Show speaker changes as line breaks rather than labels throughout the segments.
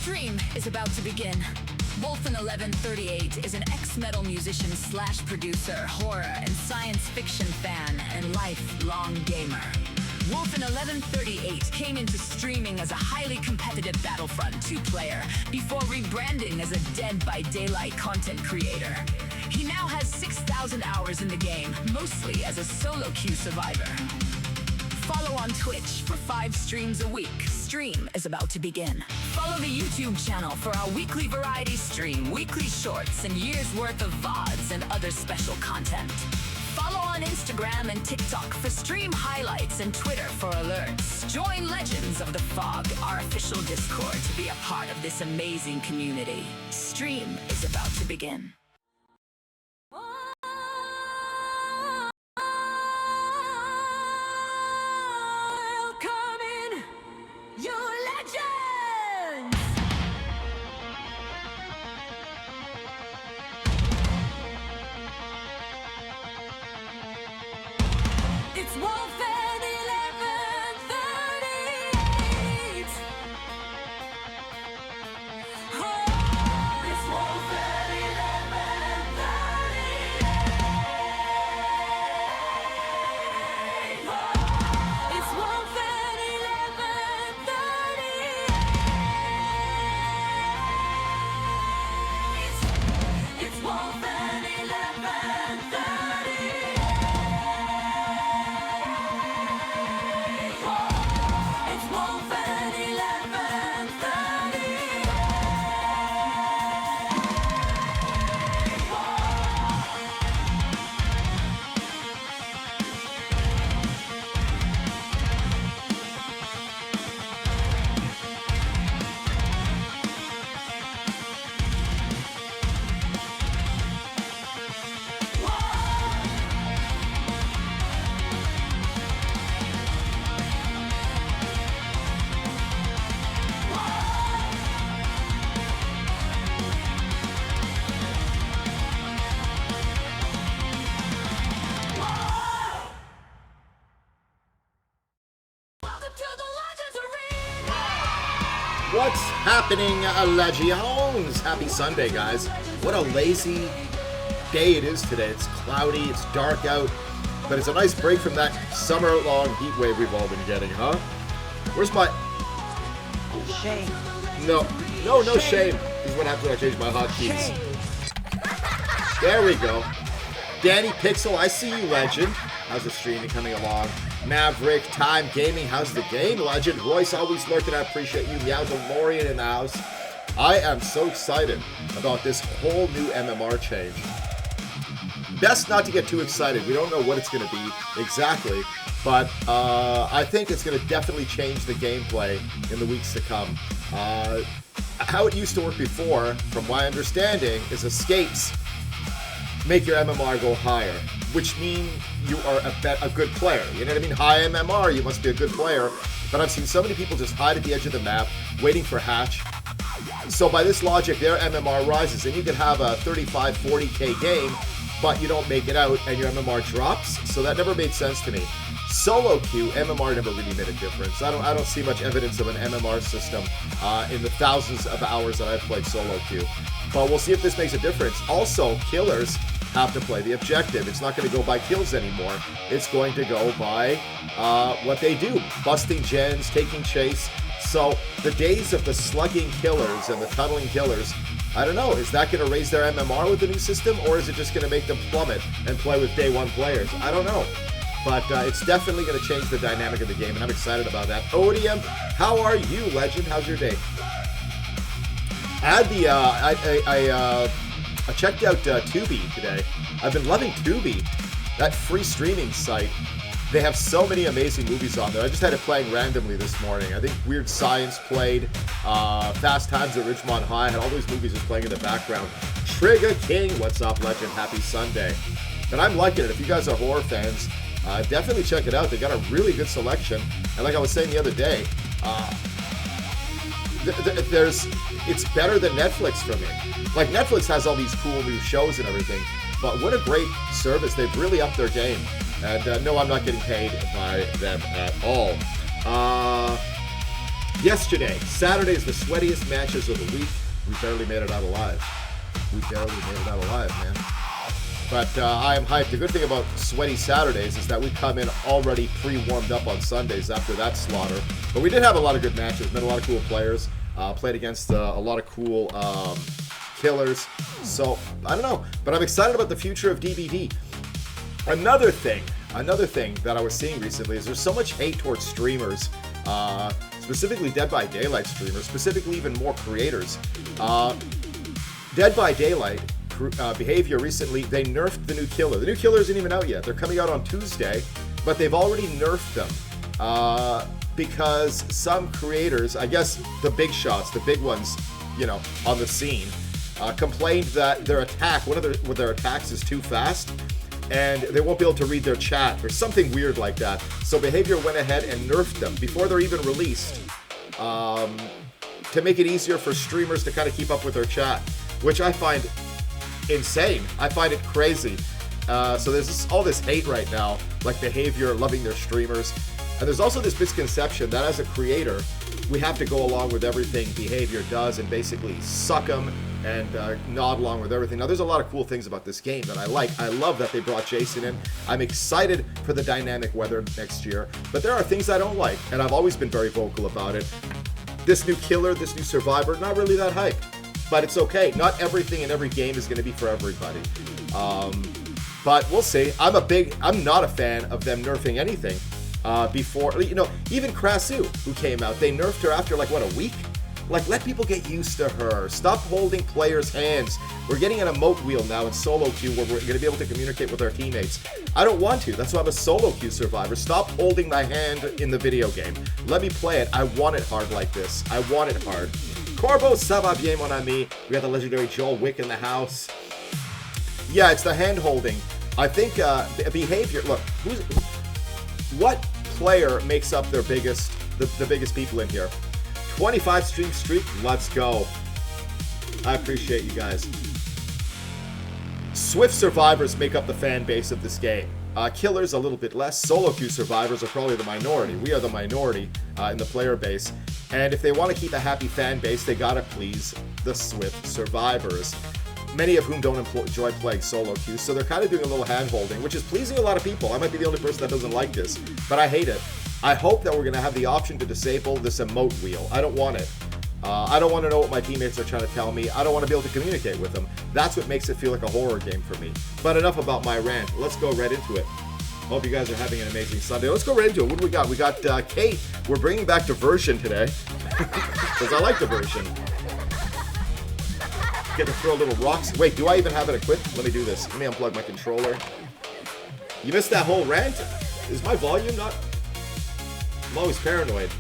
stream is about to begin. Wolfen1138 is an ex-metal musician / producer, horror and science fiction fan, and lifelong gamer. Wolfen1138 came into streaming as a highly competitive Battlefront 2 player before rebranding as a Dead by Daylight content creator. He now has 6,000 hours in the game, mostly as a solo queue survivor. Follow on Twitch for 5 streams a week. Stream is about to begin. Follow the YouTube channel for our weekly variety stream, weekly shorts, and years worth of VODs and other special content. Follow on Instagram and TikTok for stream highlights and Twitter for alerts. Join Legends of the Fog, our official Discord, to be a part of this amazing community. Stream is about to begin.
What's happening, Legions? Happy Sunday, guys. What a lazy day it is today. It's cloudy, it's dark out, but it's a nice break from that summer-long heat wave we've all been getting, huh? Where's my...
Shame.
No shame. This is what happens when I change my hotkeys. There we go. Danny Pixel, I see you, Legend. How's the streaming coming along? Maverick, Time Gaming, how's the game? Legend, Royce, always lurking, I appreciate you. Meow DeLorean in the house. I am so excited about this whole new MMR change. Best not to get too excited. We don't know what it's going to be exactly, but I think it's going to definitely change the gameplay in the weeks to come. How it used to work before, from my understanding, is escapes make your MMR go higher, which means you are a good player. You know what I mean? High MMR, you must be a good player. But I've seen so many people just hide at the edge of the map, waiting for hatch. So by this logic, their MMR rises, and you can have a 35, 40k game, but you don't make it out, and your MMR drops. So that never made sense to me. Solo queue, MMR never really made a difference. I don't see much evidence of an MMR system in the thousands of hours that I've played solo queue. But we'll see if this makes a difference. Also, killers have to play the objective. It's not going to go by kills anymore. It's going to go by what they do. Busting gens, taking chase. So the days of the slugging killers and the tunneling killers, I don't know, is that going to raise their MMR with the new system, or is it just going to make them plummet and play with day one players? I don't know. But it's definitely going to change the dynamic of the game, and I'm excited about that. Odium, how are you, Legend? How's your day? I checked out Tubi today. I've been loving Tubi, that free streaming site. They have so many amazing movies on there. I just had it playing randomly this morning. I think Weird Science played, Fast Times at Ridgemont High, had all those movies just playing in the background. Trigger King, what's up, Legend? Happy Sunday. And I'm liking it. If you guys are horror fans, definitely check it out. They got a really good selection. And like I was saying the other day, it's better than Netflix for me. Like, Netflix has all these cool new shows and everything, but what a great service. They've really upped their game. And no, I'm not getting paid by them at all. Yesterday, Saturday's the sweatiest matches of the week. We barely made it out alive. Man. But I am hyped. The good thing about sweaty Saturdays is that we come in already pre-warmed up on Sundays after that slaughter. But we did have a lot of good matches, met a lot of cool players, played against a lot of cool killers. So, I don't know. But I'm excited about the future of DBD. Another thing that I was seeing recently is there's so much hate towards streamers, specifically Dead by Daylight streamers, specifically even more creators. Dead by Daylight behavior recently, they nerfed the new killer. The new killer isn't even out yet. They're coming out on Tuesday, but they've already nerfed them because some creators, I guess the big shots, the big ones, on the scene, complained that their attack, one of their attacks is too fast, and they won't be able to read their chat or something weird like that. So behavior went ahead and nerfed them before they're even released to make it easier for streamers to kind of keep up with their chat, which I find insane. I find it crazy. So there's all this hate right now, like behavior loving their streamers. And there's also this misconception that as a creator, we have to go along with everything behavior does and basically suck them and nod along with everything. Now, there's a lot of cool things about this game that I like. I love that they brought Jason in. I'm excited for the dynamic weather next year. But there are things I don't like, and I've always been very vocal about it. This new killer, this new survivor, not really that hype. But it's okay. Not everything in every game is going to be for everybody. But we'll see. I'm not a fan of them nerfing anything. Before, even Krasu, who came out, they nerfed her after, a week? Let people get used to her. Stop holding players' hands. We're getting an emote wheel now in solo queue where we're going to be able to communicate with our teammates. I don't want to. That's why I'm a solo queue survivor. Stop holding my hand in the video game. Let me play it. I want it hard like this. I want it hard. Corbo, ça va bien, mon ami. We got the legendary Joel Wick in the house. Yeah, it's the hand holding. I think behavior. Look, what player makes up their biggest, the biggest people in here? 25 streak. Let's go. I appreciate you guys. Swift survivors make up the fan base of this game. Killers a little bit less. Solo queue survivors are probably the minority. We are the minority in the player base. And if they want to keep a happy fan base, they gotta please the Swift survivors. Many of whom don't enjoy playing solo queues, so they're kind of doing a little hand-holding, which is pleasing a lot of people. I might be the only person that doesn't like this, but I hate it. I hope that we're going to have the option to disable this emote wheel. I don't want it. I don't want to know what my teammates are trying to tell me. I don't want to be able to communicate with them. That's what makes it feel like a horror game for me. But enough about my rant. Let's go right into it. Hope you guys are having an amazing Sunday. Let's go right into it. What do we got? We got Kate. We're bringing back diversion today because I like diversion. Get to throw little rocks. Wait, do I even have it equipped? Let me do this. Let me unplug my controller. You missed that whole rant? Is my volume not... I'm always paranoid.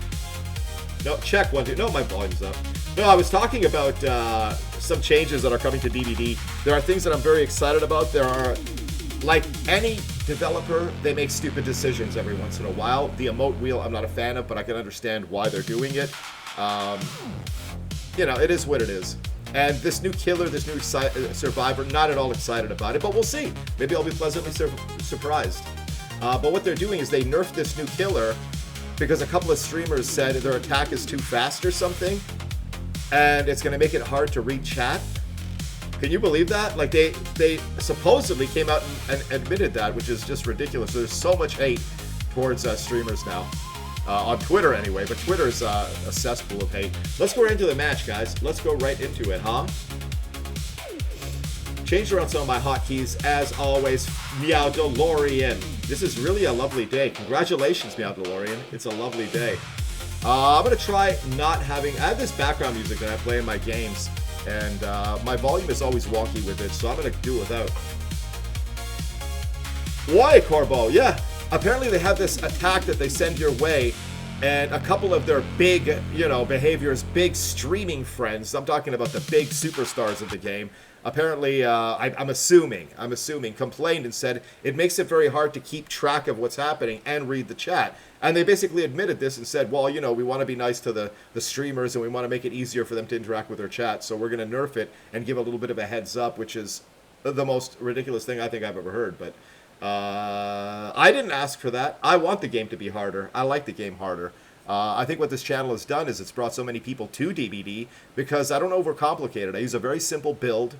No, check 1, 2. No, my volume's up. No, I was talking about some changes that are coming to DBD. There are things that I'm very excited about. There are, like any developer, they make stupid decisions every once in a while. The emote wheel, I'm not a fan of, but I can understand why they're doing it. It is what it is. And this new killer, this new survivor, not at all excited about it, but we'll see. Maybe I'll be pleasantly surprised. But what they're doing is they nerfed this new killer because a couple of streamers said their attack is too fast or something, and it's going to make it hard to read chat. Can you believe that? Like, they supposedly came out and admitted that, which is just ridiculous. So there's so much hate towards streamers now. On Twitter anyway, but Twitter is a cesspool of hate. Let's go right into the match, guys. Let's go right into it, huh? Changed around some of my hotkeys, as always. Meow DeLorean. This is really a lovely day. Congratulations, Meow DeLorean. It's a lovely day. I'm going to try not having... I have this background music that I play in my games, and my volume is always wonky with it, so I'm going to do it without. Why, Corbo? Yeah. Apparently they have this attack that they send your way, and a couple of their big, behaviors, big streaming friends, I'm talking about the big superstars of the game, apparently, I'm assuming, complained and said it makes it very hard to keep track of what's happening and read the chat. And they basically admitted this and said, well, we want to be nice to the streamers and we want to make it easier for them to interact with their chat, so we're going to nerf it and give a little bit of a heads up, which is the most ridiculous thing I think I've ever heard, but... I didn't ask for that. I want the game to be harder. I like the game harder. I think what this channel has done is it's brought so many people to DBD because I don't overcomplicate it. I use a very simple build.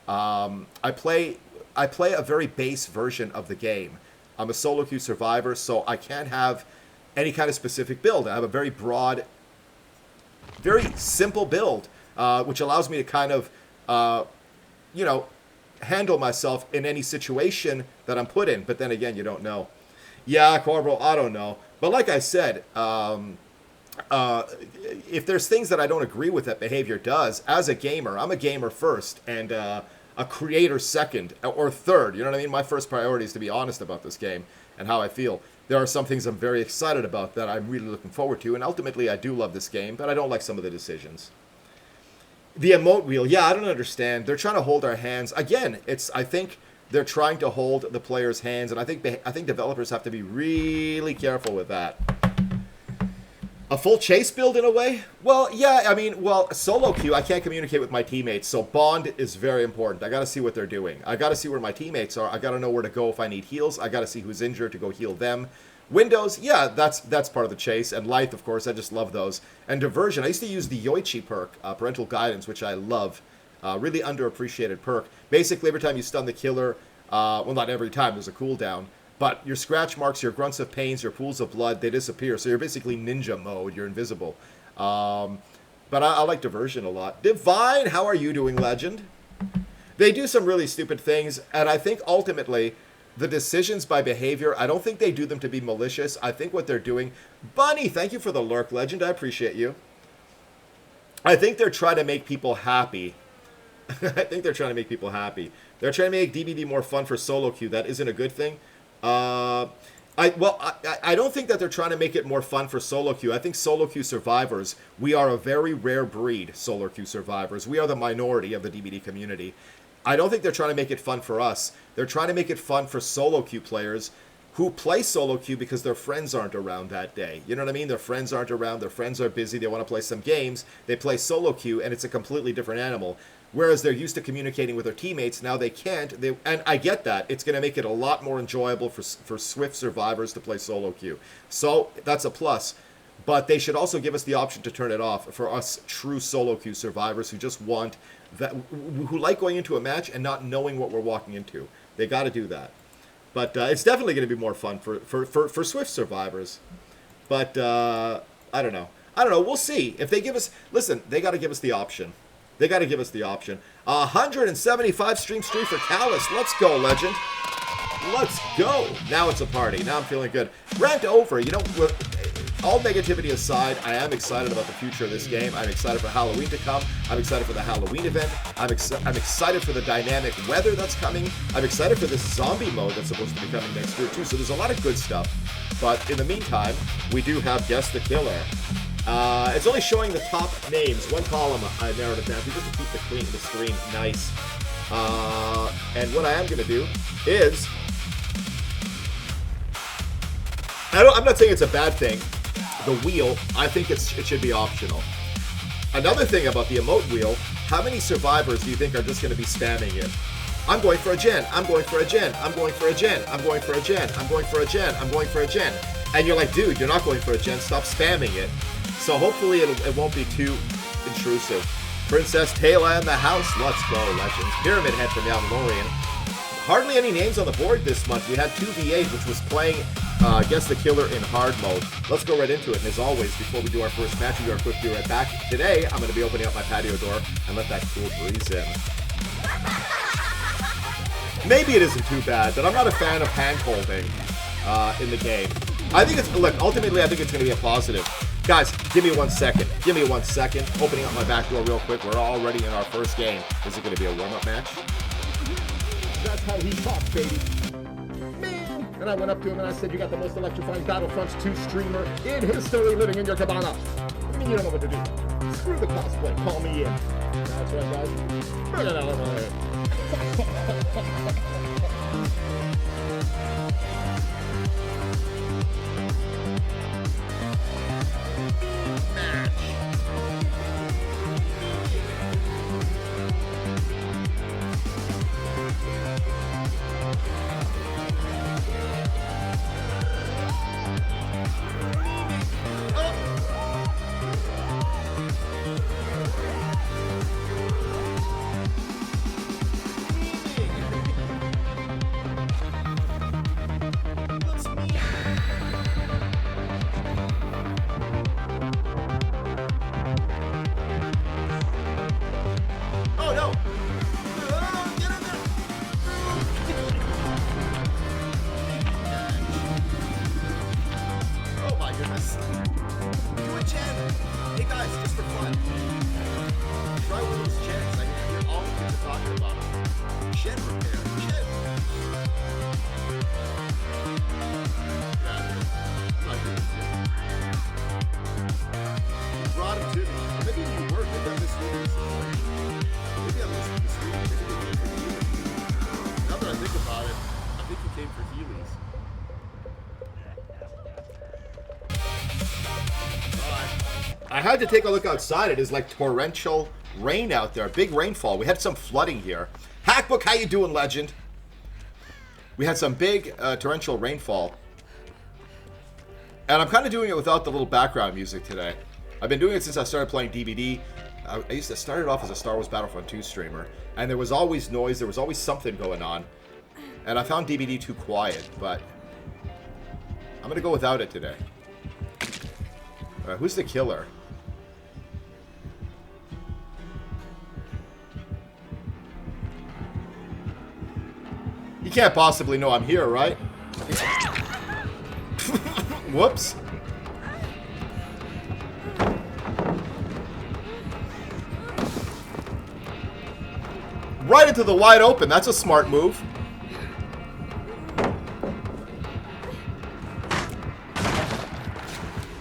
I play a very base version of the game. I'm a solo queue survivor, so I can't have any kind of specific build. I have a very broad, very simple build, which allows me to kind of, you know, handle myself in any situation that I'm put in. But then again, you don't know. Yeah, Corporal, I don't know. But like I said, if there's things that I don't agree with that behavior does, as a gamer, I'm a gamer first and a creator second or third. You know what I mean? My first priority is to be honest about this game and how I feel. There are some things I'm very excited about that I'm really looking forward to, and ultimately I do love this game, but I don't like some of the decisions. The emote wheel, yeah, I don't understand. They're trying to hold our hands. Again, I think they're trying to hold the players' hands, and I think developers have to be really careful with that. A full chase build in a way? Well, yeah, I mean, solo queue, I can't communicate with my teammates, so bond is very important. I gotta see what they're doing. I gotta see where my teammates are. I gotta know where to go if I need heals. I gotta see who's injured to go heal them. Windows, yeah, that's part of the chase. And life, of course, I just love those. And diversion, I used to use the Yoichi perk, parental guidance, which I love. Really underappreciated perk. Basically, every time you stun the killer, well, not every time, there's a cooldown. But your scratch marks, your grunts of pains, your pools of blood, they disappear. So you're basically ninja mode. You're invisible. But I like diversion a lot. Divine, how are you doing, Legend? They do some really stupid things. And I think ultimately, the decisions by behavior, I don't think they do them to be malicious. I think what they're doing... Bunny, thank you for the lurk, Legend. I appreciate you. I think they're trying to make people happy. I think they're trying to make people happy. They're trying to make DBD more fun for solo queue. That isn't a good thing. I don't think that they're trying to make it more fun for solo queue. I think solo queue survivors, we are a very rare breed, solo queue survivors. We are the minority of the DBD community. I don't think they're trying to make it fun for us. They're trying to make it fun for solo queue players who play solo queue because their friends aren't around that day. You know what I mean? Their friends aren't around. Their friends are busy. They want to play some games. They play solo queue, and it's a completely different animal. Whereas they're used to communicating with their teammates, now they can't. And I get that. It's going to make it a lot more enjoyable for Swift survivors to play solo queue. So that's a plus. But they should also give us the option to turn it off for us true solo queue survivors who just want that, who like going into a match and not knowing what we're walking into. They got to do that. But it's definitely going to be more fun for Swift survivors. But I don't know. We'll see. If they give us... Listen, they got to give us the option. They got to give us the option. 175 stream streak for Callus. Let's go, Legend. Let's go. Now it's a party. Now I'm feeling good. Rant over. You know, all negativity aside, I am excited about the future of this game. I'm excited for Halloween to come. I'm excited for the Halloween event. I'm excited for the dynamic weather that's coming. I'm excited for this zombie mode that's supposed to be coming next year, too. So there's a lot of good stuff. But in the meantime, we do have Guess the Killer. It's only showing the top names. One column I narrowed it down to just to keep the screen nice. And what I am going to do is... I'm not saying it's a bad thing. The wheel, I think it should be optional. Another thing about the emote wheel, how many survivors do you think are just going to be spamming it? I'm going for a gen. I'm going for a gen. I'm going for a gen. I'm going for a gen. I'm going for a gen. I'm going for a gen. And you're like, dude, you're not going for a gen. Stop spamming it. So hopefully it won't be too intrusive. Princess Taylor in the house. Let's go, Legends. Pyramid Head from Yavlorian. Hardly any names on the board this month. We had 2v8, which was playing Guess the Killer in hard mode. Let's go right into it. And as always, before we do our first match, we do our quick be right back. Today, I'm going to be opening up my patio door and let that cool breeze in. Maybe it isn't too bad, but I'm not a fan of hand-holding in the game. I think it's, look, ultimately I think it's going to be a positive. Guys, give me 1 second. Give me 1 second. Opening up my back door real quick. We're already in our first game. Is it going to be a warm-up match? That's how he talks, baby. Man! And I went up to him and I said, you got the most electrifying Battlefronts 2 streamer in history living in your cabana. I mean, you don't know what to do. Screw the cosplay. Call me in. That's right, guys. Bring it out of here. goodness. Do a gen. Hey guys, just for fun. Try one of those gens. I hear all the kids are talking about them. Gen repair. Gen. Yeah, I'm not doing it. You brought him to me. Maybe you work with them this week. Maybe I listened this week. Maybe they came for Heelys. Now that I think about it, I think he came for Heelys. I had to take a look outside. It is like torrential rain out there. Big rainfall. We had some flooding here. Hackbook, how you doing, legend? We had some big torrential rainfall. And I'm kind of doing it without the little background music today. I've been doing it since I started playing DBD. I used to start it off as a Star Wars Battlefront 2 streamer. And there was always noise. There was always something going on. And I found DBD too quiet. But I'm going to go without it today. All right, who's the killer? You can't possibly know I'm here, right? Whoops. Right into the wide open. That's a smart move.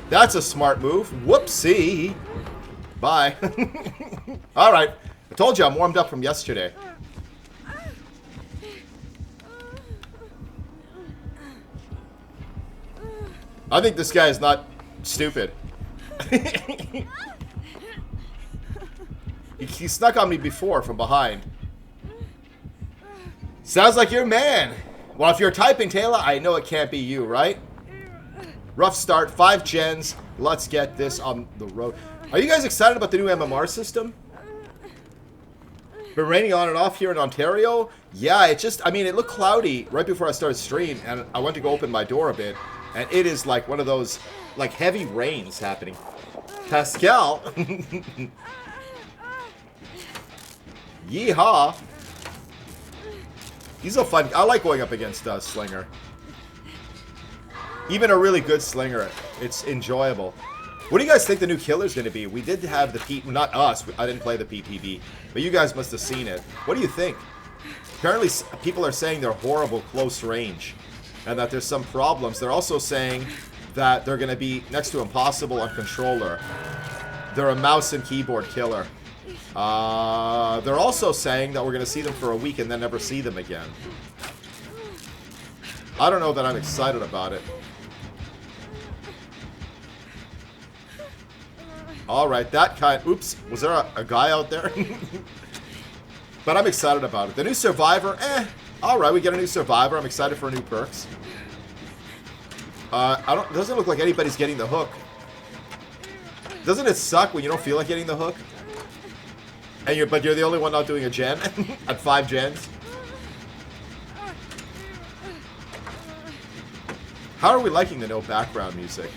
That's a smart move. Whoopsie. Bye. All right. I told you I'm warmed up from yesterday. I think this guy is not stupid. He snuck on me before from behind. Sounds like your man. Well, if you're typing, Taylor, I know it can't be you, right? Rough start, 5 gens. Let's get this on the road. Are you guys excited about the new MMR system? Been raining on and off here in Ontario. Yeah, it just, I mean, it looked cloudy right before I started stream, and I went to go open my door a bit, and it is like one of those, like, heavy rains happening. Pascal. Yeehaw. He's a fun, I like going up against Slinger. Even a really good Slinger, it's enjoyable. What do you guys think the new killer's going to be? We did have the P... Not us. I didn't play the PPB. But you guys must have seen it. What do you think? Apparently, people are saying they're horrible close range. And that there's some problems. They're also saying that they're going to be next to impossible on controller. They're a mouse and keyboard killer. They're also saying that we're going to see them for a week and then never see them again. I don't know that I'm excited about it. Alright, that kind... Oops, was there a guy out there? But I'm excited about it. The new Survivor, alright, we get a new Survivor. I'm excited for new perks. It doesn't look like anybody's getting the hook. Doesn't it suck when you don't feel like getting the hook? And but you're the only one not doing a gen? At 5 gens? How are we liking the no background music?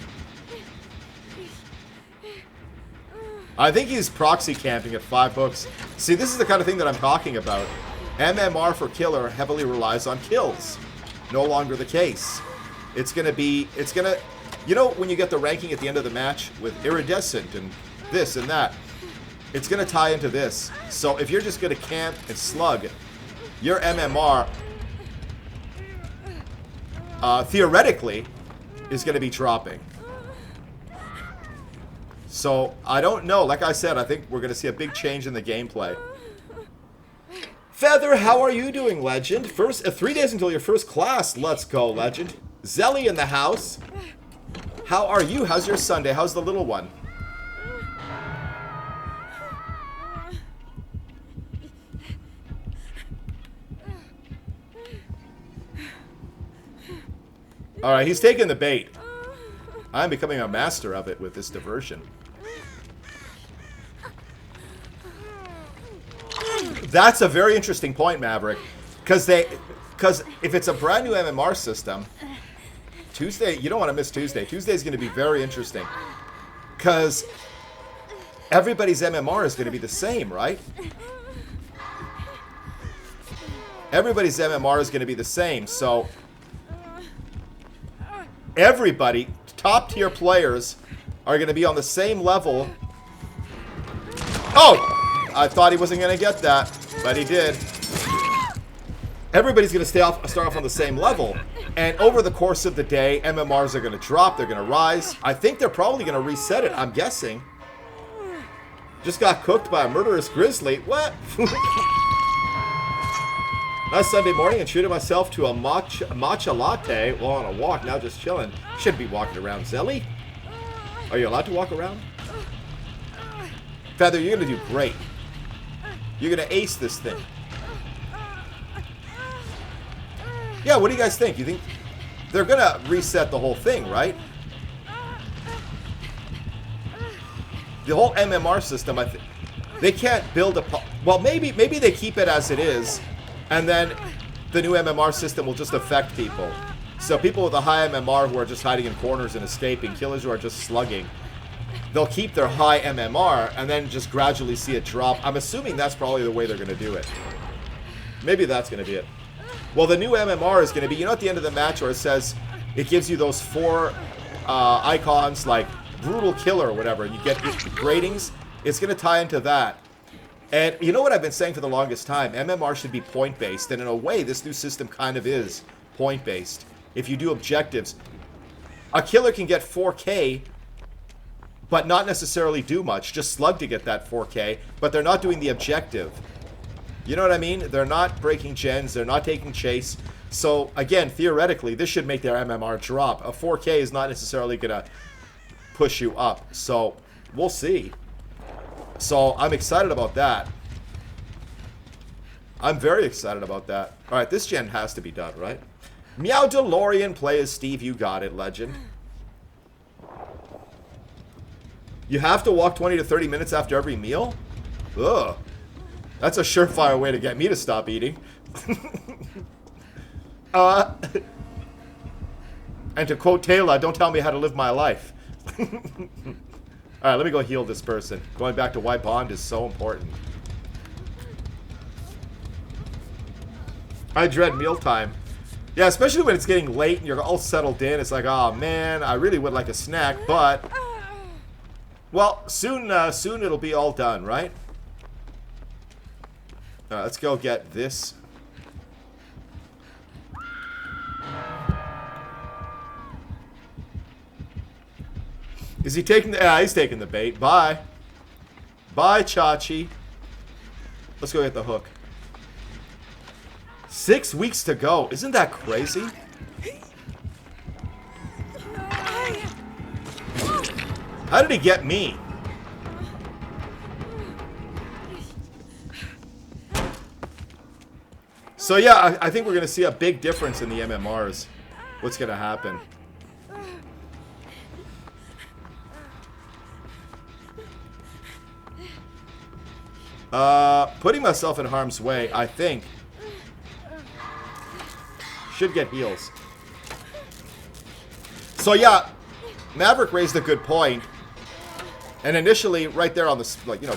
I think he's proxy camping at 5 hooks. See, this is the kind of thing that I'm talking about. MMR for killer heavily relies on kills. No longer the case. It's gonna, you know when you get the ranking at the end of the match with iridescent and this and that, it's gonna tie into this. So if you're just gonna camp and slug, your MMR, theoretically, is gonna be dropping. So, I don't know. Like I said, I think we're going to see a big change in the gameplay. Feather, how are you doing, Legend? 3 days until your first class. Let's go, Legend. Zelly in the house. How are you? How's your Sunday? How's the little one? Alright, he's taking the bait. I'm becoming a master of it with this diversion. That's a very interesting point, Maverick. Because if it's a brand new MMR system, Tuesday, you don't want to miss Tuesday. Tuesday's going to be very interesting. Because everybody's MMR is going to be the same, right? Everybody's MMR is going to be the same, so everybody, top tier players are going to be on the same level. Oh! I thought he wasn't going to get that, but he did. Everybody's going to start off on the same level. And over the course of the day, MMRs are going to drop. They're going to rise. I think they're probably going to reset it, I'm guessing. Just got cooked by a murderous grizzly. What? Last Sunday morning and treated myself to a matcha latte while on a walk. Now just chilling. Shouldn't be walking around, Zelly. Are you allowed to walk around? Feather, you're going to do great. You're going to ace this thing. Yeah, what do you guys think? You think they're going to reset the whole thing, right? The whole MMR system, I think they can't build a... Well, maybe they keep it as it is, and then the new MMR system will just affect people. So people with a high MMR who are just hiding in corners and escaping, killers who are just slugging, they'll keep their high MMR and then just gradually see it drop. I'm assuming that's probably the way they're going to do it. Maybe that's going to be it. Well, the new MMR is going to be, you know, at the end of the match where it says, it gives you those 4 icons like brutal killer or whatever, and you get ratings. It's going to tie into that. And you know what I've been saying for the longest time? MMR should be point-based, and in a way, this new system kind of is point-based. If you do objectives, a killer can get 4K, but not necessarily do much. Just slug to get that 4K, but they're not doing the objective. You know what I mean? They're not breaking gens. They're not taking chase. So, again, theoretically, this should make their MMR drop. A 4K is not necessarily going to push you up. So, we'll see. So, I'm excited about that. I'm very excited about that. Alright, this gen has to be done, right? Meow DeLorean, play as Steve. You got it, legend. You have to walk 20 to 30 minutes after every meal? Ugh. That's a surefire way to get me to stop eating. And to quote Taylor, don't tell me how to live my life. Alright, let me go heal this person. Going back to why bond is so important. I dread mealtime. Yeah, especially when it's getting late and you're all settled in. It's like, oh man, I really would like a snack, but... Well, soon it'll be all done, right? Let's go get this. Is he taking the... Yeah, he's taking the bait. Bye. Bye, Chachi. Let's go get the hook. 6 weeks to go. Isn't that crazy? How did he get me? So yeah, I think we're going to see a big difference in the MMRs. What's going to happen? Putting myself in harm's way, I think, should get heals. So yeah, Maverick raised a good point. And initially, right there on the, like, you know,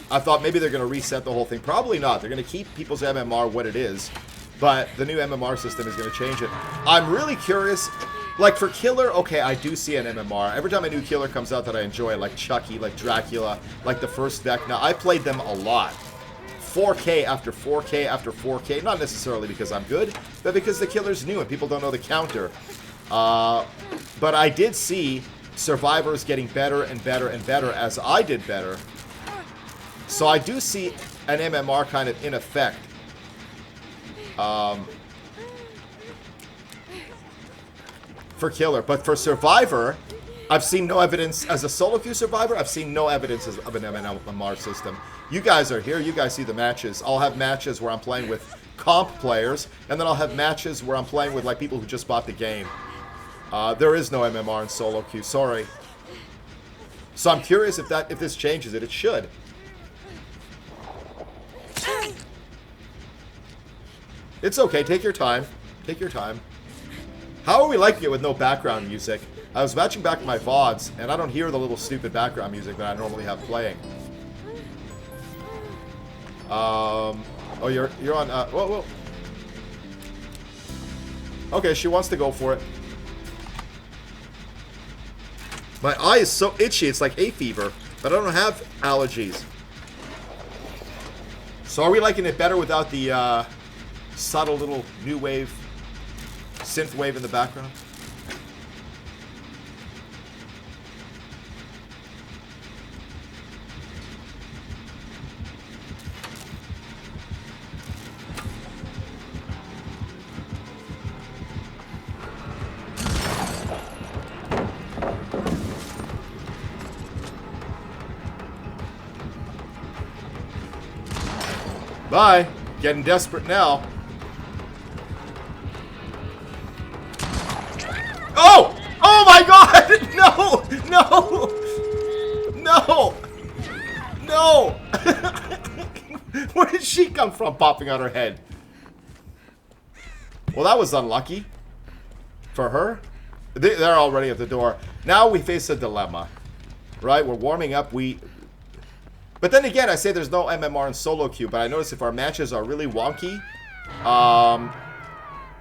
I thought maybe they're going to reset the whole thing. Probably not. They're going to keep people's MMR what it is. But the new MMR system is going to change it. I'm really curious. Like, for Killer, okay, I do see an MMR. Every time a new Killer comes out that I enjoy, like Chucky, like Dracula, like the first Vecna, I played them a lot. 4K after 4K after 4K. Not necessarily because I'm good, but because the Killer's new and people don't know the counter. But I did see survivors getting better and better and better as I did better. So I do see an MMR kind of in effect. For Killer. But for Survivor, I've seen no evidence. As a solo queue Survivor, I've seen no evidence of an MMR system. You guys are here. You guys see the matches. I'll have matches where I'm playing with comp players, and then I'll have matches where I'm playing with like people who just bought the game. There is no MMR in solo queue. Sorry. So I'm curious if this changes it. It should. It's okay. Take your time. Take your time. How are we liking it with no background music? I was matching back my VODs, and I don't hear the little stupid background music that I normally have playing. Oh, you're on. Whoa. Okay, she wants to go for it. My eye is so itchy, it's like hay fever. But I don't have allergies. So are we liking it better without the subtle little new wave, synth wave in the background? Bye. Getting desperate now. Oh! Oh my god! No! No! No! No! Where did she come from popping out her head? Well, that was unlucky. For her. They're already at the door. Now we face a dilemma. Right? We're warming up. But then again, I say there's no MMR in solo queue, but I notice if our matches are really wonky,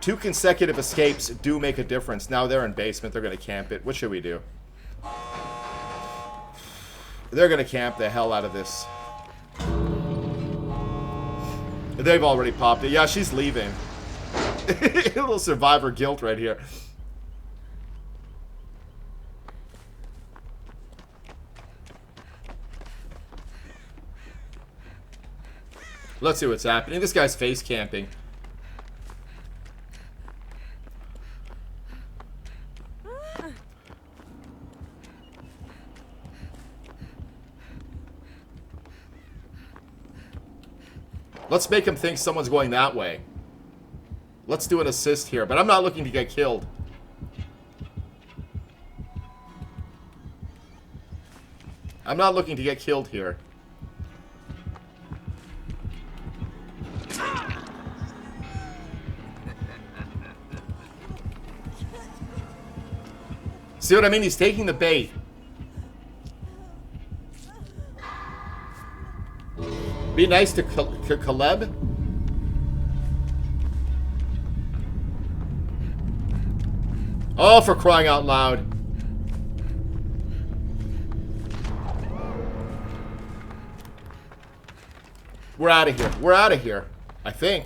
2 consecutive escapes do make a difference. Now they're in basement. They're going to camp it. What should we do? They're going to camp the hell out of this. They've already popped it. Yeah, she's leaving. A little survivor guilt right here. Let's see what's happening. This guy's face camping. Let's make him think someone's going that way. Let's do an assist here, but I'm not looking to get killed. I'm not looking to get killed here. See what I mean? He's taking the bait. Be nice to Caleb. Oh, for crying out loud. We're out of here. We're out of here. I think.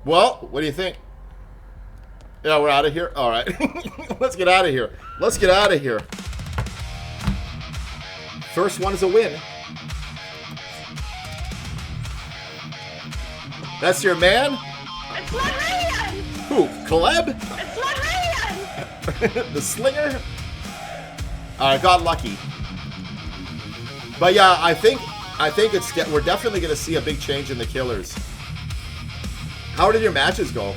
Well, what do you think? Yeah, we're out of here? Alright. Let's get out of here. Let's get out of here. First one is a win. That's your man?
It's Florian!
Who? Caleb?
It's Florian!
The slinger? Alright, got lucky. But yeah, I think we're definitely going to see a big change in the killers. How did your matches go?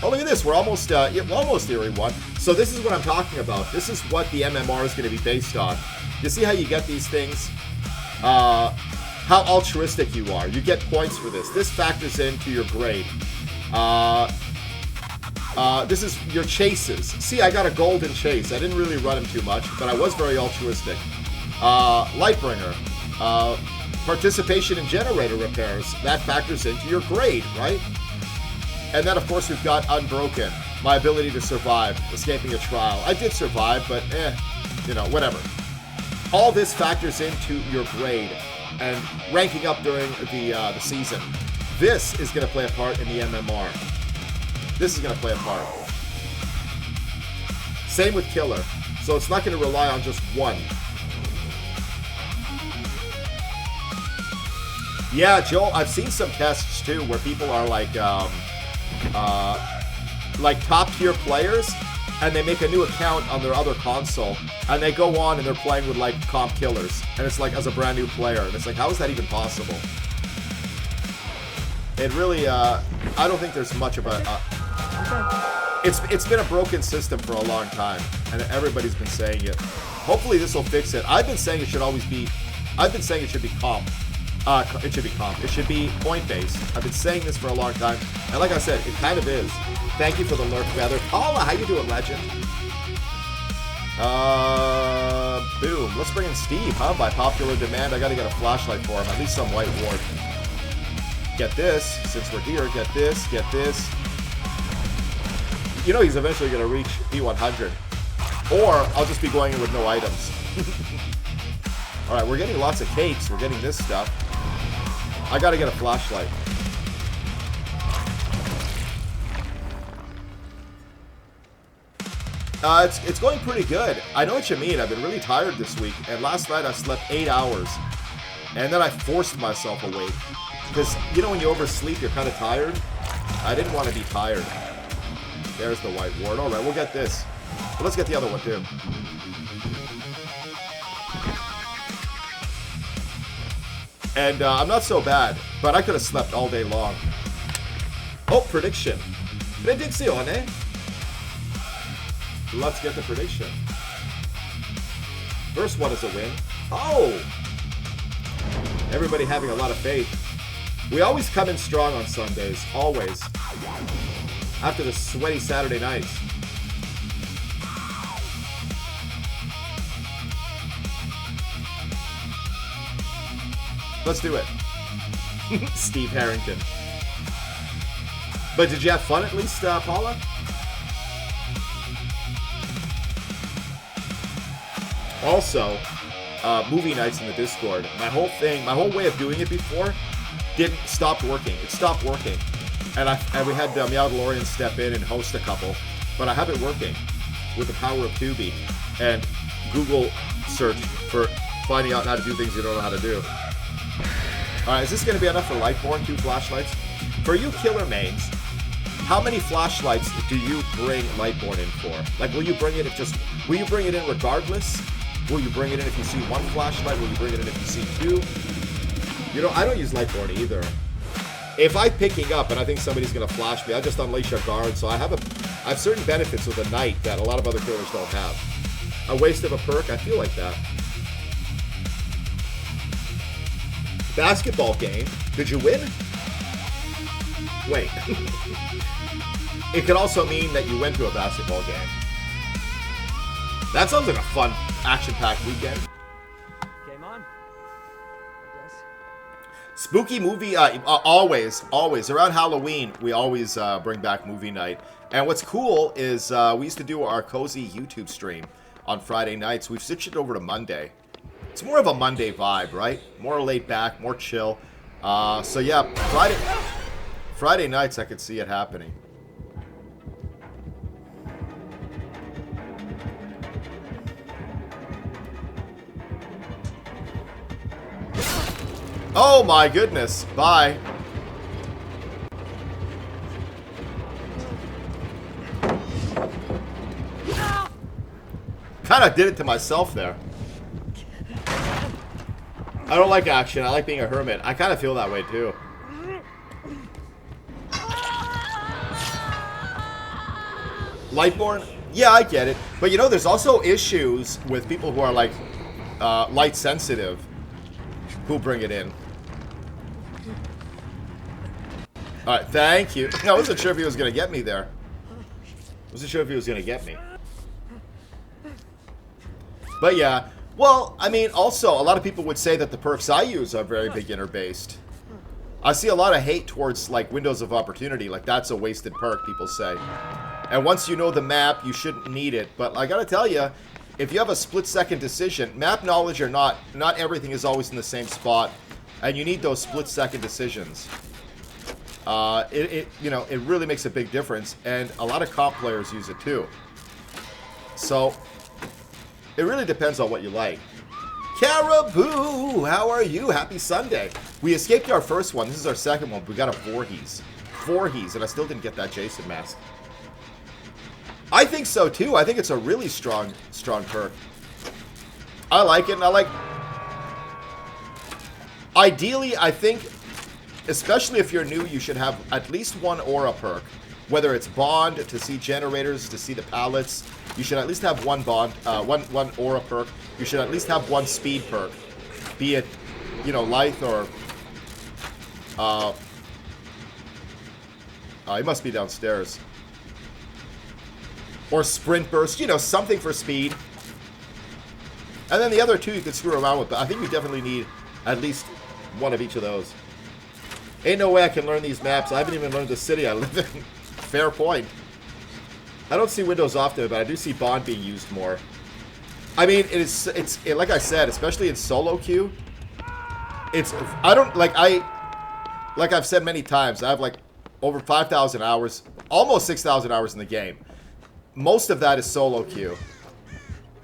Oh, look at this. We're almost Erie 1. So this is what I'm talking about. This is what the MMR is going to be based on. You see how you get these things? How altruistic you are. You get points for this. This factors into your grade. This is your chases. See, I got a golden chase. I didn't really run him too much, but I was very altruistic. Lightbringer. Participation in generator repairs. That factors into your grade, right? And then, of course, we've got Unbroken. My ability to survive. Escaping a trial. I did survive, but you know, whatever. All this factors into your grade and ranking up during the season. This is going to play a part in the MMR. This is going to play a part. Same with Killer. So it's not going to rely on just one. Yeah, Joel, I've seen some tests too where people are like top tier players, and they make a new account on their other console, and they go on and they're playing with like comp killers, and it's like as a brand new player, and it's like, how is that even possible? It really, I don't think there's much of a. It's been a broken system for a long time, and everybody's been saying it. Hopefully this will fix it. I've been saying it should always be. I've been saying it should be comp. It should be comp. It should be point-based. I've been saying this for a long time, and like I said, it kind of is. Thank you for the lurk, Feather. Paula, how you doing, legend? Boom. Let's bring in Steve, huh? By popular demand, I gotta get a flashlight for him. At least some white ward. Get this, since we're here. Get this, get this. You know he's eventually going to reach P100. Or I'll just be going in with no items. Alright, we're getting lots of cakes. We're getting this stuff. I gotta get a flashlight. It's going pretty good. I know what you mean. I've been really tired this week. And last night I slept 8 hours. And then I forced myself awake. Because, you know, when you oversleep, you're kind of tired. I didn't want to be tired. There's the white ward. Alright, we'll get this. But let's get the other one, too. And I'm not so bad, but I could have slept all day long. Oh, prediction. Predizione. Let's get the prediction. First one is a win. Oh! Everybody having a lot of faith. We always come in strong on Sundays. Always. After the sweaty Saturday nights. Let's do it. Steve Harrington. But did you have fun at least, Paula? Also, movie nights in the Discord. My whole way of doing it before didn't stop working. It stopped working. And we had Meow DeLorean step in and host a couple. But I have it working with the power of Tubi. And Google search for finding out how to do things you don't know how to do. Alright, is this going to be enough for Lightborn? 2 flashlights? For you killer mains, how many flashlights do you bring Lightborn in for? Like, will you bring it in regardless? Will you bring it in if you see 1 flashlight? Will you bring it in if you see 2? You know, I don't use Lightborn either. If I'm picking up and I think somebody's going to flash me, I just unleash a guard. So I have certain benefits with the Knight that a lot of other killers don't have. A waste of a perk? I feel like that. Basketball game. Did you win? Wait. It could also mean that you went to a basketball game. That sounds like a fun, action-packed weekend.
Game on. Yes.
Spooky movie, always. Around Halloween, we always bring back movie night. And what's cool is we used to do our cozy YouTube stream on Friday nights. We've switched it over to Monday. It's more of a Monday vibe, right? More laid back, more chill. So yeah, Friday nights I could see it happening. Oh my goodness, bye. Kind of did it to myself there. I don't like action. I like being a hermit. I kind of feel that way too. Lightborn? Yeah, I get it. But you know, there's also issues with people who are like light sensitive who bring it in. Alright, thank you. I wasn't sure if he was going to get me there. Wasn't sure if he was going to get me. But yeah. Well, I mean, also, a lot of people would say that the perks I use are very beginner-based. I see a lot of hate towards, like, windows of opportunity. Like, that's a wasted perk, people say. And once you know the map, you shouldn't need it. But I gotta tell you, if you have a split-second decision, map knowledge or not everything is always in the same spot. And you need those split-second decisions. You know, it really makes a big difference. And a lot of comp players use it, too. So it really depends on what you like. Caribou, how are you? Happy Sunday. We escaped our first one. This is our second one. We got a Voorhees. And I still didn't get that Jason mask. I think so, too. I think it's a really strong perk. I like it, and I like... Ideally, I think, especially if you're new, you should have at least 1 aura perk. Whether it's Bond, to see generators, to see the pallets, you should at least have 1 Bond, one aura perk. You should at least have 1 speed perk. Be it, you know, Lithe or... he must be downstairs. Or Sprint Burst, you know, something for speed. And then the other 2 you could screw around with, but I think you definitely need at least 1 of each of those. Ain't no way I can learn these maps. I haven't even learned the city I live in. Fair point. I don't see windows often, but I do see Bond being used more. I mean, it's like I said, especially in solo queue. Like I've said many times, I have like over 5,000 hours, almost 6,000 hours in the game. Most of that is solo queue.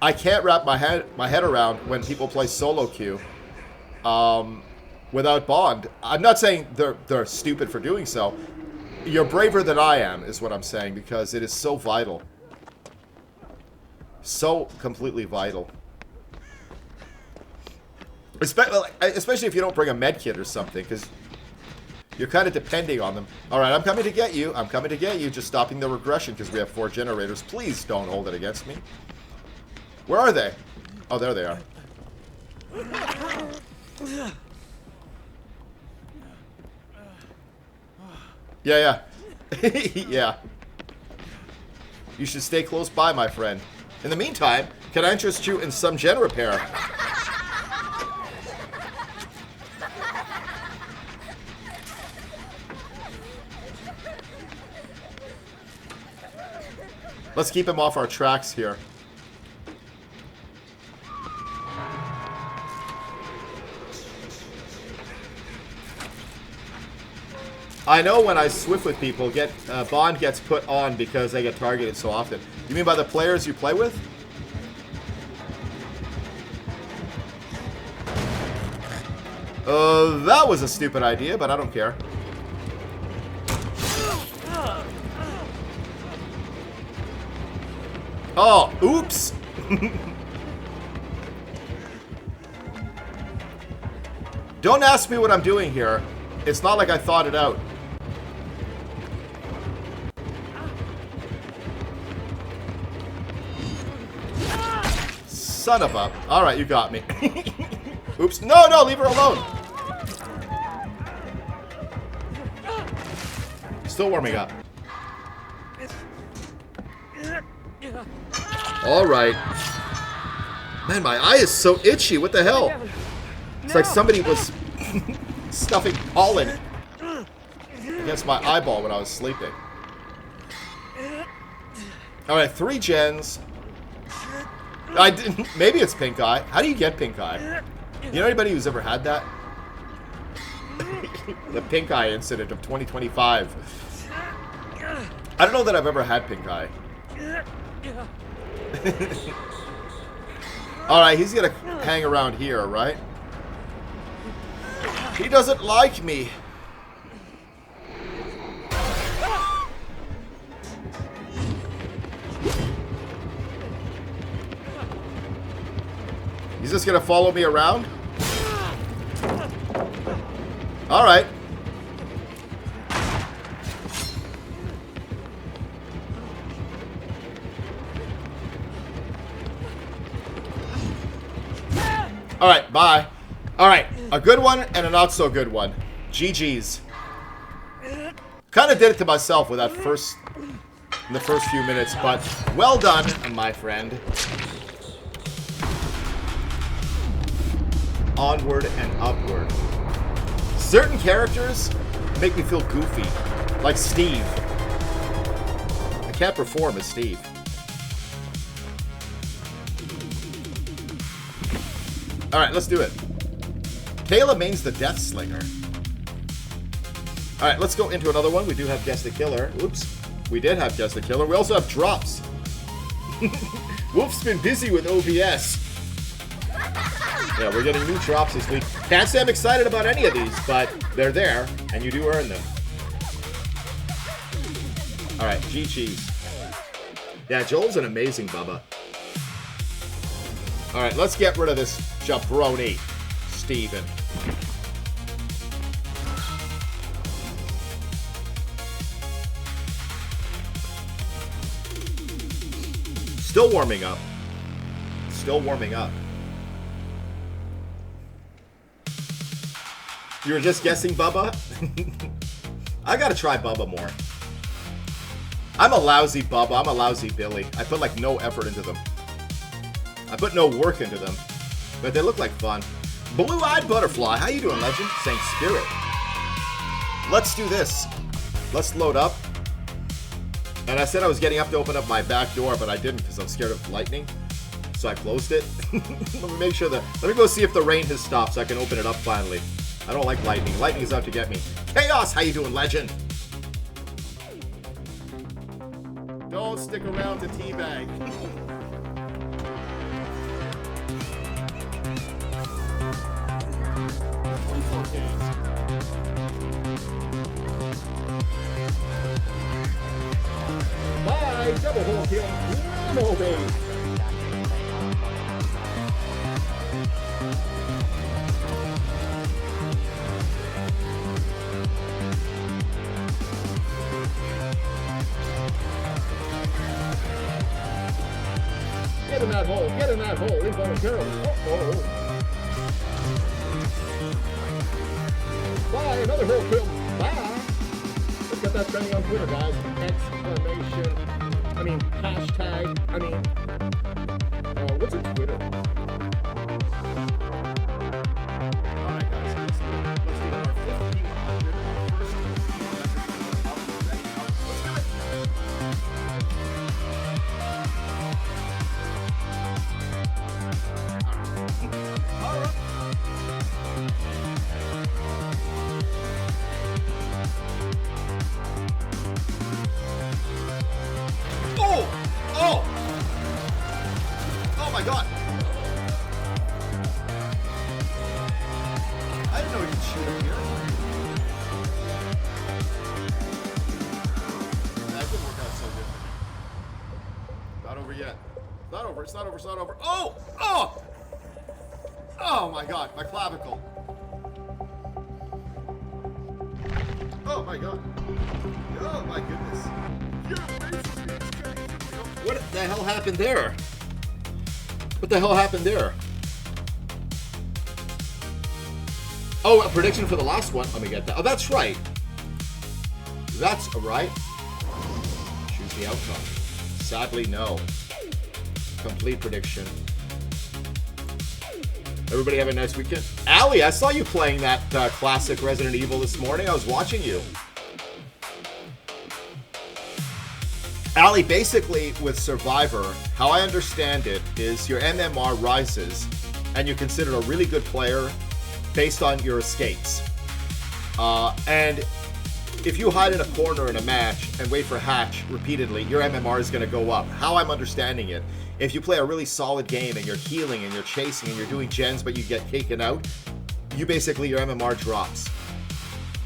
I can't wrap my head around when people play solo queue without Bond. I'm not saying they're stupid for doing so. You're braver than I am, is what I'm saying, because it is so vital. So completely vital. Especially if you don't bring a med kit or something, because you're kind of depending on them. Alright, I'm coming to get you. I'm coming to get you. Just stopping the regression because we have 4 generators. Please don't hold it against me. Where are they? Oh, there they are. Yeah. Yeah. You should stay close by, my friend. In the meantime, can I interest you in some gen repair? Let's keep him off our tracks here. I know when I swift with people, Bond gets put on because they get targeted so often. You mean by the players you play with? That was a stupid idea, but I don't care. Oh, oops! Don't ask me what I'm doing here. It's not like I thought it out. Son of a... Alright, you got me. Oops. No, leave her alone. Still warming up. Alright. Man, my eye is so itchy. What the hell? It's like somebody was stuffing pollen against my eyeball when I was sleeping. Alright, 3 gens. I didn't. Maybe it's pink eye. How do you get pink eye? You know anybody who's ever had that? The pink eye incident of 2025. I don't know that I've ever had pink eye. Alright, he's gonna hang around here, right? He doesn't like me. He's just gonna follow me around? Alright. Alright, bye. Alright, a good one and a not so good one. GG's. Kind of did it to myself with that in the first few minutes, but well done, my friend. Onward and upward. Certain characters make me feel goofy, like Steve. I can't perform as Steve. Alright, let's do it. Kayla mains the Death Slinger. Alright, let's go into another one. We do have Guess the Killer. Oops. We did have Guess the Killer. We also have drops. Wolf's been busy with OBS. Yeah, we're getting new drops this week. Can't say I'm excited about any of these, but they're there, and you do earn them. Alright, G-Cheese. Yeah, Joel's an amazing Bubba. Alright, let's get rid of this jabroni, Steven. Still warming up. Still warming up. You were just guessing Bubba? I gotta try Bubba more. I'm a lousy Bubba. I'm a lousy Billy. I put like no effort into them. I put no work into them. But they look like fun. Blue-eyed butterfly. How you doing, legend? Saint Spirit. let's do this. Let's load up. And I said I was getting up to open up my back door, but I didn't because I'm scared of lightning. So I closed it. Let me make sure that... Let me go see if the rain has stopped so I can open it up finally. I don't like lightning. Lightning is out to get me. Chaos, how you doing, legend? Don't stick around to teabag. Bye, double hole kill. No, babe. Get in that hole, get in that hole, involuntarily. Uh-oh. Bye, another hole kill. Bye. Let's get that trending on Twitter, guys. Exclamation. I mean, hashtag. I mean, what's a Twitter? Alright, guys, let's do our 1500 first. Let's do it. Oh my god! I didn't know you could shoot up here. That didn't work out so good. Not over yet. Not over, it's not over, it's not over. Oh! Oh! Oh my god, my clavicle. Oh my god. Oh my goodness. What the hell happened there? What the hell happened there? Oh, a prediction for the last one. Let me get that. Oh, that's right. That's right. Choose the outcome. Sadly, no. Complete prediction. Everybody have a nice weekend. Allie, I saw you playing that classic Resident Evil this morning. I was watching you. Allie, basically with Survivor, how I understand it is your MMR rises and you're considered a really good player based on your escapes. And if you hide in a corner in a match and wait for hatch repeatedly, your MMR is going to go up. How I'm understanding it, if you play a really solid game and you're healing and you're chasing and you're doing gens but you get taken out, you basically, your MMR drops.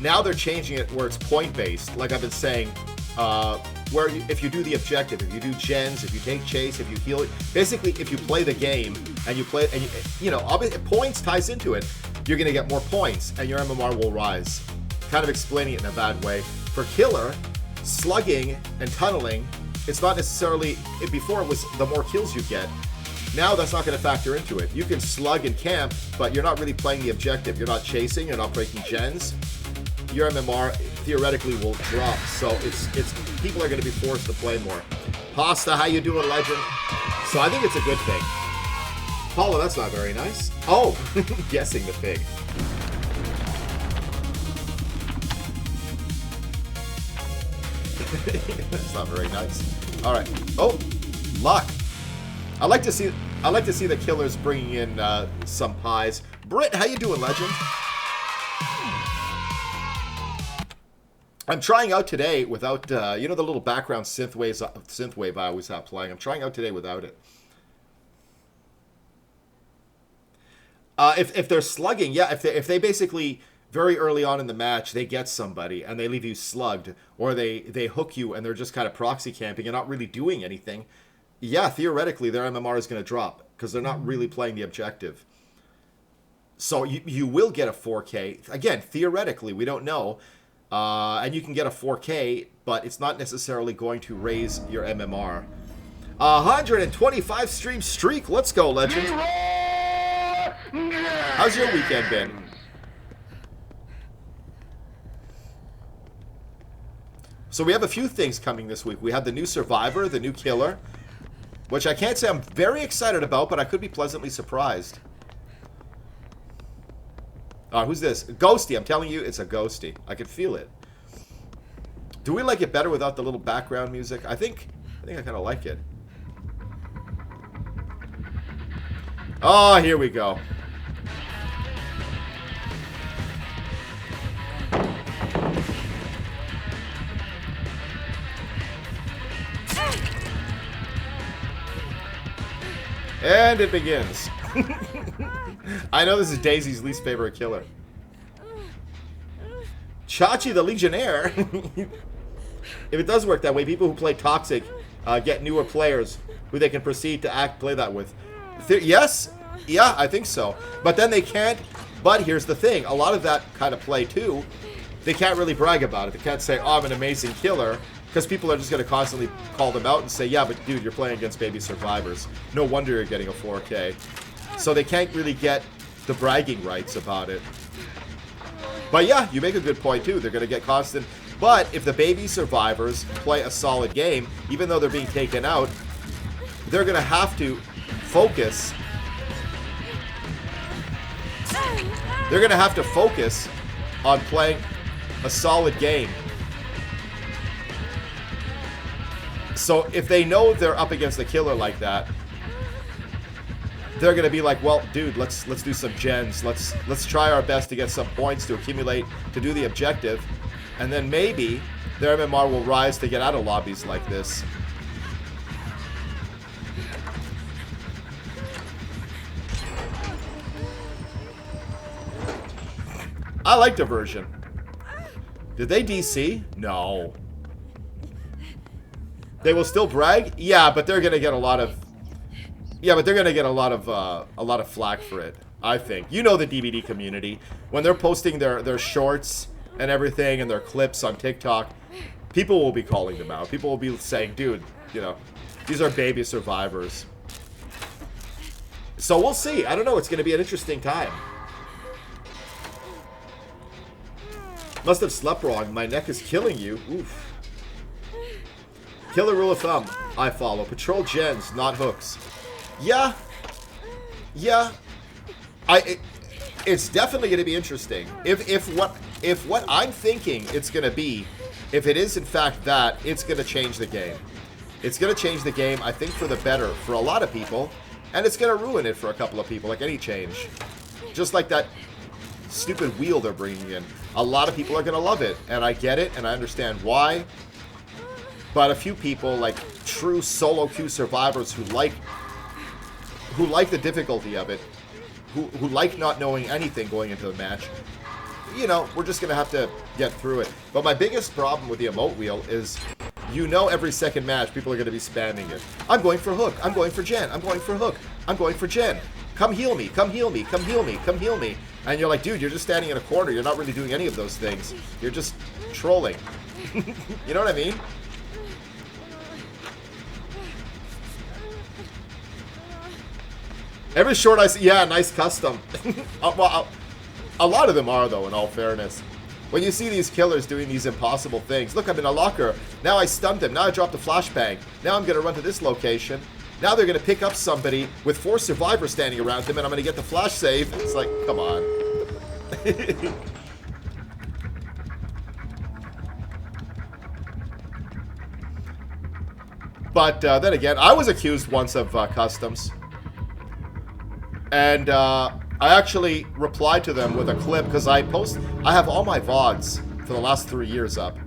Now they're changing it where it's point-based, like I've been saying, where if you do the objective, if you do gens, if you take chase, if you heal it, basically if you play the game and you play, and you know, points ties into it, you're going to get more points and your MMR will rise. Kind of explaining it in a bad way. For killer, slugging and tunneling, it's not necessarily, before it was the more kills you get. Now that's not going to factor into it. You can slug and camp, but you're not really playing the objective. You're not chasing, you're not breaking gens. Your MMR theoretically will drop, so it's people are going to be forced to play more. Pasta, how you doing, legend? So I think it's a good thing. Paula, that's not very nice. Oh, guessing the pig. That's not very nice. All right. Oh, luck. I like to see the killers bringing in some pies. Britt, how you doing, legend? I'm trying out today without, you know, the little background synthwave I always have playing. I'm trying out today without it. If they're slugging, yeah, if they basically very early on in the match they get somebody and they leave you slugged, or they hook you and they're just kind of proxy camping and not really doing anything, yeah, theoretically their MMR is going to drop because they're not really playing the objective. So you will get a 4K. Again, theoretically, we don't know. And you can get a 4K, but it's not necessarily going to raise your MMR. 125 stream streak. Let's go, legend. How's your weekend been? So we have a few things coming this week. We have the new Survivor, the new Killer, which I can't say I'm very excited about, but I could be pleasantly surprised. Who's this? Ghosty. I'm telling you, it's a ghosty. I can feel it. Do we like it better without the little background music? I think I kind of like it. Oh, here we go. And it begins. I know this is Daisy's least favorite killer. Chachi the Legionnaire. If it does work that way, people who play Toxic get newer players who they can proceed to play that with. Yes? Yeah, I think so. But then they can't. But here's the thing. A lot of that kind of play, too, they can't really brag about it. They can't say, oh, I'm an amazing killer. Because people are just going to constantly call them out and say, yeah, but dude, you're playing against baby survivors. No wonder you're getting a 4K. So they can't really get the bragging rights about it. But yeah, you make a good point too. They're going to get constant. But if the baby survivors play a solid game, even though they're being taken out, they're going to have to focus. They're going to have to focus on playing a solid game. So if they know they're up against a killer like that, they're gonna be like, well, dude, let's do some gens. Let's try our best to get some points to accumulate to do the objective, and then maybe their MMR will rise to get out of lobbies like this. I like diversion. Did they DC? No. They will still brag? Yeah, but they're gonna get a lot of... Yeah, but they're gonna get a lot of flack for it, I think. You know the DVD community. When they're posting their shorts and everything and their clips on TikTok, people will be calling them out. People will be saying, dude, you know, these are baby survivors. So we'll see. I don't know. It's gonna be an interesting time. Must have slept wrong. My neck is killing you. Oof. Killer rule of thumb. I follow. Patrol gens, not hooks. Yeah. Yeah. It's definitely going to be interesting. If what I'm thinking it's going to be, if it is in fact that, it's going to change the game. It's going to change the game, I think, for the better for a lot of people, and it's going to ruin it for a couple of people, like any change. Just like that stupid wheel they're bringing in. A lot of people are going to love it, and I get it, and I understand why. But a few people, like true solo queue survivors who like the difficulty of it, who like not knowing anything going into the match, you know, we're just going to have to get through it. But my biggest problem with the emote wheel is, you know, every second match, people are going to be spamming it. I'm going for hook. I'm going for gen. I'm going for hook. I'm going for gen. Come heal me. Come heal me. Come heal me. Come heal me. And you're like, dude, you're just standing in a corner. You're not really doing any of those things. You're just trolling. You know what I mean? Every short I see, yeah, nice custom. Well, a lot of them are, though, in all fairness. When you see these killers doing these impossible things, look, I'm in a locker. Now I stunned him. Now I dropped a flashbang. Now I'm going to run to this location. Now they're going to pick up somebody with 4 survivors standing around him, and I'm going to get the flash save. It's like, come on. But then again, I was accused once of customs. And I actually replied to them with a clip because I have all my VODs for the last 3 years up.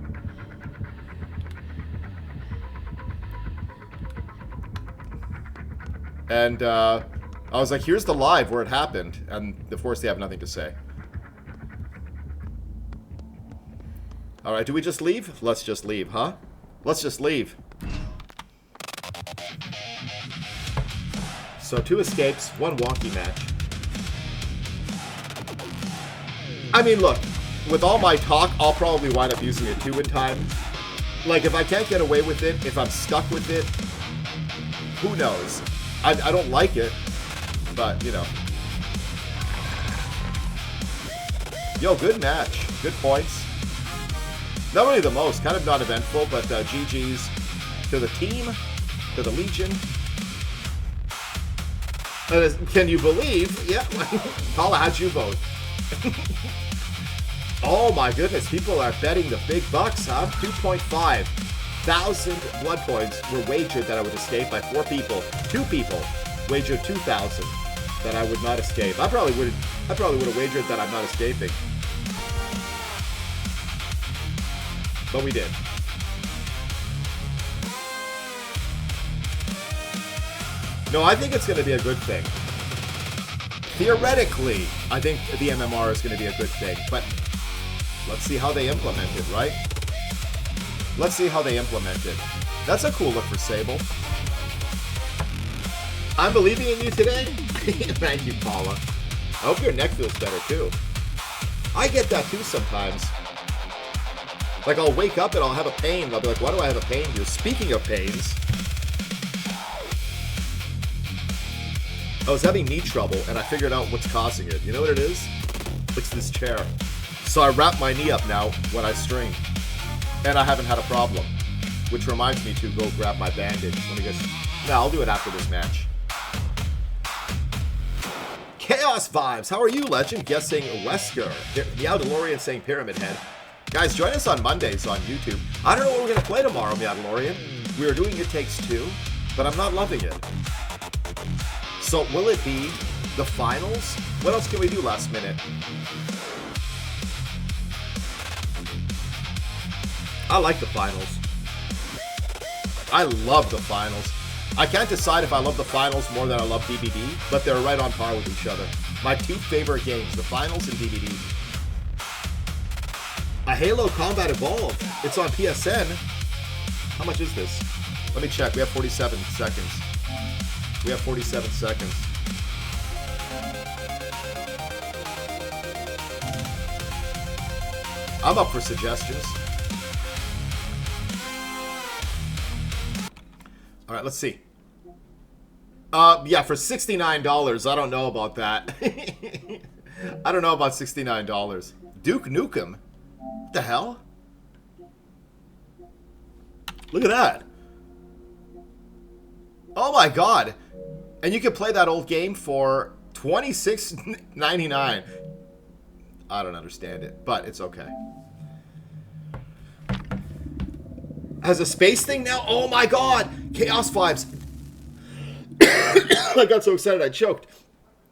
And I was like, here's the live where it happened. And of course they have nothing to say. Alright, do we just leave? Let's just leave, huh? Let's just leave. So 2 escapes, 1 wonky match. I mean, look, with all my talk, I'll probably wind up using it 2 in time. Like, if I can't get away with it, if I'm stuck with it, who knows? I don't like it, but, you know. Yo, good match. Good points. Not really the most, kind of non-eventful, but GG's to the team, to the Legion. Can you believe? Yeah, Paula, how'd you vote? Oh my goodness, people are betting the big bucks, huh? 2.5 thousand blood points were wagered that I would escape by 4 people. 2 people wagered 2,000 that I would not escape. I probably would have wagered that I'm not escaping. But we did. No, I think it's going to be a good thing. Theoretically, I think the MMR is going to be a good thing, but let's see how they implement it, right? Let's see how they implement it. That's a cool look for Sable. I'm believing in you today. Thank you, Paula. I hope your neck feels better, too. I get that, too, sometimes. Like, I'll wake up and I'll have a pain, and I'll be like, why do I have a pain here? Speaking of pains, I was having knee trouble, and I figured out what's causing it. You know what it is? It's this chair. So I wrap my knee up now when I string. And I haven't had a problem. Which reminds me to go grab my bandage. Let me guess. No, I'll do it after this match. Chaos Vibes. How are you, Legend? Guessing Wesker. Meow DeLorean saying Pyramid Head. Guys, join us on Mondays on YouTube. I don't know what we're going to play tomorrow, Meow DeLorean. We are doing It Takes Two, but I'm not loving it. So will it be the finals? What else can we do last minute? I like the finals. I love the finals. I can't decide if I love the finals more than I love DBD, but they're right on par with each other. My 2 favorite games, the finals and DBD. A Halo Combat Evolved. It's on PSN. How much is this? Let me check. We have 47 seconds. We have 47 seconds. I'm up for suggestions. All right, let's see. Yeah, for $69. I don't know about that. I don't know about $69. Duke Nukem? What the hell? Look at that. Oh my god. And you can play that old game for $26.99. I don't understand it, but it's okay. Has a space thing now? Oh my god! Chaos Vibes. I got so excited I choked.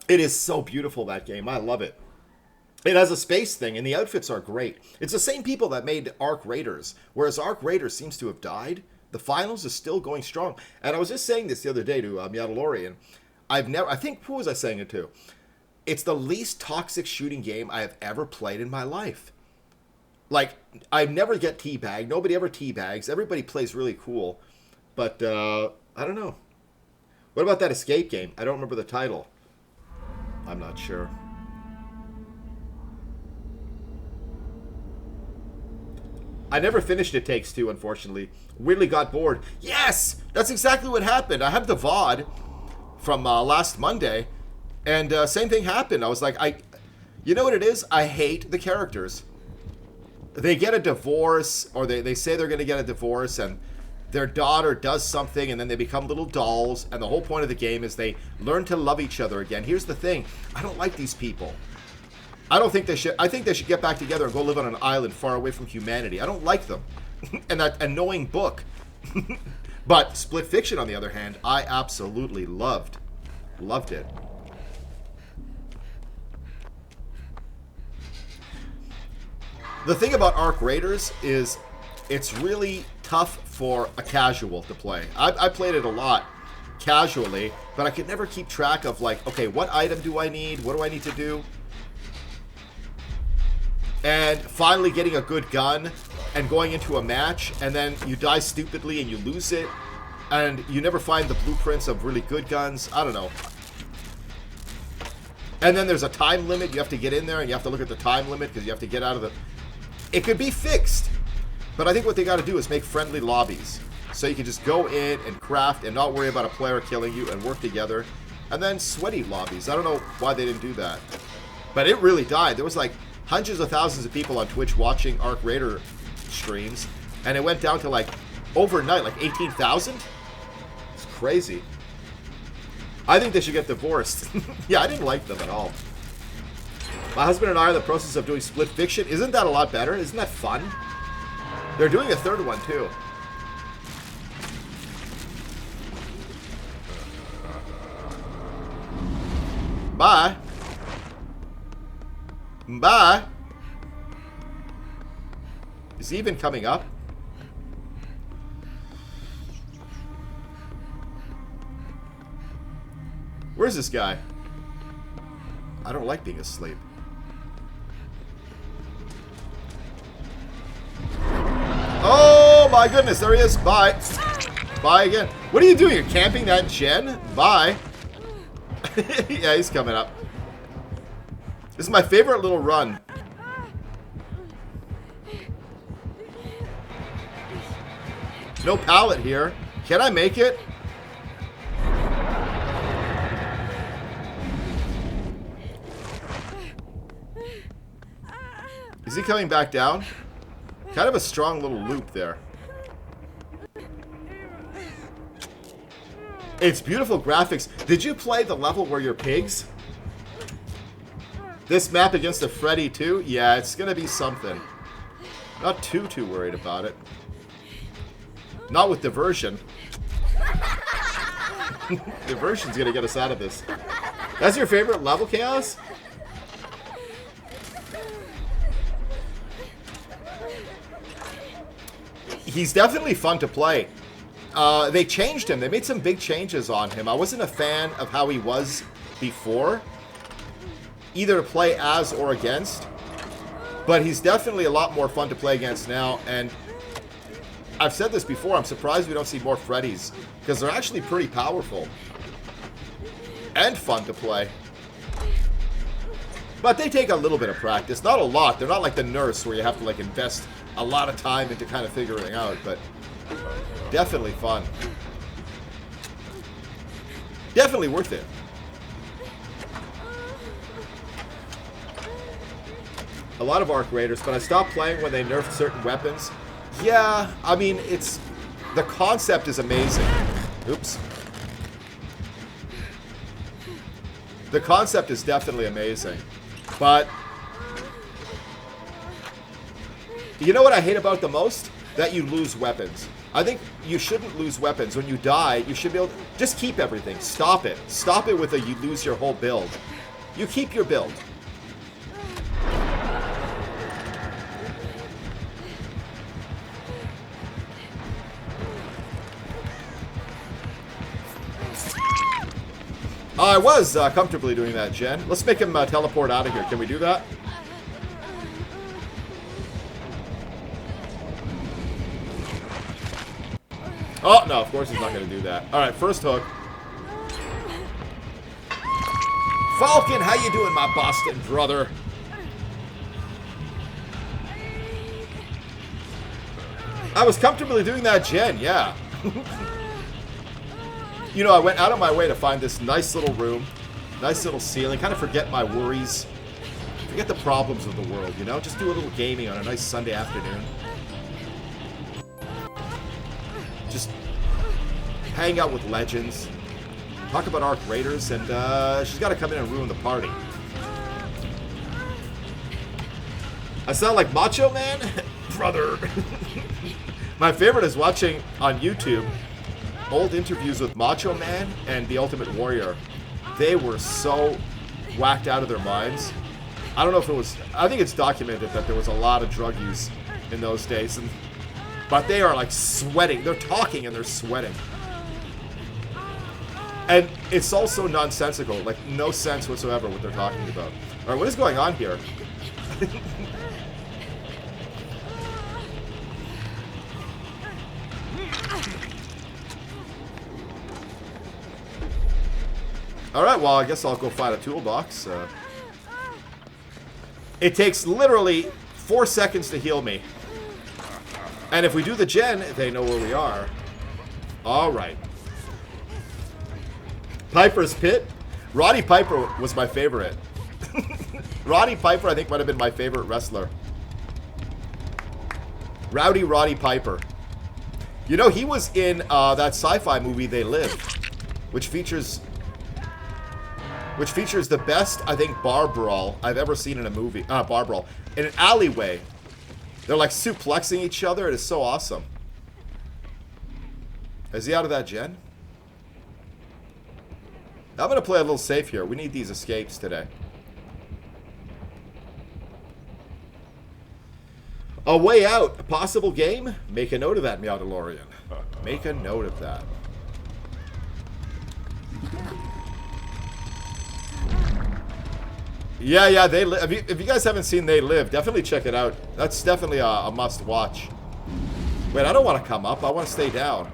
It is so beautiful, that game. I love it. It has a space thing, and the outfits are great. It's the same people that made Arc Raiders. Whereas Arc Raiders seems to have died, the finals is still going strong. And I was just saying this the other day to Meowdalorian. I think, who was I saying it to? It's the least toxic shooting game I have ever played in my life. Like, I never get teabagged. Nobody ever teabags. Everybody plays really cool. But, I don't know. What about that escape game? I don't remember the title. I'm not sure. I never finished It Takes Two, unfortunately. Weirdly got bored. Yes! That's exactly what happened. I had the VOD from last Monday, and same thing happened. I was like, you know what it is? I hate the characters. They get a divorce, or they say they're going to get a divorce, and their daughter does something, and then they become little dolls, and the whole point of the game is they learn to love each other again. Here's the thing. I don't like these people. I don't think they should. I think they should get back together and go live on an island far away from humanity. I don't like them. And that annoying book. But Split Fiction, on the other hand, I absolutely loved. Loved it. The thing about Arc Raiders is it's really tough for a casual to play. I played it a lot casually, but I could never keep track of, like, okay, what item do I need? What do I need to do? And finally getting a good gun and going into a match, and then you die stupidly and you lose it, and you never find the blueprints of really good guns. I don't know. And then there's a time limit. You have to get in there and you have to look at the time limit because you have to get out of the... It could be fixed, but I think what they got to do is make friendly lobbies. So you can just go in and craft and not worry about a player killing you and work together. And then sweaty lobbies. I don't know why they didn't do that. But it really died. There was like hundreds of thousands of people on Twitch watching Arc Raider streams, and it went down to like overnight like 18,000. It's crazy. I think they should get divorced. Yeah, I didn't like them at all. My husband and I are in the process of doing split fiction. Isn't that a lot better? Isn't that fun? They're doing a third one, too. Bye. Bye. Is he even coming up? Where's this guy? I don't like being asleep. Oh my goodness, there he is. Bye. Bye again. What are you doing? You're camping that gen? Bye. Yeah, he's coming up. This is my favorite little run. No pallet here. Can I make it? Is he coming back down? Kind of a strong little loop there. It's beautiful graphics. Did you play the level where you're pigs? This map against a Freddy too? Yeah, it's gonna be something. Not too worried about it. Not with diversion. Diversion's gonna get us out of this. That's your favorite level, Chaos? He's definitely fun to play. They changed him. They made some big changes on him. I wasn't a fan of how he was before, either to play as or against. But he's definitely a lot more fun to play against now. And I've said this before, I'm surprised we don't see more Freddys, because they're actually pretty powerful. And fun to play. But they take a little bit of practice. Not a lot. They're not like the nurse where you have to like invest a lot of time into kind of figuring out, but definitely fun. Definitely worth it. A lot of Arc Raiders, but I stopped playing when they nerfed certain weapons. Yeah, I mean, it's... the concept is amazing. Oops. The concept is definitely amazing. But... you know what I hate about it the most? That you lose weapons. I think you shouldn't lose weapons. When you die, you should be able to... just keep everything. Stop it. Stop it with a you lose your whole build. You keep your build. I was comfortably doing that, Jen. Let's make him teleport out of here. Can we do that? Oh, no, of course he's not going to do that. Alright, first hook. Falcon, how you doing, my Boston brother? I was comfortably doing that, Jen, yeah. You know, I went out of my way to find this nice little room, nice little ceiling, kind of forget my worries, forget the problems of the world, you know? Just do a little gaming on a nice Sunday afternoon. Just hang out with legends, talk about Arc Raiders, and she's got to come in and ruin the party. I sound like Macho Man? Brother. My favorite is watching on YouTube old interviews with Macho Man and the Ultimate Warrior. They were so whacked out of their minds. I don't know if it was... I think it's documented that there was a lot of drug use in those days. But they are like sweating. They're talking and they're sweating. And it's also nonsensical. Like, no sense whatsoever what they're talking about. Alright, what is going on here? Alright, well, I guess I'll go find a toolbox. It takes literally 4 seconds to heal me. And if we do the gen, they know where we are. Alright. Piper's Pit. Roddy Piper was my favorite. Roddy Piper, I think, might have been my favorite wrestler. Rowdy Roddy Piper. You know, he was in that sci-fi movie, They Live, which features... which features the best, I think, bar brawl I've ever seen in a movie. Bar brawl. In an alleyway. They're like suplexing each other. It is so awesome. Is he out of that gen? I'm going to play a little safe here. We need these escapes today. A way out. A possible game? Make a note of that, Meow DeLorean. Make a note of that. Yeah, They Live. If you guys haven't seen They Live, definitely check it out. That's definitely a must-watch. Wait, I don't want to come up. I want to stay down.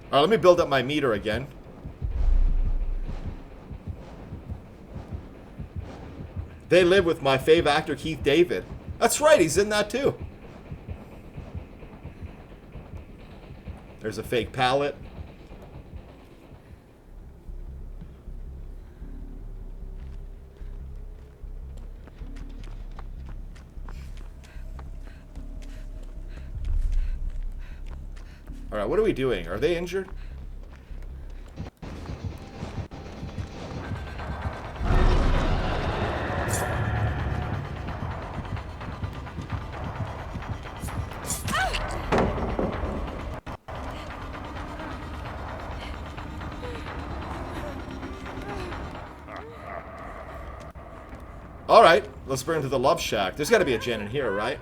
Alright, let me build up my meter again. They Live with my fave actor, Keith David. That's right, he's in that too. There's a fake pallet. Alright, what are we doing? Are they injured? Alright, let's bring him to the Love Shack. There's got to be a gen in here, right?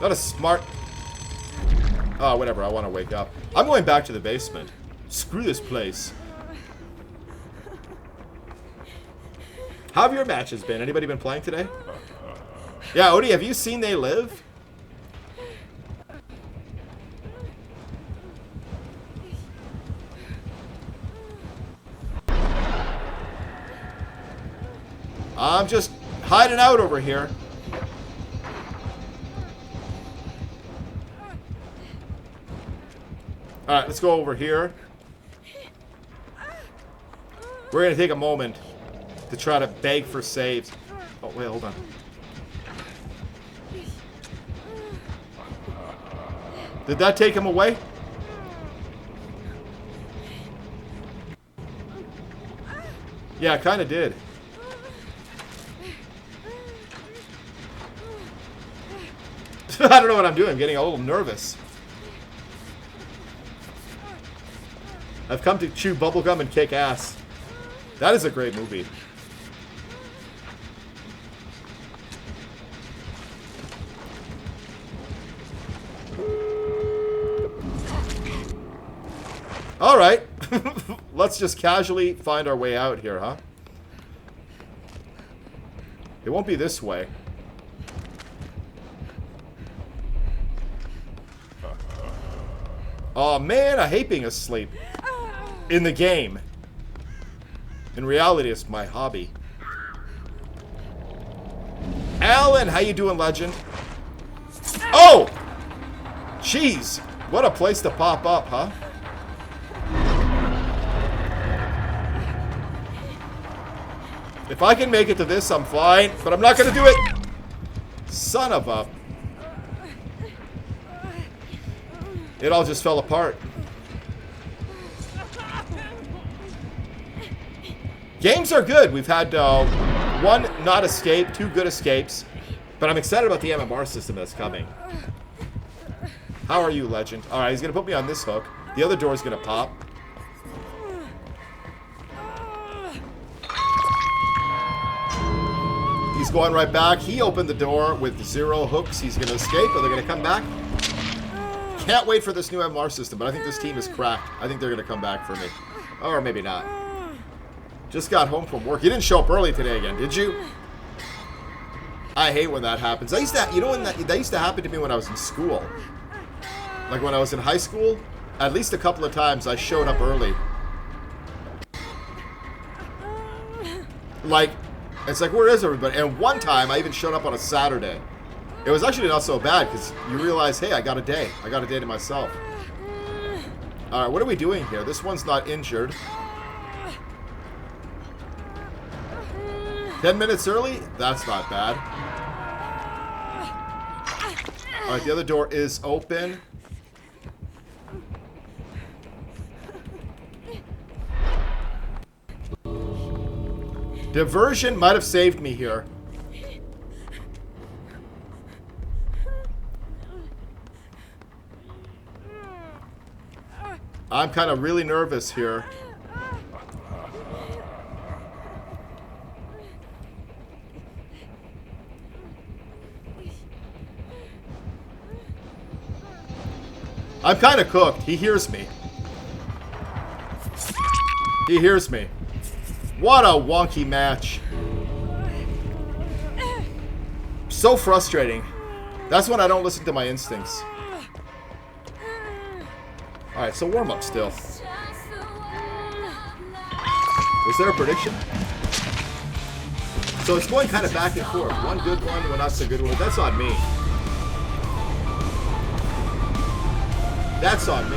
Not a smart... Oh, whatever, I want to wake up. I'm going back to the basement. Screw this place. How have your matches been? Anybody been playing today? Yeah, Odie, have you seen They Live? I'm just hiding out over here. Alright, let's go over here. We're going to take a moment to try to beg for saves. Oh, wait, hold on. Did that take him away? Yeah, it kind of did. I don't know what I'm doing. I'm getting a little nervous. I've come to chew bubblegum and kick ass. That is a great movie. Alright. Let's just casually find our way out here, huh? It won't be this way. Oh man, I hate being asleep. In the game. In reality, it's my hobby. Alan, how you doing, legend? Oh! Jeez, what a place to pop up, huh? If I can make it to this, I'm fine, but I'm not gonna do it! Son of a... It all just fell apart. Games are good. We've had one not escape, 2 good escapes. But I'm excited about the MMR system that's coming. How are you, legend? Alright, he's going to put me on this hook. The other door's going to pop. He's going right back. He opened the door with 0 hooks. He's going to escape. Are they going to come back? Can't wait for this new MMR system, but I think this team is cracked. I think they're going to come back for me. Or maybe not. Just got home from work. You didn't show up early today again, did you? I hate when that happens. I used to, you know, when that used to happen to me when I was in school. Like when I was in high school, at least a couple of times I showed up early. Like, it's like, where is everybody? And one time I even showed up on a Saturday. It was actually not so bad because you realize, hey, I got a day. I got a day to myself. Alright, what are we doing here? This one's not injured. 10 minutes early? That's not bad. Alright, the other door is open. Diversion might have saved me here. I'm kind of really nervous here. I'm kind of cooked. He hears me. He hears me. What a wonky match. So frustrating. That's when I don't listen to my instincts. Alright, so warm up still. Was there a prediction? So it's going kind of back and forth. One good one, one not so good one. That's on me. That's on me.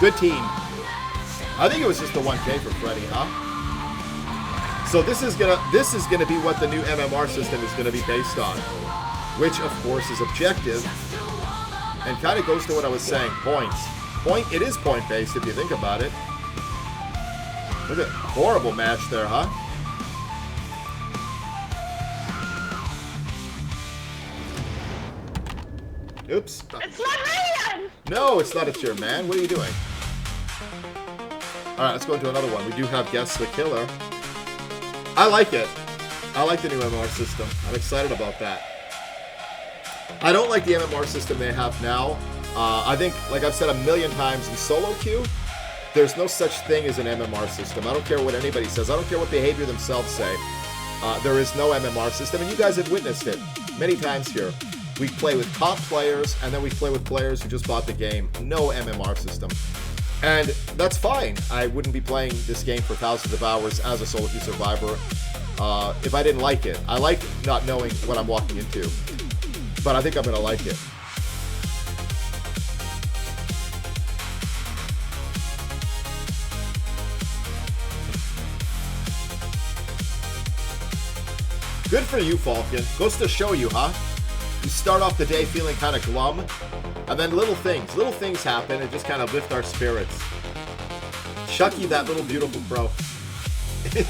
Good team. I think it was just the 1K for Freddy, huh? So this is gonna be what the new MMR system is gonna be based on, which of course is objective, and kind of goes to what I was saying. Points. It is point based if you think about it. Look at horrible match there, huh? Oops.
It's not Ryan!
No, it's not a cheer, man. What are you doing? Alright, let's go into another one. We do have Guess the Killer. I like it. I like the new MMR system. I'm excited about that. I don't like the MMR system they have now. I think, like I've said a million times in solo queue, there's no such thing as an MMR system. I don't care what anybody says. I don't care what behavior themselves say. There is no MMR system, and you guys have witnessed it many times here. We play with comp players, and then we play with players who just bought the game. No MMR system. And that's fine. I wouldn't be playing this game for thousands of hours as a solo queue survivor if I didn't like it. I like not knowing what I'm walking into, but I think I'm going to like it. Good for you, Falcon. Goes to show you, huh? You start off the day feeling kind of glum, and then little things happen and just kind of lift our spirits. Chucky, that little beautiful pro.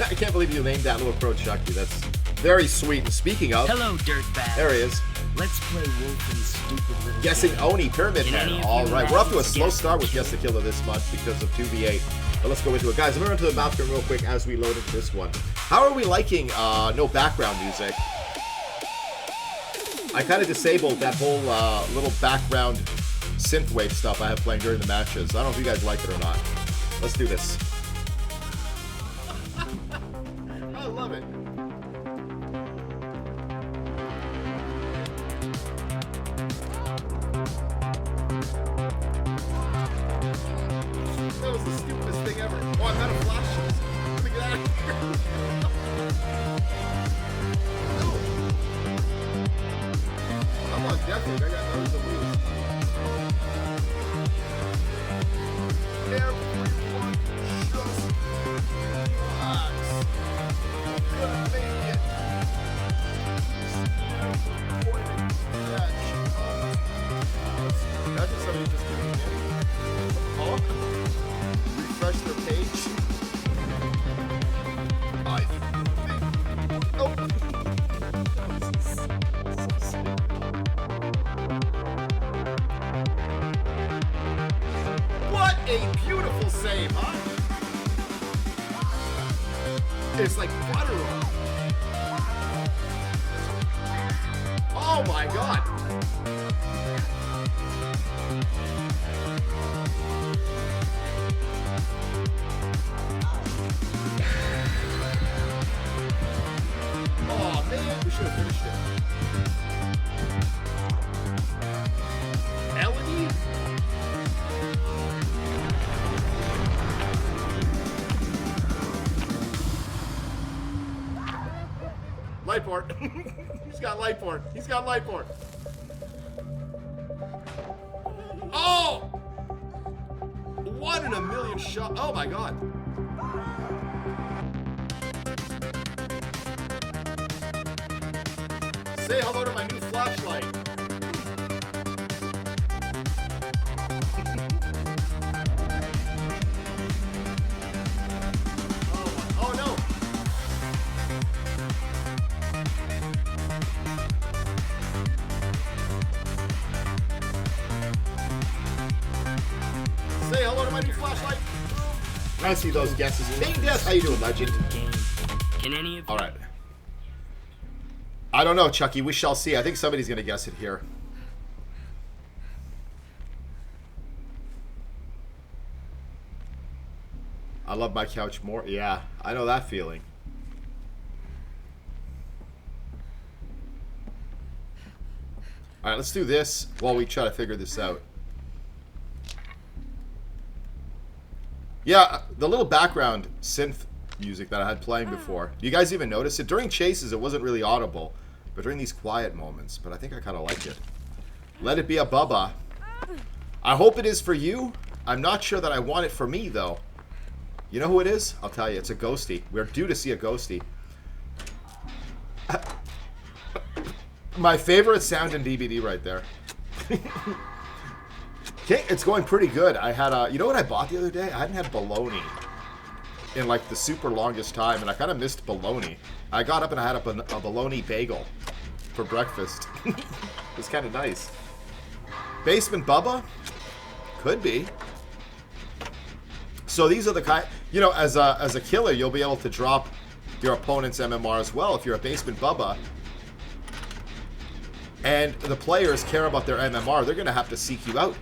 I can't believe you named that little pro Chucky. That's very sweet. And speaking of...
Hello, dirtbag.
There he is.
Let's play Wolf and Stupid Little
Guessing
Kid.
Oni, Pyramid Head. Alright, we're off to a slow start with Guess the Killer this month because of 2v8. But let's go into it. Guys, I'm going to run to the bathroom real quick as we load into this one. How are we liking no background music? I kind of disabled that whole little background synthwave stuff I have playing during the matches. I don't know if you guys like it or not. Let's do this. I love it. That was the stupidest thing ever. Oh, I'm out of flashes. Look at that. I'm on death row. I got nothing to lose. Everyone just relax. I'm gonna make it. Imagine somebody just doing it. Oh. Refresh their page. I think. Oh. What a beautiful save, huh? It's like butter roll. Oh my god. Oh man, we should have finished it. Melody? Light port. He's got light port. He's got light port. Oh! 1 in a million shot. Oh my god. Say hello to my new flashlight. Oh no. Say hello to my new flashlight. I see those guesses. Hey, Death, how you doing, Legend?
Can any of
All right. I don't know, Chucky. We shall see. I think somebody's going to guess it here. I love my couch more. Yeah, I know that feeling. All right, let's do this while we try to figure this out. Yeah, the little background synth music that I had playing before. Do you guys even notice it? During chases, it wasn't really audible, but during these quiet moments. But I think I kind of like it. Let it be a Bubba. I hope it is for you. I'm not sure that I want it for me, though. You know who it is? I'll tell you. It's a ghosty. We're due to see a ghosty. My favorite sound in DBD right there. Okay, it's going pretty good. I had a... You know what I bought the other day? I hadn't had bologna in like the super longest time, and I kind of missed bologna. I got up and I had a bologna bagel for breakfast. It was kind of nice. Basement Bubba? Could be. So these are the kind... You know, as a killer, you'll be able to drop your opponent's MMR as well if you're a Basement Bubba. And the players care about their MMR. They're going to have to seek you out.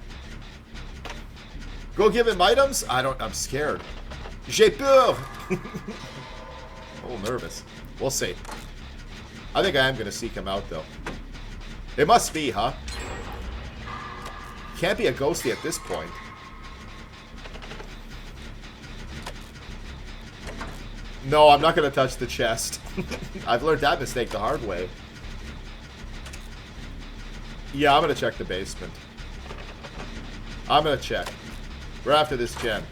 Go give him items? I'm scared. J'ai peur! A little nervous. We'll see. I think I am going to seek him out, though. It must be, huh? Can't be a ghosty at this point. No, I'm not going to touch the chest. I've learned that mistake the hard way. Yeah, I'm going to check the basement. I'm going to check. We're after this gen.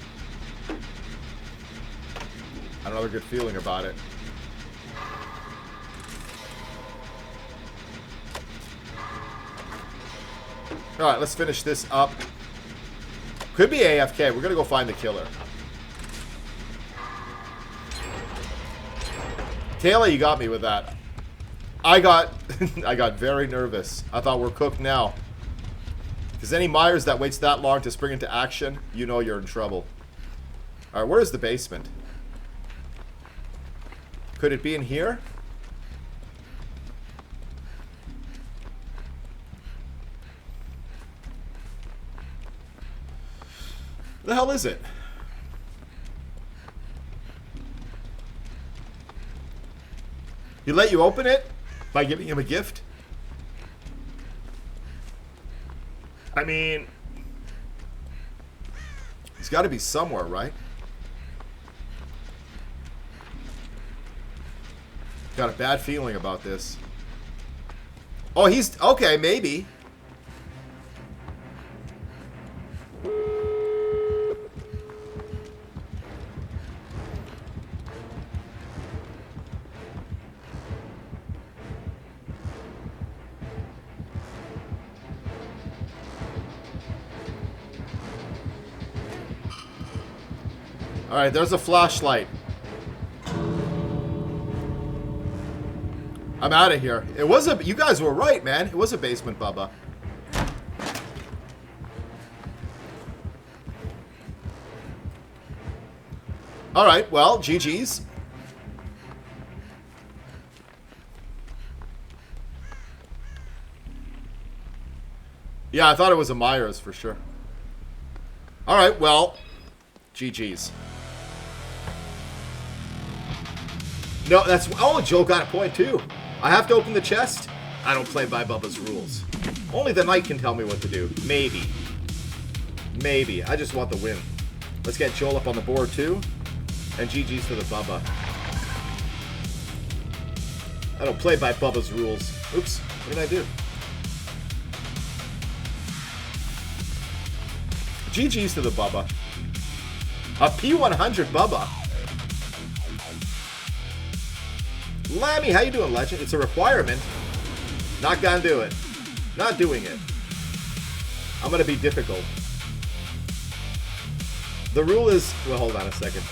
I don't have a good feeling about it. Alright, let's finish this up. Could be AFK. We're going to go find the killer. Taylor, you got me with that. I got very nervous. I thought we're cooked now. Because any Myers that waits that long to spring into action, you know you're in trouble. Alright, where is the basement? Could it be in here? The hell is it? He let you open it by giving him a gift? I mean, he's got to be somewhere, right? Got a bad feeling about this. Oh, he's... Okay, maybe. Alright, there's a flashlight. I'm out of here. It was a... You guys were right, man. It was a Basement Bubba. Alright, well, GG's. Yeah, I thought it was a Myers for sure. Alright, well, GG's. No, that's... Oh, Joe got a point, too. I have to open the chest? I don't play by Bubba's rules. Only the knight can tell me what to do. Maybe. Maybe. I just want the win. Let's get Joel up on the board, too. And GG's to the Bubba. I don't play by Bubba's rules. Oops. What did I do? GG's to the Bubba. A P100 Bubba. Lammy, how you doing, Legend? It's a requirement. Not gonna do it. Not doing it. I'm gonna be difficult. The rule is... Well, hold on a second.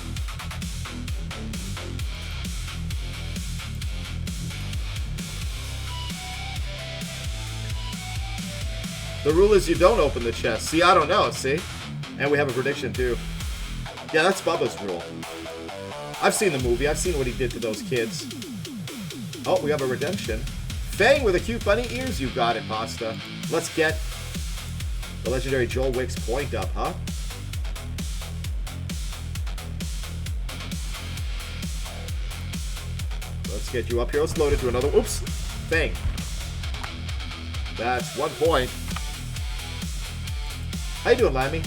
The rule is you don't open the chest. See, I don't know, see? And we have a prediction, too. Yeah, that's Bubba's rule. I've seen the movie. I've seen what he did to those kids. Oh, we have a redemption. Fang with the cute bunny ears. You got it, Pasta. Let's get the legendary Joel Wick's point up, huh? Let's get you up here. Let's load it to another. Oops. Fang. That's 1 point. How you doing, Lammy?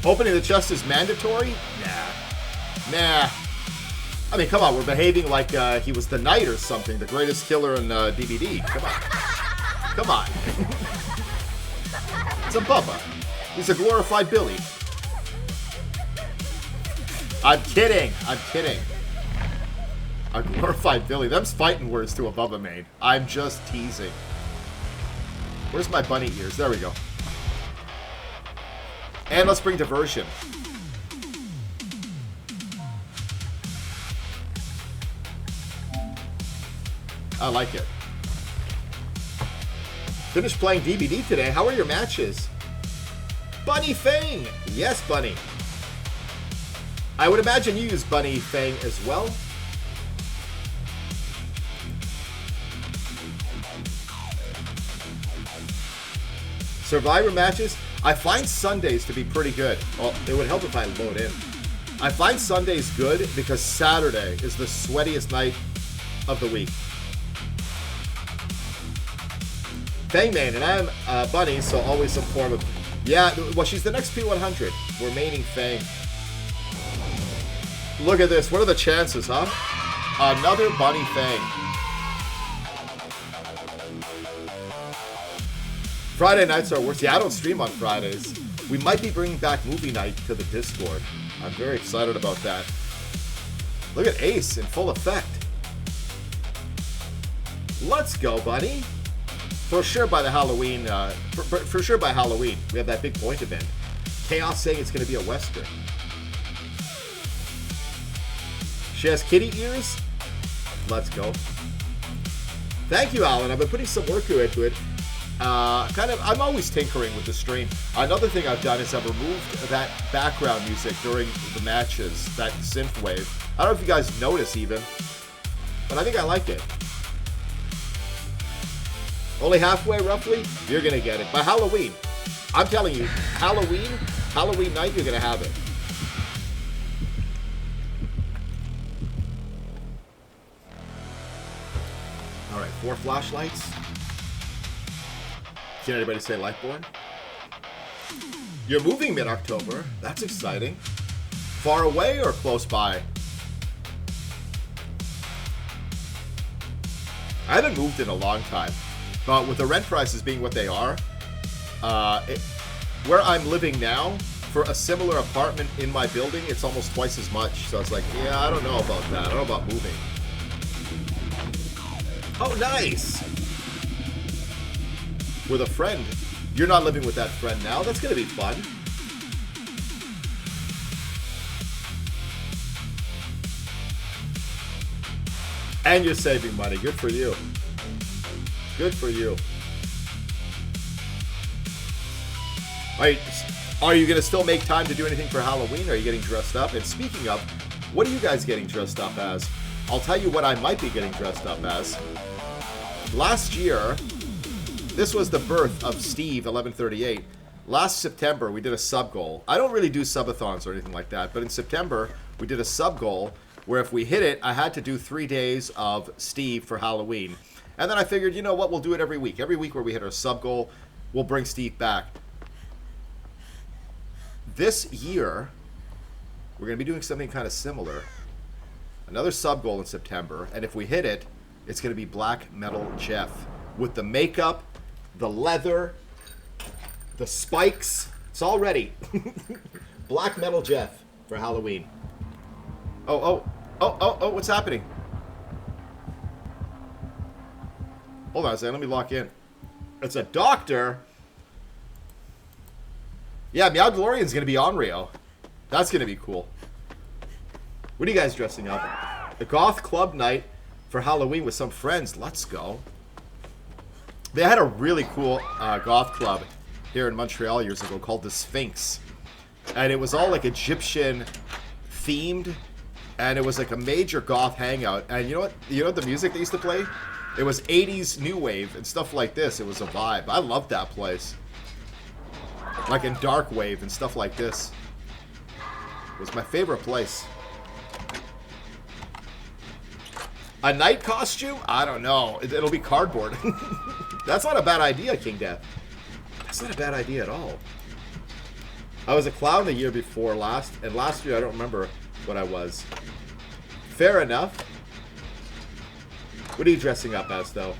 Opening the chest is mandatory? Nah. I mean, come on. We're behaving like he was the Knight or something. The greatest killer in DBD. Come on. Come on. It's a Bubba. He's a glorified Billy. I'm kidding. I'm kidding. A glorified Billy. Them's fighting words to a Bubba main. I'm just teasing. Where's my bunny ears? There we go. And let's bring diversion. I like it. Finished playing DBD today. How are your matches? Bunny Fang! Yes, Bunny. I would imagine you use Bunny Fang as well. Survivor matches? I find Sundays to be pretty good. Well, it would help if I load in. I find Sundays good because Saturday is the sweatiest night of the week. Fangman, and I'm Bunny, so always some form of... Yeah, well, she's the next P100. We're maining Fang. Look at this. What are the chances, huh? Another Bunny Fang. Friday nights are worse. Yeah, I don't stream on Fridays. We might be bringing back movie night to the Discord. I'm very excited about that. Look at Ace in full effect. Let's go, buddy. For sure by the Halloween, for sure by Halloween, we have that big point event. Chaos saying it's going to be a Western. She has kitty ears? Let's go. Thank you, Alan. I've been putting some work into it. I'm always tinkering with the stream. Another thing I've done is I've removed that background music during the matches, that synthwave. I don't know if you guys notice even, but I think I like it. Only halfway, roughly? You're going to get it. By Halloween. I'm telling you, Halloween night, you're going to have it. All right, 4 flashlights. Can anybody say Lightborn? You're moving mid-October. That's exciting. Far away or close by? I haven't moved in a long time. But with the rent prices being what they are, where I'm living now, for a similar apartment in my building, it's almost twice as much. So it's like, yeah, I don't know about that. I don't know about moving. Oh, nice! With a friend. You're not living with that friend now? That's going to be fun. And you're saving money. Good for you. Good for you. Are you going to still make time to do anything for Halloween? Are you getting dressed up? And speaking of, what are you guys getting dressed up as? I'll tell you what I might be getting dressed up as. Last year, this was the birth of Steve 1138. Last September, we did a sub goal. I don't really do subathons or anything like that, but in September, we did a sub goal where if we hit it, I had to do 3 days of Steve for Halloween. And then I figured, you know what, we'll do it every week. Every week where we hit our sub goal, we'll bring Steve back. This year, we're going to be doing something kind of similar. Another sub goal in September, and if we hit it, it's going to be Black Metal Jeff. With the makeup, the leather, the spikes, it's all ready. Black Metal Jeff for Halloween. Oh, what's happening? Hold on a second, let me lock in. It's a doctor. Yeah, Meow DeLorean's gonna be on Rio. That's gonna be cool. What are you guys dressing up? A goth club night for Halloween with some friends. Let's go. They had a really cool goth club here in Montreal years ago called the Sphinx. And it was all like Egyptian themed. And it was like a major goth hangout. And you know what? You know the music they used to play? It was 80s new wave and stuff like this. It was a vibe. I loved that place. Like in dark wave and stuff like this. It was my favorite place. A night costume? I don't know. It'll be cardboard. That's not a bad idea, King Death. That's not a bad idea at all. I was a clown the year before last, and last year I don't remember what I was. Fair enough. What are you dressing up as, though?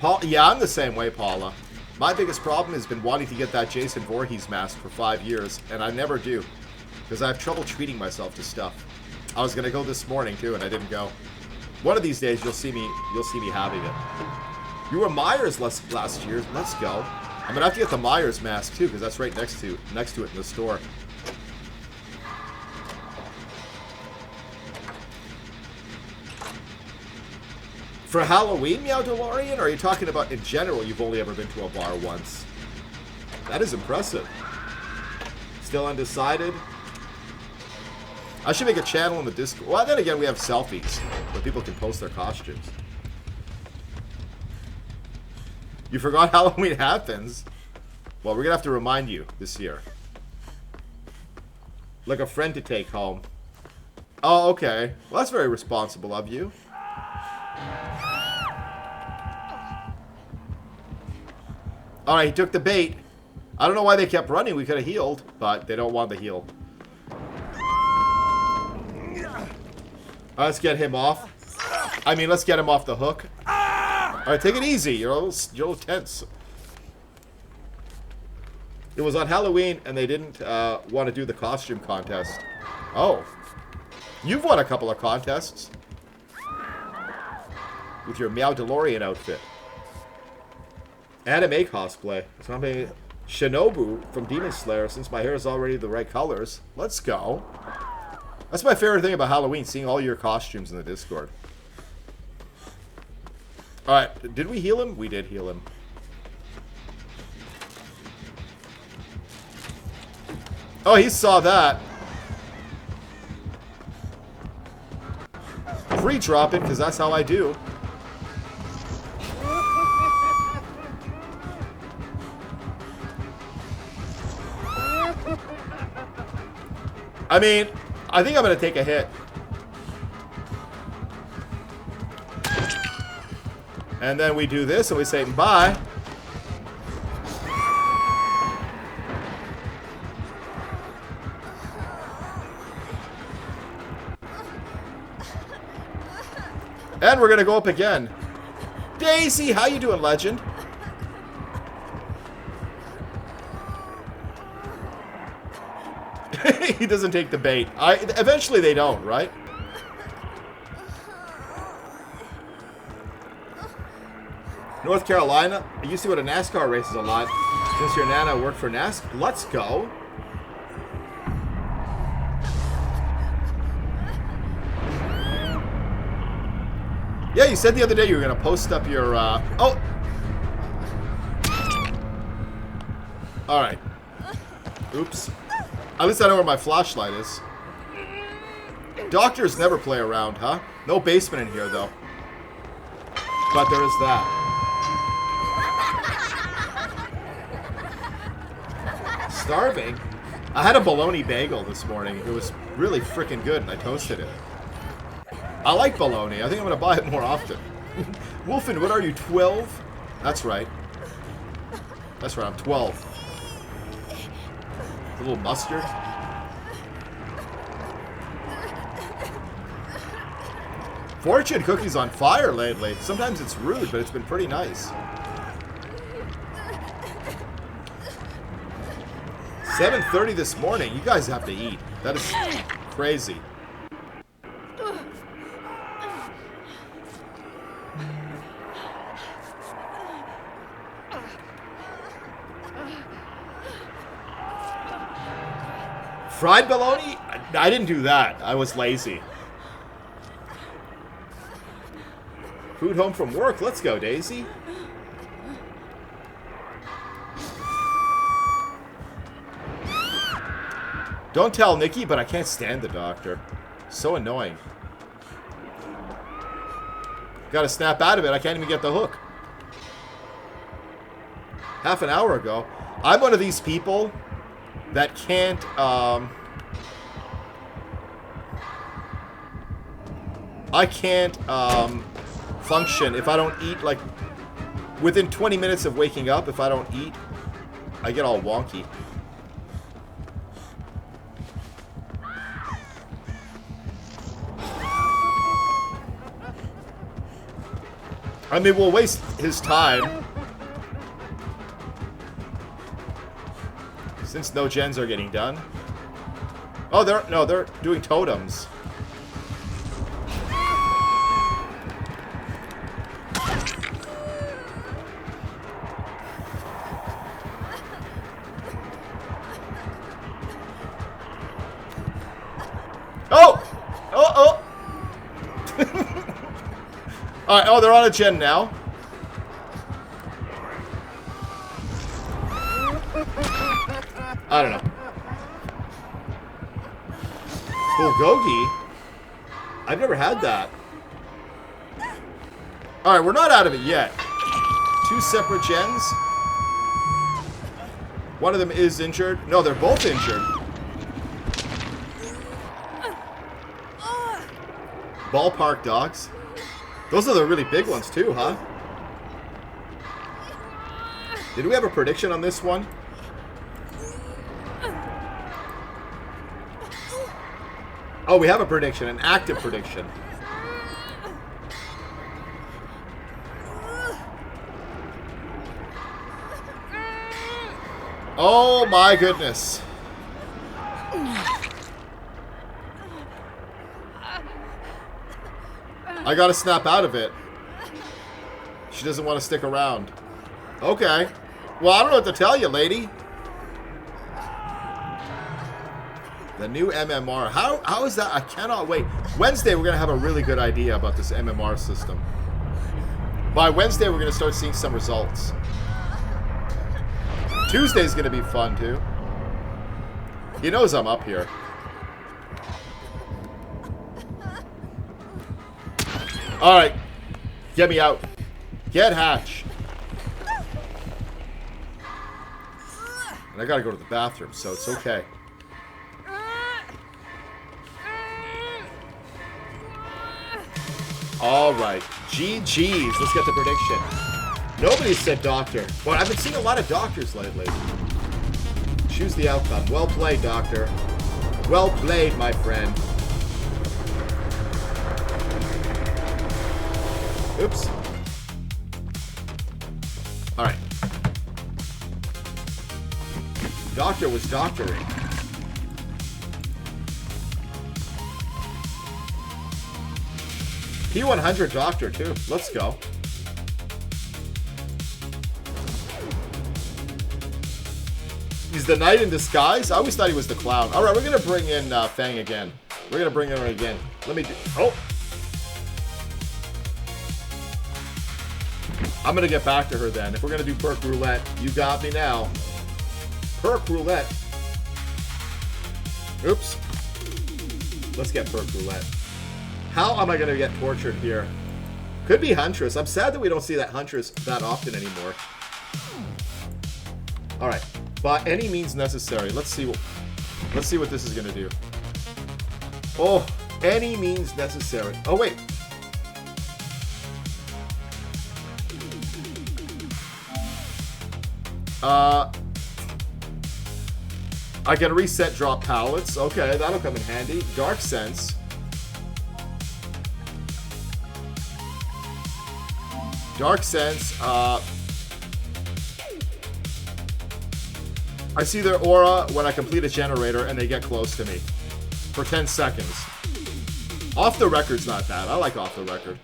Paul, yeah, I'm the same way, Paula. My biggest problem has been wanting to get that Jason Voorhees mask for 5 years, and I never do. Because I have trouble treating myself to stuff. I was going to go this morning, too, and I didn't go. One of these days, you'll see me having it. You were Myers last year. Let's go. I'm going to have to get the Myers mask, too, because that's right next to it in the store. For Halloween, Meow DeLorean? Or are you talking about in general you've only ever been to a bar once? That is impressive. Still undecided? I should make a channel in the Discord. Well, then again, we have selfies where people can post their costumes. You forgot Halloween happens? Well, we're going to have to remind you this year. Like a friend to take home. Oh, okay. Well, that's very responsible of you. Alright, he took the bait. I don't know why they kept running. We could have healed, but they don't want the heal. Let's get him off. I mean, let's get him off the hook. Alright, take it easy. You're a little tense. It was on Halloween, and they didn't want to do the costume contest. Oh. You've won a couple of contests. With your Meow DeLorean outfit. Anime cosplay. So I'm a Shinobu from Demon Slayer since my hair is already the right colors. Let's go. That's my favorite thing about Halloween, seeing all your costumes in the Discord. Alright, did we heal him? We did heal him. Oh, he saw that. Free drop it, because that's how I do. I mean, I think I'm going to take a hit. And then we do this and we say bye. And we're going to go up again. Daisy, how you doing, legend? He doesn't take the bait. Eventually they don't, right? North Carolina. I used to go to NASCAR races a lot. Since your Nana worked for NASCAR. Let's go. Yeah, you said the other day you were going to post up your... Oh! Alright. Oops. At least I know where my flashlight is. Doctors never play around, huh? No basement in here, though. But there is that. Starving? I had a bologna bagel this morning. It was really freaking good, and I toasted it. I like bologna. I think I'm going to buy it more often. Wolfen, what are you, 12? That's right. That's right, I'm 12. A little mustard. Fortune cookie's on fire lately. Sometimes it's rude, but it's been pretty nice. 7:30 this morning. You guys have to eat. That is crazy. Fried bologna? I didn't do that. I was lazy. Food home from work. Let's go, Daisy. Don't tell Nikki, but I can't stand the doctor. So annoying. Gotta snap out of it. I can't even get the hook. Half an hour ago. I'm one of these people that can't, I can't, function if I don't eat, like, within 20 minutes of waking up. If I don't eat, I get all wonky. I mean, we'll waste his time. Since no gens are getting done. Oh, they're doing totems. Alright, oh, they're on a gen now. I don't know. Bulgogi? I've never had that. Alright, we're not out of it yet. 2 separate gens. One of them is injured. No, they're both injured. Ballpark dogs. Those are the really big ones too, huh? Did we have a prediction on this one? Oh, we have a prediction, an active prediction. Oh my goodness. I gotta snap out of it. She doesn't want to stick around. Okay. Well, I don't know what to tell you, lady. The new MMR. How is that? I cannot wait. Wednesday, we're going to have a really good idea about this MMR system. By Wednesday, we're going to start seeing some results. Tuesday's going to be fun, too. He knows I'm up here. Alright. Get me out. Get Hatch. And I gotta go to the bathroom, so it's okay. Alright. GG's. Let's get the prediction. Nobody said doctor. But I've been seeing a lot of doctors lately. Choose the outcome. Well played, doctor. Well played, my friend. Oops. Alright. Doctor was doctoring. P100 doctor, too. Let's go. He's the knight in disguise? I always thought he was the clown. Alright, we're going to bring in Fang again. We're going to bring her again. Let me do... Oh! I'm going to get back to her then. If we're going to do perk roulette, you got me now. Perk roulette. Oops. Let's get perk roulette. How am I going to get tortured here? Could be Huntress. I'm sad that we don't see that Huntress that often anymore. Alright. By any means necessary. Let's see what this is going to do. Oh, any means necessary. Oh, wait. I can reset drop pallets. Okay, that'll come in handy. Dark Sense. Dark Sense, I see their aura when I complete a generator and they get close to me. For 10 seconds. Off the record's not bad. I like off the record.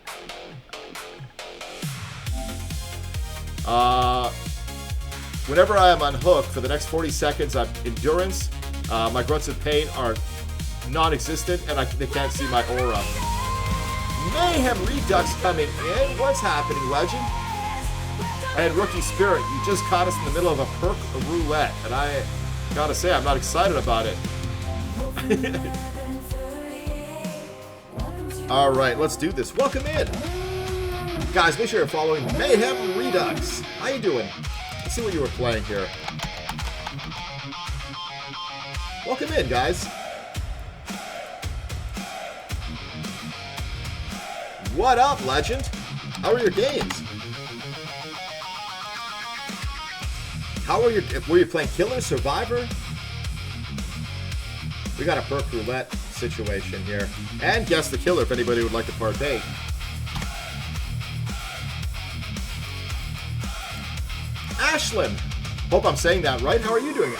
Whenever I am unhooked, for the next 40 seconds, endurance, my grunts of pain are non-existent, and they can't see my aura. Mayhem Redux coming in. What's happening, Legend? And Rookie Spirit, you just caught us in the middle of a perk roulette, and I gotta say, I'm not excited about it. All right, let's do this. Welcome in. Guys, make sure you're following Mayhem Redux. How you doing? Let's see what you were playing here. Welcome in, guys. What up, Legend? How are your games? Were you playing Killer, Survivor? We got a perk roulette situation here. And Guess the Killer if anybody would like to partake. Ashlyn! Hope I'm saying that right. How are you doing?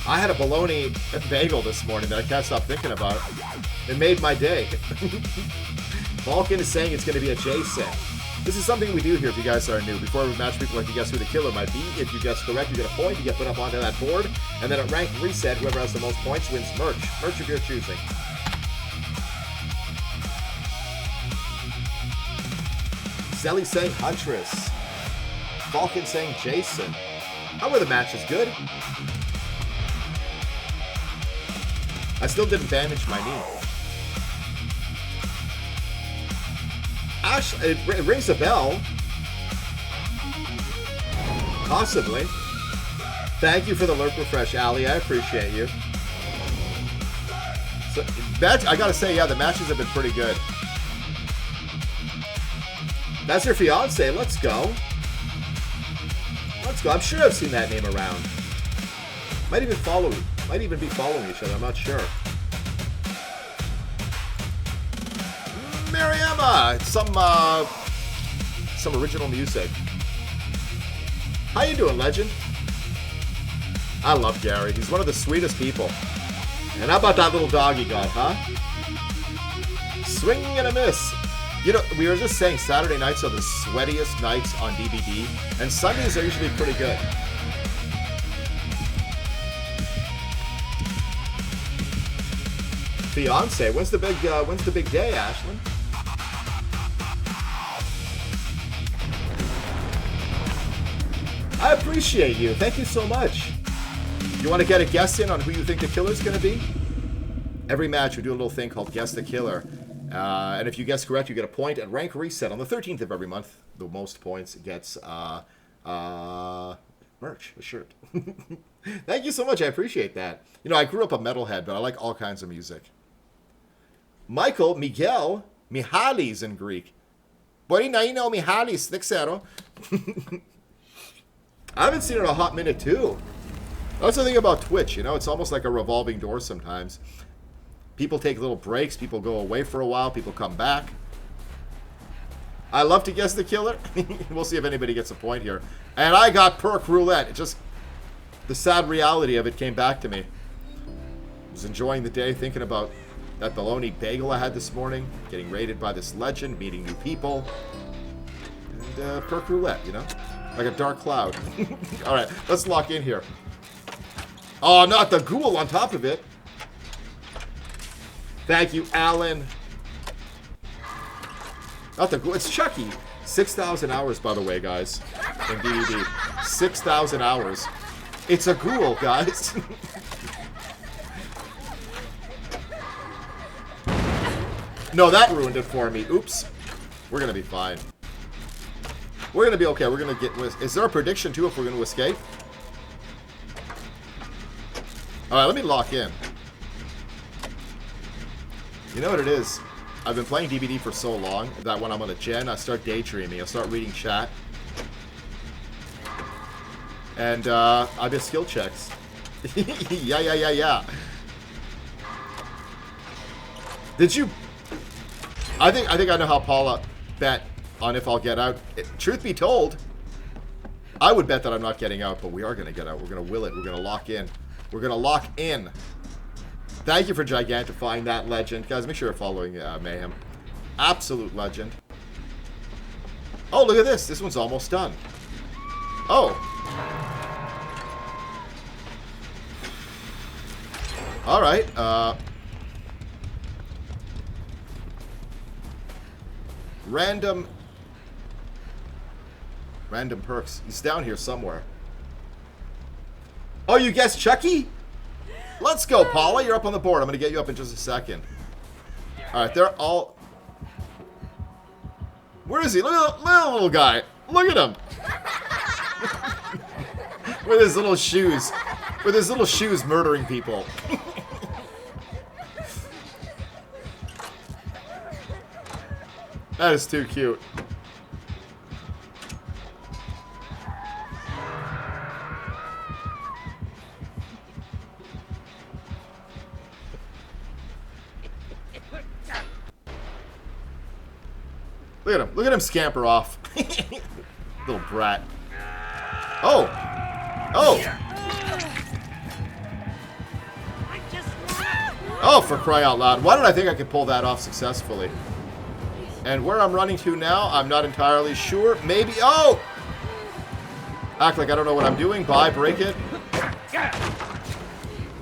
I had a bologna bagel this morning that I can't stop thinking about. It made my day. Vulcan is saying it's going to be a J-set. This is something we do here if you guys are new. Before we match, people like to guess who the killer might be. If you guess correct, you get a point. You get put up onto that board. And then at rank reset, whoever has the most points wins merch. Merch of your choosing. Zelly saying Huntress. Vulcan saying Jason. How were the matches? Good? I still didn't bandage my knee. Ash, it rings a bell. Possibly. Thank you for the lurk refresh, Ali. I appreciate you. So, I gotta say, yeah, the matches have been pretty good. That's your fiance. Let's go. Let's go. I'm sure I've seen that name around. Might even be following each other. I'm not sure. Mariama, some original music. How you doing, Legend? I love Gary. He's one of the sweetest people. And how about that little dog you got, huh? Swing and a miss. You know, we were just saying Saturday nights are the sweatiest nights on DBD, and Sundays are usually pretty good. Fiance, when's the big day, Ashlyn? I appreciate you. Thank you so much. You want to get a guess in on who you think the killer's going to be? Every match we do a little thing called Guess the Killer. And if you guess correct, you get a point at rank reset on the 13th of every month. The most points gets merch, a shirt. Thank you so much. I appreciate that. You know, I grew up a metalhead, but I like all kinds of music. Michael, Miguel, Mihalis in Greek. Bori na ino Mihalis, 6-0. I haven't seen it in a hot minute, too. That's the thing about Twitch, you know? It's almost like a revolving door sometimes. People take little breaks. People go away for a while. People come back. I love to guess the killer. We'll see if anybody gets a point here. And I got perk roulette. It just... the sad reality of it came back to me. I was enjoying the day, thinking about that bologna bagel I had this morning. Getting raided by this legend. Meeting new people. And perk roulette, you know? Like a dark cloud. Alright, let's lock in here. Oh, not the ghoul on top of it. Thank you, Alan. Not the ghoul, it's Chucky. 6,000 hours, by the way, guys. In DDD. 6,000 hours. It's a ghoul, guys. No, that ruined it for me. Oops. We're gonna be fine. We're gonna be okay. We're gonna get... Is there a prediction, too, if we're gonna escape? Alright, let me lock in. You know what it is? I've been playing DBD for so long that when I'm on a gen, I start daydreaming. I start reading chat. And, I get skill checks. Yeah. Did you... I think I know how Paula bet on if I'll get out. Truth be told, I would bet that I'm not getting out, but we are going to get out. We're going to will it. We're going to lock in. We're going to lock in. Thank you for gigantifying that legend. Guys, make sure you're following Mayhem. Absolute legend. Oh, look at this. This one's almost done. Oh. Alright. Random perks. He's down here somewhere. Oh, you guessed Chucky? Let's go, Paula. You're up on the board. I'm going to get you up in just a second. Alright, they're all... Where is he? Look at the little guy. Look at him. With his little shoes. With his little shoes murdering people. That is too cute. Look at him. Look at him scamper off. Little brat. Oh. Oh. Oh, for crying out loud. Why did I think I could pull that off successfully? And where I'm running to now, I'm not entirely sure. Maybe. Oh! Act like I don't know what I'm doing. Bye, break it.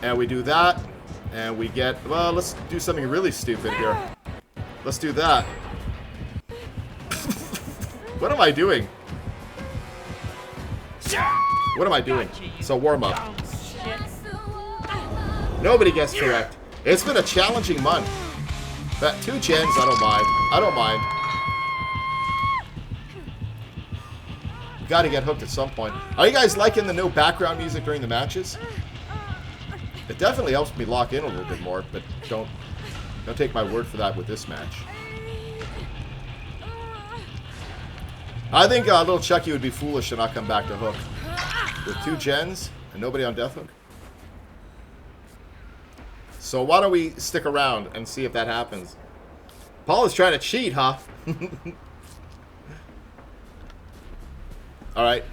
And we do that. And we get... Well, let's do something really stupid here. Let's do that. What am I doing? What am I doing? So warm up. Nobody gets correct. It's been a challenging month. But 2 gens, I don't mind. I don't mind. Got to get hooked at some point. Are you guys liking the no background music during the matches? It definitely helps me lock in a little bit more, but don't take my word for that with this match. I think little Chucky would be foolish to not come back to Hook. With 2 gens and nobody on Death Hook. So why don't we stick around and see if that happens. Paul is trying to cheat, huh? Alright.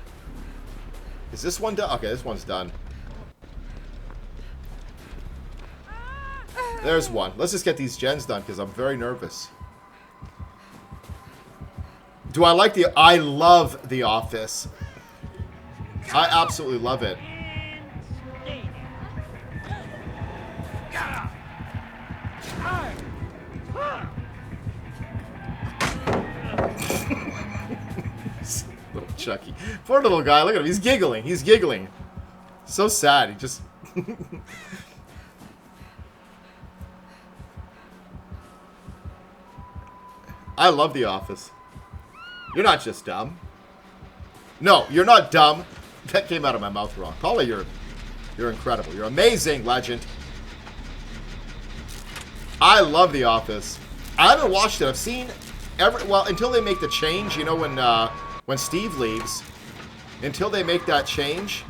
Is this one done? Okay, this one's done. There's one. Let's just get these gens done because I'm very nervous. Do I like the... I love The Office. I absolutely love it. Little Chucky. Poor little guy. Look at him. He's giggling. He's giggling. So sad. He just... I love The Office. You're not just dumb. No, you're not dumb. That came out of my mouth wrong. Paula, you're incredible. You're amazing, legend. I love The Office. I haven't watched it. I've seen well, until they make the change, you know, when Steve leaves, until they make that change.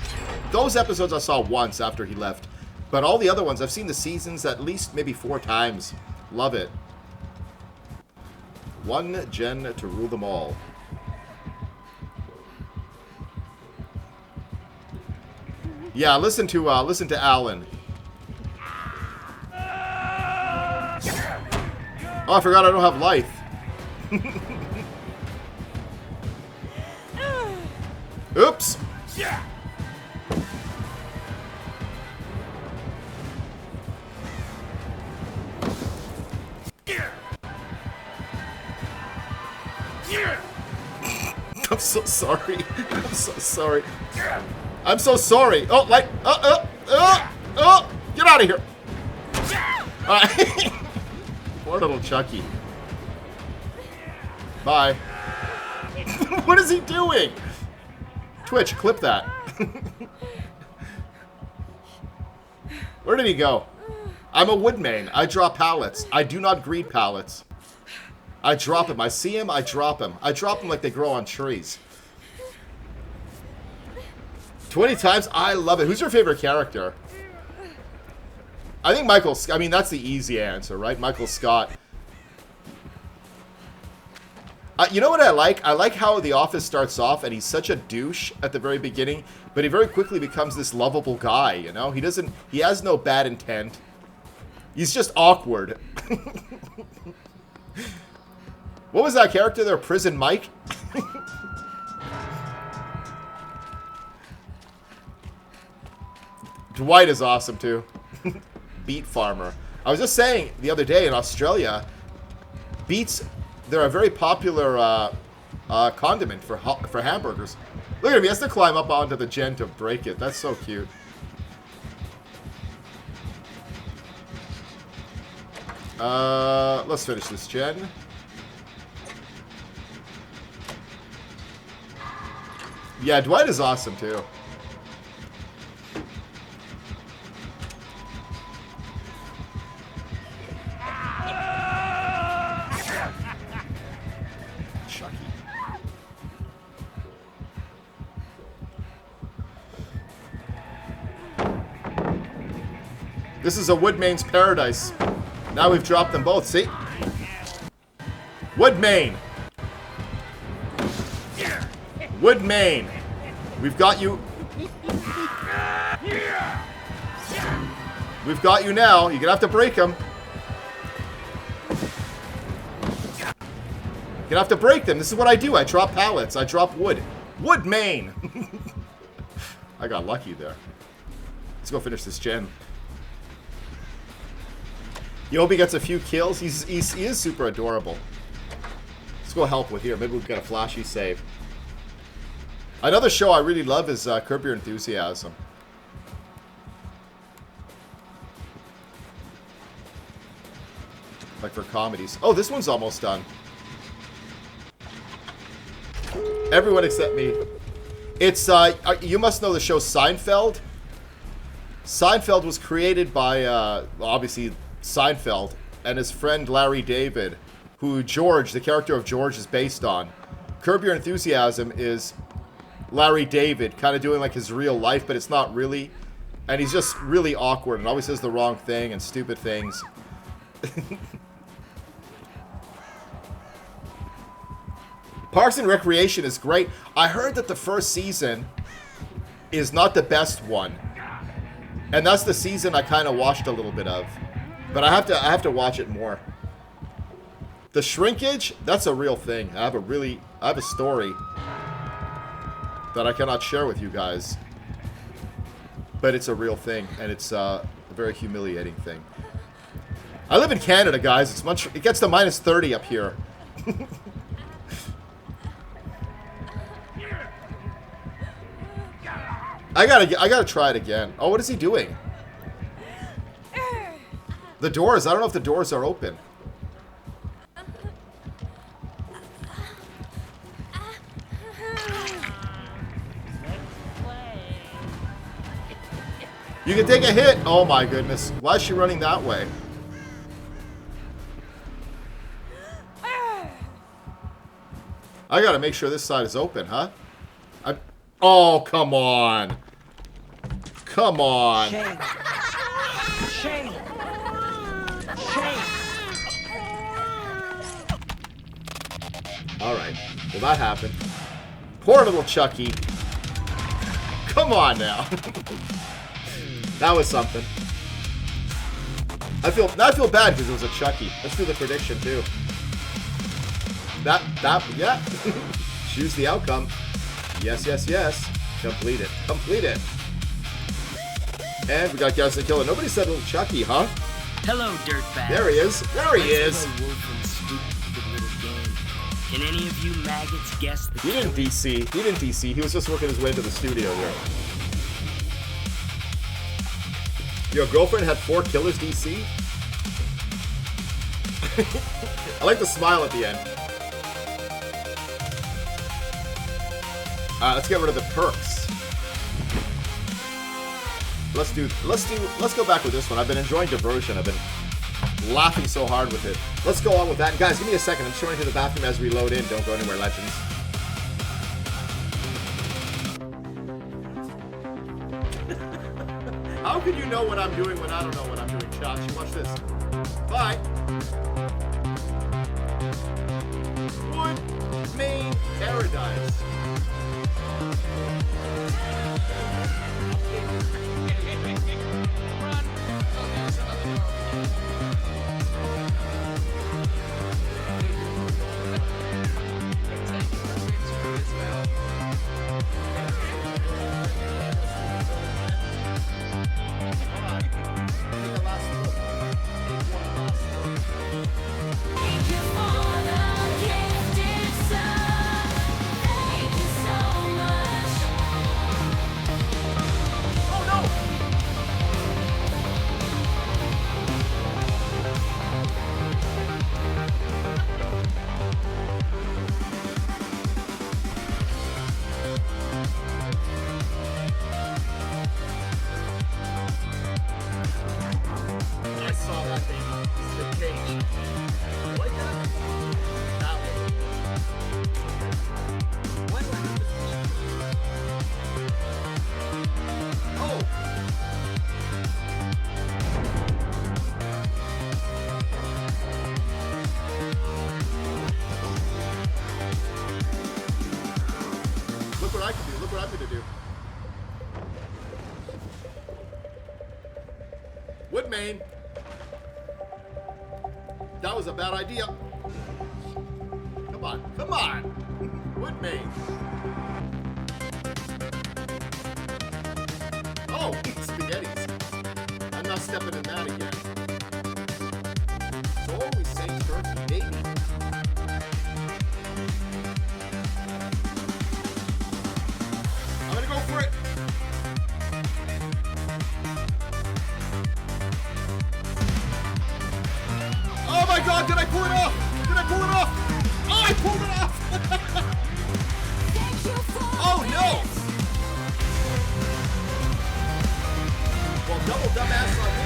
Those episodes I saw once after he left. But all the other ones, I've seen the seasons at least maybe 4 times. Love it. 1 gen to rule them all. Yeah, listen to Alan. Oh, I forgot I don't have life. Oops. I'm so sorry. I'm so sorry. I'm so sorry. Oh, like, get out of here. All right. Poor little Chucky. Bye. What is he doing? Twitch, clip that. Where did he go? I'm a woodman. I draw pallets. I do not greet pallets. I drop him. I see him, I drop him. I drop him like they grow on trees. 20 times? I love it. Who's your favorite character? I think Michael... I mean, that's the easy answer, right? Michael Scott. You know what I like? I like how The Office starts off and he's such a douche at the very beginning, but he very quickly becomes this lovable guy, you know? He has no bad intent. He's just awkward. What was that character there? Prison Mike? Dwight is awesome too. Beet farmer. I was just saying the other day in Australia, beets, they're a very popular condiment for hamburgers. Look at him, he has to climb up onto the gen to break it. That's so cute. Let's finish this gen. Yeah, Dwight is awesome too. Chucky. This is a Woodmain's paradise. Now we've dropped them both, see? Woodmain! Woodmain! We've got you. We've got you now. You're gonna have to break them. You're gonna have to break them. This is what I do. I drop pallets. I drop wood. Woodmain! I got lucky there. Let's go finish this gen. You hope he gets a few kills. He is super adorable. Let's go help with here. Maybe we've got a flashy save. Another show I really love is Curb Your Enthusiasm. Like for comedies. Oh, this one's almost done. Everyone except me. It's, you must know the show Seinfeld. Seinfeld was created by, obviously, Seinfeld and his friend Larry David, who George, the character of George, is based on. Curb Your Enthusiasm is Larry David kind of doing like his real life, but it's not really. And he's just really awkward and always says the wrong thing and stupid things. Parks and Recreation is great. I heard that the first season is not the best one. And that's the season I kind of watched a little bit of. But I have to watch it more. The Shrinkage, that's a real thing. I have a story that I cannot share with you guys. But it's a real thing, and it's a very humiliating thing. I live in Canada, guys. It gets to minus 30 up here. I gotta try it again. Oh, what is he doing? The doors. I don't know if the doors are open. You can take a hit. Oh my goodness. Why is she running that way? I gotta make sure this side is open, huh? Oh, come on. Come on.
Shame. Shame. Shame.
Alright. Well, that happened. Poor little Chucky. Come on now. That was something. I feel bad because it was a Chucky. Let's do the prediction, too. Yeah. Choose the outcome. Yes, yes, yes. Complete it. Complete it. And we got Garrison Killer. Nobody said little Chucky, huh?
Hello, dirtbag.
There he is. There he is.
Let's play Wolfman's stupid little game. Can any of you maggots guess the
He didn't DC. He didn't DC. He was just working his way into the studio there. Your girlfriend had 4 killers DC? I like the smile at the end. Let's get rid of the perks. Let's go back with this one. I've been enjoying Diversion. I've been laughing so hard with it. Let's go on with that. And guys, give me a second. I'm just running to the bathroom as we load in. Don't go anywhere, legends. How can you know what I'm doing when I don't know what I'm doing, Chachi? Watch this. Bye. Wood. that was a bad idea. Come on, come on. With me. Oh, spaghettis. I'm not stepping in that again. So always say turkey, baby. I'm gonna go for it. Oh my God, did I pull it off? Did I pull it off? Oh, I pulled it off. Oh no. Well, double dumbass on me.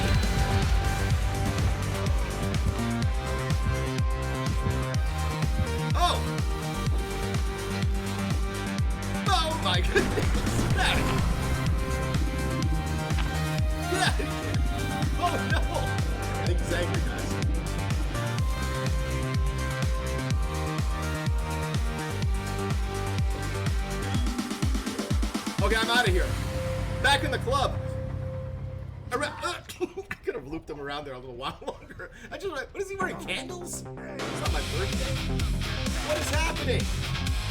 Oh! Oh my goodness! Get out of here! Get out of here! Oh no! I think he's angry, guys. Okay, I'm out of here. Back in the club. I could have looped him around there a little while longer. What is he wearing? Candles? It's not my birthday. What is happening?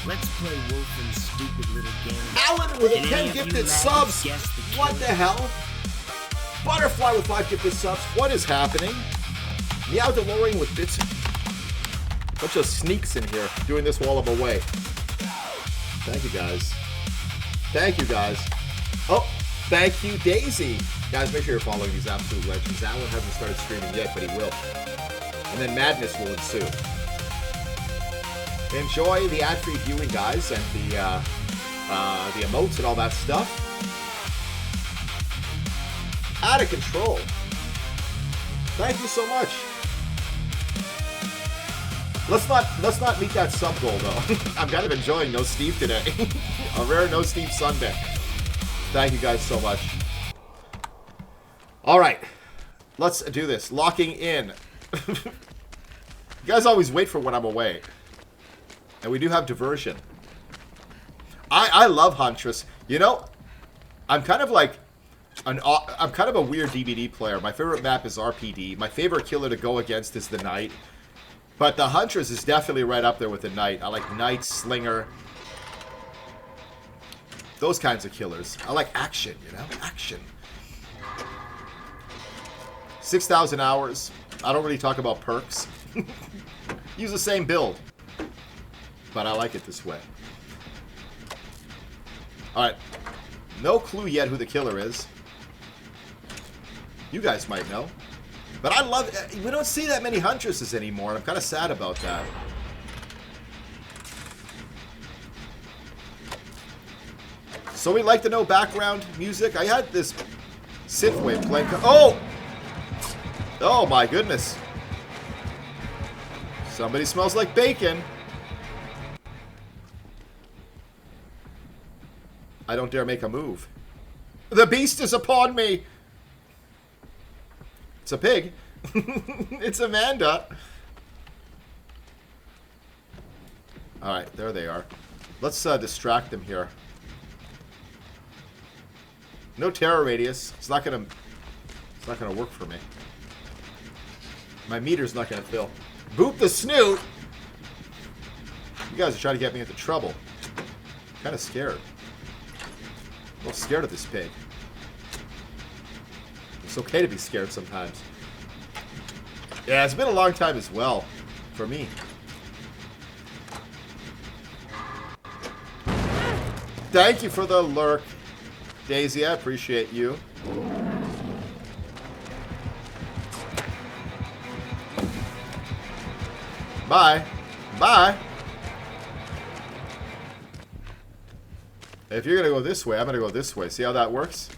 Let's play Wolfen's stupid little game.
Alan with
Can
10
any of you
gifted
maggots
subs.
guess the
What
killer?
the hell? Butterfly with 5 gifted subs. What is happening? Meow DeLorean with bits. Bunch of sneaks in here doing this while I'm away. Thank you guys. Thank you guys. Oh, thank you, Daisy. Guys, make sure you're following these absolute legends. Alan hasn't started streaming yet, but he will. And then madness will ensue. Enjoy the ad-free viewing, guys, and the emotes and all that stuff. Out of control. Thank you so much. Let's not meet that sub goal though. I'm kind of enjoying No Steve today. A rare No Steve Sunday. Thank you guys so much. All right, let's do this. Locking in. You guys always wait for when I'm away. And we do have diversion. I love Huntress. You know, I'm kind of like I'm kind of a weird DBD player. My favorite map is RPD. My favorite killer to go against is the Knight. But the Huntress is definitely right up there with the Knight. I like Knight, Slinger. Those kinds of killers. I like action, you know? Action. 6,000 hours. I don't really talk about perks. Use the same build. But I like it this way. Alright. No clue yet who the killer is. You guys might know. But I love it. We don't see that many Huntresses anymore. And I'm kind of sad about that. So we like to know background music. I had this synthwave playing. Oh! Oh my goodness. Somebody smells like bacon. I don't dare make a move. The beast is upon me. It's a pig. It's Amanda. Alright, there they are. Let's distract them here. No terror radius. It's not gonna work for me. My meter's not gonna fill. Boop the snoot! You guys are trying to get me into trouble. I'm kinda scared. A little scared of this pig. It's okay to be scared sometimes. Yeah, it's been a long time as well. For me. Thank you for the lurk, Daisy. I appreciate you. Bye. Bye. If you're going to go this way, I'm going to go this way. See how that works?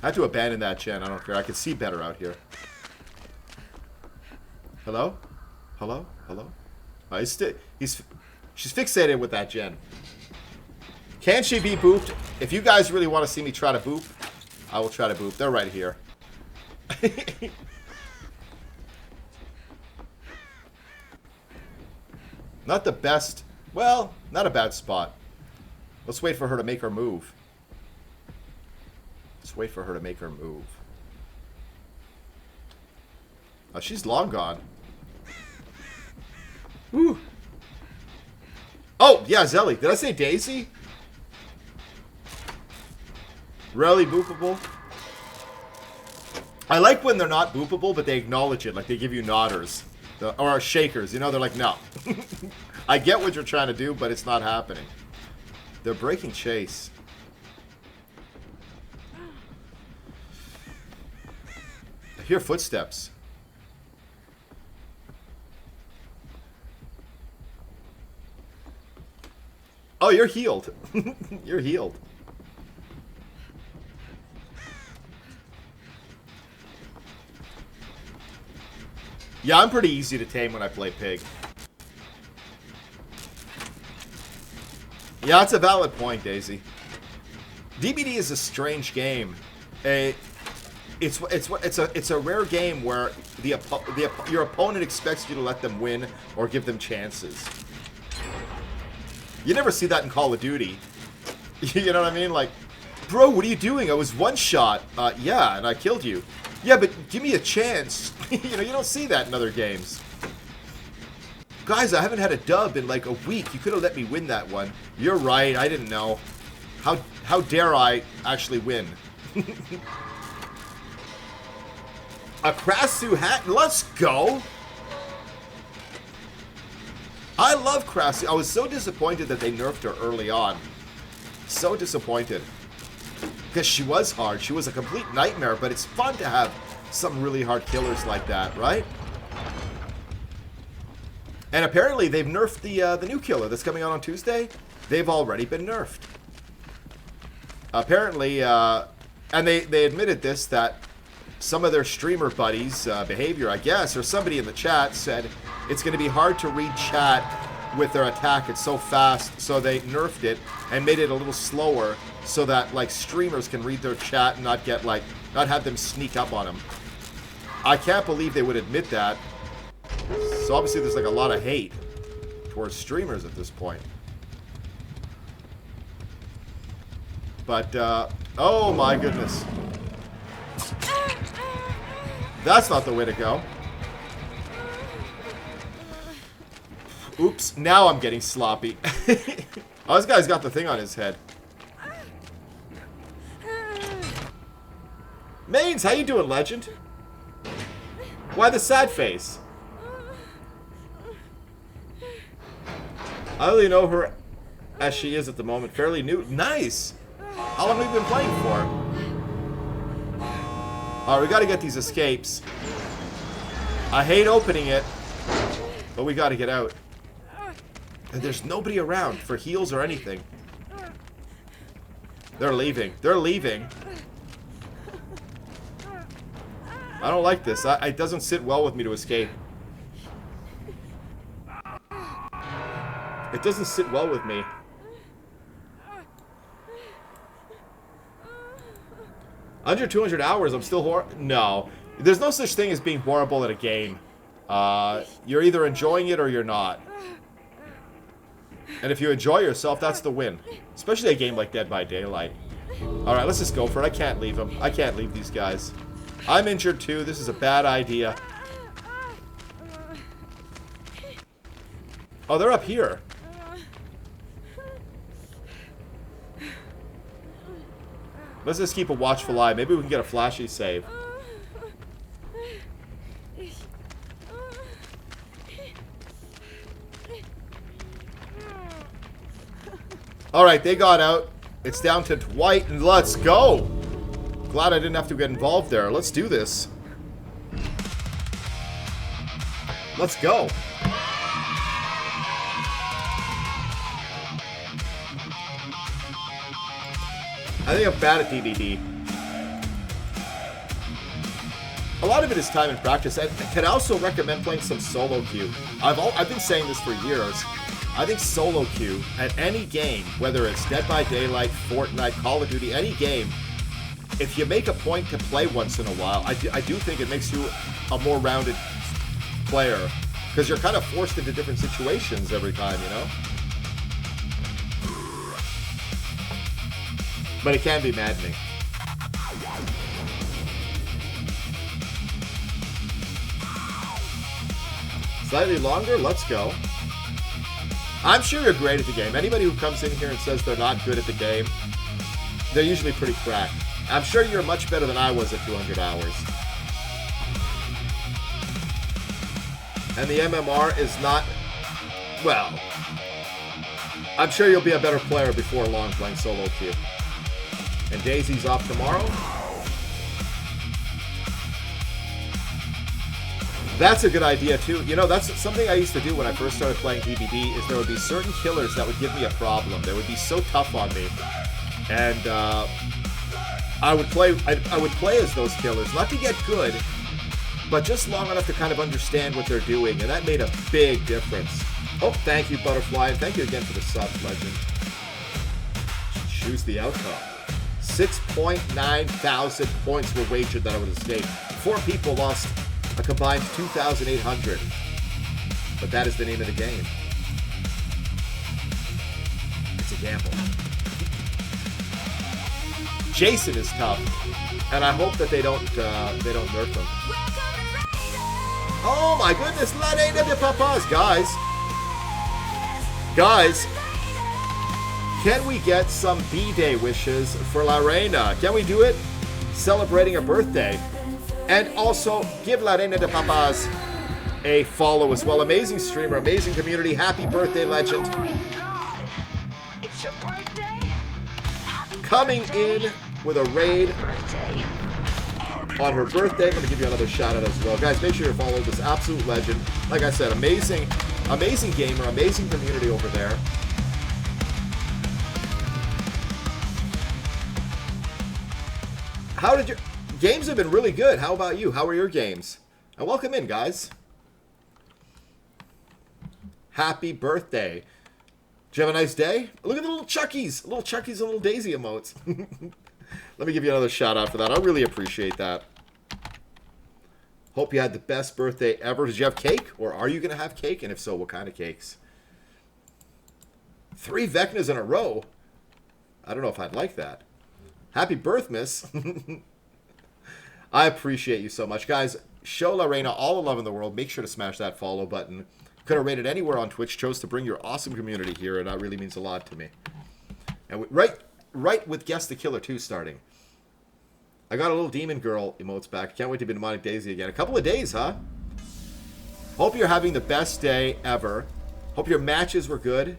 I have to abandon that gen. I don't care. I can see better out here. Hello? Hello? Hello? She's fixated with that gen. Can she be booped? If you guys really want to see me try to boop, I will try to boop. They're right here. Not the best. Well, not a bad spot. Let's wait for her to make her move. Let's wait for her to make her move. Oh, she's long gone. Yeah, Zelly. Did I say Daisy? Rarely boopable. I like when they're not boopable, but they acknowledge it. Like they give you nodders. Or shakers. You know, they're like, no. I get what you're trying to do, but it's not happening. They're breaking chase. I hear footsteps. Oh, you're healed. You're healed. Yeah, I'm pretty easy to tame when I play Pig. Yeah, that's a valid point, Daisy. DBD is a strange game. It's a rare game where your opponent expects you to let them win or give them chances. You never see that in Call of Duty. You know what I mean? Like, bro, what are you doing? I was one shot. Yeah, and I killed you. Yeah, but give me a chance. You know, you don't see that in other games. Guys, I haven't had a dub in like a week. You could have let me win that one. You're right. I didn't know. How dare I actually win? A Krasu hat. Let's go. I love Krasu. I was so disappointed that they nerfed her early on. So disappointed. Because she was hard. She was a complete nightmare, but it's fun to have some really hard killers like that, right? And apparently they've nerfed the new killer that's coming out on Tuesday. They've already been nerfed. Apparently, and they admitted this, that some of their streamer buddies' behavior, I guess, or somebody in the chat said it's going to be hard to read chat with their attack. It's so fast, so they nerfed it and made it a little slower so that like streamers can read their chat and not get like, not have them sneak up on them. I can't believe they would admit that. So obviously there's like a lot of hate towards streamers at this point. But, oh my goodness. That's not the way to go. Oops, now I'm getting sloppy. Oh, this guy's got the thing on his head. Mains, how you doing, legend? Why the sad face? I only know her as she is at the moment. Fairly new. Nice! How long have we been playing for? Alright, we gotta get these escapes. I hate opening it, but we gotta get out. And there's nobody around for heals or anything. They're leaving. They're leaving. I don't like this. It doesn't sit well with me to escape. It doesn't sit well with me. Under 200 hours, I'm still No. There's no such thing as being horrible at a game. You're either enjoying it or you're not. And if you enjoy yourself, that's the win. Especially a game like Dead by Daylight. Alright, let's just go for it. I can't leave them. I can't leave these guys. I'm injured too. This is a bad idea. Oh, they're up here. Let's just keep a watchful eye. Maybe we can get a flashy save. Alright, they got out. It's down to Dwight, and let's go! Glad I didn't have to get involved there. Let's do this. Let's go. I think I'm bad at DBD. A lot of it is time and practice. I can also recommend playing some solo queue. I've been saying this for years. I think solo queue at any game, whether it's Dead by Daylight, Fortnite, Call of Duty, any game, if you make a point to play once in a while, I do think it makes you a more rounded player. Because you're kind of forced into different situations every time, you know? But it can be maddening. Slightly longer? Let's go. I'm sure you're great at the game. Anybody who comes in here and says they're not good at the game, they're usually pretty cracked. I'm sure you're much better than I was at 200 hours. And the MMR is not... Well, I'm sure you'll be a better player before long playing solo queue. And Daisy's off tomorrow. That's a good idea, too. You know, that's something I used to do when I first started playing DBD, is there would be certain killers that would give me a problem. They would be so tough on me. And I would play as those killers, not to get good, but just long enough to kind of understand what they're doing, and that made a big difference. Oh, thank you, Butterfly, and thank you again for the subs, Legend. Choose the outcome. 6.9 thousand points were wagered that I would escape. 4 people lost a combined 2,800. But that is the name of the game. It's a gamble. Jason is tough, and I hope that they don't nerf him. Oh my goodness, La Reina de Papas, guys, can we get some B-Day wishes for La Reina? Can we do it? Celebrating her birthday. And also, give La Reina de Papas a follow as well. Amazing streamer, amazing community. Happy birthday, Legend.
It's your birthday.
Coming in with a raid on her birthday. I'm going to give you another shout out as well. Guys, make sure you follow this absolute legend. Like I said, amazing gamer, amazing community over there. How did your games have been really good? How about you? How are your games? And welcome in, guys. Happy birthday. Did you have a nice day? Look at the little Chuckies and little Daisy emotes. Let me give you another shout out for that. I really appreciate that. Hope you had the best birthday ever. Did you have cake? Or are you going to have cake? And if so, what kind of cakes? 3 Vecnas in a row? I don't know if I'd like that. Happy birth, miss. I appreciate you so much. Guys, show La Reina all the love in the world. Make sure to smash that follow button. Could have rated anywhere on Twitch. Chose to bring your awesome community here, and that really means a lot to me. And right with Guess the Killer 2 starting. I got a little Demon Girl emotes back. Can't wait to be Demonic Daisy again. A couple of days, huh? Hope you're having the best day ever. Hope your matches were good.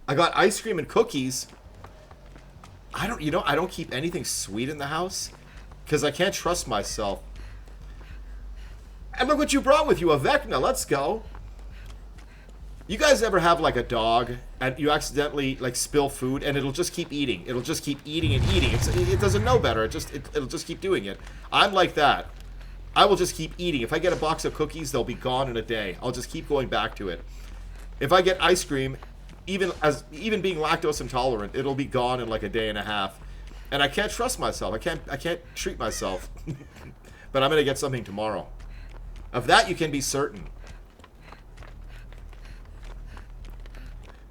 I got ice cream and cookies. I don't keep anything sweet in the house because I can't trust myself. And look what you brought with you, a Vecna. Let's go. You guys ever have like a dog and you accidentally like spill food and it'll just keep eating? It'll just keep eating and eating. It doesn't know better. It'll just keep doing it. I'm like that. I will just keep eating. If I get a box of cookies, they'll be gone in a day. I'll just keep going back to it. If I get ice cream, even being lactose intolerant, it'll be gone in like a day and a half. And I can't trust myself. I can't treat myself. But I'm gonna get something tomorrow. Of that you can be certain.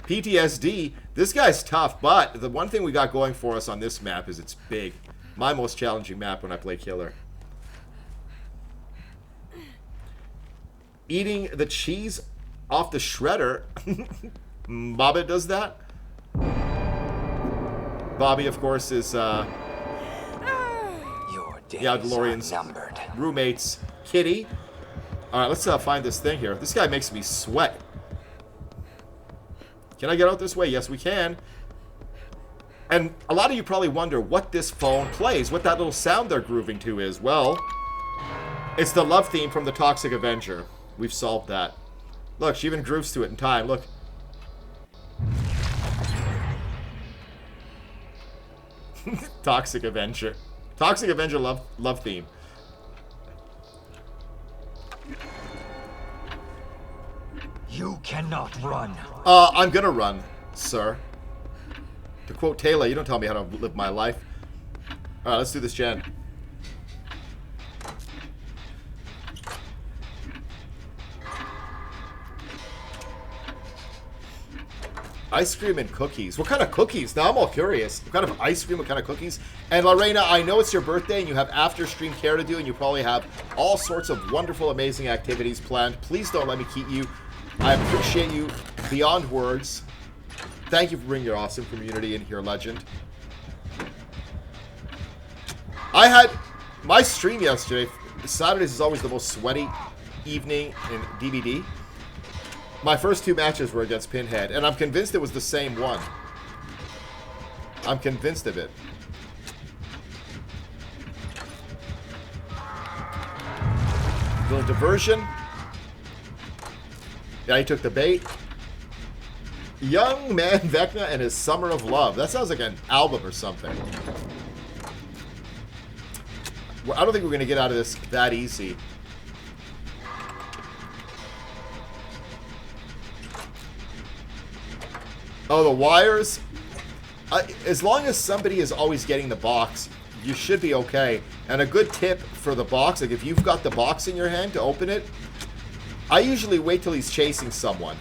PTSD, this guy's tough, but the one thing we got going for us on this map is it's big. My most challenging map when I play Killer. Eating the cheese off the shredder. Bobby does that. Bobby, of course, is
Your days
DeLorean's
are numbered.
roommate's kitty. Alright, let's find this thing here. This guy makes me sweat. Can I get out this way? Yes, we can. And a lot of you probably wonder what this phone plays, what that little sound they're grooving to is. Well, it's the love theme from the Toxic Avenger. We've solved that. Look, she even grooves to it in time. Look. Toxic Avenger. Toxic Avenger love theme.
You cannot run.
I'm gonna run, sir. To quote Taylor, you don't tell me how to live my life. Alright, let's do this, Jen. Ice cream and cookies. What kind of cookies? Now I'm all curious. What kind of ice cream? What kind of cookies? And La Reina, I know it's your birthday and you have after stream care to do and you probably have all sorts of wonderful, amazing activities planned. Please don't let me keep you I appreciate you beyond words. Thank you for bringing your awesome community in here, Legend. I had my stream yesterday. Saturdays is always the most sweaty evening in DBD. My first 2 matches were against Pinhead, and I'm convinced it was the same one. I'm convinced of it. Little diversion. Yeah, he took the bait. Young Man Vecna and his Summer of Love. That sounds like an album or something. I don't think we're going to get out of this that easy. Oh, the wires? As long as somebody is always getting the box, you should be okay. And a good tip for the box, like if you've got the box in your hand to open it, I usually wait till he's chasing someone.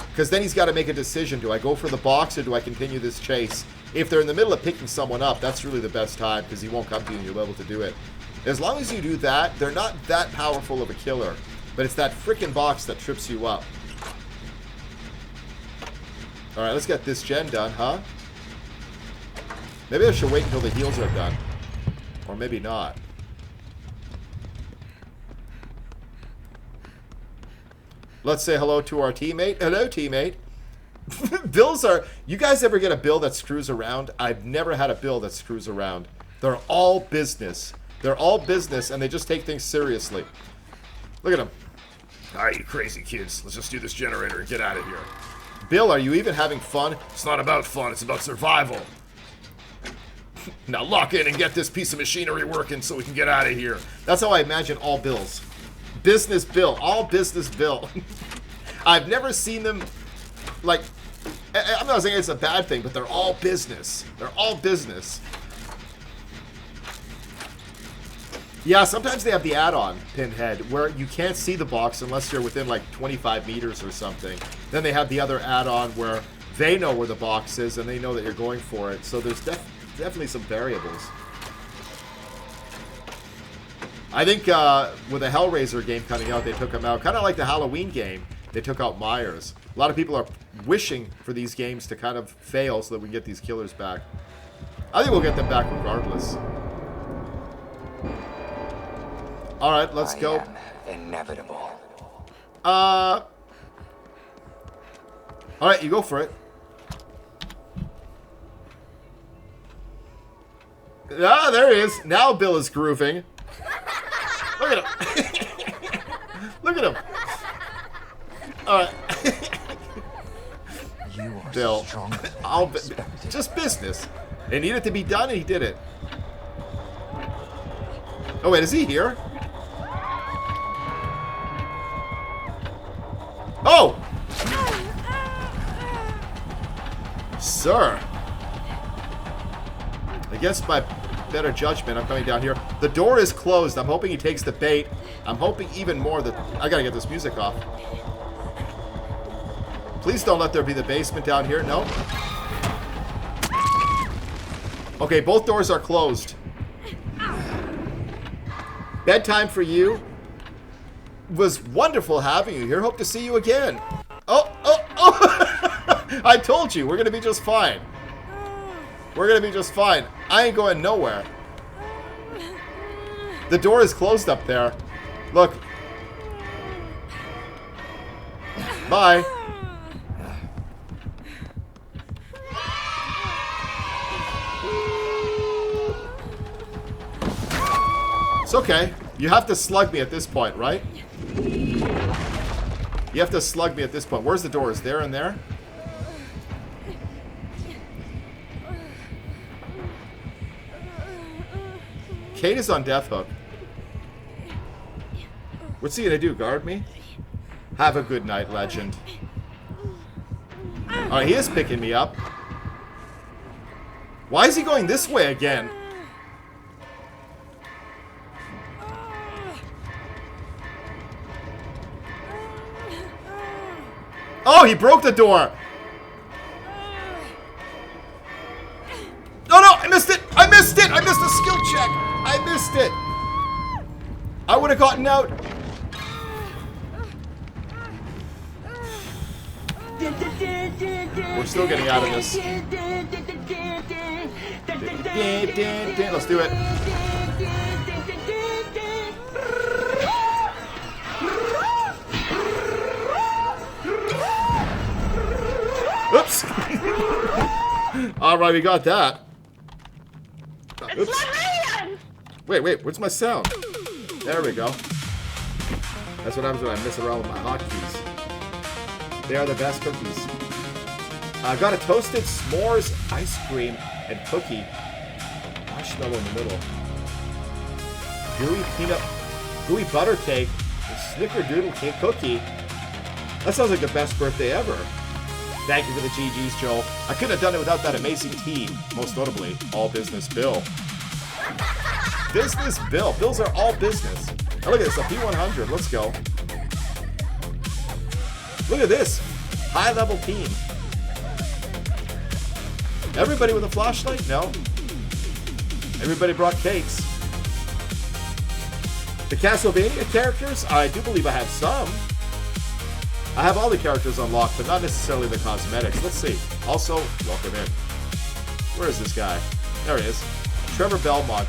Because then he's got to make a decision. Do I go for the box or do I continue this chase? If they're in the middle of picking someone up, that's really the best time because he won't come to you and you'll be able to do it. As long as you do that, they're not that powerful of a killer. But it's that freaking box that trips you up. Alright, let's get this gen done, huh? Maybe I should wait until the heals are done. Or maybe not. Let's say hello to our teammate. Hello, teammate. Bills are... You guys ever get a bill that screws around? I've never had a bill that screws around. They're all business. They're all business, and they just take things seriously. Look at them. Alright, you crazy kids. Let's just do this generator and get out of here. Bill, are you even having fun? It's not about fun. It's about survival. Now lock in and get this piece of machinery working so we can get out of here. That's how I imagine all bills. Business bill. All business bill. I've never seen them, like, I'm not saying it's a bad thing, but they're all business. They're all business. Yeah, sometimes they have the add-on, Pinhead, where you can't see the box unless you're within, like, 25 meters or something. Then they have the other add-on where they know where the box is and they know that you're going for it. So there's definitely some variables. I think with a Hellraiser game coming out, they took them out. Kind of like the Halloween game, they took out Myers. A lot of people are wishing for these games to kind of fail so that we can get these killers back. I think we'll get them back regardless. Alright, let's go.
I am inevitable.
Alright, you go for it. Ah, there he is. Now Bill is grooving. Look at him. Look at him. Alright.
You are
Bill.
stronger
I'll
than expected.
just business. It needed to be done and he did it. Oh wait, is he here? Oh! Sir. Against my better judgment, I'm coming down here. The door is closed. I'm hoping he takes the bait. I'm hoping even more that... I gotta get this music off. Please don't let there be the basement down here. No. Okay, both doors are closed. Bedtime for you. Was wonderful having you here. Hope to see you again. Oh! I told you, we're gonna be just fine. We're gonna be just fine. I ain't going nowhere. The door is closed up there. Look. Bye. It's okay. You have to slug me at this point, right? You have to slug me at this point. Where's the door? Is there and there? Kate is on death hook. What's he gonna do? Guard me? Have a good night, legend. Alright, he is picking me up. Why is he going this way again? Oh, he broke the door. No, I missed it. I missed it. I missed the skill check. I missed it. I would have gotten out. We're still getting out of this. Let's do it. Oops. All right, we got that. Oops. Wait, where's my sound? There we go. That's what happens when I mess around with my hotkeys. They are the best cookies. I got a toasted s'mores ice cream and cookie. Marshmallow in the middle. Gooey butter cake, and snickerdoodle cake cookie. That sounds like the best birthday ever. Thank you for the GGs, Joel. I couldn't have done it without that amazing team. Most notably, All Business Bill. Business Bill. Bills are all business. Now look at this, a P100. Let's go. Look at this. High-level team. Everybody with a flashlight? No. Everybody brought cakes. The Castlevania characters? I do believe I have some. I have all the characters unlocked, but not necessarily the cosmetics. Let's see. Also, welcome in. Where is this guy? There he is. Trevor Belmont.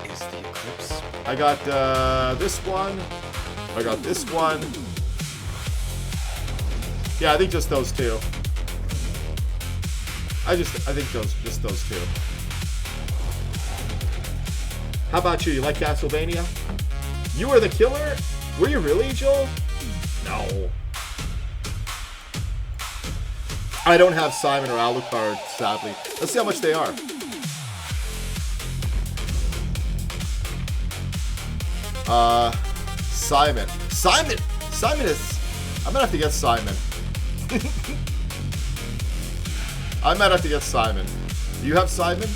Is the eclipse?
I got this one. I got this one. Yeah, I think just those two. I think just those two. How about you? You like Castlevania? You were the killer? Were you really, Joel? No. I don't have Simon or Alucard, sadly. Let's see how much they are. Simon. Simon is... I'm gonna have to get Simon. I might have to get Simon. Do you have Simon?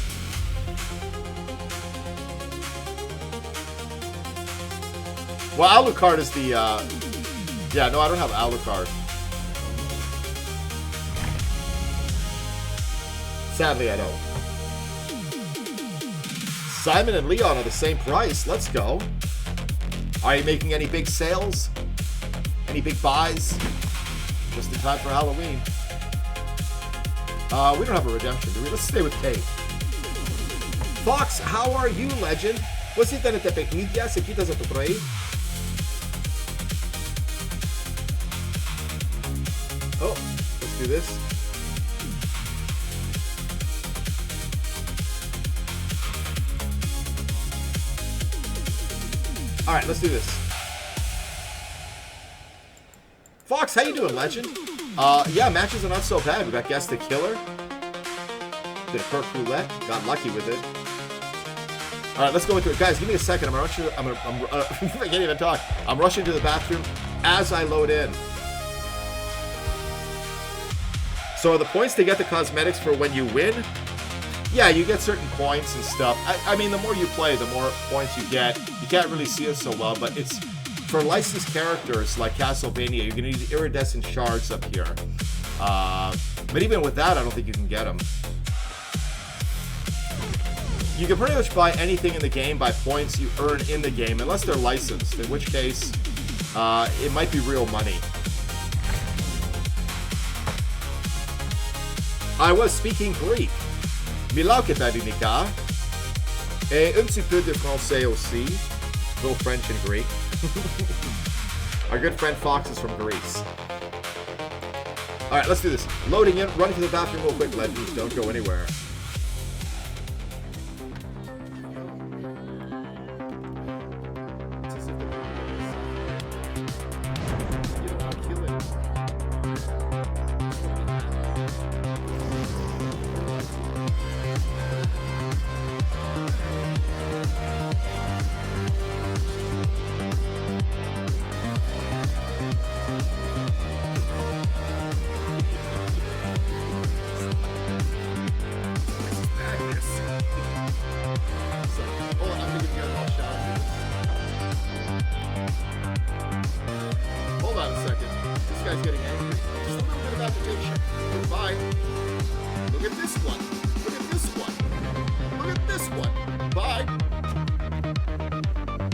Well, Alucard is the, yeah, no, I don't have Alucard. Sadly, I don't. Simon and Leon are the same price. Let's go. Are you making any big sales? Any big buys? Just in time for Halloween. We don't have a redemption, do we? Let's stay with Kate. Fox, how are you, legend? Pusiste te pejilla, se quitas a tu por ahí. Oh, let's do this. All right, let's do this. Fox, how you doing, legend? Yeah, matches are not so bad. We got Guess the Killer. Did a Kirk Roulette. Got lucky with it. All right, let's go into it. Guys, give me a second. I can't even talk. I'm rushing to the bathroom as I load in. So are the points to get the cosmetics for when you win? Yeah, you get certain points and stuff. I mean, the more you play, the more points you get. You can't really see it so well, but it's... For licensed characters like Castlevania, you're going to need iridescent shards up here. But even with that, I don't think you can get them. You can pretty much buy anything in the game by points you earn in the game, unless they're licensed, in which case it might be real money. I was speaking Greek. Milau que t'adinika. Et un petit peu de français aussi. A little French and Greek. Our good friend Fox is from Greece. Alright, let's do this. Loading in, running to the bathroom real quick, legends. Don't go anywhere.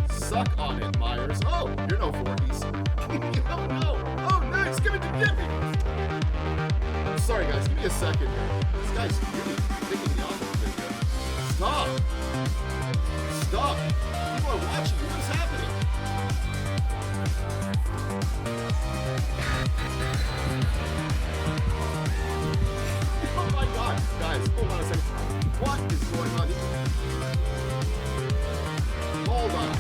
Suck on it, Myers. Oh, you're no 40s. Oh no! Oh, nice! Give it to me! Sorry, guys. Give me a second here. This guy's really picking the opposite here. Stop. Stop. People are watching. What is happening? Oh my god. Guys, hold on a second. What is going on here? Hold on.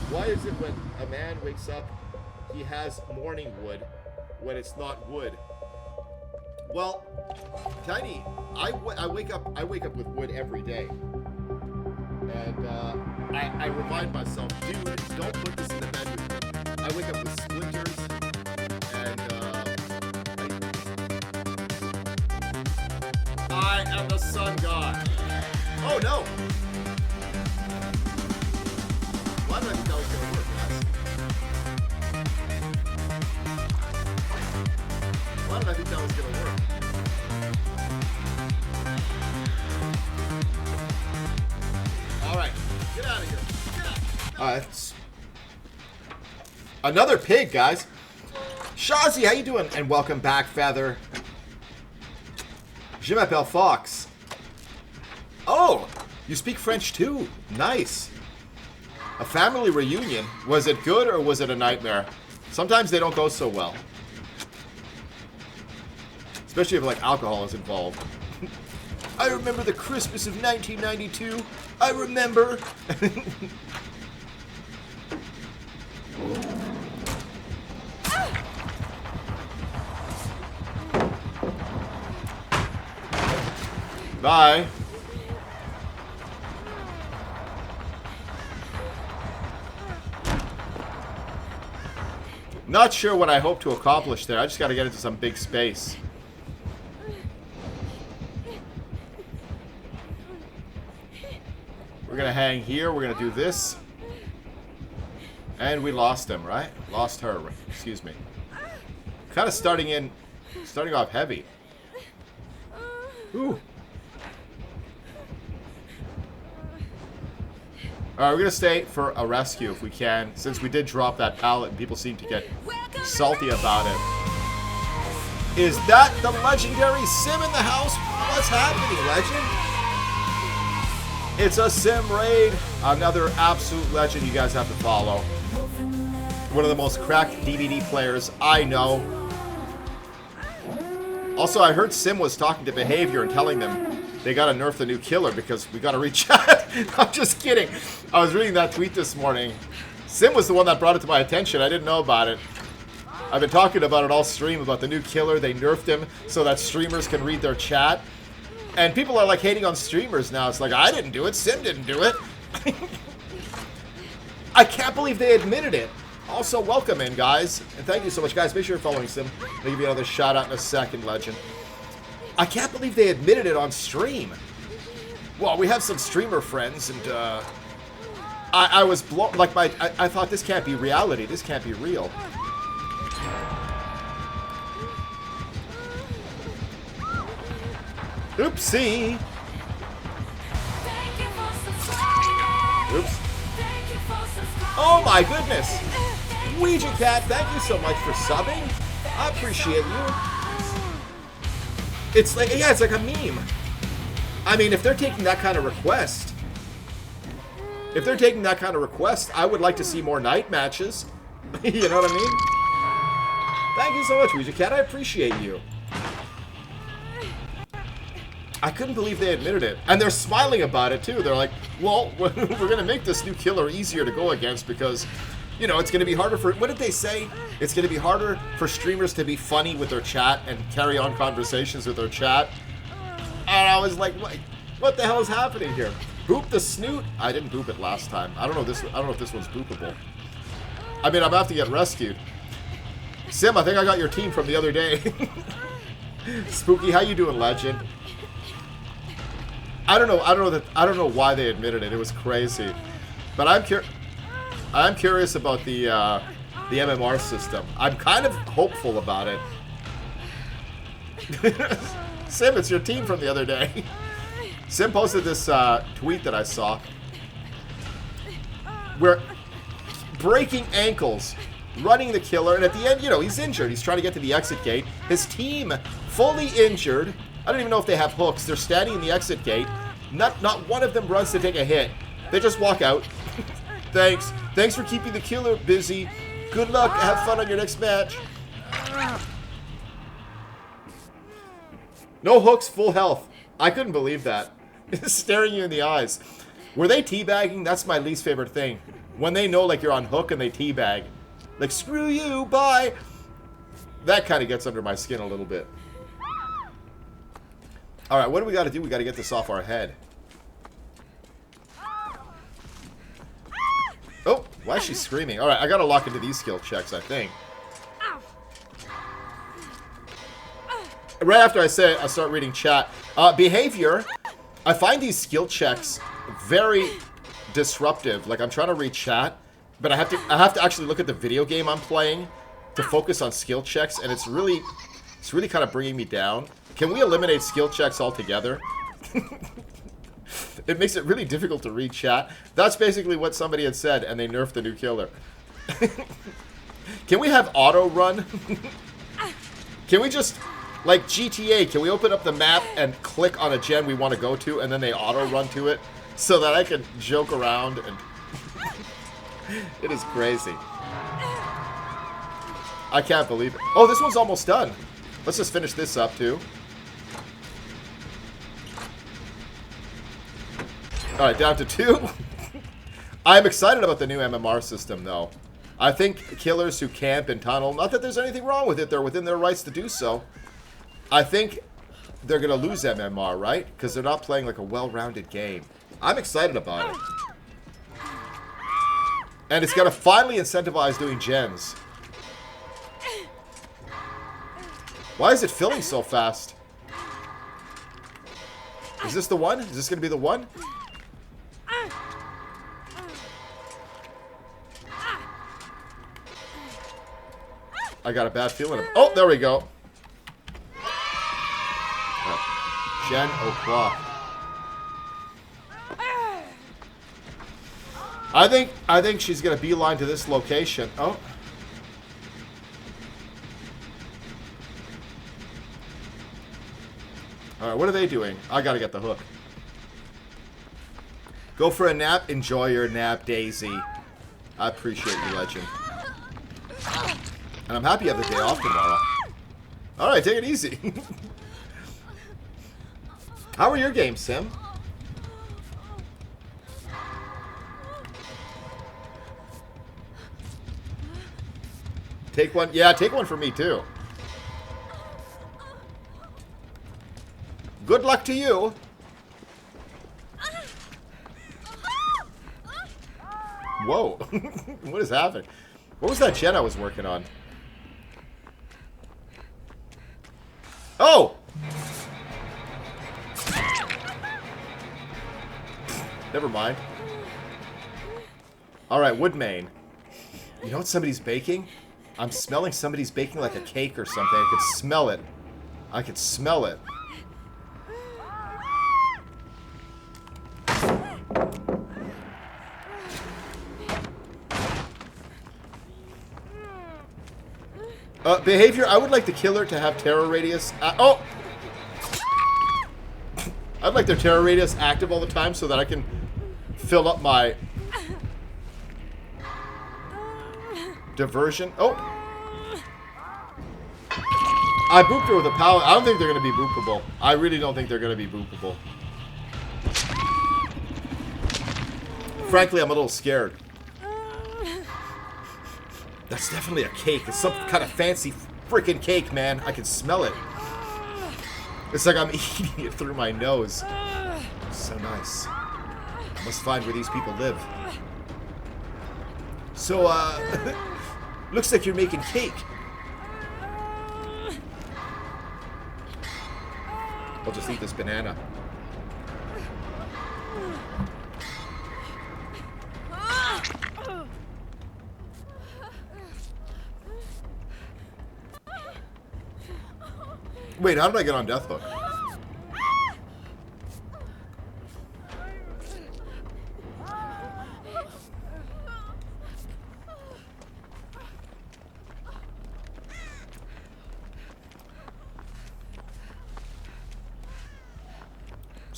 Why is it when a man wakes up, he has morning wood when it's not wood? Well, Tiny, I wake up with wood every day, and I remind myself, dude, don't put this in the bed with me. I wake up with splinters, and I am the sun god. Oh no! Why did I think that was gonna work, guys? Why did I think that was gonna work? Alright, get out of here. Get out. Alright. Another pig, guys. Shazi, how you doing? And welcome back, Feather. Je m'appelle Fox. Oh, you speak French too. Nice. A family reunion. Was it good or was it a nightmare? Sometimes they don't go so well. Especially if like alcohol is involved. I remember the Christmas of 1992. I remember. Bye. Not sure what I hope to accomplish there. I just got to get into some big space. We're going to hang here. We're going to do this. And we lost him, right? Lost her. Excuse me. Kind of starting off heavy. Ooh. Alright, we're going to stay for a rescue if we can, since we did drop that pallet and people seem to get salty about it. Is that the legendary Sim in the house? What's happening, legend? It's a Sim raid. Another absolute legend you guys have to follow. One of the most cracked DBD players I know. Also, I heard Sim was talking to Behavior and telling them they gotta nerf the new killer because we gotta reach out. I'm just kidding. I was reading that tweet this morning. Sim was the one that brought it to my attention. I didn't know about it. I've been talking about it all stream about the new killer. They nerfed him so that streamers can read their chat. And people are like hating on streamers now. It's like, I didn't do it. Sim didn't do it. I can't believe they admitted it. Also, welcome in, guys. And thank you so much, guys. Make sure you're following Sim. I'll give you another shout out in a second, legend. I can't believe they admitted it on stream. Well, we have some streamer friends, and I was blown. Like I thought this can't be reality. This can't be real. Oopsie. Oops. Oh my goodness. Ouija Cat, thank you so much for subbing. I appreciate you. It's like, yeah, it's like a meme. I mean, if they're taking that kind of request, I would like to see more night matches. You know what I mean? Thank you so much, Ouija Cat. I appreciate you. I couldn't believe they admitted it. And they're smiling about it, too. They're like, well, we're going to make this new killer easier to go against because, you know, it's going to be harder for... What did they say? It's going to be harder for streamers to be funny with their chat and carry on conversations with their chat. And I was like, what the hell is happening here? Boop the snoot? I didn't boop it last time. I don't know if this one's boopable. I mean, I'm about to get rescued. Sim, I think I got your team from the other day. Spooky, how you doing, legend? I don't know why they admitted it. It was crazy. But I'm curious about the MMR system. I'm kind of hopeful about it. Sim, it's your team from the other day. Sim posted this tweet that I saw. Where breaking ankles, running the killer, and at the end, you know, he's injured. He's trying to get to the exit gate. His team, fully injured. I don't even know if they have hooks. They're standing in the exit gate. Not one of them runs to take a hit. They just walk out. Thanks. Thanks for keeping the killer busy. Good luck. Have fun on your next match. No hooks, full health. I couldn't believe that. Staring you in the eyes. Were they teabagging? That's my least favorite thing. When they know like you're on hook and they teabag. Like, screw you, bye. That kind of gets under my skin a little bit. Alright, what do we got to do? We got to get this off our head. Oh, why is she screaming? Alright, I got to lock into these skill checks, I think. Right after I say I start reading chat. Behavior. I find these skill checks very disruptive. Like, I'm trying to read chat, but I have to actually look at the video game I'm playing to focus on skill checks, and it's really kind of bringing me down. Can we eliminate skill checks altogether? It makes it really difficult to read chat. That's basically what somebody had said, and they nerfed the new killer. Can we have auto run? Can we just, like GTA, can we open up the map and click on a gen we want to go to, and then they auto run to it, so that I can joke around and... It is crazy. I can't believe it. Oh, this one's almost done. Let's just finish this up, too. Alright, down to 2. I'm excited about the new MMR system, though. I think killers who camp and tunnel, not that there's anything wrong with it, they're within their rights to do so. I think they're going to lose MMR, right? Because they're not playing like a well-rounded game. I'm excited about it. And it's going to finally incentivize doing gens. Why is it filling so fast? Is this the one? Is this going to be the one? I got a bad feeling. Oh, there we go. Gen o'clock. I think she's gonna beeline to this location. Oh. Alright, what are they doing? I gotta get the hook. Go for a nap. Enjoy your nap, Daisy. I appreciate you, legend. And I'm happy you have the day off tomorrow. Alright, take it easy. How are your games, Sim? Take one. Yeah, take one for me, too. Good luck to you. Whoa. What is happening? What was that gen I was working on? Oh! Never mind. Alright, Woodmain. You know what somebody's baking? I'm smelling somebody's baking like a cake or something. I could smell it. I could smell it. Behavior, I would like the killer to have terror radius. Oh! I'd like their terror radius active all the time so that I can fill up my diversion. Oh! I booped her with a power. I don't think they're going to be boopable. I really don't think they're going to be boopable. Frankly, I'm a little scared. That's definitely a cake. It's some kind of fancy freaking cake, man. I can smell it. It's like I'm eating it through my nose. So nice. I must find where these people live. So, looks like you're making cake. I'll just eat this banana. Wait, how did I get on Death Hook?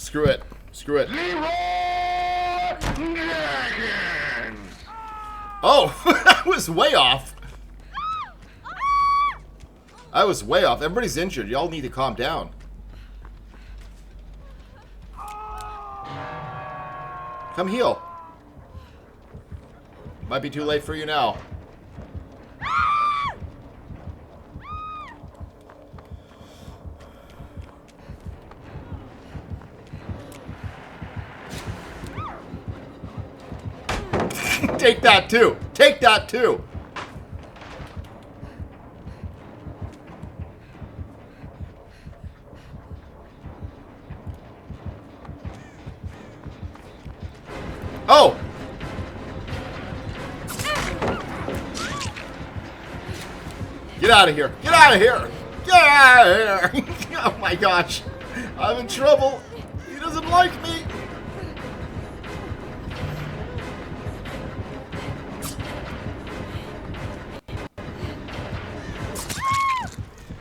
Screw it. Screw it. Oh, I was way off. I was way off. Everybody's injured. Y'all need to calm down. Come heal. Might be too late for you now. Take that too. Take that too. Oh! Get out of here. Get out of here. Get out of here. Oh my gosh. I'm in trouble. He doesn't like me.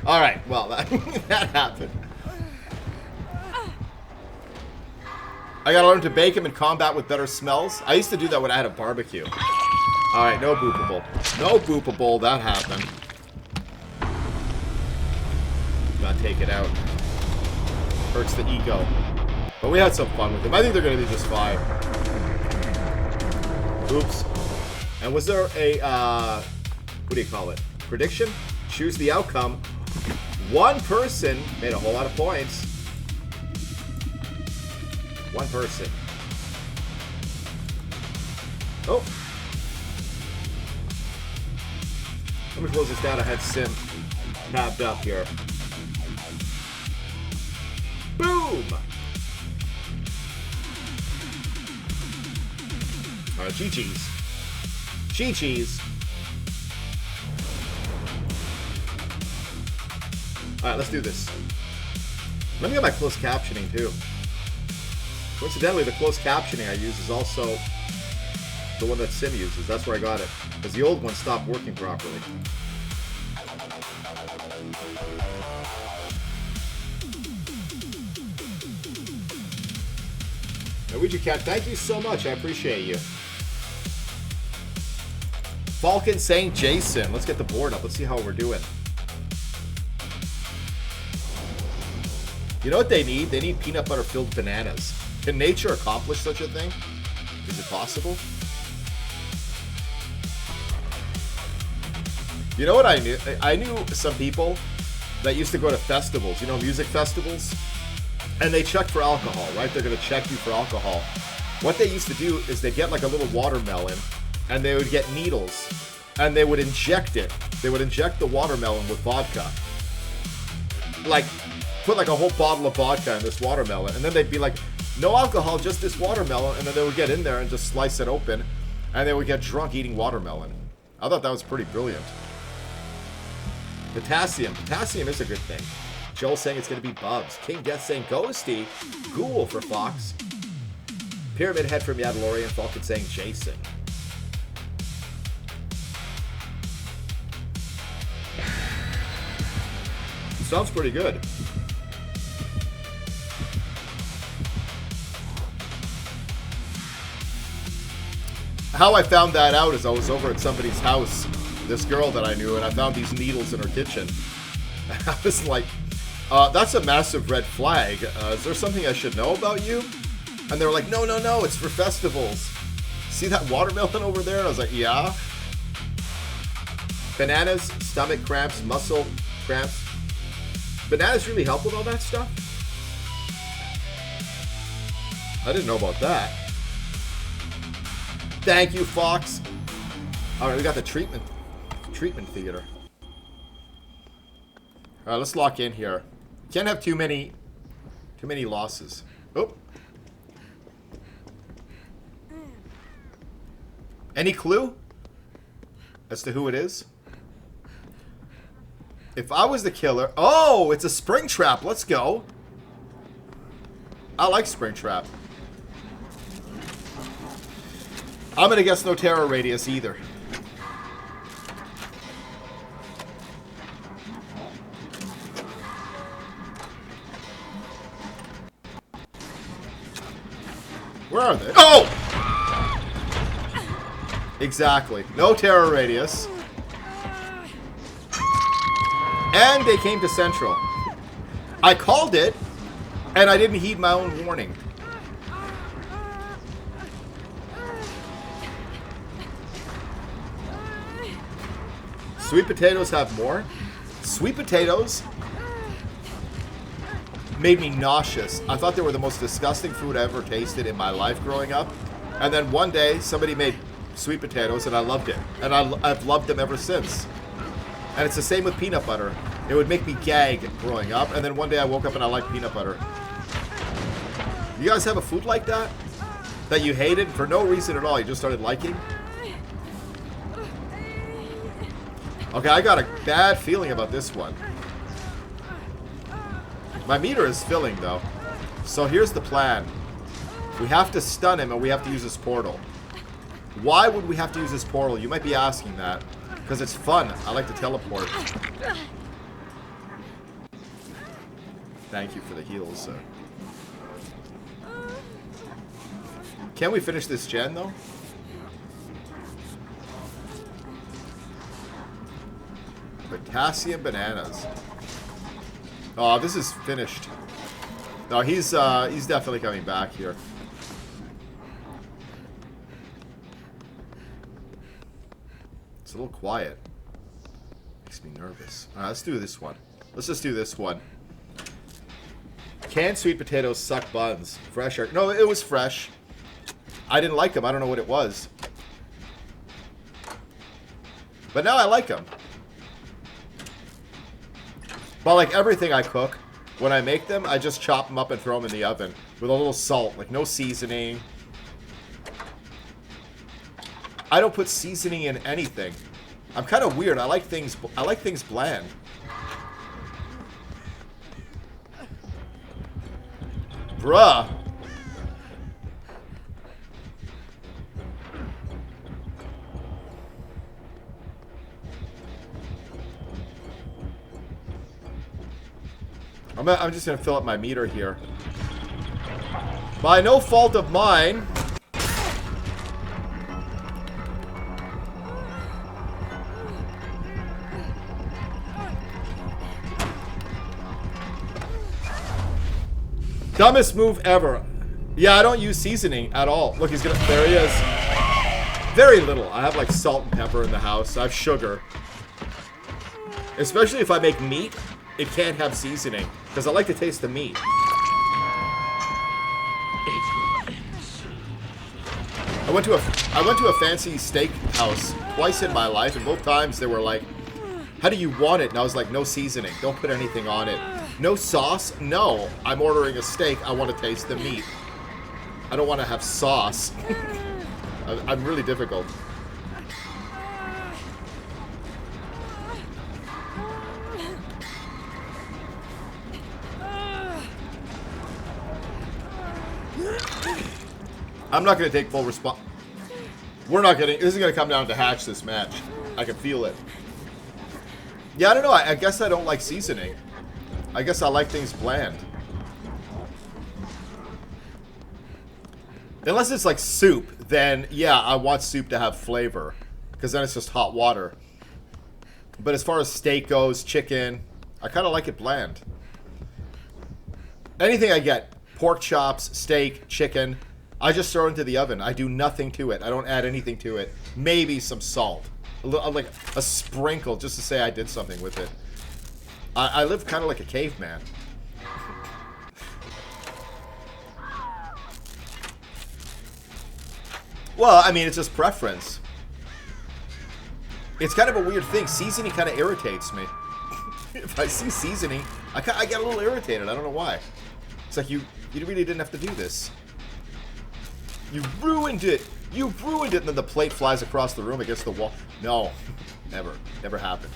All right, well, that happened. I gotta learn to bake him in combat with better smells. I used to do that when I had a barbecue. All right, no boopable. No boopable, that happened. Gotta take it out. Hurts the ego. But we had some fun with him. I think they're gonna do just fine. Oops. And was there a, what do you call it? Prediction? Choose the outcome. One person made a whole lot of points. One person. Oh. Let me close this down. I had Sim tabbed up here. Boom! Alright, GG's. GG's. Alright, let's do this. Let me get my closed captioning too. Coincidentally, the closed captioning I use is also the one that Sim uses. That's where I got it. Because the old one stopped working properly. Luigi Cat, thank you so much. I appreciate you. Falcon saying Jason. Let's get the board up. Let's see how we're doing. You know what they need? They need peanut butter filled bananas. Can nature accomplish such a thing? Is it possible? You know what I knew? I knew some people that used to go to festivals, you know, music festivals, and they check for alcohol, right? They're going to check you for alcohol. What they used to do is they get like a little watermelon, and they would get needles, and they would inject it. They would inject the watermelon with vodka. Like, put like a whole bottle of vodka in this watermelon, and then they'd be like, no alcohol, just this watermelon, and then they would get in there and just slice it open, and they would get drunk eating watermelon. I thought that was pretty brilliant. Potassium. Potassium is a good thing. Joel saying it's going to be Bubs. King Death saying Ghosty. Ghoul for Fox. Pyramid Head from Yadalorian. Falcon saying Jason. Sounds pretty good. How I found that out is I was over at somebody's house, this girl that I knew, and I found these needles in her kitchen. I was like, that's a massive red flag. Is there something I should know about you? And they were like, no, no, no, it's for festivals. See that watermelon over there? And I was like, yeah. Bananas, stomach cramps, muscle cramps. Bananas really help with all that stuff? I didn't know about that. Thank you, Fox. All right, we got the treatment theater. All right, let's lock in here. Can't have too many losses. Oh. Any clue as to who it is? If I was the killer... Oh, it's a Springtrap. Let's go. I like Springtrap. I'm going to guess no terror radius either. Where are they? Oh! Exactly. No terror radius. And they came to Central. I called it, and I didn't heed my own warning. Sweet potatoes have more. Sweet potatoes made me nauseous. I thought they were the most disgusting food I ever tasted in my life growing up. And then one day, somebody made sweet potatoes, and I loved it. And I've loved them ever since. And it's the same with peanut butter. It would make me gag growing up, and then one day I woke up and I liked peanut butter. You guys have a food like that? That you hated for no reason at all, you just started liking? Okay, I got a bad feeling about this one. My meter is filling, though. So here's the plan. We have to stun him, and we have to use his portal. Why would we have to use this portal? You might be asking that. Because it's fun. I like to teleport. Thank you for the heals, sir. Can we finish this gen, though? Potassium bananas. Oh, this is finished. No, he's definitely coming back here. It's a little quiet. Makes me nervous. Alright, let's do this one. Let's just do this one. Canned sweet potatoes suck buns. Fresh or... No, it was fresh. I didn't like them. I don't know what it was. But now I like them. But like everything I cook, when I make them, I just chop them up and throw them in the oven. With a little salt. Like no seasoning. I don't put seasoning in anything. I'm kind of weird. I like things bland. Bruh. I'm just gonna fill up my meter here. By no fault of mine. Dumbest move ever. Yeah, I don't use seasoning at all. Look, he's gonna... There he is. Very little. I have, like, salt and pepper in the house. I have sugar. Especially if I make meat, it can't have seasoning. Because I like to taste the meat. I went to a fancy steak house twice in my life, and both times they were like, how do you want it? And I was like, no seasoning. Don't put anything on it. No sauce? No. I'm ordering a steak. I want to taste the meat. I don't want to have sauce. I'm really difficult. I'm not going to take full response. We're not going to... This is going to come down to hatch this match. I can feel it. Yeah, I don't know. I guess I don't like seasoning. I guess I like things bland. Unless it's like soup, then yeah, I want soup to have flavor. Because then it's just hot water. But as far as steak goes, chicken, I kind of like it bland. Anything I get, pork chops, steak, chicken, I just throw it into the oven. I do nothing to it. I don't add anything to it. Maybe some salt. Like a sprinkle just to say I did something with it. I live kind of like a caveman. Well, I mean, it's just preference. It's kind of a weird thing. Seasoning kind of irritates me. If I see seasoning, I get a little irritated. I don't know why. It's like, you really didn't have to do this. You ruined it. You ruined it. And then the plate flies across the room against the wall. No. Never. Never happened.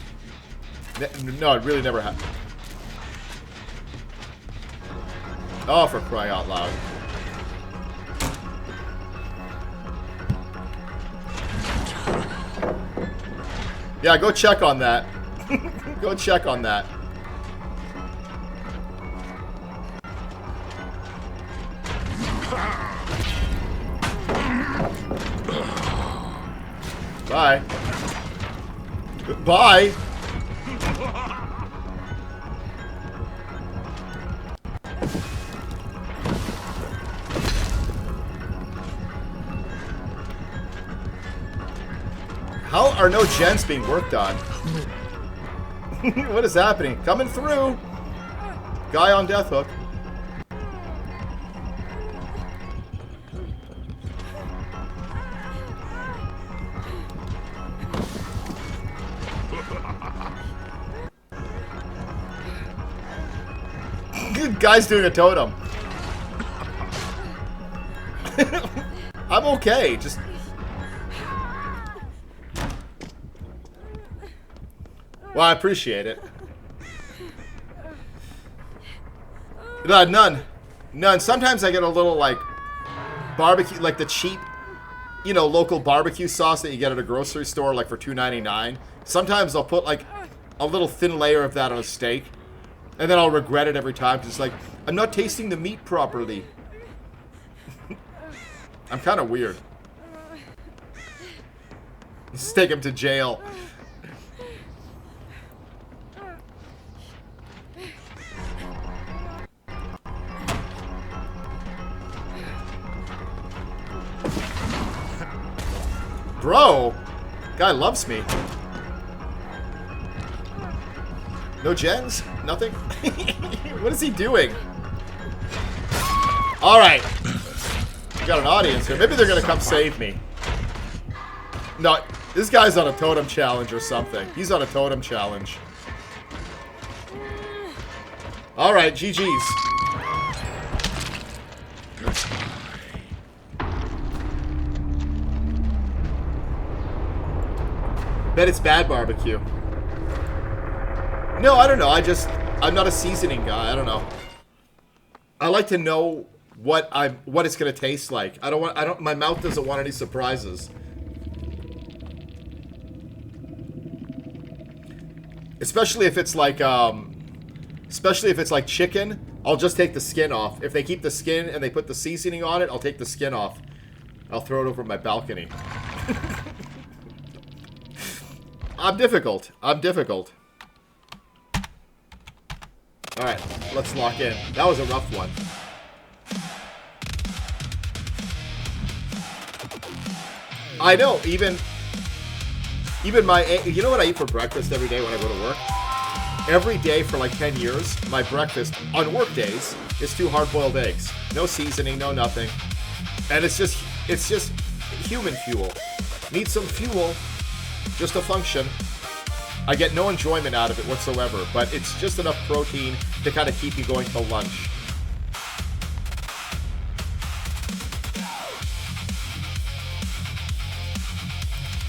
No, it really never happened. Oh, for crying out loud. Yeah, go check on that. Go check on that. Bye. Bye. How are no gens being worked on? What is happening? Coming through. Guy on death hook. Guy's doing a totem. I'm okay. Just. Well, I appreciate it. None. None. Sometimes I get a little, like, barbecue, like the cheap, you know, local barbecue sauce that you get at a grocery store, like, for $2.99. Sometimes I'll put, like, a little thin layer of that on a steak. And then I'll regret it every time, because it's like, I'm not tasting the meat properly. I'm kind of weird. Let's take him to jail. Bro, guy loves me. No gens? Nothing? What is he doing? Alright. We got an audience here. Maybe they're gonna come save me. No, this guy's on a totem challenge or something. He's on a totem challenge. Alright, GG's. Bet it's bad barbecue. No, I don't know. I'm not a seasoning guy. I don't know. I like to know what it's gonna taste like. My mouth doesn't want any surprises. Especially if it's like chicken, I'll just take the skin off. If they keep the skin and they put the seasoning on it, I'll take the skin off. I'll throw it over my balcony. I'm difficult. Alright, let's lock in. That was a rough one. I know, even my... You know what I eat for breakfast every day when I go to work? Every day for like 10 years, my breakfast on work days is 2 hard-boiled eggs. No seasoning, no nothing. And it's just human fuel. Need some fuel just to function. I get no enjoyment out of it whatsoever, but it's just enough protein to kind of keep you going till lunch.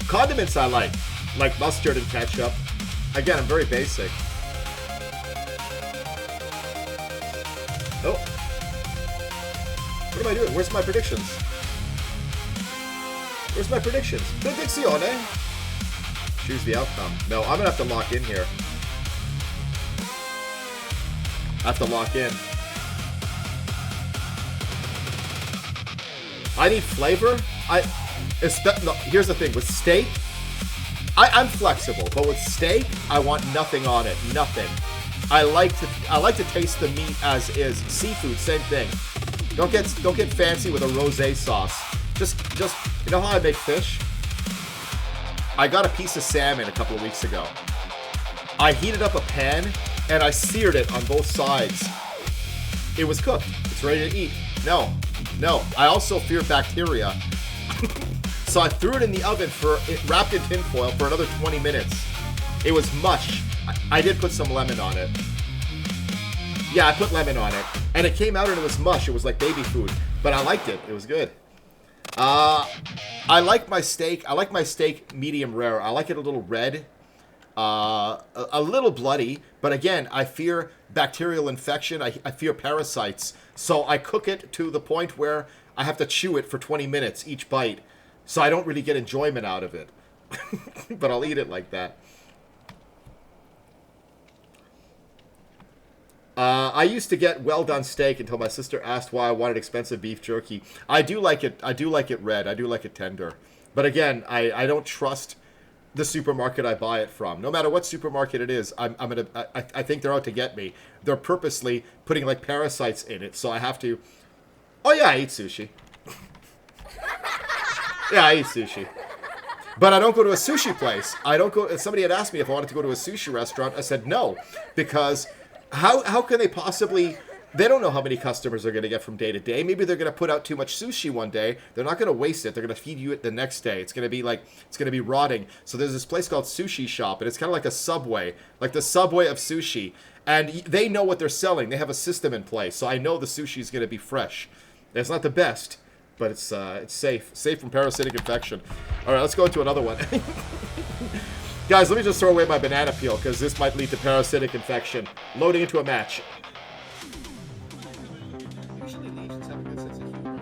Condiments I like mustard and ketchup. Again, I'm very basic. Oh. What am I doing? Where's my predictions? Where's my predictions? Predizione? Choose the outcome. No, I'm gonna have to lock in here. I have to lock in. I need flavor. No, here's the thing. With steak, I'm flexible, but with steak, I want nothing on it. Nothing. I like to taste the meat as is. Seafood, same thing. Don't get fancy with a rosé sauce. Just you know how I make fish? I got a piece of salmon a couple of weeks ago. I heated up a pan and I seared it on both sides. It was cooked. It's ready to eat. No. I also fear bacteria. So I threw it in the oven wrapped in tinfoil for another 20 minutes. It was mush. I did put some lemon on it. Yeah, I put lemon on it. And it came out and it was mush. It was like baby food. But I liked it. It was good. I like my steak. I like my steak medium rare. I like it a little red. A little bloody. But again, I fear bacterial infection. I fear parasites. So I cook it to the point where I have to chew it for 20 minutes each bite. So I don't really get enjoyment out of it. But I'll eat it like that. I used to get well-done steak until my sister asked why I wanted expensive beef jerky. I do like it red. I do like it tender. But again, I don't trust the supermarket I buy it from. No matter what supermarket it is, I think they're out to get me. They're purposely putting like parasites in it, so I have to. Oh yeah, I eat sushi. Yeah, I eat sushi. But I don't go to a sushi place. I don't go. Somebody had asked me if I wanted to go to a sushi restaurant. I said no, because how can they possibly? They don't know how many customers they're going to get from day to day. Maybe they're going to put out too much sushi one day. They're not going to waste it. They're going to feed you it the next day. It's going to be rotting. So there's this place called Sushi Shop, and it's kind of like a Subway, like the Subway of sushi. And they know what they're selling. They have a system in place. So I know the sushi is going to be fresh. It's not the best, but it's safe from parasitic infection. All right, let's go into another one. Guys, let me just throw away my banana peel because this might lead to parasitic infection. Loading into a match. Usually Legions have a good sense of humor.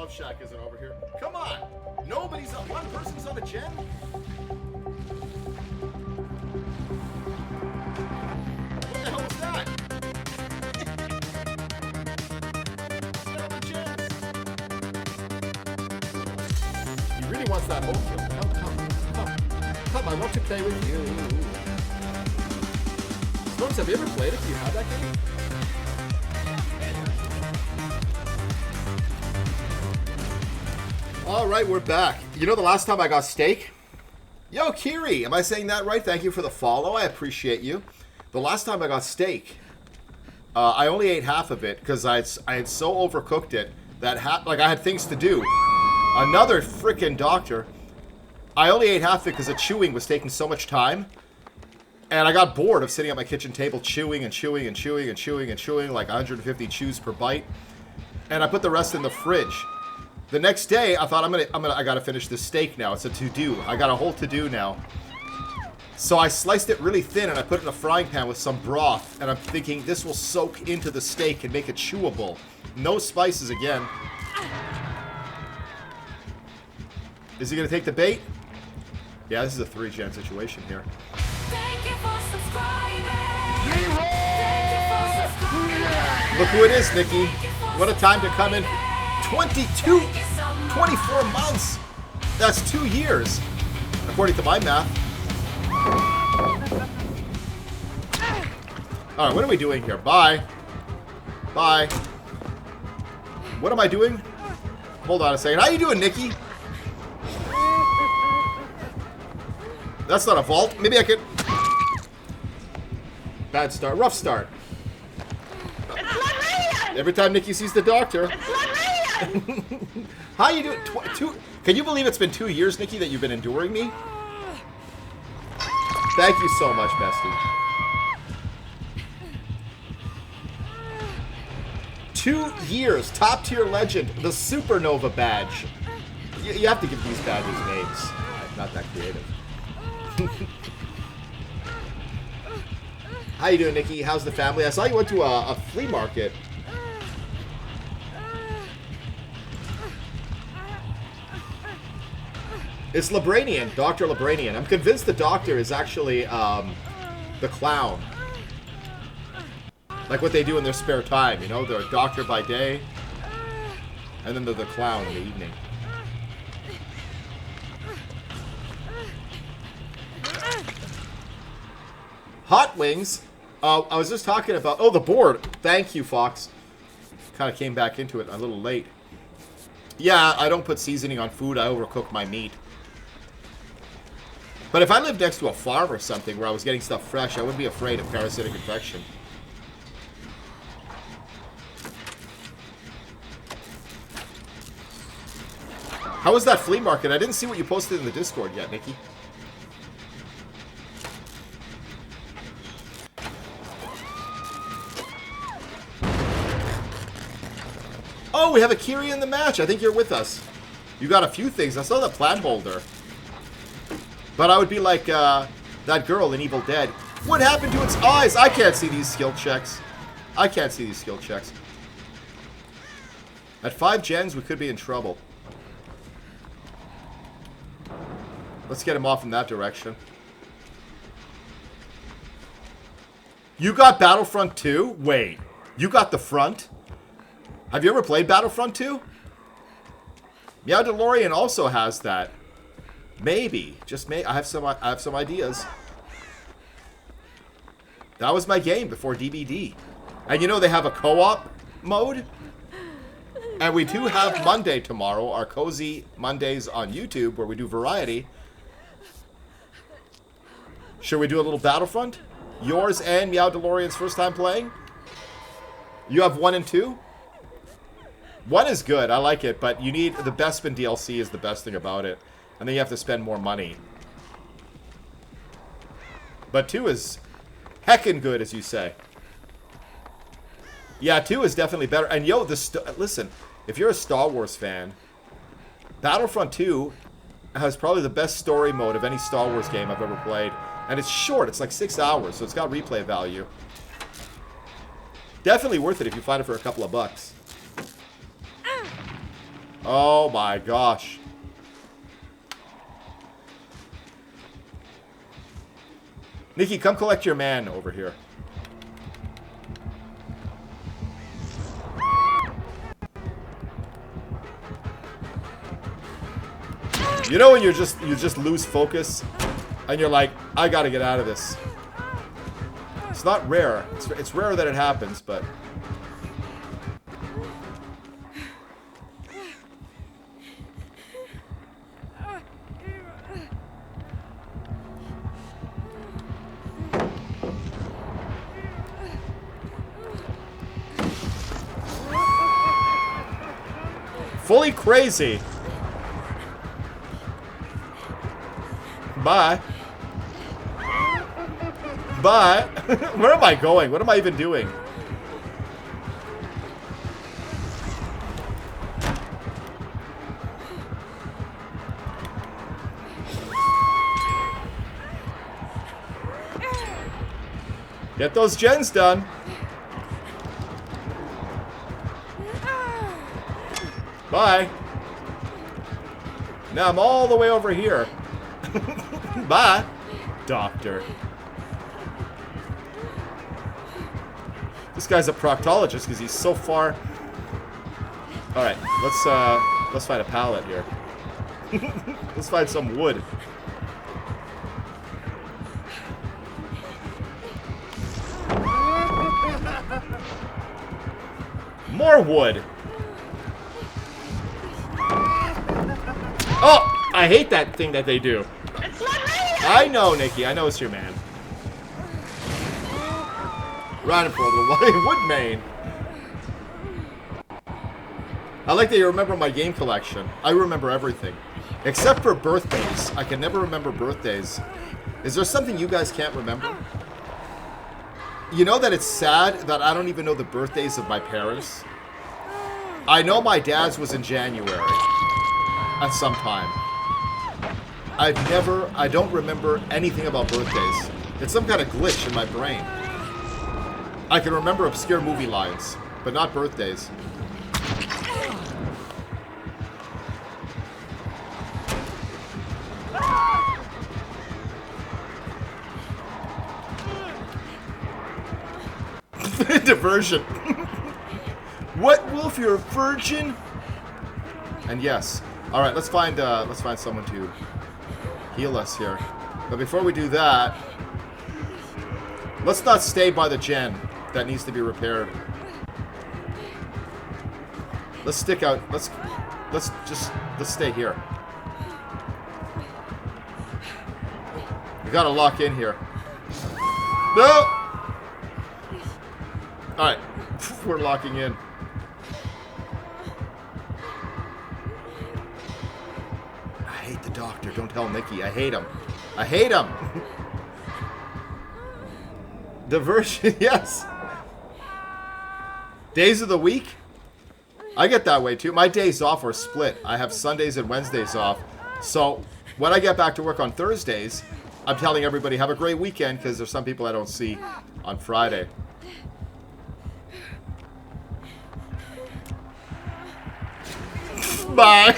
Shack isn't over here. Come on! Nobody's on. One person's on a gen? What the hell is that? He really wants that whole kill. Come, I want to play with you. Storms, have you ever played it? Do you have that game? All right, we're back. You know the last time I got steak? Yo, Kiri, am I saying that right? Thank you for the follow. I appreciate you. The last time I got steak, I only ate half of it because I had so overcooked it that I had things to do. Another freaking doctor. I only ate half of it because the chewing was taking so much time. And I got bored of sitting at my kitchen table chewing and chewing and chewing and chewing and chewing like 150 chews per bite. And I put the rest in the fridge. The next day, I thought I gotta finish this steak now. It's a to-do. I got a whole to-do now. So I sliced it really thin and I put it in a frying pan with some broth. And I'm thinking this will soak into the steak and make it chewable. No spices again. Is he gonna take the bait? Yeah, this is a 3-gen situation here.
Thank you for subscribing.
Look who it is, Nikki. What a time to come in. 24 months. That's 2 years, according to my math. All right, what are we doing here? Bye. Bye. What am I doing? Hold on a second. How you doing, Nikki? That's not a vault. Maybe I could... Bad start. Rough start. Every time Nikki sees the doctor... How you doing? Can you believe it's been 2 years, Nikki, that you've been enduring me? Thank you so much, bestie. 2 years. Top tier legend. The Supernova badge. You have to give these badges names. I'm not that creative. How you doing, Nikki? How's the family? I saw you went to a flea market. It's Libranian, Dr. Libranian. I'm convinced the doctor is actually the clown. Like what they do in their spare time, you know? They're a doctor by day, and then they're the clown in the evening. Hot wings? I was just talking about... Oh, the board. Thank you, Fox. Kind of came back into it a little late. Yeah, I don't put seasoning on food. I overcook my meat. But if I lived next to a farm or something where I was getting stuff fresh, I wouldn't be afraid of parasitic infection. How was that flea market? I didn't see what you posted in the Discord yet, Nikki. Oh, we have a Kiri in the match. I think you're with us. You got a few things. I saw the plant holder. But I would be like that girl in Evil Dead. What happened to its eyes? I can't see these skill checks. I can't see these skill checks. At 5 gens, we could be in trouble. Let's get him off in that direction. You got Battlefront 2? Wait. You got the front? Have you ever played Battlefront 2? Meow DeLorean also has that. Maybe. Just may. I have some ideas. That was my game before DBD. And you know they have a co-op mode? And we do have Monday tomorrow, our Cozy Mondays on YouTube, where we do variety. Should we do a little Battlefront? Yours and Meow DeLorean's first time playing? You have 1 and 2? 1 is good, I like it, but you need... The Bespin DLC is the best thing about it. And then you have to spend more money. But 2 is heckin' good, as you say. Yeah, 2 is definitely better. And yo, listen, if you're a Star Wars fan, Battlefront 2 has probably the best story mode of any Star Wars game I've ever played. And it's short, it's like 6 hours, so it's got replay value. Definitely worth it if you find it for a couple of bucks. Oh my gosh. Nikki, come collect your man over here. You know when you just lose focus and you're like, I gotta get out of this. It's not rare. It's rare that it happens, but... Fully crazy. Bye. Bye. Where am I going? What am I even doing? Get those gens done. Bye. Now I'm all the way over here. Bye, doctor. This guy's a proctologist because he's so far. All right, let's find a pallet here. Let's find some wood. More wood. Oh, I hate that thing that they do.
It's not me!
I know, Nikki. I know it's your man. Riding for a little while. Wood main. I like that you remember my game collection. I remember everything. Except for birthdays. I can never remember birthdays. Is there something you guys can't remember? You know that it's sad that I don't even know the birthdays of my parents? I know my dad's was in January. At some time. I don't remember anything about birthdays. It's some kind of glitch in my brain. I can remember obscure movie lines, but not birthdays. Diversion. What, Wolf? You're a virgin? And yes. All right, let's find someone to heal us here. But before we do that, let's not stay by the gen that needs to be repaired. Let's stick out. Let's stay here. We gotta lock in here. No. All right, we're locking in. I hate the doctor. Don't tell Nikki. I hate him. I hate him. Diversion, yes. Days of the week? I get that way too. My days off are split. I have Sundays and Wednesdays off. So when I get back to work on Thursdays, I'm telling everybody have a great weekend because there's some people I don't see on Friday. Bye.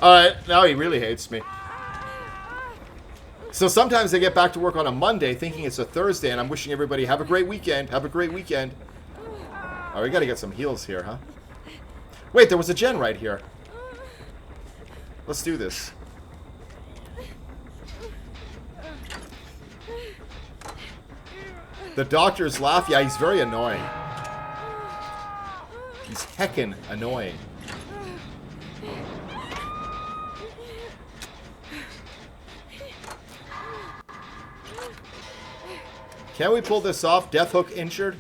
Alright, now he really hates me. So sometimes I get back to work on a Monday thinking it's a Thursday and I'm wishing everybody have a great weekend. Have a great weekend. Oh, we gotta get some heals here, huh? Wait, there was a gen right here. Let's do this. The doctor's laugh? Yeah, he's very annoying. He's heckin' annoying. Can we pull this off? Death Hook injured?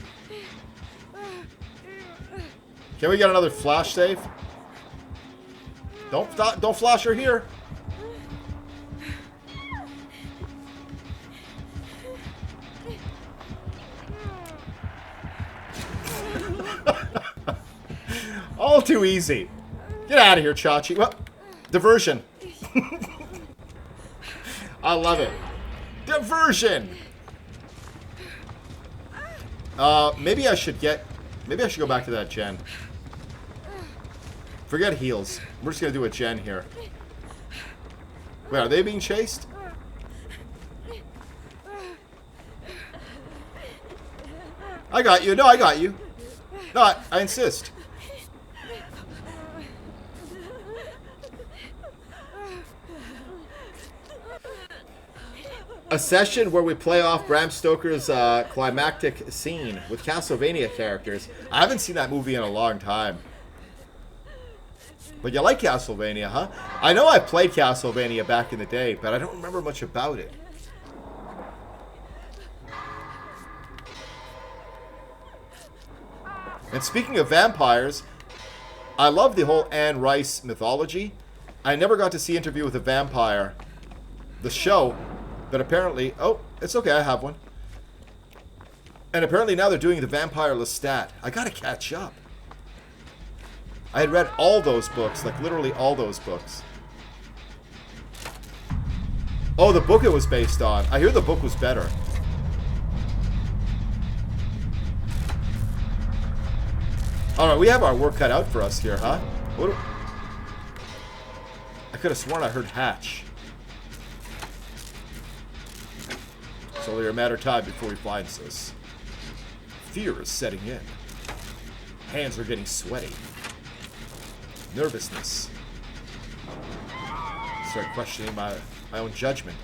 Can we get another flash save? Don't flash her here. All too easy. Get out of here, Chachi. Well, diversion. I love it. Diversion. Maybe I should go back to that gen. Forget heals. We're just gonna do a gen here. Wait, are they being chased? I got you. No, I got you. No, I insist. A session where we play off Bram Stoker's climactic scene with Castlevania characters. I haven't seen that movie in a long time. But you like Castlevania, huh? I know I played Castlevania back in the day, but I don't remember much about it. And speaking of vampires, I love the whole Anne Rice mythology. I never got to see Interview with a Vampire, the show, but apparently... Oh, it's okay, I have one. And apparently now they're doing the Vampire Lestat. I gotta catch up. I had read all those books, like literally all those books. Oh, the book it was based on. I hear the book was better. Alright, we have our work cut out for us here, huh? What I could have sworn I heard hatch. It's only a matter of time before he finds us. Fear is setting in. Hands are getting sweaty. Nervousness. Start questioning my own judgment.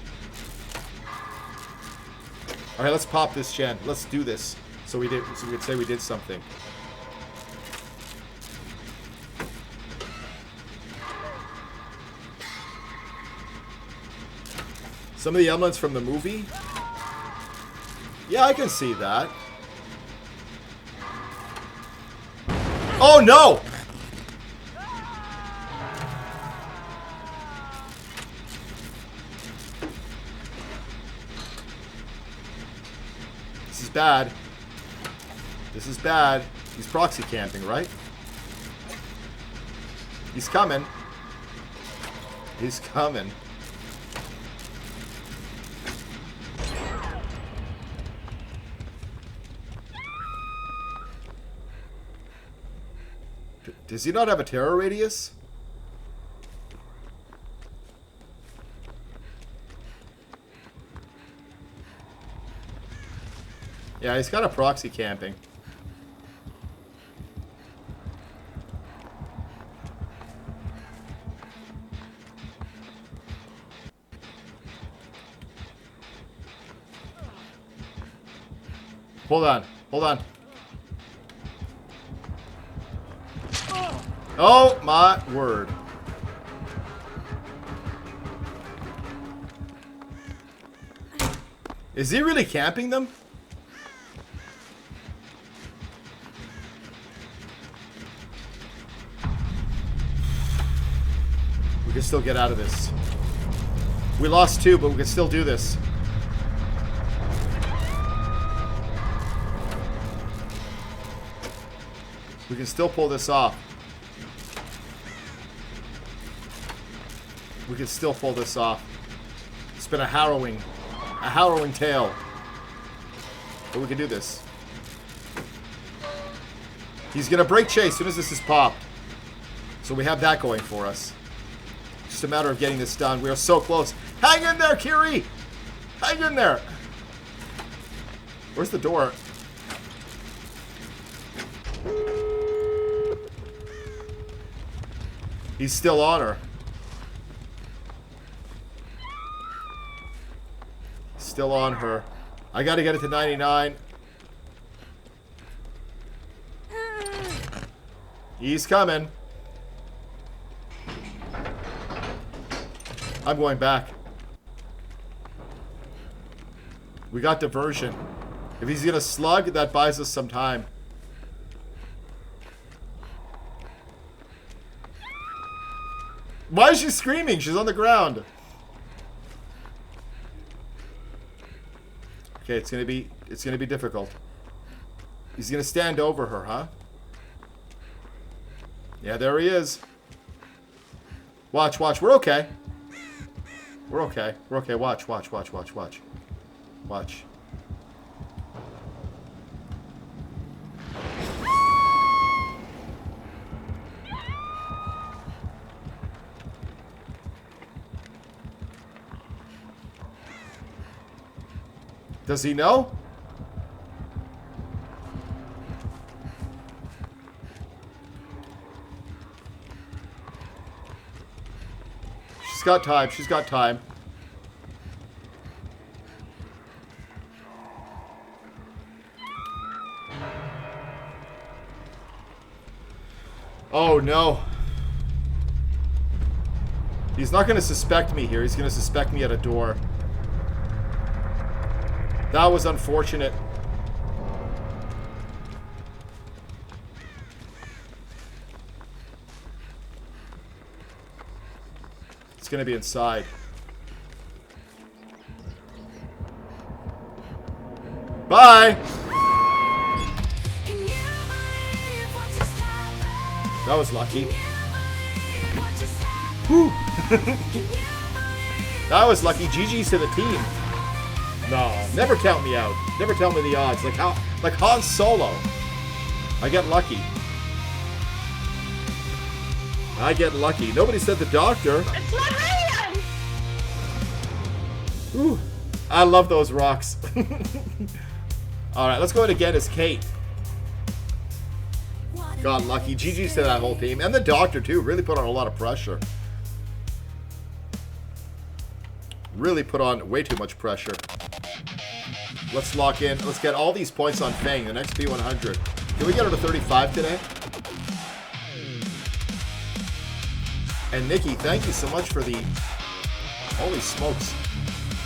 Alright, let's pop this gen. Let's do this. So we can say we did something. Some of the elements from the movie? Yeah, I can see that. Oh no! This is bad. This is bad. He's proxy camping, right? He's coming. He's coming. Does he not have a terror radius? Yeah, he's got a proxy camping. Hold on. Hold on. Oh, my word. Is he really camping them? We can still get out of this. We lost 2, but we can still do this. We can still pull this off. We can still pull this off. It's been a harrowing tale. But we can do this. He's going to break chase as soon as this is popped. So we have that going for us. Just a matter of getting this done. We are so close. Hang in there, Kiri! Hang in there! Where's the door? He's still on her. Still on her. I gotta get it to 99. He's coming. I'm going back. We got diversion. If he's gonna slug, that buys us some time. Why is she screaming? She's on the ground. Okay, it's gonna be difficult. He's gonna stand over her, huh? Yeah, there he is. Watch, watch. We're okay. We're okay. We're okay. Watch, watch, watch, watch, watch. Watch. Does he know? She's got time. She's got time. Oh, no. He's not going to suspect me here. He's going to suspect me at a door. That was unfortunate. It's going to be inside. Bye! That was lucky. Whew. That was lucky. GG's to the team. No, never count me out. Never tell me the odds. Like Han Solo. I get lucky. I get lucky. Nobody said the doctor.
It's not raining!
Ooh, I love those rocks. Alright, let's go in again as Kate. Got lucky. GG's to that whole team. And the doctor, too. Really put on a lot of pressure. Really put on way too much pressure. Let's lock in. Let's get all these points on Fang, the next P100. Can we get her to 35 today? And Nikki, thank you so much for the... Holy smokes.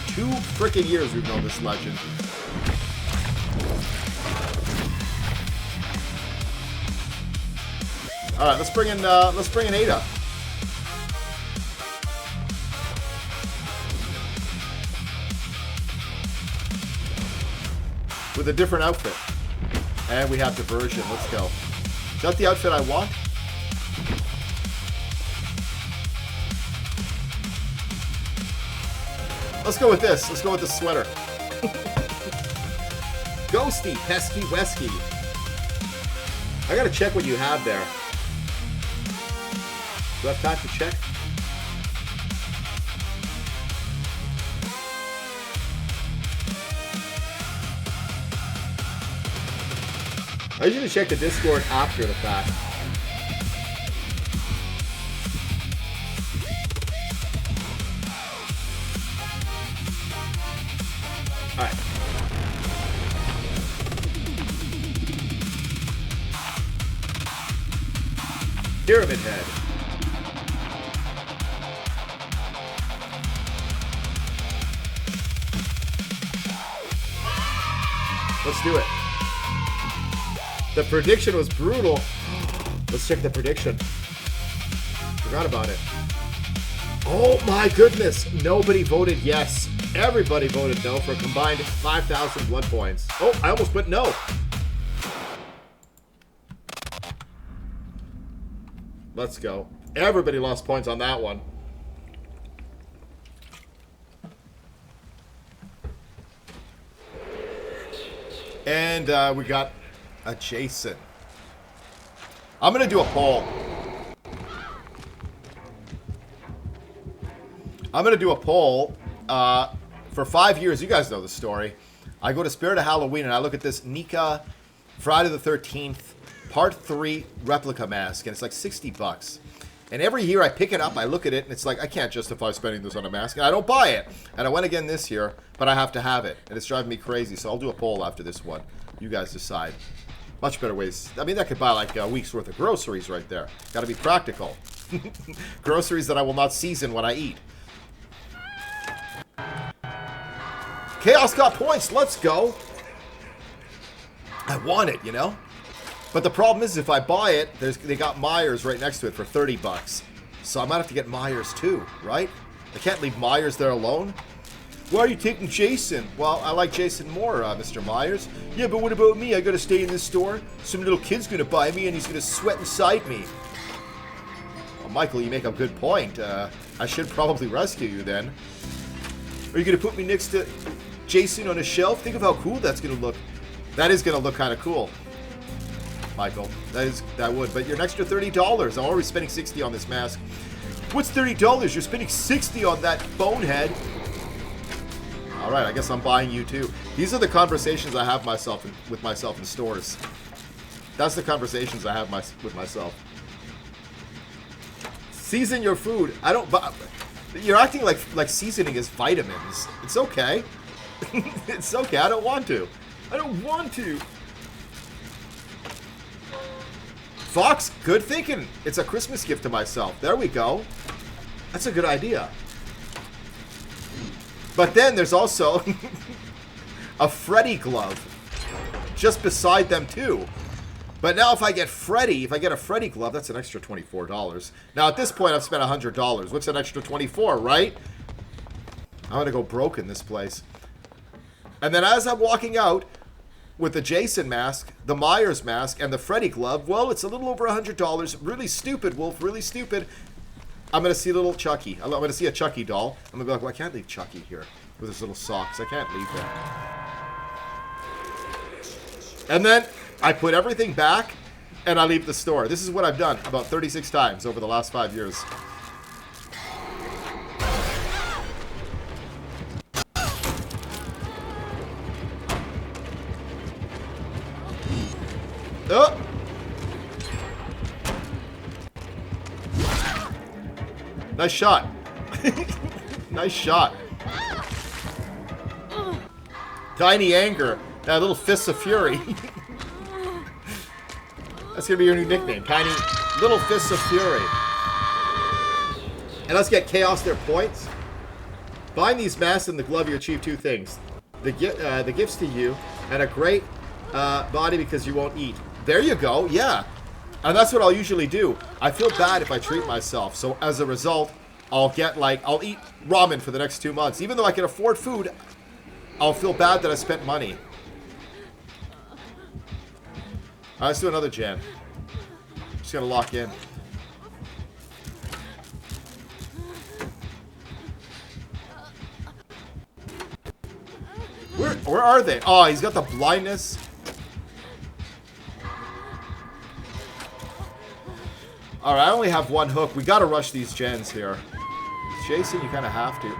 2 freaking years we've known this legend. Alright, let's bring in Ada. With a different outfit. And we have diversion. Let's go. Is that the outfit I want? Let's go with this. Let's go with the sweater. Ghosty, pesky, wesky. I gotta check what you have there. Do I have time to check? I usually check the Discord after the fact. Alright. Pyramid Head. Let's do it. The prediction was brutal. Let's check the prediction. Forgot about it. Oh my goodness. Nobody voted yes. Everybody voted no for a combined 5,000 blood points. Oh, I almost put no. Let's go. Everybody lost points on that one. And we got a Jason. I'm going to do a poll. I'm going to do a poll. For 5 years, you guys know the story. I go to Spirit of Halloween and I look at this Nika Friday the 13th Part 3 replica mask. And it's like $60. And every year I pick it up, I look at it, and it's like, I can't justify spending this on a mask. And I don't buy it. And I went again this year, but I have to have it. And it's driving me crazy. So I'll do a poll after this one. You guys decide. Much better ways. I mean, that could buy like a week's worth of groceries right there. Got to be practical. Groceries that I will not season when I eat. Chaos got points. Let's go. I want it, you know? But the problem is, if I buy it, they got Myers right next to it for $30. So I might have to get Myers too, right? I can't leave Myers there alone. Why are you taking Jason? Well, I like Jason more, Mr. Myers. Yeah, but what about me? I gotta stay in this store. Some little kid's gonna buy me and he's gonna sweat inside me. Well, Michael, you make a good point. I should probably rescue you then. Are you gonna put me next to Jason on a shelf? Think of how cool that's gonna look. That is gonna look kind of cool, Michael. That would. But you're an extra $30. I'm already spending $60 on this mask. What's $30? You're spending $60 on that bonehead. All right, I guess I'm buying you too. These are the conversations I have with myself in stores. That's the conversations I have with myself. Season your food. I don't. You're acting like seasoning is vitamins. It's okay. It's okay. I don't want to. I don't want to. Fox, good thinking. It's a Christmas gift to myself. There we go. That's a good idea. But then there's also a Freddy glove just beside them too. But now if I get a Freddy glove, that's an extra $24. Now at this point I've spent $100. What's an extra $24, right? I'm gonna go broke in this place. And then as I'm walking out with the Jason mask, the Myers mask, and the Freddy glove, well, it's a little over $100. Really stupid, Wolf, really stupid. I'm going to see little Chucky. I'm going to see a Chucky doll. I'm going to be like, well, I can't leave Chucky here with his little socks. I can't leave that. And then I put everything back, and I leave the store. This is what I've done about 36 times over the last 5 years. Oh! Nice shot. Nice shot. Tiny Anger. That little Fists of Fury. That's going to be your new nickname. Tiny Little Fists of Fury. And let's get Chaos their points. Buying these masks and the glove, you achieve two things. The gifts to you and a great body because you won't eat. There you go. Yeah. And that's what I'll usually do. I feel bad if I treat myself. So as a result, I'll eat ramen for the next 2 months. Even though I can afford food, I'll feel bad that I spent money. All right, let's do another gen. Just gotta lock in. Where are they? Oh, he's got the blindness. Alright, I only have one hook. We gotta rush these gens here. Jason, you kind of have to.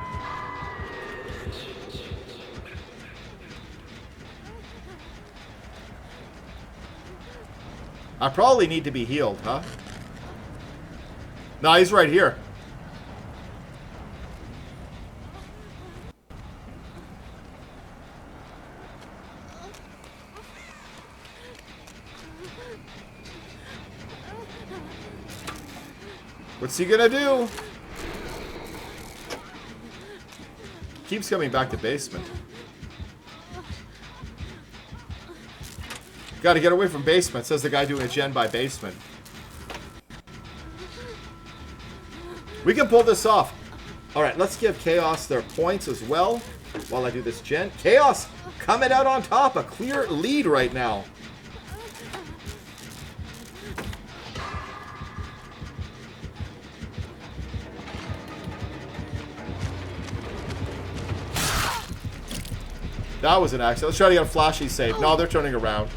I probably need to be healed, huh? No, he's right here. What's he gonna do? Keeps coming back to basement. Gotta get away from basement, says the guy doing a gen by basement. We can pull this off. Alright, let's give Chaos their points as well while I do this gen. Chaos coming out on top. A clear lead right now. That was an accident. Let's try to get a flashy save. No, they're turning around.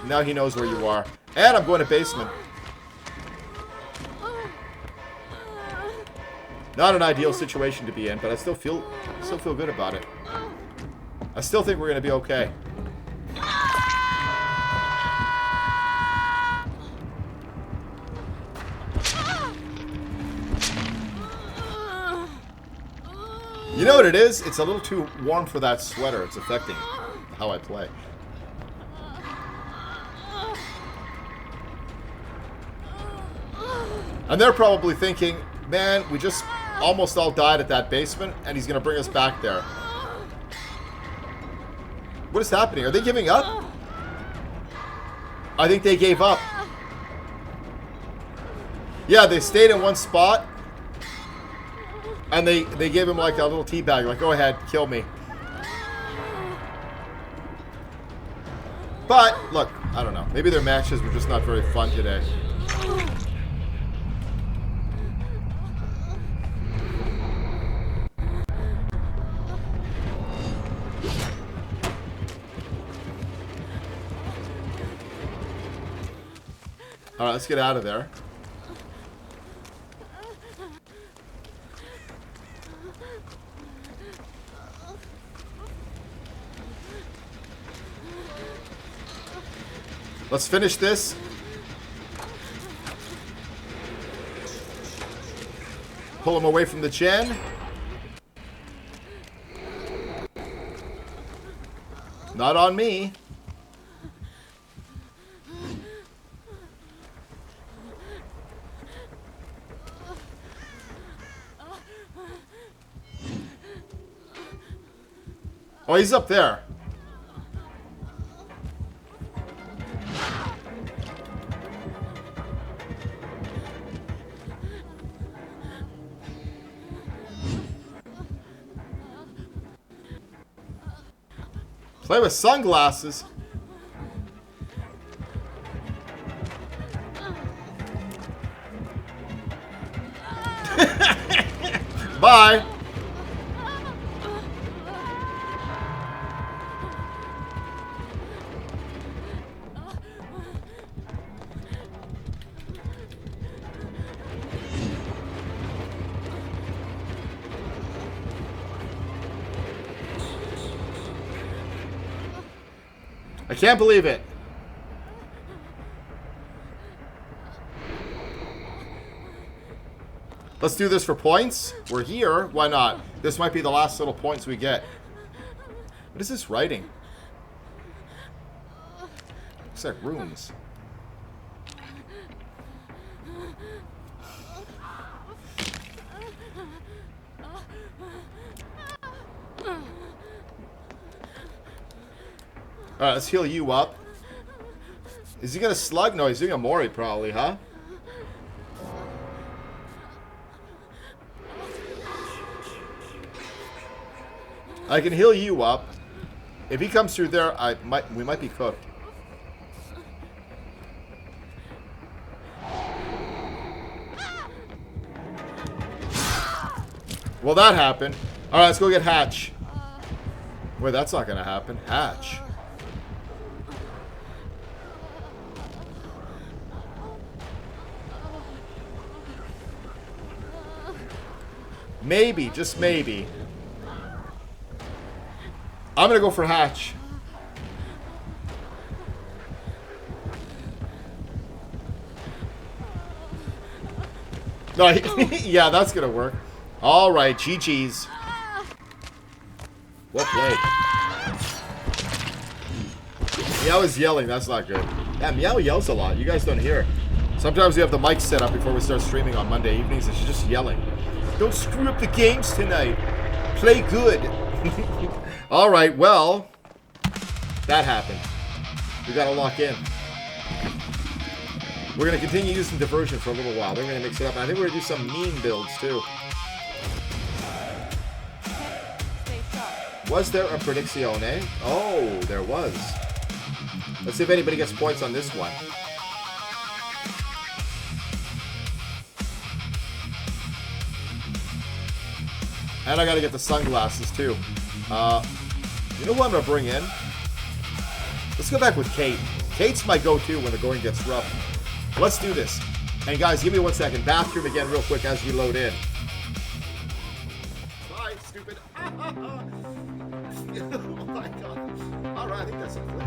Now he knows where you are. And I'm going to basement. Not an ideal situation to be in, but I still feel good about it. I still think we're going to be okay. You know what it is? It's a little too warm for that sweater. It's affecting how I play. And they're probably thinking, man, we just almost all died at that basement, and he's going to bring us back there. What is happening? Are they giving up? I think they gave up. Yeah, they stayed in one spot. And they gave him like a little tea bag, like, go ahead, kill me. But, look, I don't know. Maybe their matches were just not very fun today. Alright, let's get out of there. Let's finish this. Pull him away from the gen. Not on me. Oh, he's up there. Play with sunglasses. Bye. I can't believe it. Let's do this for points. We're here. Why not? This might be the last little points we get. What is this writing? Looks like runes. Alright, let's heal you up. Is he gonna slug? No, he's doing a Mori probably, huh? I can heal you up. If he comes through there, we might be cooked. Well, that happened. Alright, let's go get Hatch. Wait, that's not gonna happen. Hatch. Maybe, just maybe. I'm gonna go for Hatch. No, yeah, that's gonna work. All right, GG's. Well played. Meow is yelling. That's not good. Yeah, Meow yells a lot. You guys don't hear. Sometimes we have the mic set up before we start streaming on Monday evenings, and she's just yelling. Don't screw up the games tonight. Play good. All right, well, that happened. We got to lock in. We're going to continue using diversion for a little while. Then we're going to mix it up. And I think we're going to do some mean builds, too. Was there a Predizione? Oh, there was. Let's see if anybody gets points on this one. And I gotta get the sunglasses, too. You know who I'm gonna bring in? Let's go back with Kate. Kate's my go-to when the going gets rough. Let's do this. And guys, give me 1 second. Bathroom again real quick as we load in. Bye, stupid. Oh my god. Alright, I think that's something.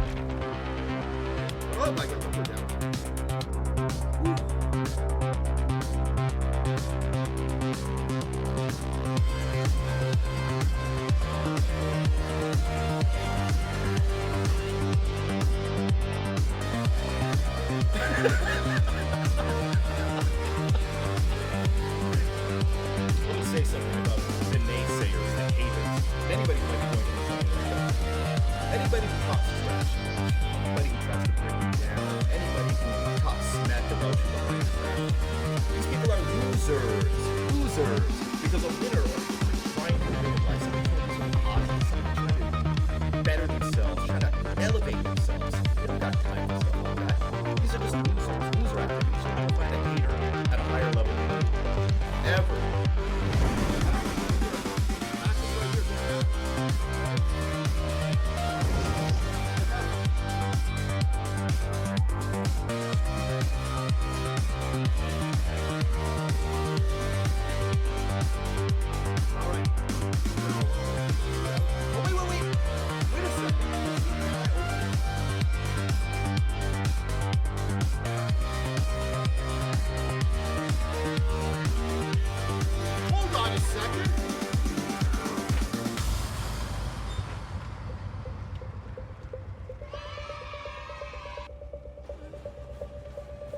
Oh my god, put it down. Let me say something about the naysayers, the haters. Anybody who might be going through something like that. Anybody who talks trash. Anybody who tries to bring you down. Anybody who talks smack about you behind your back. These people are losers. Losers. Because a winner is trying to live life, somebody trying to do something positive, somebody trying to better themselves, trying to elevate themselves. They don't got time for stuff like that. These are just losers. Loser activities. You don't find a hater at a higher level than you. Ever.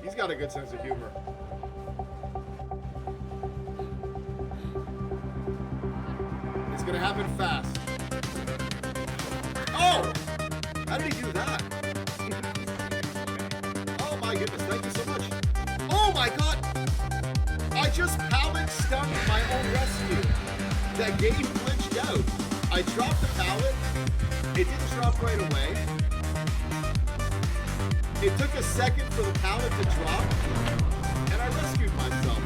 He's got a good sense of humor. It's gonna happen fast. Oh! How did he do that? Oh my goodness, thank you so much. Oh my god! I just pallet stunned my own rescue. That game glitched out. I dropped the pallet. It didn't drop right away. It took a second for the pallet to drop, and I rescued myself.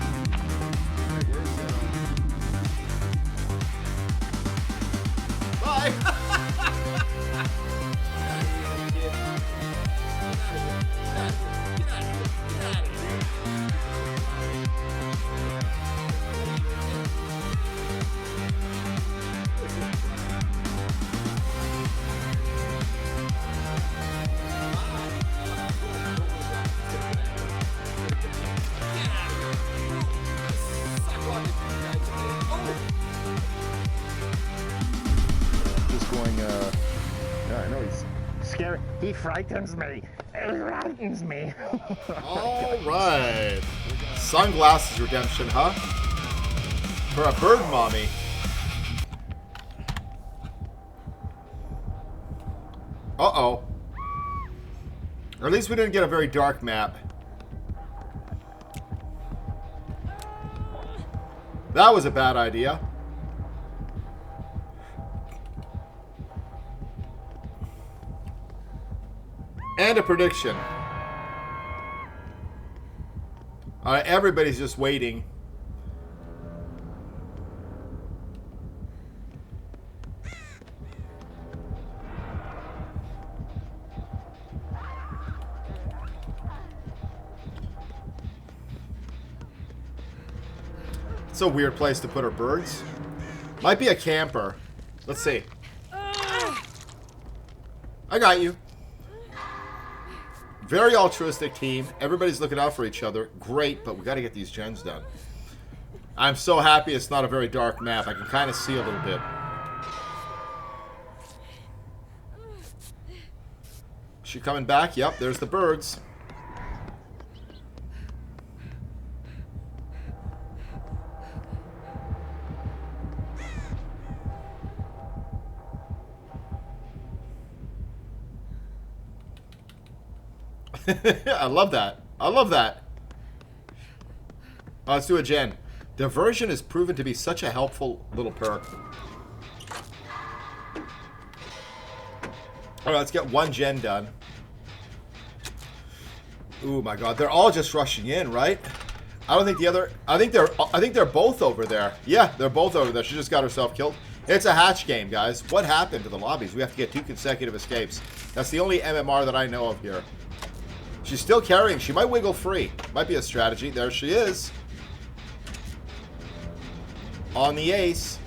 Bye!
Scary. He frightens me. He frightens me.
All right. Sunglasses redemption, huh? For a bird mommy. Uh-oh. Or at least we didn't get a very dark map. That was a bad idea. And a prediction. Alright, everybody's just waiting. It's a weird place to put our birds. Might be a camper. Let's see. I got you. Very altruistic team. Everybody's looking out for each other. Great, but we got to get these gens done. I'm so happy it's not a very dark map. I can kind of see a little bit. She coming back? Yep, there's the birds. I love that. I love that. Let's do a gen. Diversion has proven to be such a helpful little perk. Alright, let's get one gen done. Oh my god, they're all just rushing in, right? I don't think the other... I think they're both over there. Yeah, they're both over there. She just got herself killed. It's a hatch game, guys. What happened to the lobbies? We have to get 2 consecutive escapes. That's the only MMR that I know of here. She's still carrying. She might wiggle free. Might be a strategy. There she is. On the ace.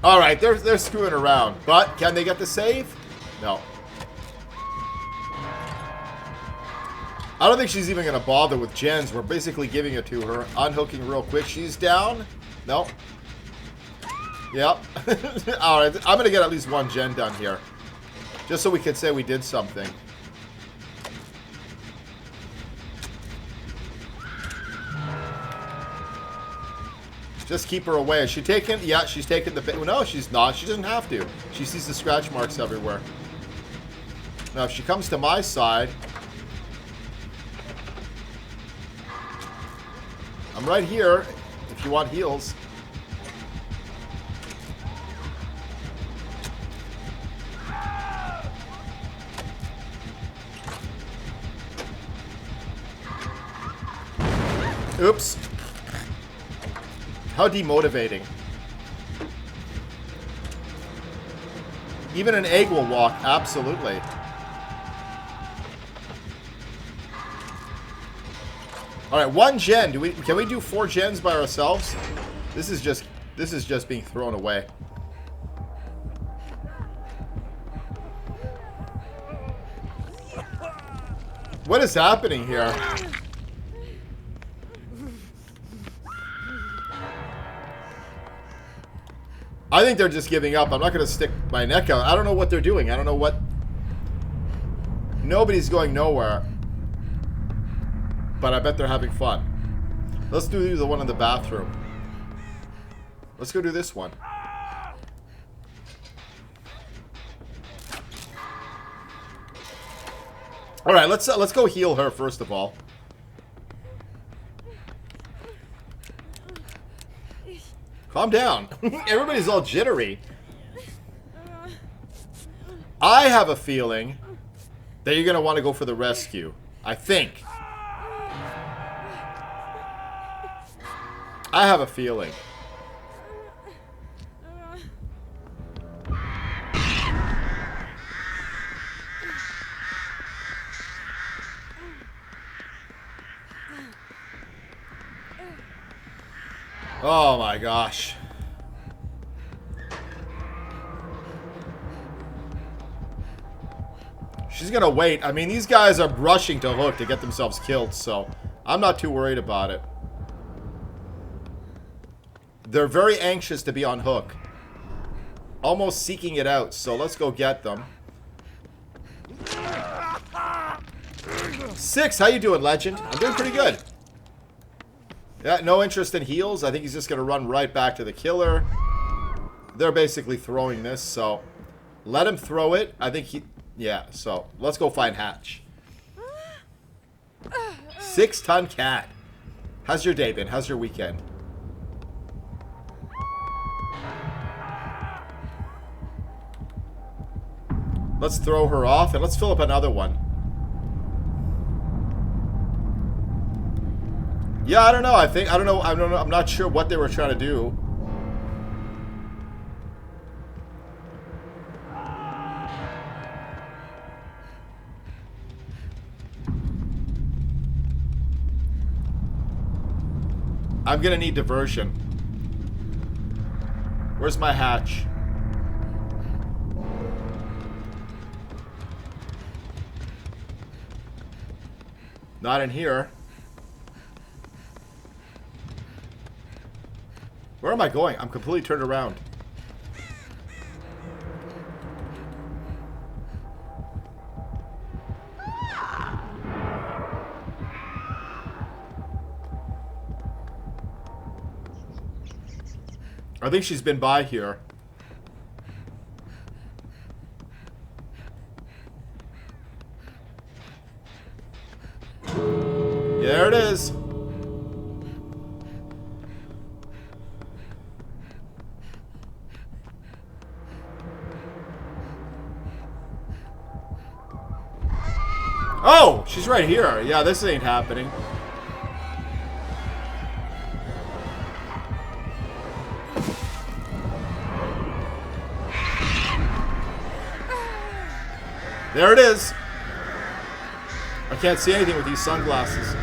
Alright, they're screwing around. But can they get the save? No. I don't think she's even going to bother with gens. We're basically giving it to her. Unhooking real quick. She's down. No. Yep. Alright, I'm going to get at least one gen done here. Just so we can say we did something. Just keep her away. Is she taking... Yeah, she's taking the... No, she's not. She doesn't have to. She sees the scratch marks everywhere. Now, if she comes to my side... I'm right here if you want heals. Oops. How demotivating. Even an egg will walk, absolutely. Alright, one gen. Can we do 4 gens by ourselves? This is just being thrown away. What is happening here? I think they're just giving up. I'm not going to stick my neck out. I don't know what they're doing. I don't know what... Nobody's going nowhere. But I bet they're having fun. Let's do the one in the bathroom. Let's go do this one. Alright, let's go heal her first of all. Calm down. Everybody's all jittery. I have a feeling that you're going to want to go for the rescue. I think. I have a feeling. Oh my gosh. She's gonna wait. I mean, these guys are rushing to hook to get themselves killed, so I'm not too worried about it. They're very anxious to be on hook. Almost seeking it out, so let's go get them. 6, how you doing, Legend? I'm doing pretty good. Yeah, no interest in heals. I think he's just going to run right back to the killer. They're basically throwing this, so let him throw it. I think he... Yeah, so let's go find Hatch. 6-ton cat. How's your day been? How's your weekend? Let's throw her off, and let's fill up another one. Yeah, I don't know. I don't know. I'm not sure what they were trying to do. I'm gonna need diversion. Where's my hatch? Not in here. Where am I going? I'm completely turned around. I think she's been by here. There it is. Oh, she's right here. Yeah, this ain't happening. There it is. I can't see anything with these sunglasses.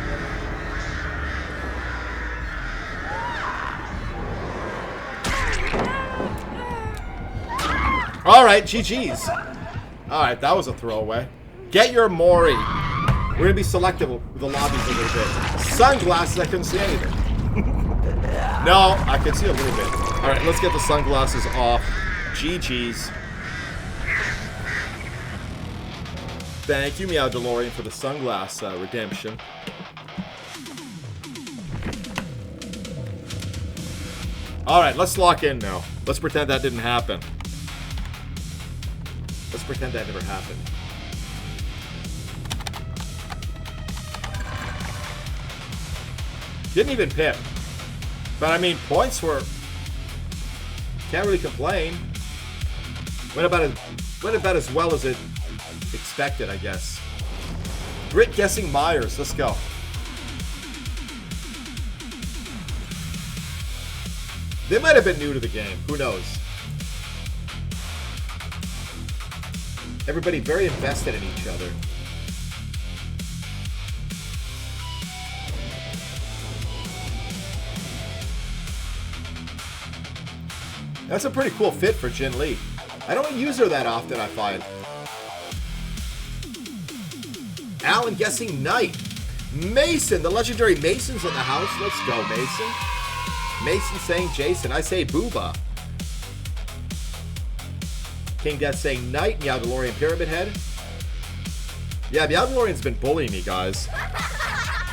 Alright, GG's. Alright, that was a throwaway. Get your Mori. We're going to be selective with the lobbies a little bit. Sunglasses, I couldn't see anything. No, I can see a little bit. Alright, let's get the sunglasses off. GG's. Thank you, Meow DeLorean, for the sunglass redemption. Alright, let's lock in now. Let's pretend that didn't happen. Let's pretend that never happened. Didn't even pip. But I mean, points were... Can't really complain. Went about as well as it expected, I guess. Brit guessing Myers. Let's go. They might have been new to the game. Who knows? Everybody very invested in each other. That's a pretty cool fit for Jin Lee. I don't use her that often, I find. Alan guessing Knight. Mason, the legendary Mason's in the house. Let's go, Mason. Mason saying Jason. I say Booba. King Death saying Knight. Meow DeLorean Pyramid Head. Yeah, Meow DeLorean's been bullying me, guys.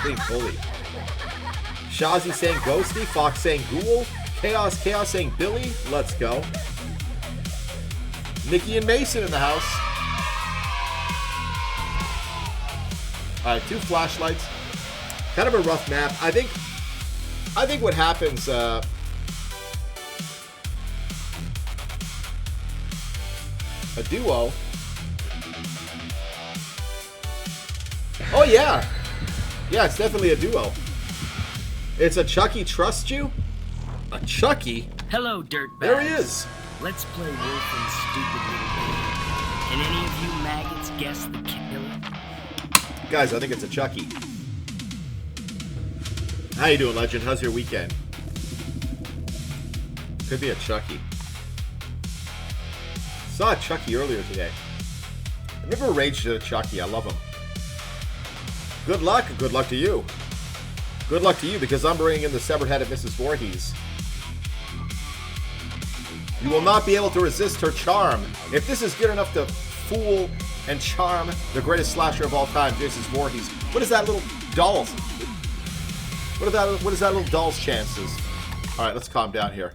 Being bullied. Shazi saying Ghosty. Fox saying Ghoul. Chaos saying Billy. Let's go. Nikki and Mason in the house. Alright, 2 flashlights. Kind of a rough map. I think what happens, a duo. Oh yeah. Yeah, it's definitely a duo. It's a Chucky Trust You? A Chucky?
Hello, dirtbags.
There he is.
Let's play Wolfen's stupid little game. Can any of you maggots guess the killer?
Guys, I think it's a Chucky. How you doing, Legend? How's your weekend? Could be a Chucky. Saw a Chucky earlier today. I've never raged at a Chucky. I love him. Good luck. Good luck to you. Good luck to you, because I'm bringing in the severed head of Mrs. Voorhees. You will not be able to resist her charm. If this is good enough to fool and charm the greatest slasher of all time, Mrs. Voorhees. What is that little doll's? What is that little doll's chances? Alright, let's calm down here.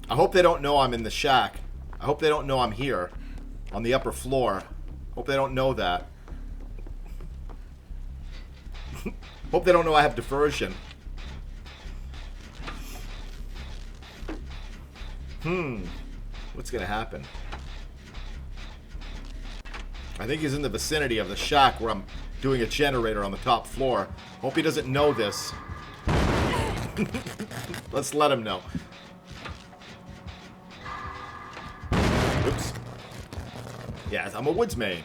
I hope they don't know I'm in the shack. I hope they don't know I'm here. On the upper floor. Hope they don't know that. Hope they don't know I have diversion. What's gonna happen? I think he's in the vicinity of the shack where I'm doing a generator on the top floor. Hope he doesn't know this. Let's let him know. Oops. Yeah, I'm a woodsman.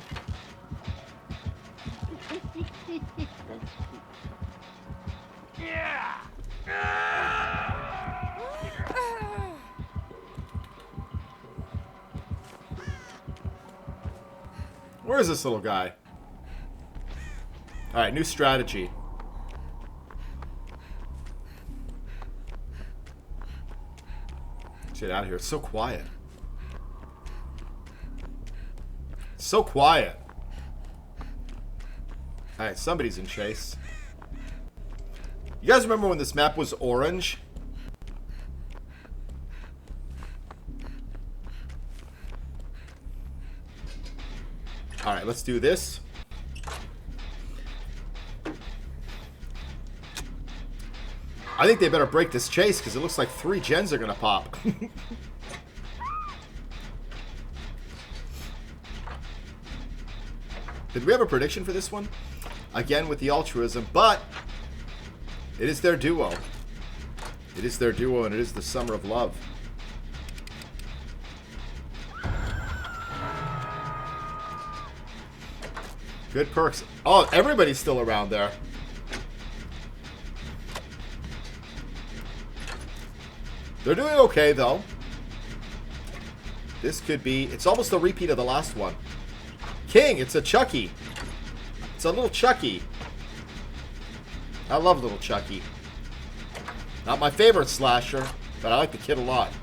Where is this little guy? Alright, new strategy. Let's get out of here. It's so quiet. So quiet. Alright, somebody's in chase. You guys remember when this map was orange? Alright, let's do this. I think they better break this chase because it looks like 3 gens are going to pop. Did we have a prediction for this one? Again with the altruism, but it is their duo. It is their duo and it is the summer of love. Good perks. Oh, everybody's still around there. They're doing okay, though. This could be... It's almost a repeat of the last one. King, it's a Chucky. It's a little Chucky. I love little Chucky. Not my favorite slasher, but I like the kid a lot.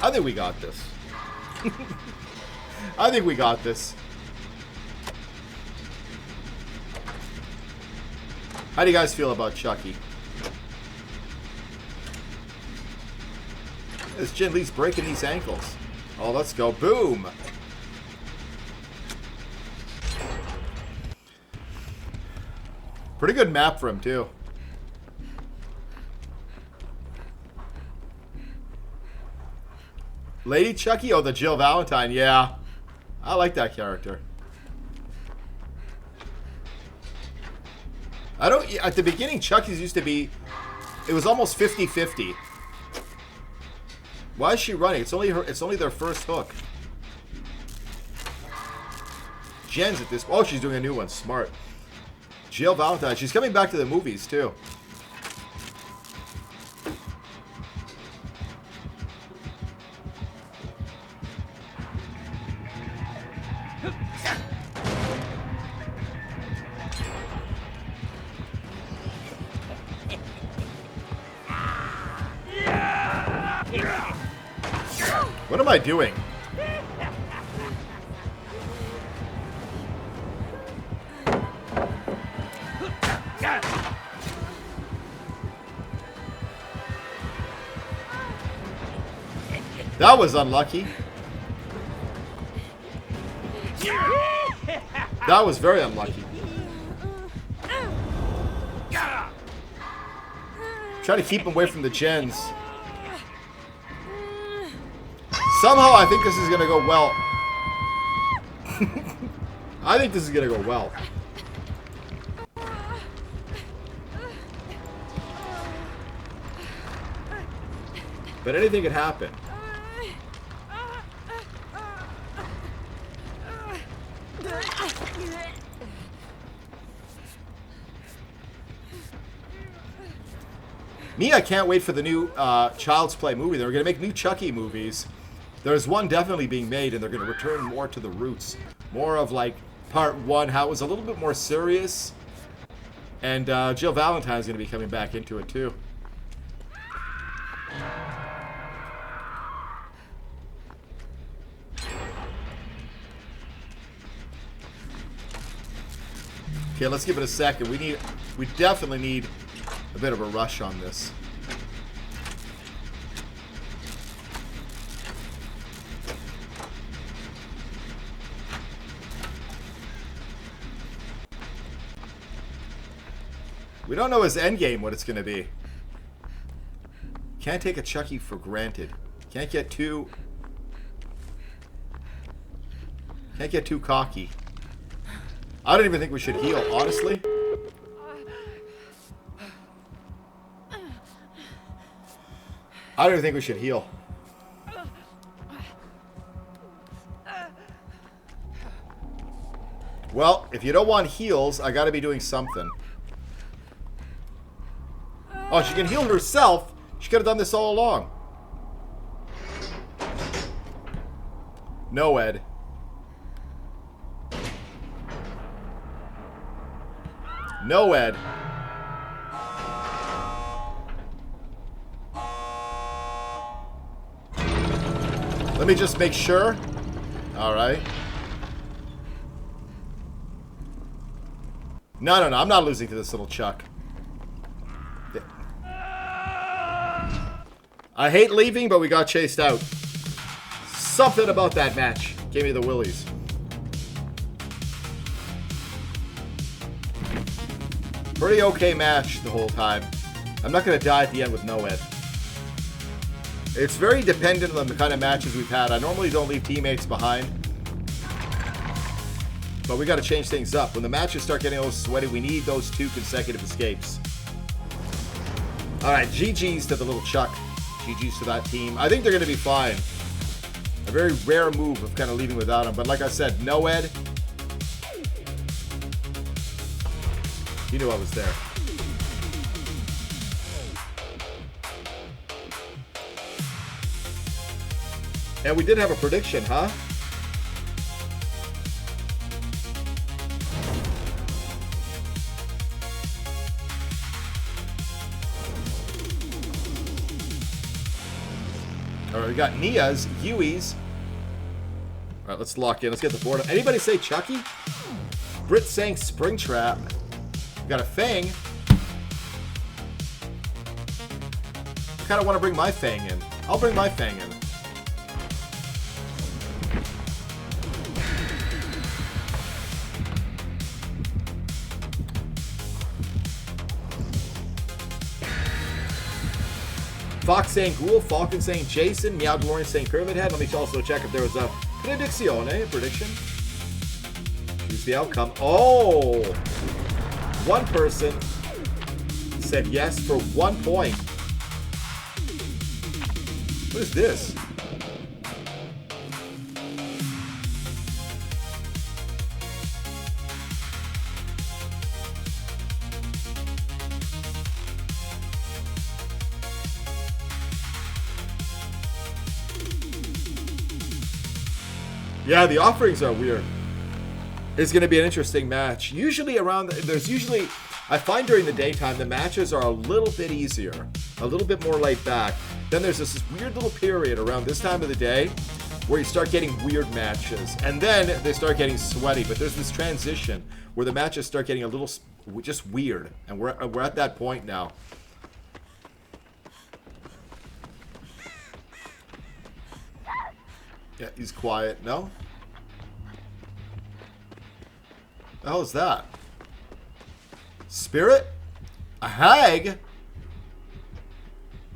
I think we got this. I think we got this. How do you guys feel about Chucky? This Jin Lee's breaking these ankles. Oh, let's go. Boom! Pretty good map for him, too. Lady Chucky? Oh, the Jill Valentine. Yeah. I like that character. I don't... At the beginning, Chucky's used to be... It was almost 50-50. Why is she running? It's only her. It's only their first hook. Jen's at this... Oh, she's doing a new one. Smart. Jill Valentine. She's coming back to the movies, too. What am I doing? That was unlucky. That was very unlucky. Try to keep him away from the gens. Somehow I think this is going to go well. I think this is going to go well. But anything could happen. Me, I can't wait for the new Child's Play movie. They're going to make new Chucky movies. There's one definitely being made, and they're going to return more to the roots. More of, like, part 1, how it was a little bit more serious. And Jill Valentine's going to be coming back into it, too. Okay, let's give it a second. We definitely need a bit of a rush on this. We don't know his endgame, what it's going to be. Can't take a Chucky for granted. Can't get too cocky. I don't even think we should heal, honestly. I don't even think we should heal. Well, if you don't want heals, I gotta be doing something. Oh, she can heal herself. She could have done this all along. No, Ed. No, Ed. Let me just make sure. All right. No, no, no. I'm not losing to this little Chuck. I hate leaving, but we got chased out. Something about that match gave me the willies. Pretty okay match the whole time. I'm not going to die at the end with no Ed. It's very dependent on the kind of matches we've had. I normally don't leave teammates behind. But we got to change things up. When the matches start getting a little sweaty, we need those 2 consecutive escapes. Alright, GG's to the little Chuck. GG's to that team. I think they're going to be fine. A very rare move of kind of leaving without him. But like I said, no Ed. You knew I was there. And we did have a prediction, huh? Alright, we got Nia's, Yui's. Alright, let's lock in. Let's get the board. Anybody say Chucky? Brit saying Springtrap. We got a Fang. I kind of want to bring my Fang in. I'll bring my Fang in. Fox saying Ghoul, Falcon saying Jason, Meow DeLorean saying Pyramid Head. Let me also check if there was a predizione, prediction. Choose the outcome. Oh! One person said yes for 1 point. What is this? Yeah, the offerings are weird. It's going to be an interesting match. Usually I find during the daytime, the matches are a little bit easier, a little bit more laid back. Then there's this weird little period around this time of the day where you start getting weird matches. And then they start getting sweaty. But there's this transition where the matches start getting a little just weird. And we're at that point now. Yeah, he's quiet. No? The hell is that? Spirit? A hag?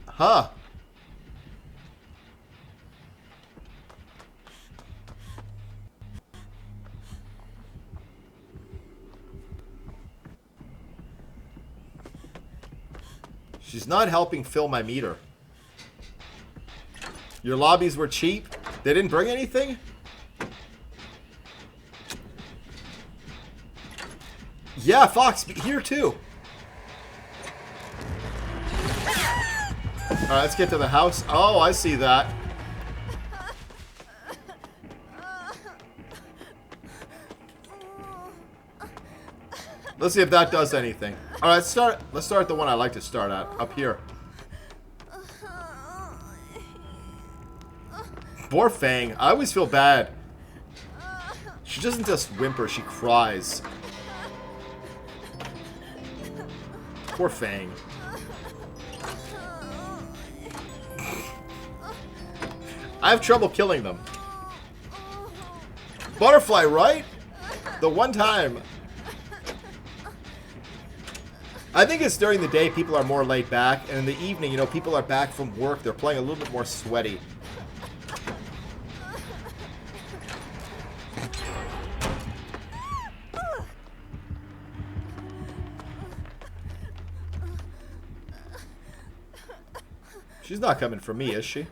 Huh. She's not helping fill my meter. Your lobbies were cheap? They didn't bring anything? Yeah, Fox, here too. Alright, let's get to the house. Oh, I see that. Let's see if that does anything. Alright, let's start the one I like to start at. Up here. Poor Fang. I always feel bad. She doesn't just whimper, she cries. Poor Fang. I have trouble killing them. Butterfly, right? The one time. I think it's during the day people are more laid back, and in the evening, you know, people are back from work. They're playing a little bit more sweaty. She's not coming for me, is she?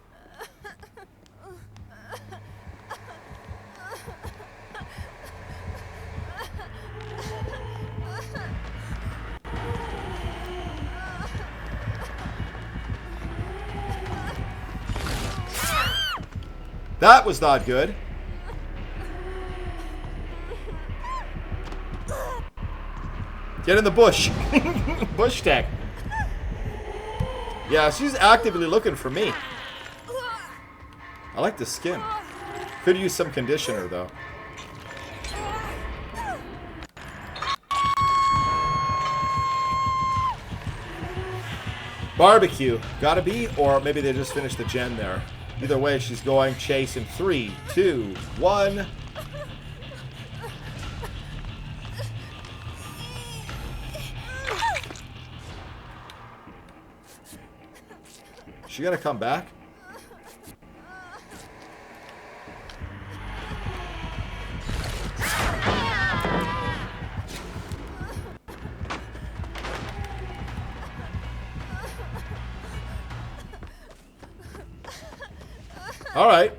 That was not good. Get in the bush. Bush tech. Yeah, she's actively looking for me. I like the skin. Could use some conditioner, though. Barbecue. Gotta be, or maybe they just finished the gen there. Either way, she's going chase in 3, 2, 1. She gonna come back? All right.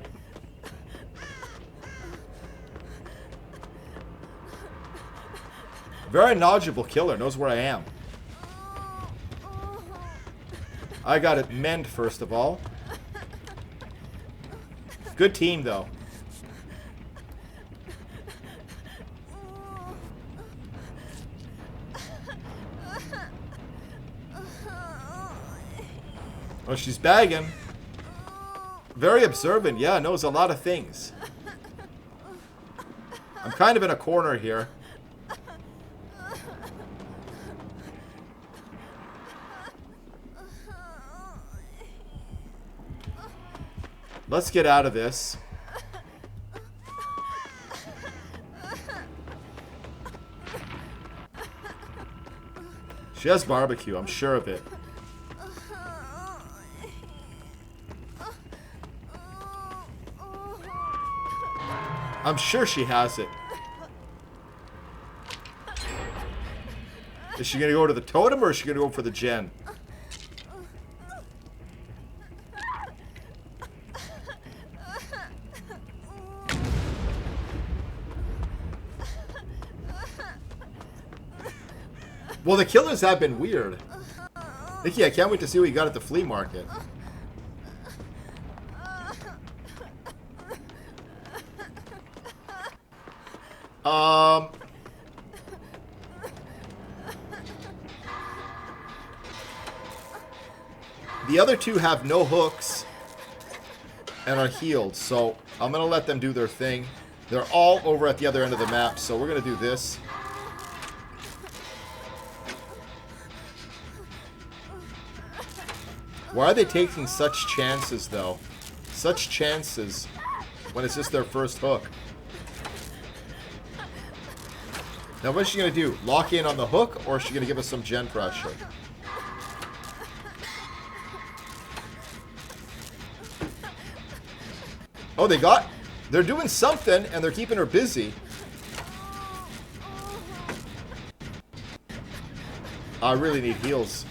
Very knowledgeable killer. Knows where I am. I got it mend first of all. Good team, though. Oh, she's bagging. Very observant. Yeah, knows a lot of things. I'm kind of in a corner here. Let's get out of this. She has barbecue, I'm sure of it. I'm sure she has it. Is she gonna go to the totem or is she gonna go for the gen? Well, the killers have been weird. Nikki, I can't wait to see what you got at the flea market. The other two have no hooks and are healed, so I'm going to let them do their thing. They're all over at the other end of the map, so we're going to do this. Why are they taking such chances, though? Such chances when it's just their first hook. Now, what's she going to do? Lock in on the hook, or is she going to give us some gen pressure? Oh, they're doing something, and they're keeping her busy. I really need heals.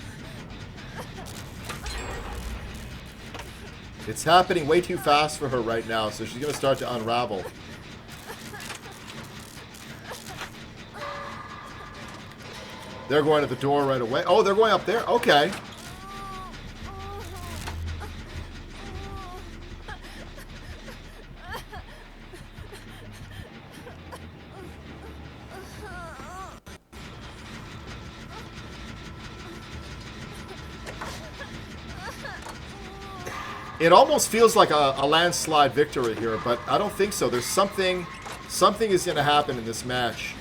It's happening way too fast for her right now, so she's going to start to unravel. They're going to the door right away. Oh, they're going up there? Okay. It almost feels like a landslide victory here, but I don't think so. There's something is going to happen in this match.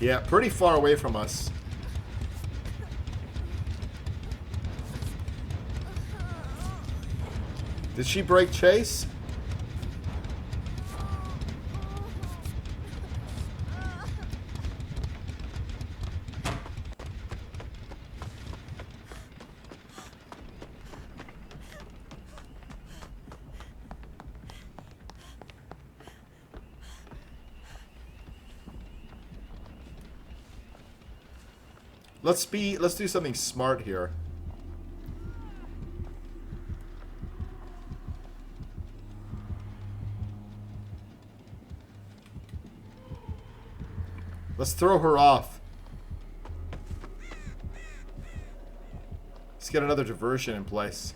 Yeah, pretty far away from us. Did she break chase? Let's do something smart here. Let's throw her off. Let's get another diversion in place.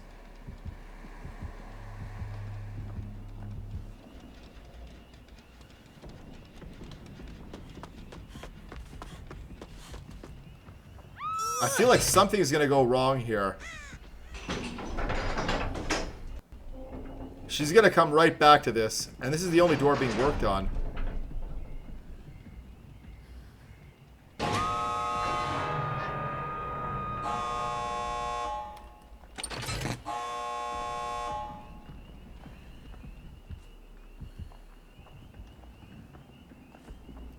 I feel like something's gonna go wrong here. She's gonna come right back to this, and this is the only door being worked on.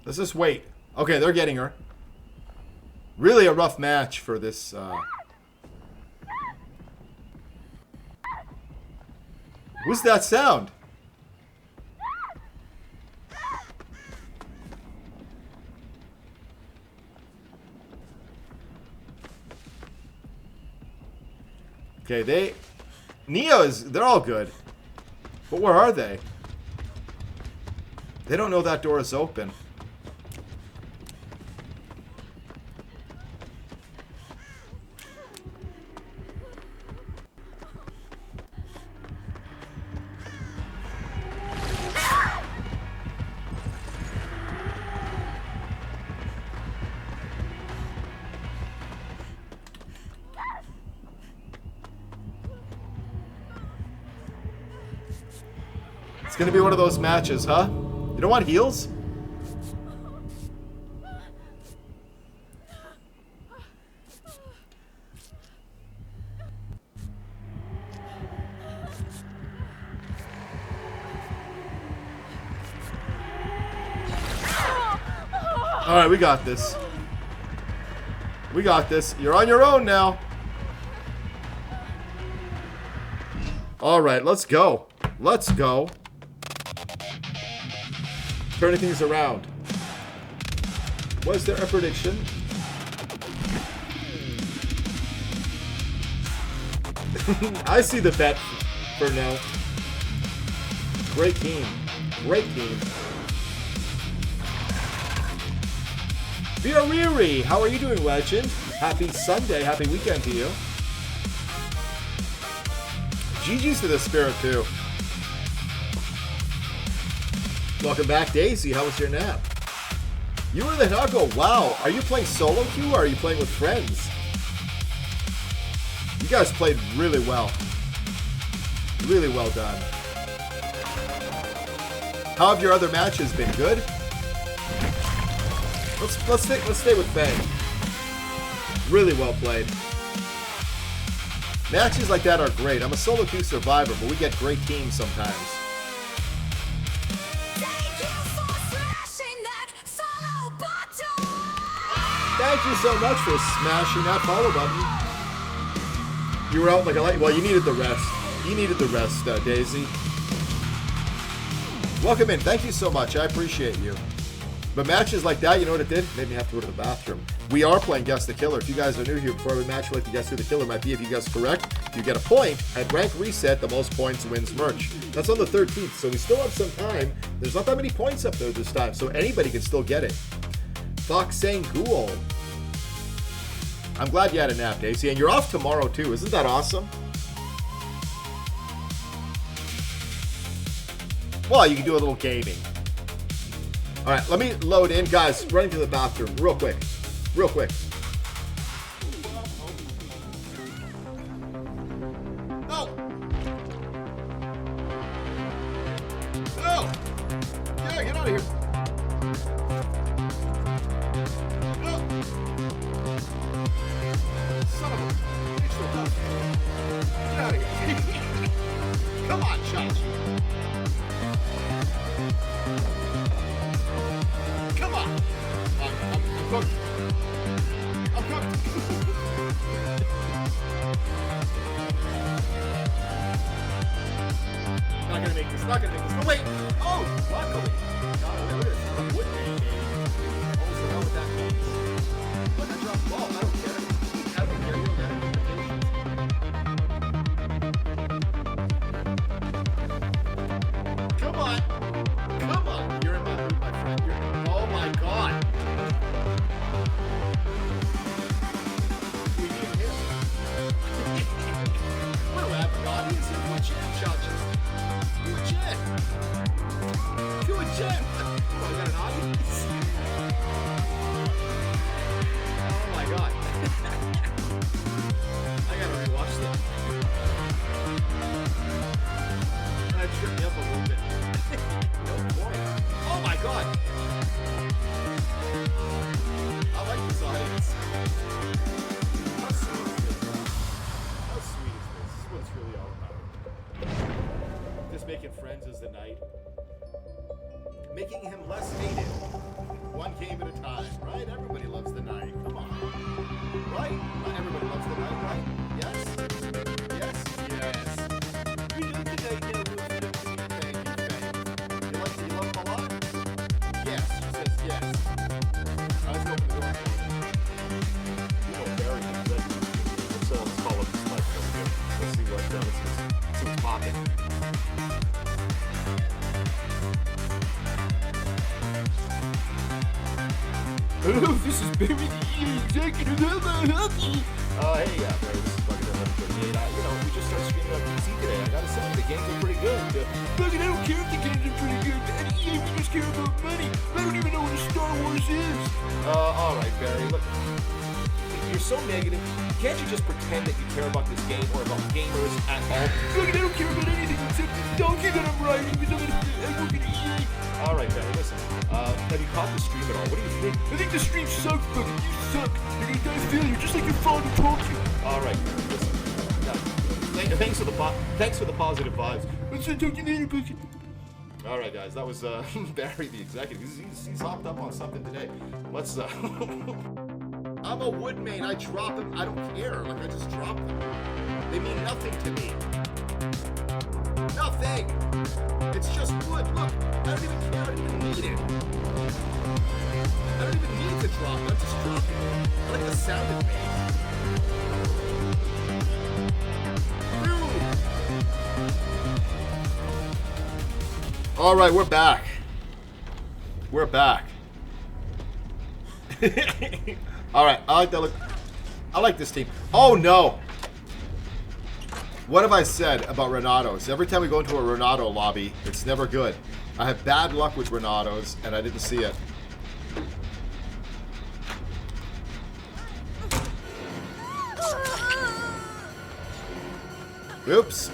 Let's just wait. Okay, they're getting her. Really a rough match for this. Who's that sound? Okay, they're all good. But where are they? They don't know that door is open. It's gonna be one of those matches, huh? You don't want heals? Alright, we got this. We got this. You're on your own now. Alright, let's go. Let's go. Turning things around. Was there a prediction? I see the bet for now. Great team. Great team. Fioriri, how are you doing, legend? Happy Sunday. Happy weekend to you. GG's to the spirit, too. Welcome back, Daisy. How was your nap? You were the Hinago. Wow. Are you playing solo queue or are you playing with friends? You guys played really well. Really well done. How have your other matches been? Good? Let's stay with Fang. Really well played. Matches like that are great. I'm a solo queue survivor, but we get great teams sometimes. Thank you so much for smashing that follow button. You were out like a light. Well, you needed the rest. You needed the rest, Daisy. Welcome in. Thank you so much. I appreciate you. But matches like that, you know what it did? Made me have to go to the bathroom. We are playing Guess the Killer. If you guys are new here, before we match, like to guess who the killer might be. If you guess correct, you get a point. At rank reset, the most points wins merch. That's on the 13th, so we still have some time. There's not that many points up there this time, so anybody can still get it. Fox saying Ghoul. I'm glad you had a nap, Daisy. And you're off tomorrow, too. Isn't that awesome? Well, you can do a little gaming. All right, let me load in. Guys, running to the bathroom real quick. Real quick. No! No! Yeah, get out of here. No! Son of a... Get out of here. Come on, Josh. Come on. I'm cooked. I'm cooked. Not gonna make this. Not gonna make this. No, wait. Oh, luckily. God, there is a wood game. Also, know what that means. Look, I dropped the ball. I don't care. I don't care. You don't get invitations. Come on. Come on. You're in my mood, my friend. Oh my God. gem, judges. Do a gem. Do a gem. Oh, we got an audience? Oh my god. I gotta rewatch that. That tripped me up a little bit. No point. Oh my god. I like this audience. How sweet is this? How sweet is this? This is what it's really all about. Just making friends as the night. Making him less hated. One game at a time, right? Everybody loves the night. Come on. Right? Not everybody loves the night, right? Yes? Yes? Yes. We love the night now. Thank you, thank you. You love him a lot? Yes. She says yes. I was hoping to go. You know, Barry is ready. Let's call up this mic over here. Let's see what's popping. Hello, this is Barry, the executive. Hey, Barry, this is fucking 11:38. We just started streaming on PC today. I gotta say, the games are pretty good. Fucking, I don't care if the games are pretty good. And EA, we just care about money. I don't even know what a Star Wars is. Alright, Barry, look. You're so negative. Can't you just pretend that you care about this game or about gamers at all? Fucking, I don't care about anything except the donkey that I'm riding because I'm working at EA. Alright, Barry, listen. Have you caught the stream at all? What do you think? I think the stream sucks, buddy. You suck. You're gonna die of failure, just like your father told you. Alright, listen. Thanks for the positive vibes. Let's talk to you later, buddy. Alright, guys, that was Barry, the executive. He's hopped up on something today. Let's I'm a woodmane. I drop them. I don't care. Like, I just drop them. They mean nothing to me. Nothing. It's just wood. Look, I don't even care. I don't even need it. I don't even need to drop it. I just drop it. I like the sound it makes. All right, we're back. We're back. All right, I like that look. I like this team. Oh no! What have I said about Renatos? Every time we go into a Renato lobby, it's never good. I have bad luck with Renatos, and I didn't see it. Oops.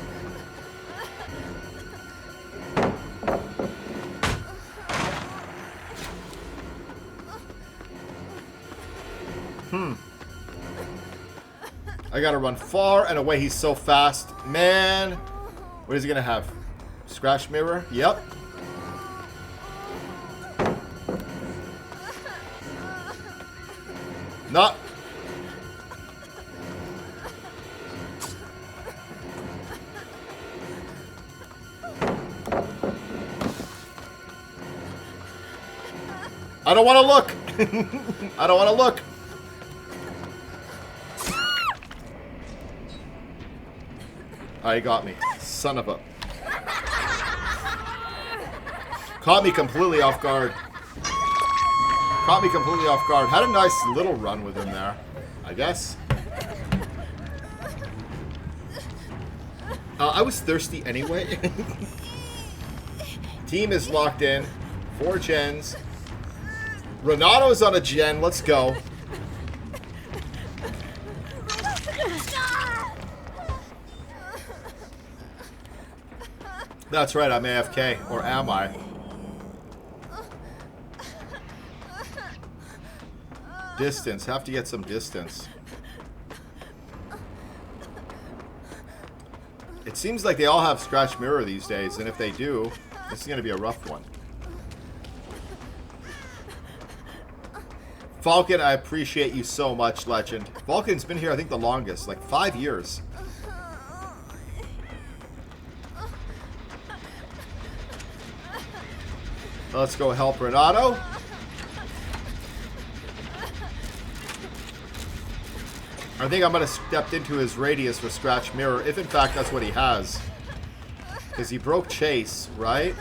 I gotta run far and away. He's so fast. Man. What is he gonna have? Scratch mirror? Yep. Not. I don't want to look. I don't want to look. Oh, he got me. Son of a... Caught me completely off guard. Caught me completely off guard. Had a nice little run with him there, I guess. I was thirsty anyway. Team is locked in. 4 gens. Renato's on a gen. Let's go. That's right, I'm AFK. Or am I? Distance. Have to get some distance. It seems like they all have scratch mirror these days, and if they do, this is going to be a rough one. Falcon, I appreciate you so much, legend. Falcon's been here, I think, the longest. Like 5 years. Let's go help Renato. I think I might have stepped into his radius for scratch mirror, if in fact that's what he has. Because he broke chase, right?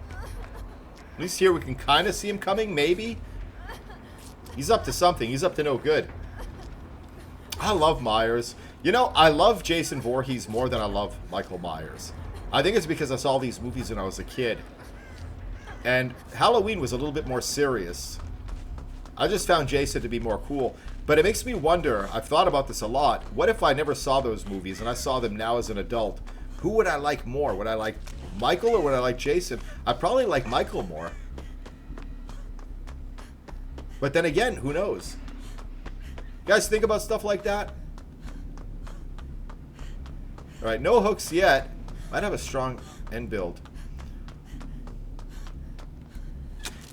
At least here we can kind of see him coming, maybe? He's up to something. He's up to no good. I love Myers. You know, I love Jason Voorhees more than I love Michael Myers. I think it's because I saw these movies when I was a kid. And Halloween was a little bit more serious. I just found Jason to be more cool. But it makes me wonder, I've thought about this a lot, what if I never saw those movies and I saw them now as an adult? Who would I like more? Would I like Michael or would I like Jason? I'd probably like Michael more. But then again, who knows? You guys think about stuff like that? Alright, no hooks yet. Might have a strong end build.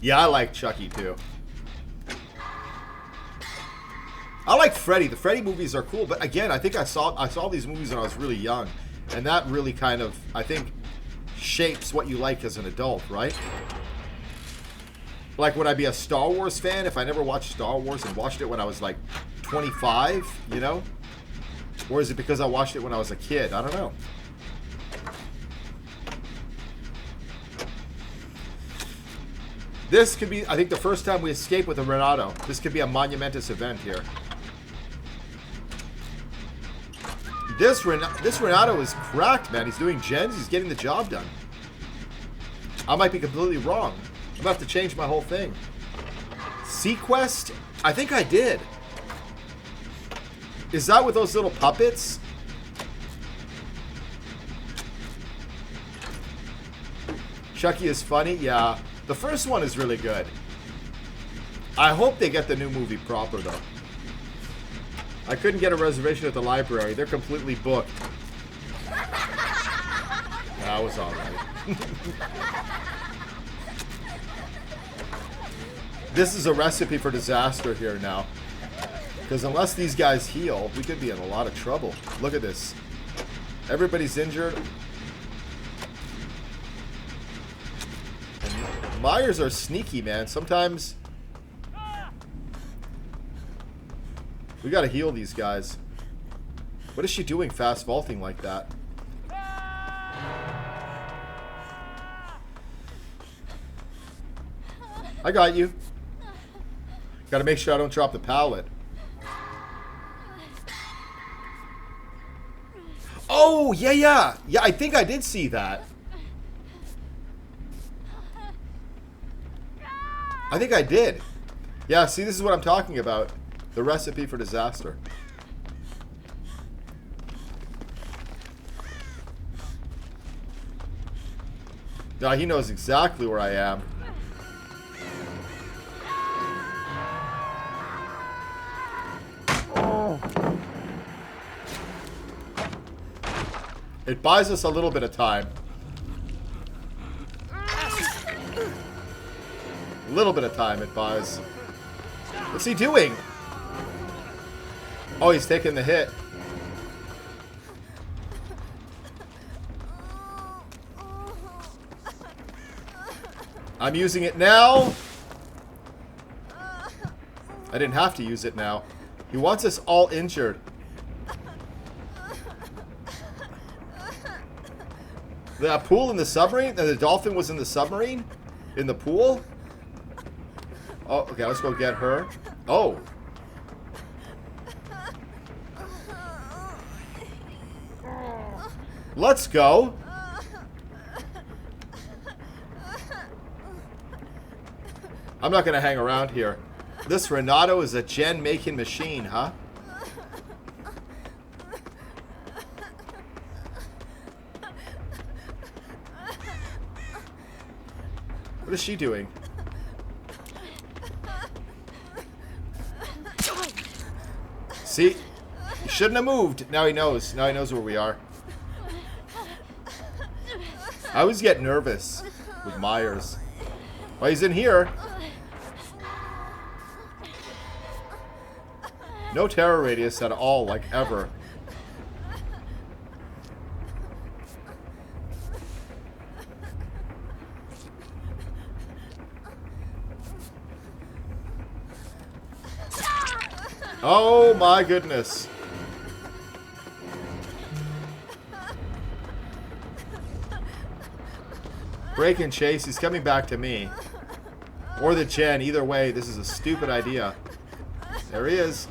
Yeah, I like Chucky too. I like Freddy. The Freddy movies are cool, but again, I think I saw these movies when I was really young, and that really kind of, I think, shapes what you like as an adult, right? Like, would I be a Star Wars fan if I never watched Star Wars and watched it when I was like 25, you know? Or is it because I watched it when I was a kid? I don't know. This could be, I think, the first time we escape with a Renato. This could be a monumentous event here. This Renato is cracked, man. He's doing gens. He's getting the job done. I might be completely wrong. I'm about to change my whole thing. Sequest? I think I did. Is that with those little puppets? Chucky is funny? Yeah. The first one is really good. I hope they get the new movie proper, though. I couldn't get a reservation at the library. They're completely booked. That was alright. This is a recipe for disaster here now. Because unless these guys heal, we could be in a lot of trouble. Look at this. Everybody's injured. And Myers are sneaky, man. Sometimes we gotta heal these guys. What is she doing fast vaulting like that? I got you. Gotta make sure I don't drop the pallet. Oh, yeah. Yeah, I think I did see that. I think I did. Yeah, see, this is what I'm talking about. The recipe for disaster. Now, he knows exactly where I am. It buys us a little bit of time. A little bit of time it buys. What's he doing? Oh, he's taking the hit. I'm using it now. I didn't have to use it now. He wants us all injured. The pool in the submarine? The dolphin was in the submarine? In the pool? Oh, okay, let's go get her. Oh. Let's go. I'm not going to hang around here. This Renato is a gen-making machine, huh? What is she doing? See? He shouldn't have moved. Now he knows. Now he knows where we are. I always get nervous with Myers. Oh, he's in here. No terror radius at all, like ever. Oh my goodness. Break and chase. He's coming back to me. Or the Jen. Either way, this is a stupid idea. There he is.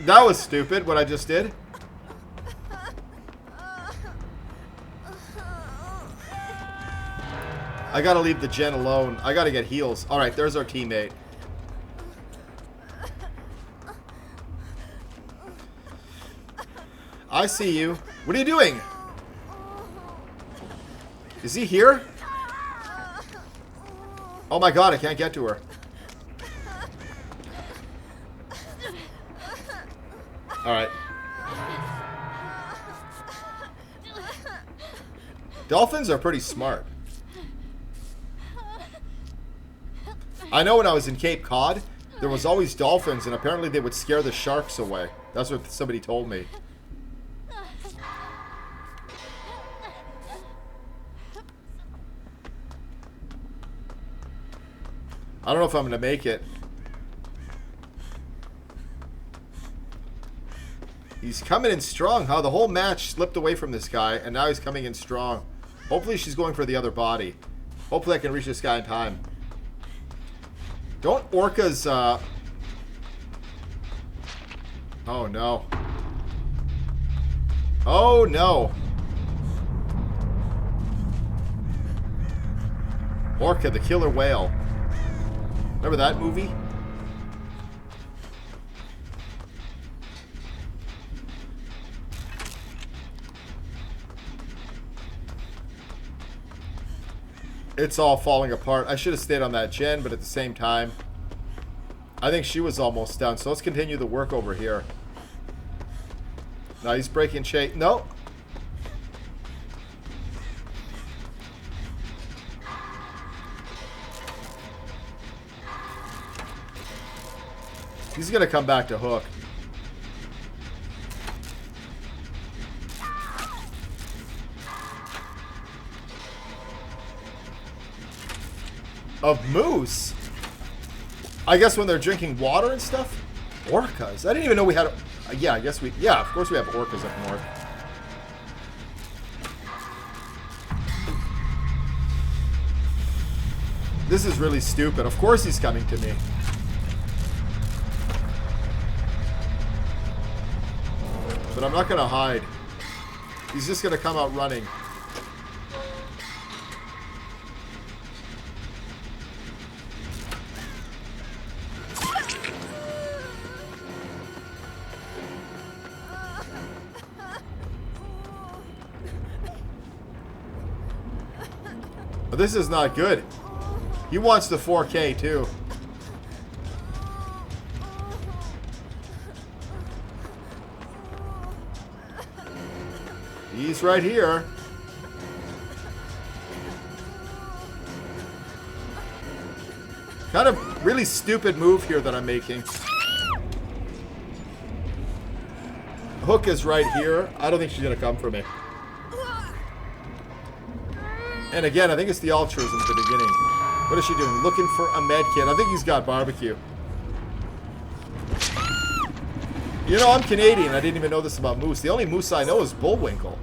That was stupid, what I just did. I gotta leave the gen alone. I gotta get heals. Alright, there's our teammate. I see you. What are you doing? Is he here? Oh my god, I can't get to her. Alright. Dolphins are pretty smart. I know when I was in Cape Cod, there was always dolphins, and apparently they would scare the sharks away. That's what somebody told me. I don't know if I'm going to make it. He's coming in strong, huh? The whole match slipped away from this guy, and now he's coming in strong. Hopefully she's going for the other body. Hopefully I can reach this guy in time. Don't orcas, Oh, no. Oh, no. Orca, the killer whale. Remember that movie? It's all falling apart. I should have stayed on that gen, but at the same time, I think she was almost done. So let's continue the work over here. Now he's breaking shape. No. He's going to come back to hook. Of moose? I guess when they're drinking water and stuff? Orcas. I didn't even know we had... yeah, I guess we... Yeah, of course we have orcas up north. This is really stupid. Of course he's coming to me. But I'm not going to hide. He's just going to come out running. But this is not good. He wants the 4K too. He's right here. Kind of really stupid move here that I'm making. Hook is right here. I don't think she's going to come for me. And again, I think it's the altruism at the beginning. What is she doing? Looking for a med kit. I think he's got barbecue. You know, I'm Canadian. I didn't even know this about moose. The only moose I know is bullwinkle.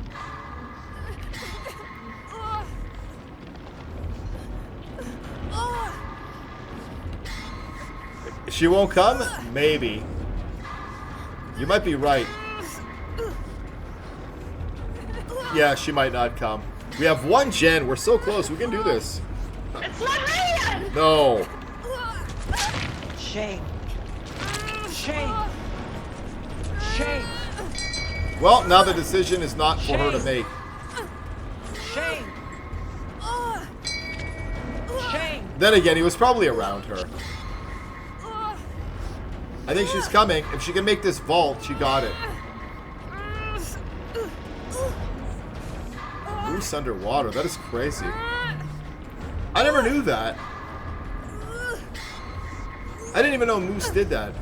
She won't come? Maybe. You might be right. Yeah, she might not come. We have one gen. We're so close. We can do this.
It's not me!
No.
Shame. Shame. Shame.
Well, now the decision is not for her to make.
Shame. Shame.
Then again, he was probably around her. I think she's coming. If she can make this vault, she got it. Moose underwater. That is crazy. I never knew that. I didn't even know moose did that.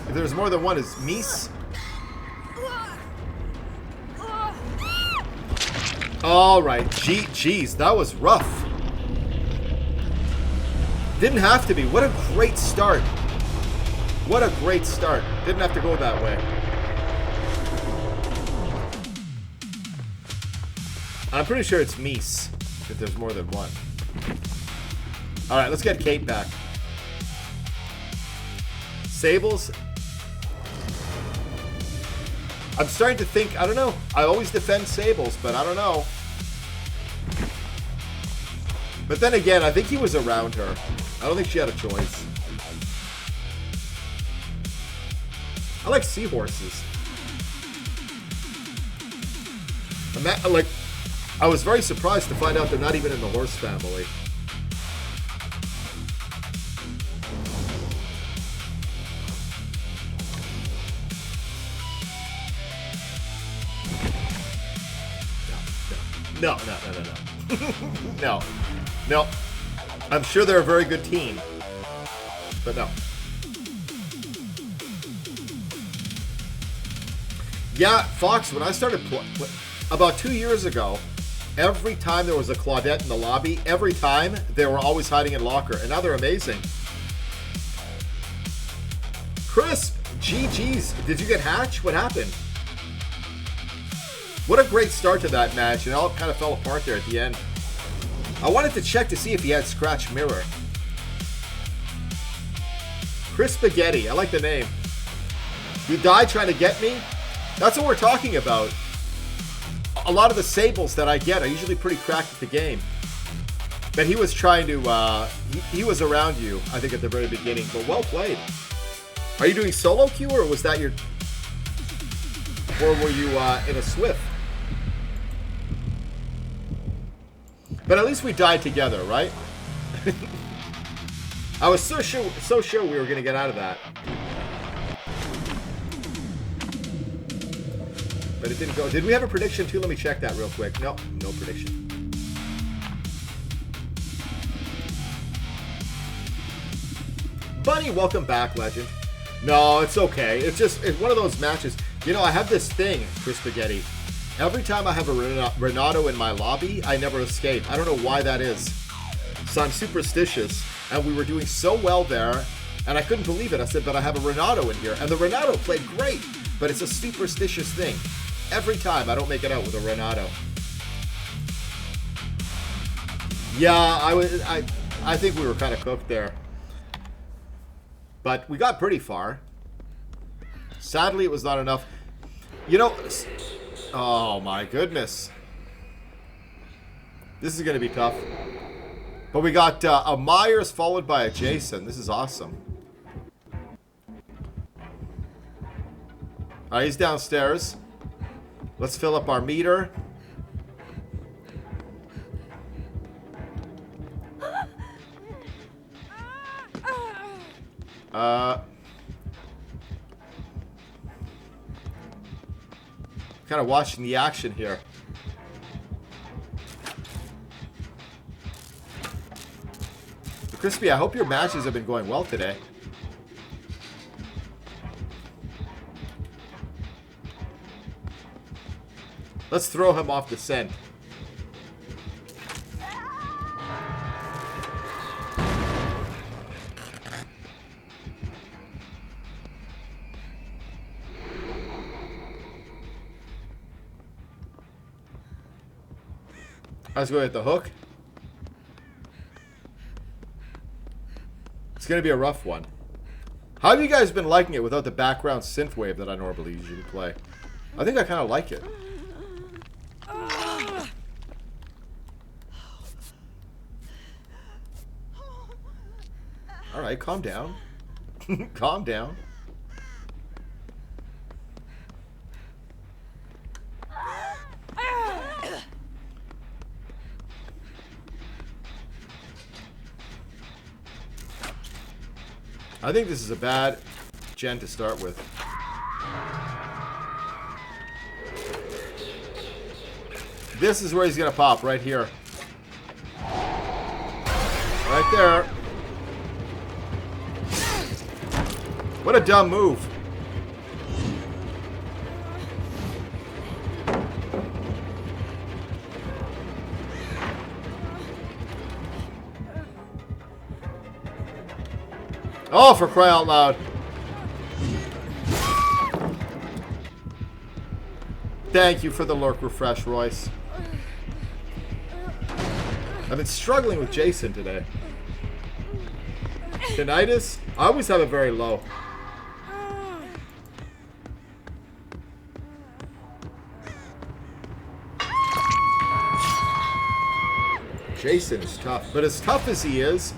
If there's more than one, is meese? Alright. Jeez, that was rough. Didn't have to be. What a great start. What a great start. Didn't have to go that way. I'm pretty sure it's meese, if there's more than one. Alright, let's get Kate back. Sables. I'm starting to think, I don't know. I always defend Sables, but I don't know. But then again, I think he was around her. I don't think she had a choice. I like seahorses. Like, I was very surprised to find out they're not even in the horse family. No. No. No. I'm sure they're a very good team. But no. Yeah, Fox, when I started about 2 years ago, every time there was a Claudette in the lobby, every time they were always hiding in locker. And now they're amazing. Crisp, GG's. Did you get hatched? What happened? What a great start to that match, and it all kind of fell apart there at the end. I wanted to check to see if he had Scratch Mirror. Chris Spaghetti, I like the name. You died trying to get me? That's what we're talking about. A lot of the Sables that I get are usually pretty cracked at the game. But he was trying to, he was around you, I think, at the very beginning. But well played. Are you doing solo queue, or was that your... Or were you in a Swift? But at least we died together, right? I was so sure we were going to get out of that. But it didn't go. Did we have a prediction too? Let me check that real quick. No, no prediction. Bunny, welcome back, legend. No, it's okay. It's one of those matches. You know, I have this thing for Spaghetti. Every time I have a Renato in my lobby, I never escape. I don't know why that is. So I'm superstitious. And we were doing so well there, and I couldn't believe it. I said, but I have a Renato in here. And the Renato played great, but it's a superstitious thing. Every time I don't make it out with a Renato. Yeah, I think we were kind of cooked there. But we got pretty far. Sadly, it was not enough. You know, oh my goodness. This is going to be tough. But we got a Myers followed by a Jason. This is awesome. All right, he's downstairs. Let's fill up our meter. Kind of watching the action here. But Crispy, I hope your matches have been going well today. Let's throw him off the scent. Let's go at the hook. It's going to be a rough one. How have you guys been liking it without the background synthwave that I normally usually play? I think I kind of like it. Alright, calm down. Calm down. I think this is a bad gen to start with. This is where he's gonna pop, right here. Right there. What a dumb move. Oh, for crying out loud. Thank you for the lurk refresh, Royce. I've been struggling with Jason today. Tinnitus? I always have it very low. Jason is tough. But as tough as he is,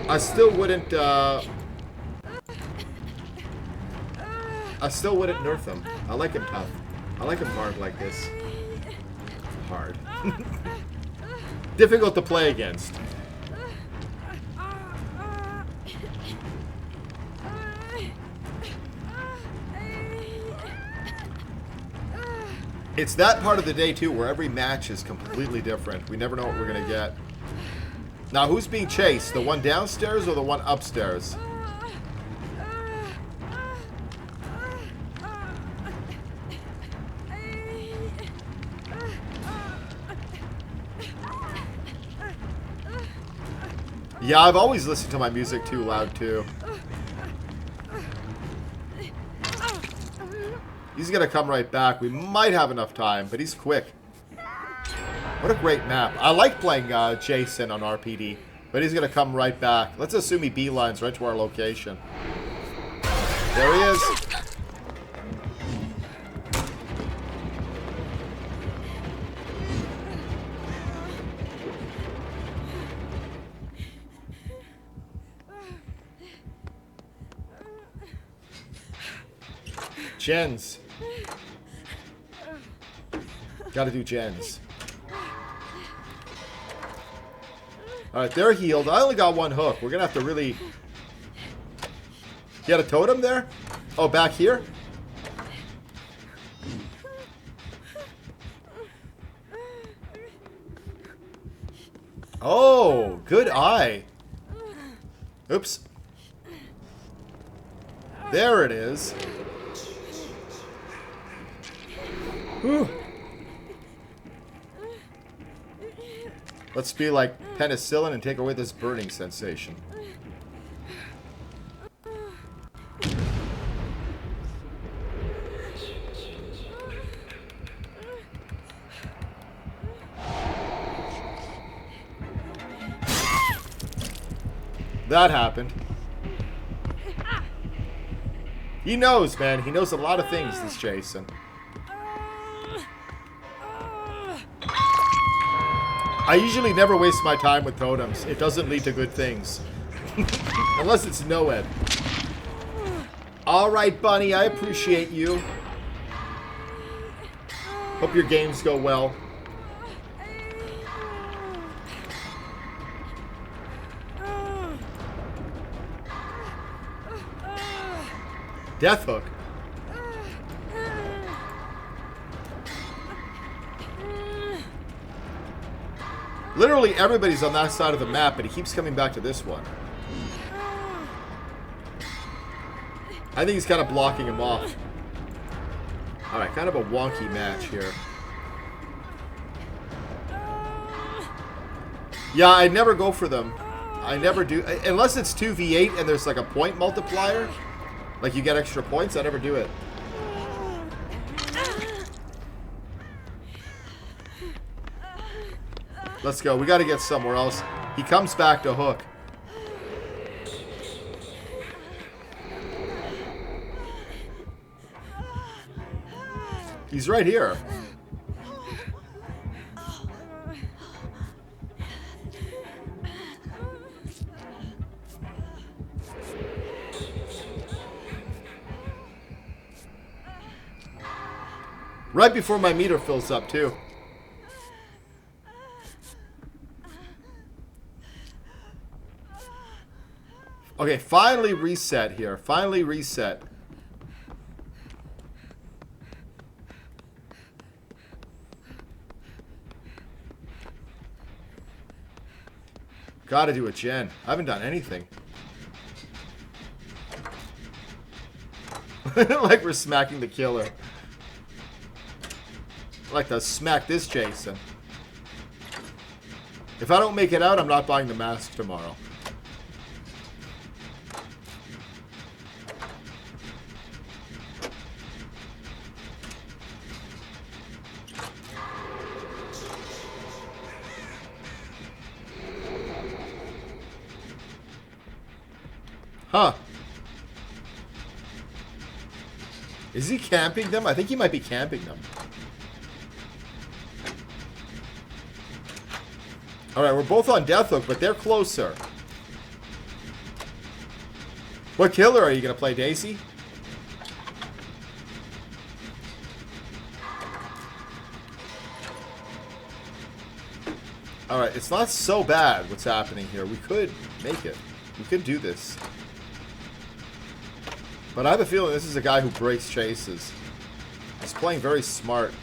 I still wouldn't nerf him. I like him tough. I like him hard like this. Hard. Difficult to play against. It's that part of the day, too, where every match is completely different. We never know what we're going to get. Now, who's being chased? The one downstairs or the one upstairs? Yeah, I've always listened to my music too loud, too. He's going to come right back. We might have enough time, but he's quick. What a great map. I like playing Jason on RPD, but he's going to come right back. Let's assume he beelines right to our location. There he is. Gens. Gotta do gens. Alright, they're healed. I only got one hook. We're gonna have to really... You got a totem there? Oh, back here? Oh, good eye. Oops. There it is. Whew. Let's be like penicillin and take away this burning sensation. That happened. He knows, man. He knows a lot of things, this Jason. I usually never waste my time with totems. It doesn't lead to good things. Unless it's Noed. Alright, Bunny. I appreciate you. Hope your games go well. Death hook. Literally everybody's on that side of the map, but he keeps coming back to this one. I think he's kind of blocking him off. Alright, kind of a wonky match here. Yeah, I never go for them. I never do. Unless it's 2v8 and there's like a point multiplier. Like you get extra points, I never do it. Let's go. We got to get somewhere else. He comes back to hook. He's right here. Right before my meter fills up, too. Okay, finally reset here. Finally reset. Gotta do a gen. I haven't done anything. Like we're smacking the killer. I'd like to smack this Jason. If I don't make it out, I'm not buying the mask tomorrow. Huh. Is he camping them? I think he might be camping them. Alright, we're both on death hook, but they're closer. What killer are you going to play, Daisy? Alright, it's not so bad what's happening here. We could make it. We could do this. But I have a feeling this is a guy who breaks chases. He's playing very smart.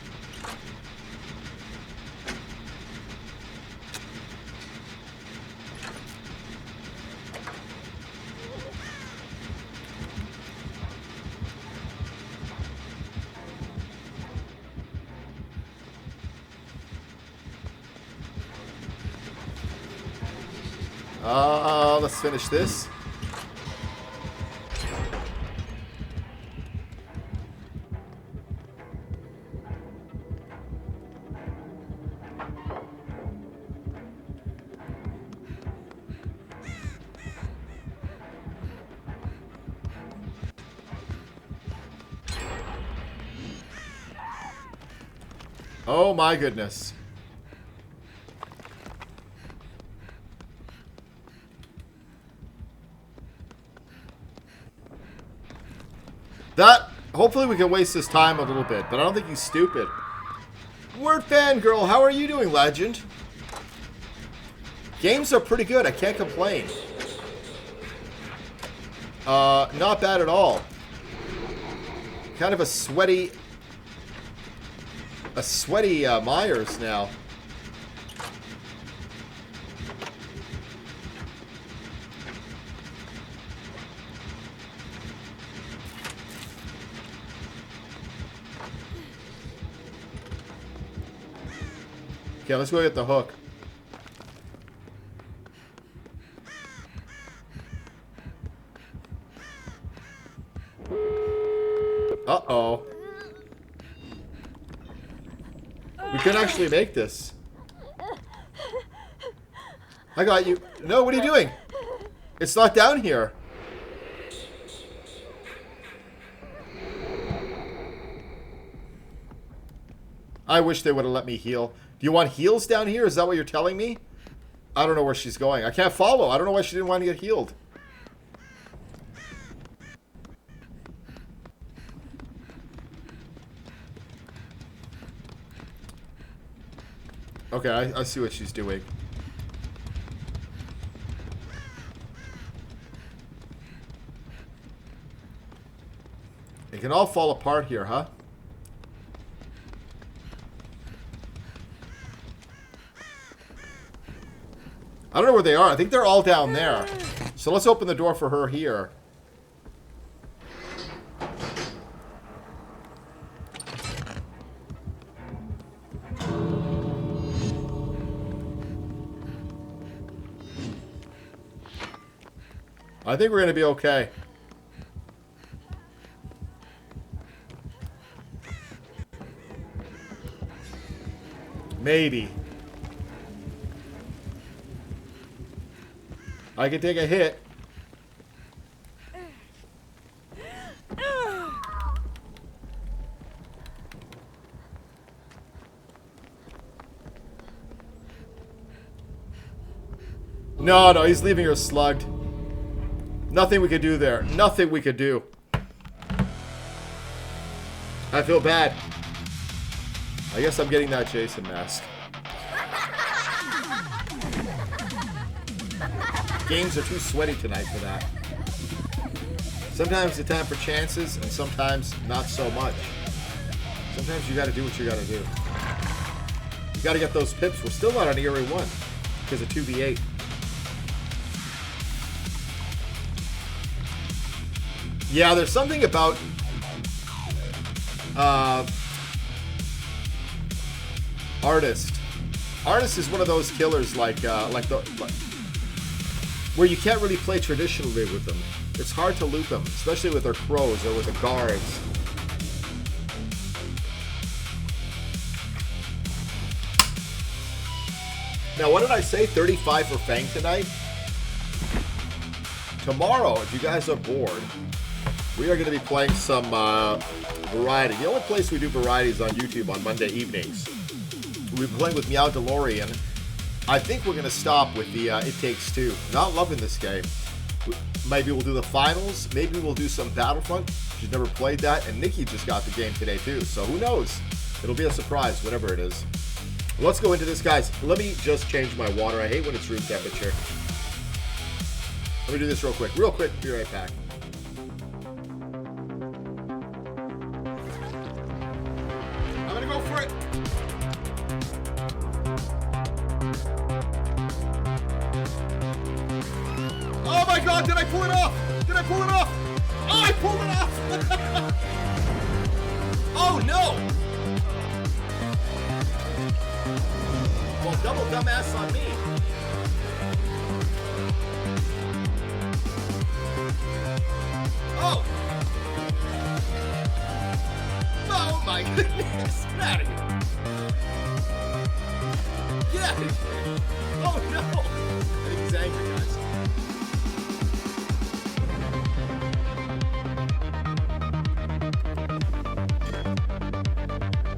Let's finish this. Oh my goodness. That, hopefully we can waste this time a little bit, but I don't think he's stupid. Word Fangirl, how are you doing, Legend? Games are pretty good, I can't complain. Not bad at all. Kind of a sweaty Myers now. Okay, let's go get the hook. Uh-oh. We could actually make this. I got you. No, what are you doing? It's not down here. I wish they would have let me heal. Do you want heals down here? Is that what you're telling me? I don't know where she's going. I can't follow. I don't know why she didn't want to get healed. Okay, I see what she's doing. It can all fall apart here, huh? I don't know where they are. I think they're all down there. So let's open the door for her here. I think we're going to be okay. Maybe. I can take a hit. No, he's leaving her slugged. Nothing we could do there. Nothing we could do. I feel bad. I guess I'm getting that Jason mask. Games are too sweaty tonight for that. Sometimes it's time for chances, and sometimes not so much. Sometimes you gotta do what you gotta do. You gotta get those pips. We're still not on Eerie 1 because of 2v8. Yeah, there's something about Artist. Artist is one of those killers where you can't really play traditionally with them. It's hard to loop them, especially with their crows or with the guards. Now, what did I say? 35 for Fang tonight? Tomorrow, if you guys are bored, we are going to be playing some variety. The only place we do variety is on YouTube on Monday evenings. We'll be playing with Meow DeLorean I think we're going to stop with the It Takes Two. Not loving this game. Maybe we'll do the finals. Maybe we'll do some Battlefront. She's never played that. And Nikki just got the game today, too. So who knows? It'll be a surprise, whatever it is. Let's go into this, guys. Let me just change my water. I hate when it's room temperature. Let me do this real quick. Real quick. Be right back. I'm going to go for it. Oh my god, did I pull it off? Did I pull it off? Oh, I pulled it off! Oh no! Well, double dumbass on me. Oh! Oh my goodness! Get out of here! Get out of here! Oh no! I think he's angry, guys.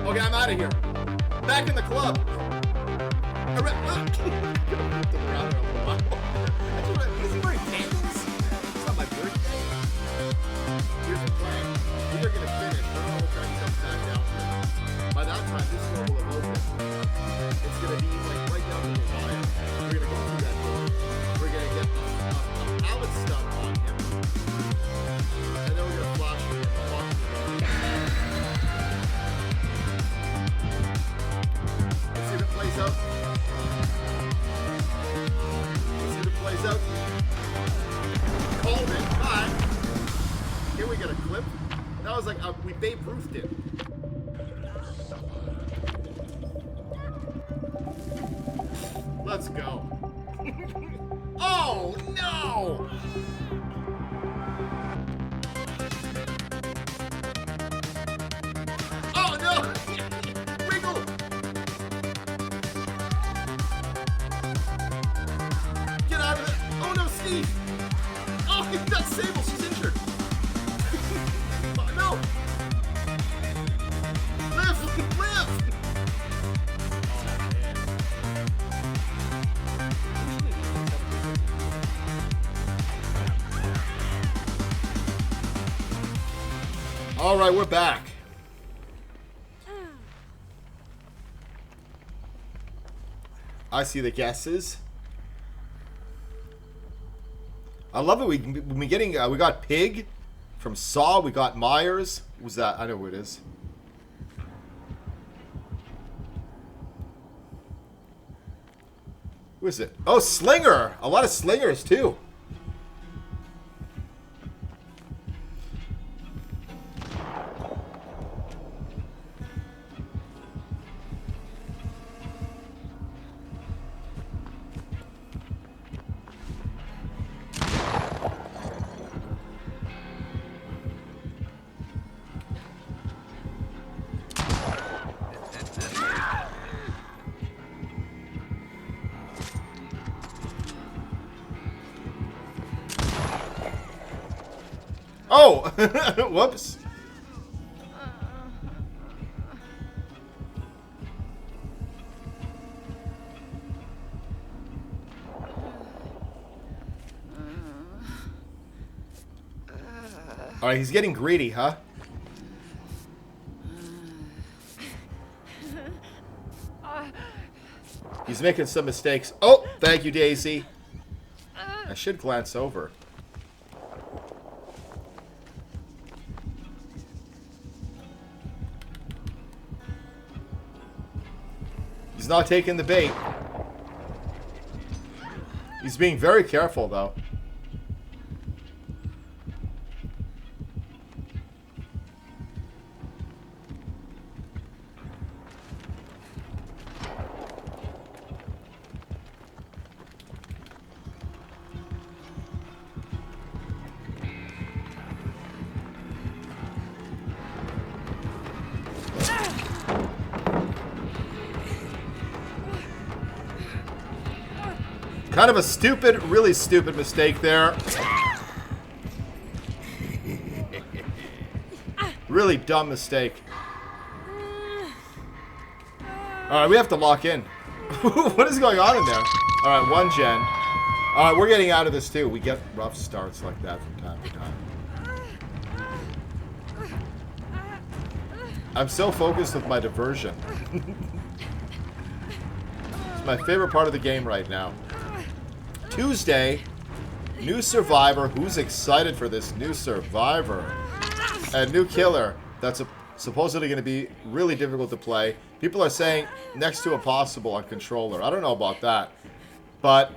Okay, I'm out of here. Back in the club. Is he wearing candles? It's not my birthday. Here's the plan. We are going to finish. I don't know what time he comes back down here. By that time, this door will have opened. It's going to be like right down to the wire. We're going to go through that door. We're going to get a pallet stun on him. And then we're going to flash him in the box. Let's see if it plays out. Let's see if it plays out. Called it. Bye. Here we get a clip. That was like, we Babe Ruthed it. Let's go. Oh, no! Oh, no! Wiggle! Get out of it! Oh, no, Steve! Oh, that's Sable! She's injured! Oh, no! Live! Live! All right, we're back. I see the guesses. I love it. We've been getting. We got Pig from Saw. We got Myers. Who's that? I know who it is. Who is it? Oh, Slinger. A lot of Slingers too. Oh! Whoops. Alright, he's getting greedy, huh? He's making some mistakes. Oh, thank you, Daisy. I should glance over. He's not taking the bait. He's being very careful, though. Kind of a stupid, really stupid mistake there. Really dumb mistake. Alright, we have to lock in. What is going on in there? Alright, 1 gen. Alright, we're getting out of this too. We get rough starts like that from time to time. I'm so focused with my diversion. It's my favorite part of the game right now. Tuesday, new survivor. Who's excited for this new survivor? A new killer that's supposedly going to be really difficult to play. People are saying next to impossible on controller. I don't know about that. But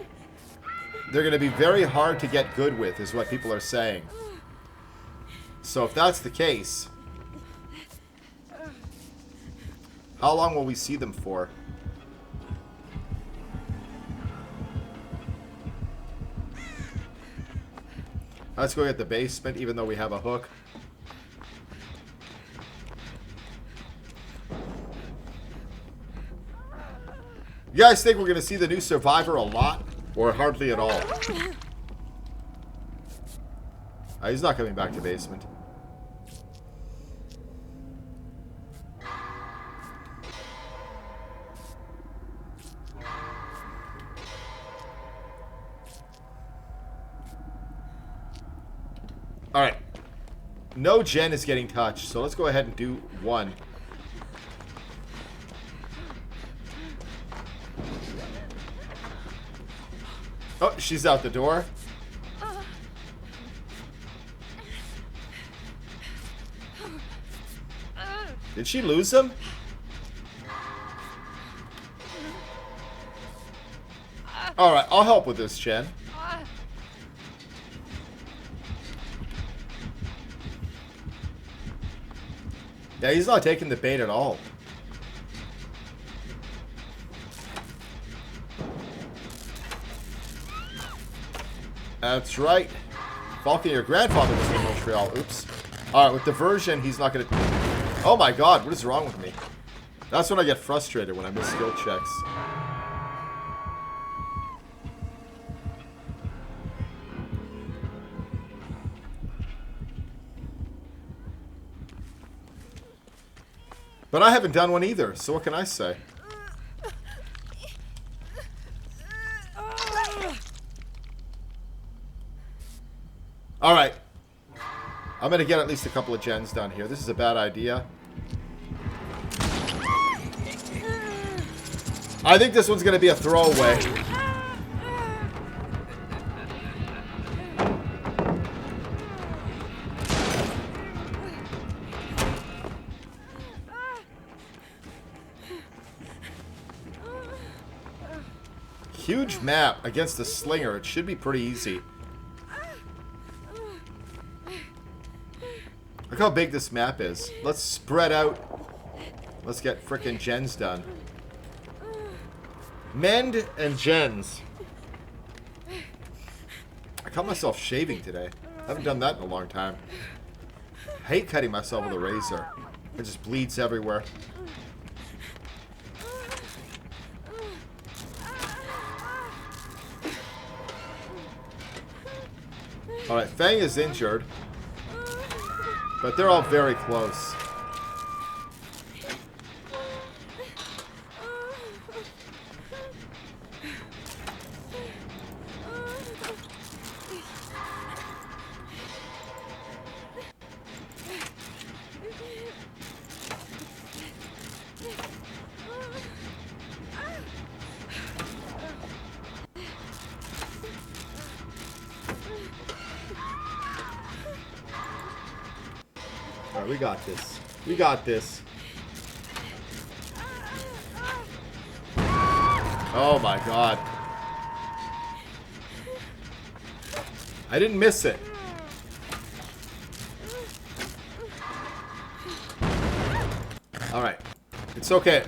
they're going to be very hard to get good with, is what people are saying. So if that's the case, how long will we see them for? Let's go get the basement, even though we have a hook. You guys think we're going to see the new survivor a lot? Or hardly at all? He's not coming back to basement. Alright. No gen is getting touched, so let's go ahead and do 1. Oh, she's out the door. Did she lose him? Alright, I'll help with this, Jen. Yeah, he's not taking the bait at all. That's right. Falcon, your grandfather was in Montreal. Oops. Alright, with diversion, he's not going to... Oh my god, what is wrong with me? That's when I get frustrated, when I miss skill checks. But I haven't done one either, so what can I say? Alright. I'm going to get at least a couple of gens done here. This is a bad idea. I think this one's going to be a throwaway. Huge map against the slinger. It should be pretty easy. Look how big this map is. Let's spread out. Let's get frickin' gens done. Mend and gens. I caught myself shaving today. I haven't done that in a long time. I hate cutting myself with a razor. It just bleeds everywhere. Alright, Fang is injured. But they're all very close. Alright, we got this. We got this. Oh my god. I didn't miss it. Alright. It's okay.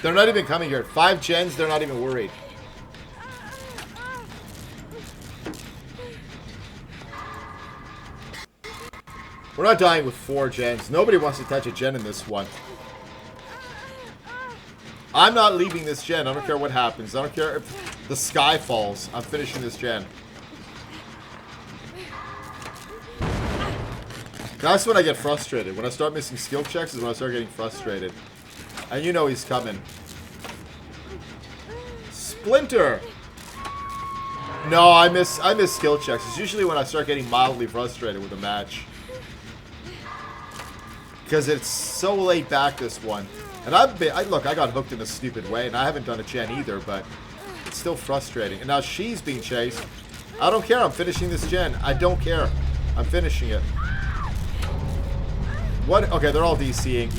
They're not even coming here. 5 gens, they're not even worried. We're not dying with 4 gens. Nobody wants to touch a gen in this one. I'm not leaving this gen. I don't care what happens. I don't care if the sky falls. I'm finishing this gen. That's when I get frustrated. When I start missing skill checks is when I start getting frustrated. And you know he's coming. Splinter. No, I miss skill checks. It's usually when I start getting mildly frustrated with a match. Because it's so laid back, this one. And look, I got hooked in a stupid way, and I haven't done a gen either, but it's still frustrating. And now she's being chased. I don't care. I'm finishing this gen. I don't care. I'm finishing it. What? Okay, they're all DCing.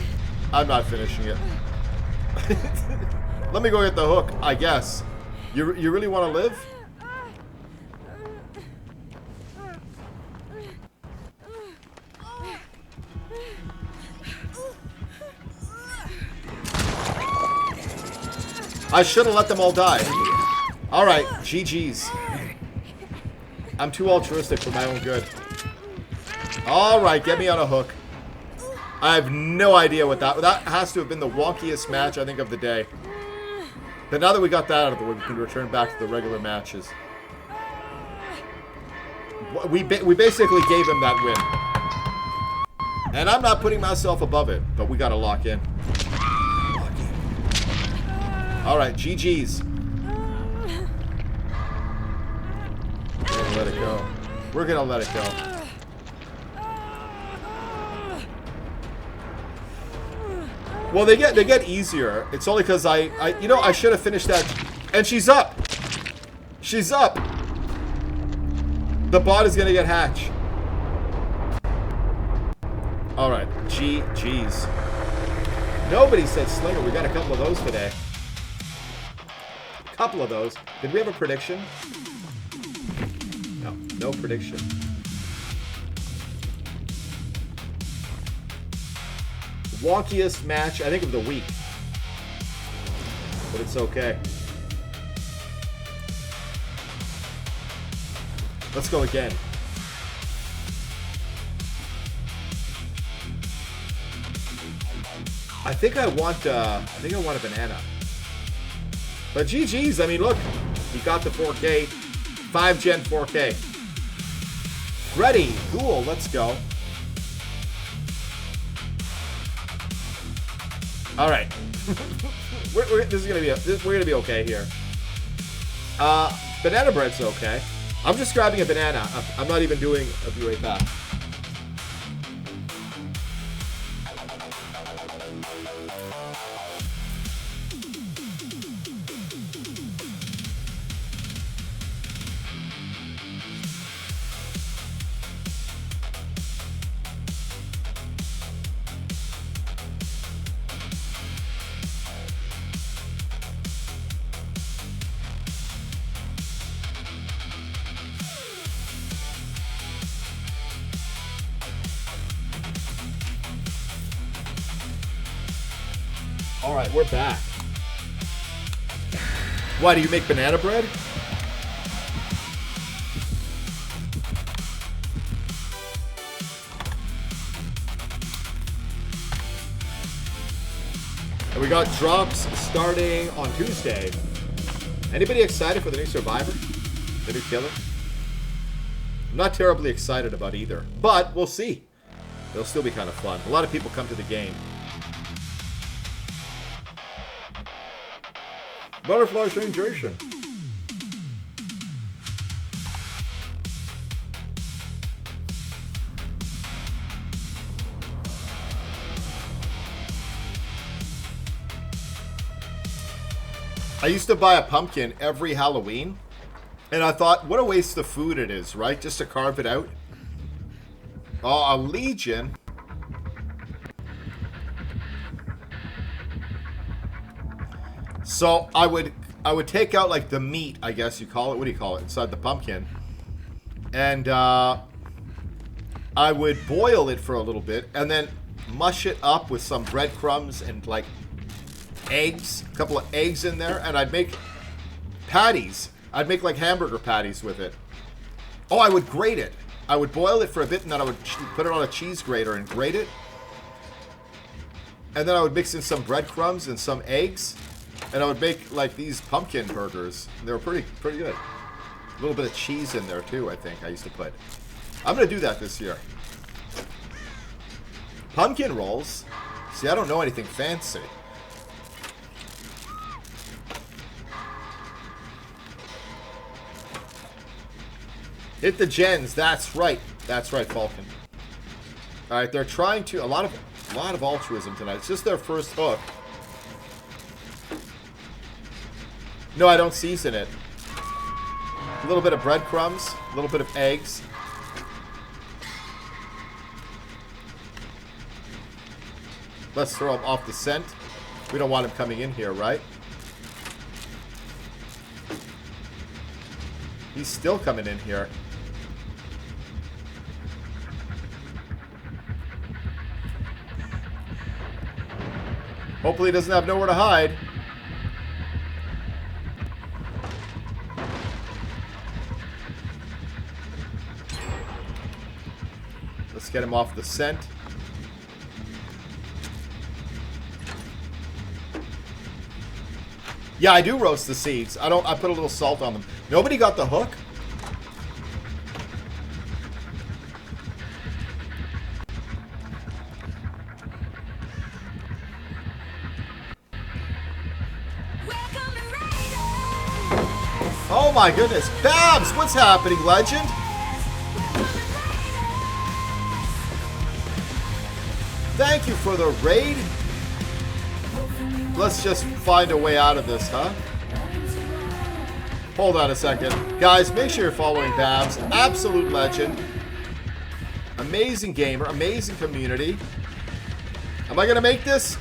I'm not finishing it. Let me go get the hook, I guess. You really want to live? I should have let them all die. Alright, GG's. I'm too altruistic for my own good. Alright, get me on a hook. I have no idea what that has to have been the wonkiest match, I think, of the day. But now that we got that out of the way, we can return back to the regular matches. We basically gave him that win. And I'm not putting myself above it, but we gotta lock in. Alright, GG's. We're gonna let it go. We're gonna let it go. Well, they get easier. It's only because I should have finished that. And she's up. She's up. The bot is gonna get hatched. Alright, GG's. Nobody said Slinger. We got a couple of those today. Couple of those. Did we have a prediction? No, no prediction. Wonkiest match, I think, of the week. But it's okay. Let's go again. I think I want a banana. But GG's, I mean, look, he got the 4K, 5-gen 4K. Ready, cool, let's go. All right, we're gonna be okay here. Banana bread's okay. I'm just grabbing a banana. I'm not even doing. I'll be right back. All right, we're back. Why, do you make banana bread? And we got drops starting on Tuesday. Anybody excited for the new Survivor? The new killer? I'm not terribly excited about either, but we'll see. It'll still be kind of fun. A lot of people come to the game. Butterfly sensation. I used to buy a pumpkin every Halloween, and I thought, what a waste of food it is, right? Just to carve it out. Oh, a Legion. So I would take out like the meat, I guess you call it. What do you call it? Inside the pumpkin. And I would boil it for a little bit and then mush it up with some breadcrumbs and like eggs, a couple of eggs in there, and I'd make patties. I'd make like hamburger patties with it. Oh, I would grate it. I would boil it for a bit and then I would put it on a cheese grater and grate it. And then I would mix in some breadcrumbs and some eggs. And I would make like these pumpkin burgers. They were pretty good. A little bit of cheese in there too, I think I used to put. I'm gonna do that this year. Pumpkin rolls? See, I don't know anything fancy. Hit the gens. That's right. That's right, Falcon. All right, they're trying to... A lot of altruism tonight. It's just their first hook. No, I don't season it. A little bit of breadcrumbs. A little bit of eggs. Let's throw him off the scent. We don't want him coming in here, right? He's still coming in here. Hopefully he doesn't have nowhere to hide. Let's get him off the scent. Yeah, I do roast the seeds. I put a little salt on them. Nobody got the hook? Oh my goodness. Babs, what's happening, legend? Thank you for the raid. Let's just find a way out of this, huh? Hold on a second. Guys, make sure you're following Babs. Absolute legend. Amazing gamer. Amazing community. Am I going to make this?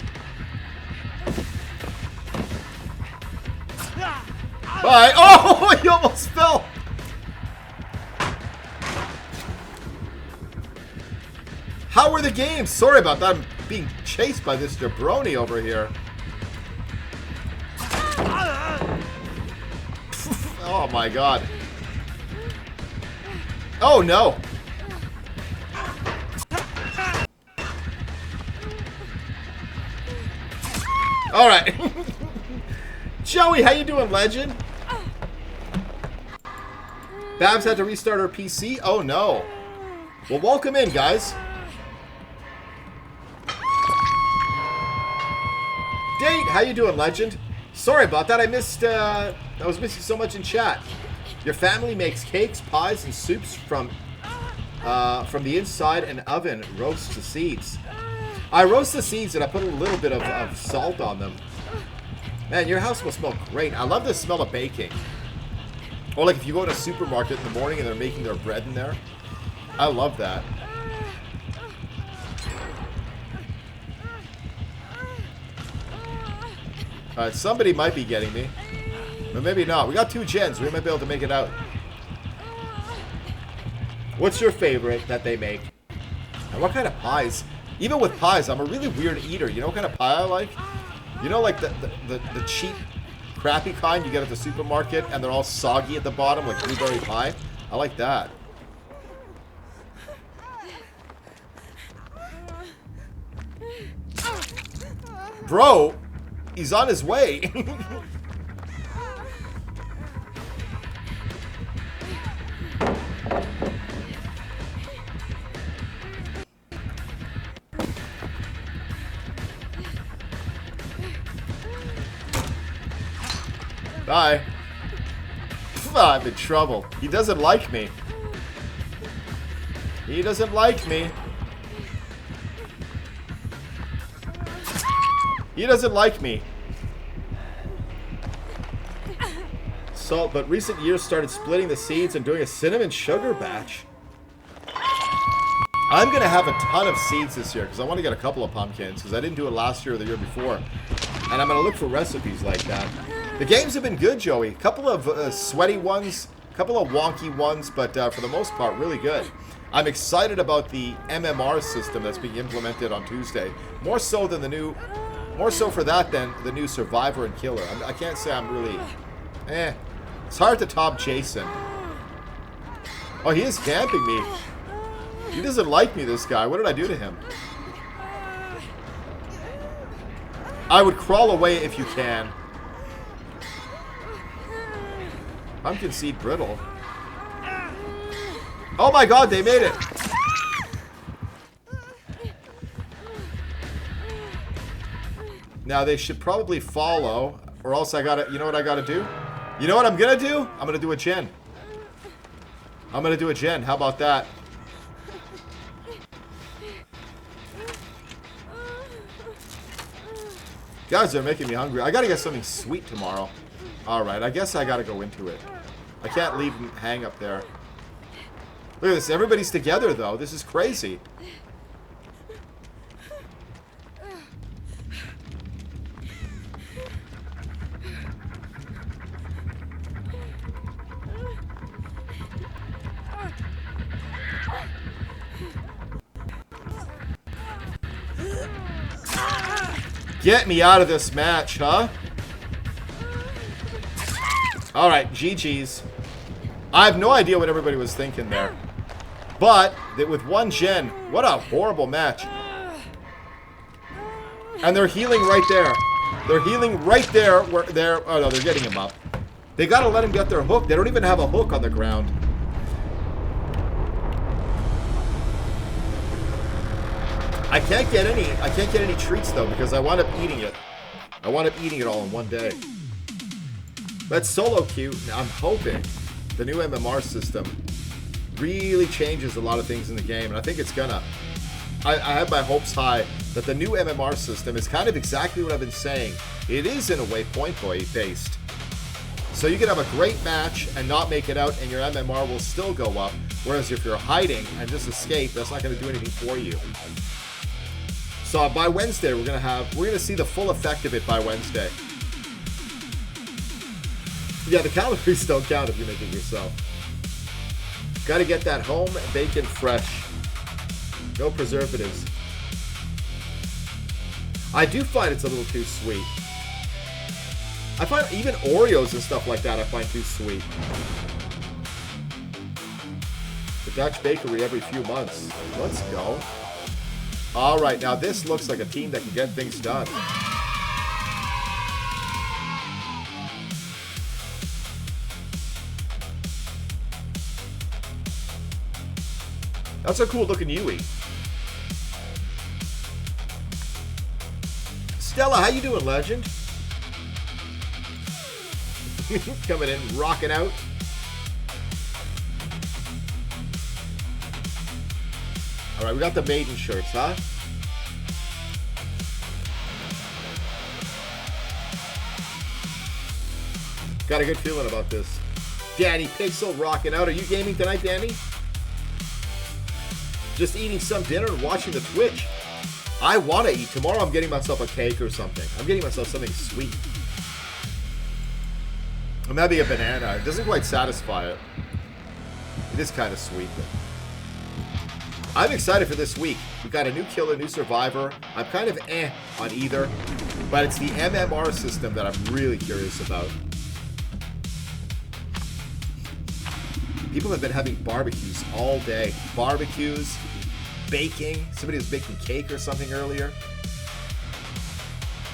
Bye. Oh, he almost fell. How are the games? Sorry about that. I'm being chased by this jabroni over here. Oh my god. Oh no. Alright. Joey, how you doing, legend? Babs had to restart her PC? Oh no. Well, welcome in, guys. Date, how you doing, legend? Sorry about that. I was missing so much in chat. Your family makes cakes, pies, and soups from the inside and oven. Roast the seeds. I roast the seeds and I put a little bit of salt on them. Man, your house will smell great. I love the smell of baking. Or like if you go to a supermarket in the morning and they're making their bread in there. I love that. Alright, somebody might be getting me. But maybe not. We got 2 gens. We might be able to make it out. What's your favorite that they make? And what kind of pies? Even with pies, I'm a really weird eater. You know what kind of pie I like? You know, like the cheap, crappy kind you get at the supermarket and they're all soggy at the bottom, like blueberry pie? I like that. Bro, he's on his way. Bye. I'm in trouble. He doesn't like me. He doesn't like me. He doesn't like me. Salt, but recent years started splitting the seeds and doing a cinnamon sugar batch. I'm going to have a ton of seeds this year because I want to get a couple of pumpkins because I didn't do it last year or the year before. And I'm going to look for recipes like that. The games have been good, Joey. A couple of sweaty ones, a couple of wonky ones, but for the most part, really good. I'm excited about the MMR system that's being implemented on Tuesday. More so for that than the new Survivor and Killer. I can't say I'm really... It's hard to top Jason. Oh, he is camping me. He doesn't like me, this guy. What did I do to him? I would crawl away if you can. Pumpkin seed brittle. Oh my god, they made it! Now they should probably follow, or else I gotta, you know what I gotta do? You know what I'm gonna do? I'm gonna do a gen. I'm gonna do a gen. How about that? Guys are making me hungry. I gotta get something sweet tomorrow. Alright, I guess I gotta go into it. I can't leave him hang up there. Look at this. Everybody's together, though. This is crazy. Get me out of this match, huh? Alright, GG's. I have no idea what everybody was thinking there. But, with one gen, what a horrible match. And they're healing right there. They're healing right there where they're... Oh, no, they're getting him up. They gotta let him get their hook. They don't even have a hook on the ground. I can't get any treats though because I wound up eating it. I wound up eating it all in one day. That's solo queue. I'm hoping the new MMR system really changes a lot of things in the game, and I think it's gonna. I have my hopes high that the new MMR system is kind of exactly what I've been saying. It is in a way point based. So you can have a great match and not make it out, and your MMR will still go up. Whereas if you're hiding and just escape, that's not going to do anything for you. So by Wednesday, we're gonna see the full effect of it by Wednesday. Yeah, the calories don't count if you make it yourself. Got to get that home bacon fresh. No preservatives. I do find it's a little too sweet. I find even Oreos and stuff like that I find too sweet. The Dutch Bakery every few months. Let's go. Alright, now this looks like a team that can get things done. That's a cool looking Yui. Stella, how you doing, legend? Coming in, rocking out. Alright, we got the maiden shirts, huh? Got a good feeling about this. Danny Pixel rocking out. Are you gaming tonight, Danny? Just eating some dinner and watching the Twitch. I want to eat. Tomorrow I'm getting myself a cake or something. I'm getting myself something sweet. Or maybe a banana. It doesn't quite satisfy it. It is kind of sweet, though. I'm excited for this week. We've got a new killer, new survivor. I'm kind of on either. But it's the MMR system that I'm really curious about. People have been having barbecues all day. Barbecues, baking. Somebody was baking cake or something earlier.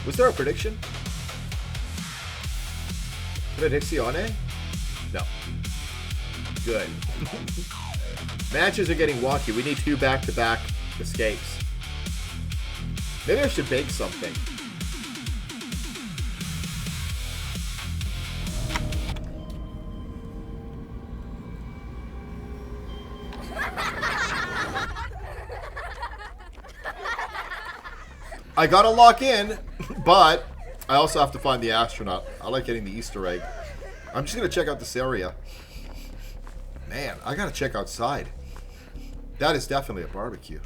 Was there a prediction? Predizione? No. Good. Matches are getting wonky. We need 2 back-to-back escapes. Maybe I should bake something. I gotta lock in, but I also have to find the astronaut. I like getting the Easter egg. I'm just gonna check out this area. Man, I gotta check outside. That is definitely a barbecue.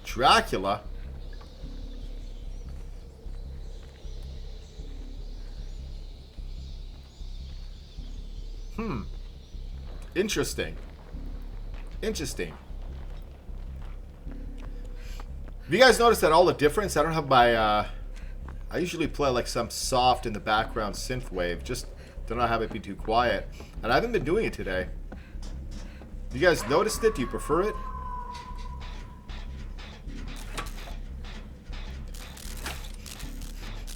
Dracula? Interesting. Interesting. Have you guys noticed that all the difference? I don't have my, I usually play like some soft in the background synth wave, just to not have it be too quiet. And I haven't been doing it today. You guys noticed it? Do you prefer it?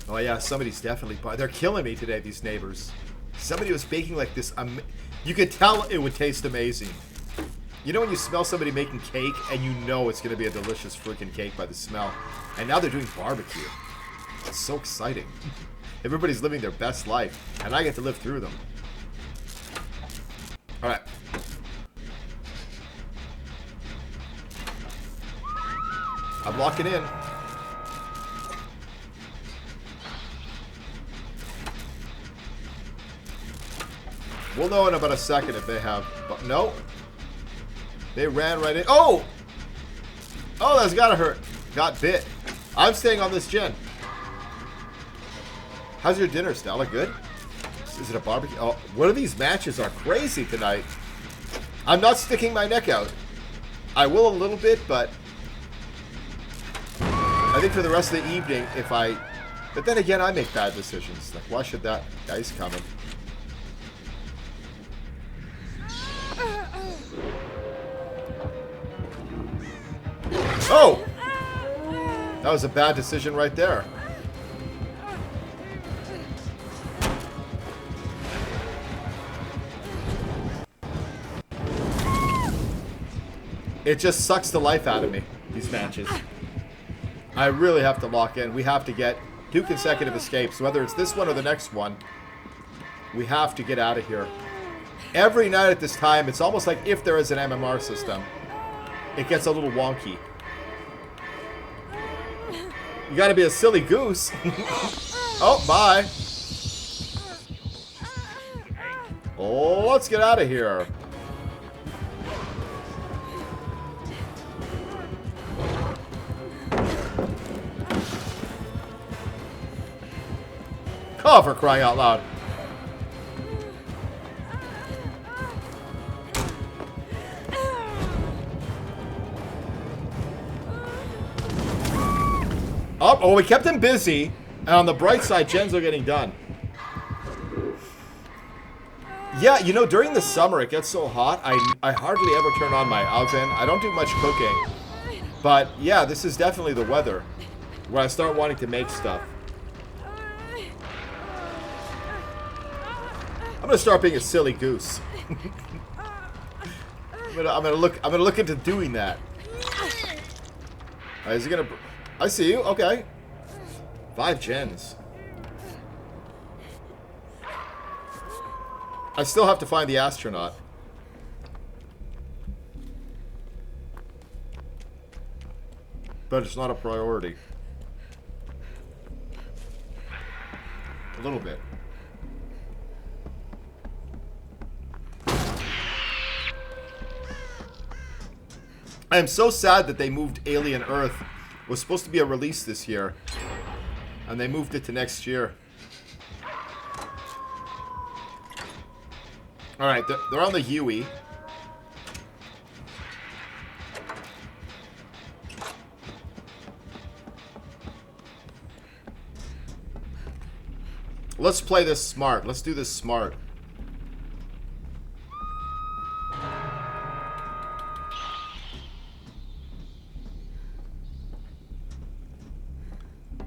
Oh yeah, somebody's definitely... They're killing me today, these neighbors. Somebody was baking like this... You could tell it would taste amazing. You know when you smell somebody making cake and you know it's going to be a delicious freaking cake by the smell? And now they're doing barbecue. It's so exciting. Everybody's living their best life, and I get to live through them. Alright. I'm locking in. We'll know in about a second if they have... But no. They ran right in. Oh! Oh, that's gotta hurt. Got bit. I'm staying on this gen. How's your dinner, Stella? Good? Is it a barbecue? Oh, one of these matches are crazy tonight. I'm not sticking my neck out. I will a little bit, but... I think for the rest of the evening, if I... But then again, I make bad decisions. Like, why should that... Guy's coming. Oh! That was a bad decision right there. It just sucks the life out of me, these matches. I really have to lock in. We have to get 2 consecutive escapes. Whether it's this one or the next one, we have to get out of here. Every night at this time, it's almost like if there is an MMR system, it gets a little wonky. You gotta be a silly goose. Oh, bye. Oh, let's get out of here. Oh, for crying out loud. Oh, we kept him busy. And on the bright side, gens are getting done. Yeah, you know, during the summer, it gets so hot, I hardly ever turn on my oven. I don't do much cooking. But, yeah, this is definitely the weather where I start wanting to make stuff. I'm gonna start being a silly goose. I'm gonna look into doing that. Is he gonna... I see you. Okay. 5 gens. I still have to find the astronaut. But it's not a priority. A little bit. I am so sad that they moved Alien Earth. It was supposed to be a release this year. And they moved it to next year. Alright, they're on the Huey. Let's play this smart. Let's do this smart.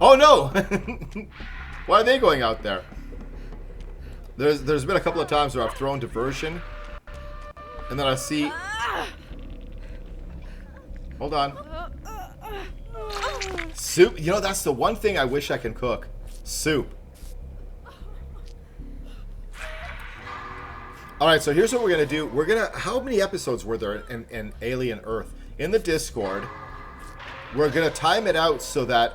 Oh no! Why are they going out there? There's been a couple of times where I've thrown diversion, and then I see... Hold on. Soup. You know, that's the one thing I wish I can cook. Soup. Alright, so here's what we're going to do. We're going to... How many episodes were there in Alien Earth? In the Discord, we're going to time it out so that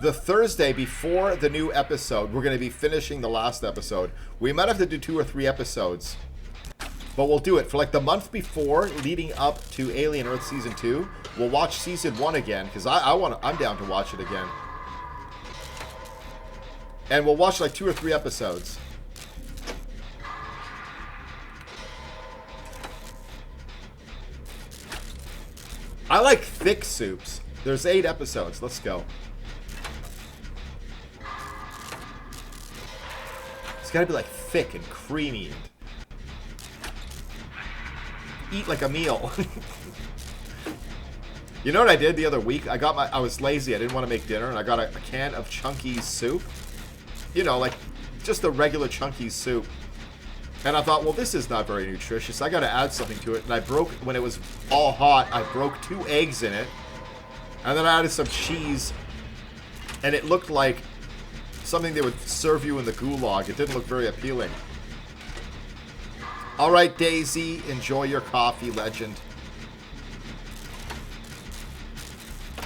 the Thursday before the new episode, we're going to be finishing the last episode. We might have to do 2 or 3 episodes, but we'll do it. For like the month before, leading up to Alien Earth Season 2, we'll watch Season 1 again, because I'm down to watch it again. And we'll watch like 2 or 3 episodes. I like thick soups. There's 8 episodes. Let's go. It's gotta be like thick and creamy and eat like a meal. You know what I did the other week? I was lazy. I didn't want to make dinner, and I got a can of Chunky's soup. You know, like just a regular Chunky's soup. And I thought, well, this is not very nutritious. I gotta add something to it. And I broke, when it was all hot, I broke 2 eggs in it. And then I added some cheese. And it looked like something they would serve you in the gulag. It didn't look very appealing. All right, Daisy, enjoy your coffee, legend.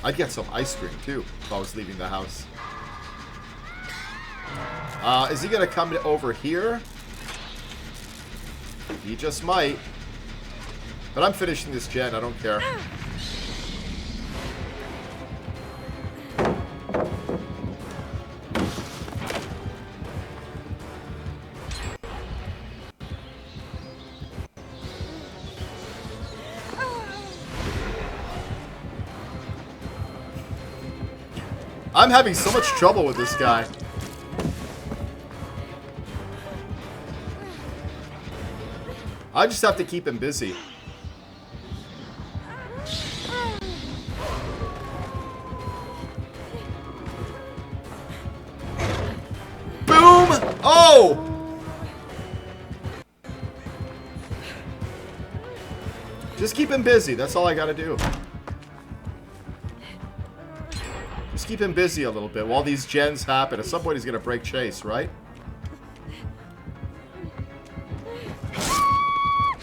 I'd get some ice cream, too, if I was leaving the house. Is he going to come over here? He just might. But I'm finishing this gen. I don't care. I'm having so much trouble with this guy. I just have to keep him busy. Boom! Oh! Just keep him busy. That's all I gotta do. Just keep him busy a little bit while these gens happen. At some point he's gonna break chase, right?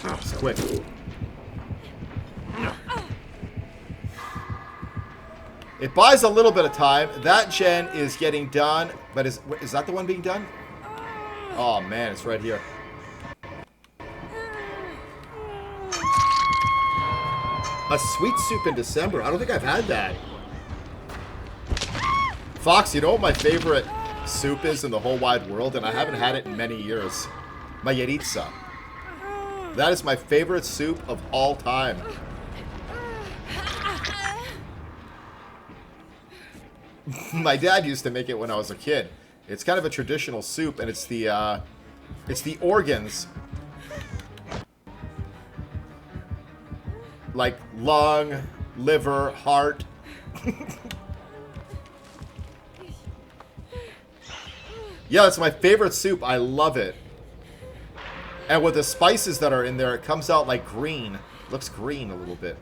It's quick. It buys a little bit of time. That gen is getting done, but is that the one being done? Oh man, it's right here. A sweet soup in December. I don't think I've had that. Fox, you know what my favorite soup is in the whole wide world, and I haven't had it in many years. Mayeritza. That is my favorite soup of all time. My dad used to make it when I was a kid. It's kind of a traditional soup, and it's the organs. Like lung, liver, heart. Yeah, it's my favorite soup. I love it. And with the spices that are in there, it comes out like green. Looks green a little bit.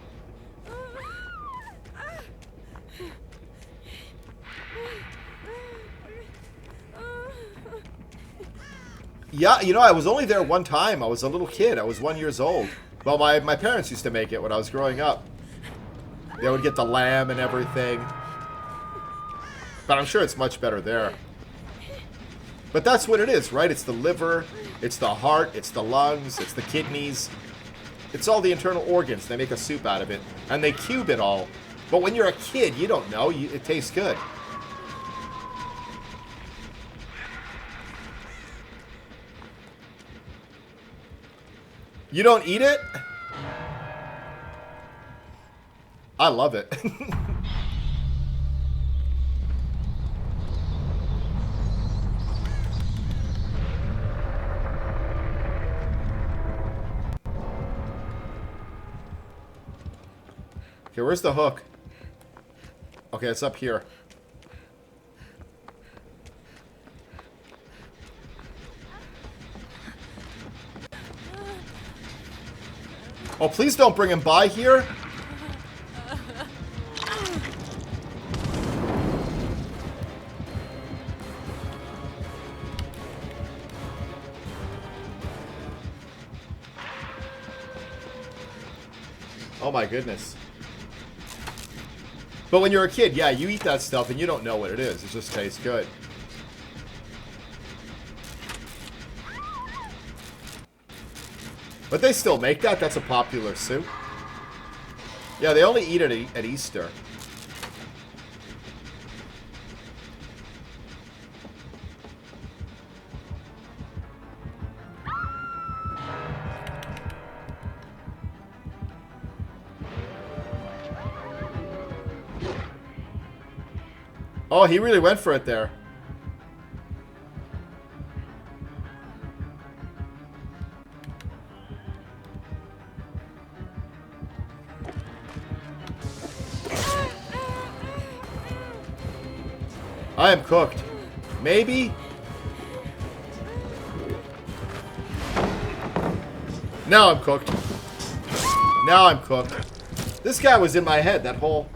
Yeah, you know, I was only there one time. I was a little kid. I was 1 year old. Well, my parents used to make it when I was growing up. They would get the lamb and everything. But I'm sure it's much better there. But that's what it is, right? It's the liver, it's the heart, it's the lungs, it's the kidneys. It's all the internal organs. They make a soup out of it. And they cube it all. But when you're a kid, you don't know. It tastes good. You don't eat it? I love it. Okay, where's the hook? Okay, it's up here. Oh, please don't bring him by here. Oh my goodness. But when you're a kid, yeah, you eat that stuff and you don't know what it is. It just tastes good. But they still make that. That's a popular soup. Yeah, they only eat it at Easter. Oh, he really went for it there. I am cooked. Maybe? Now I'm cooked. Now I'm cooked. This guy was in my head, that whole...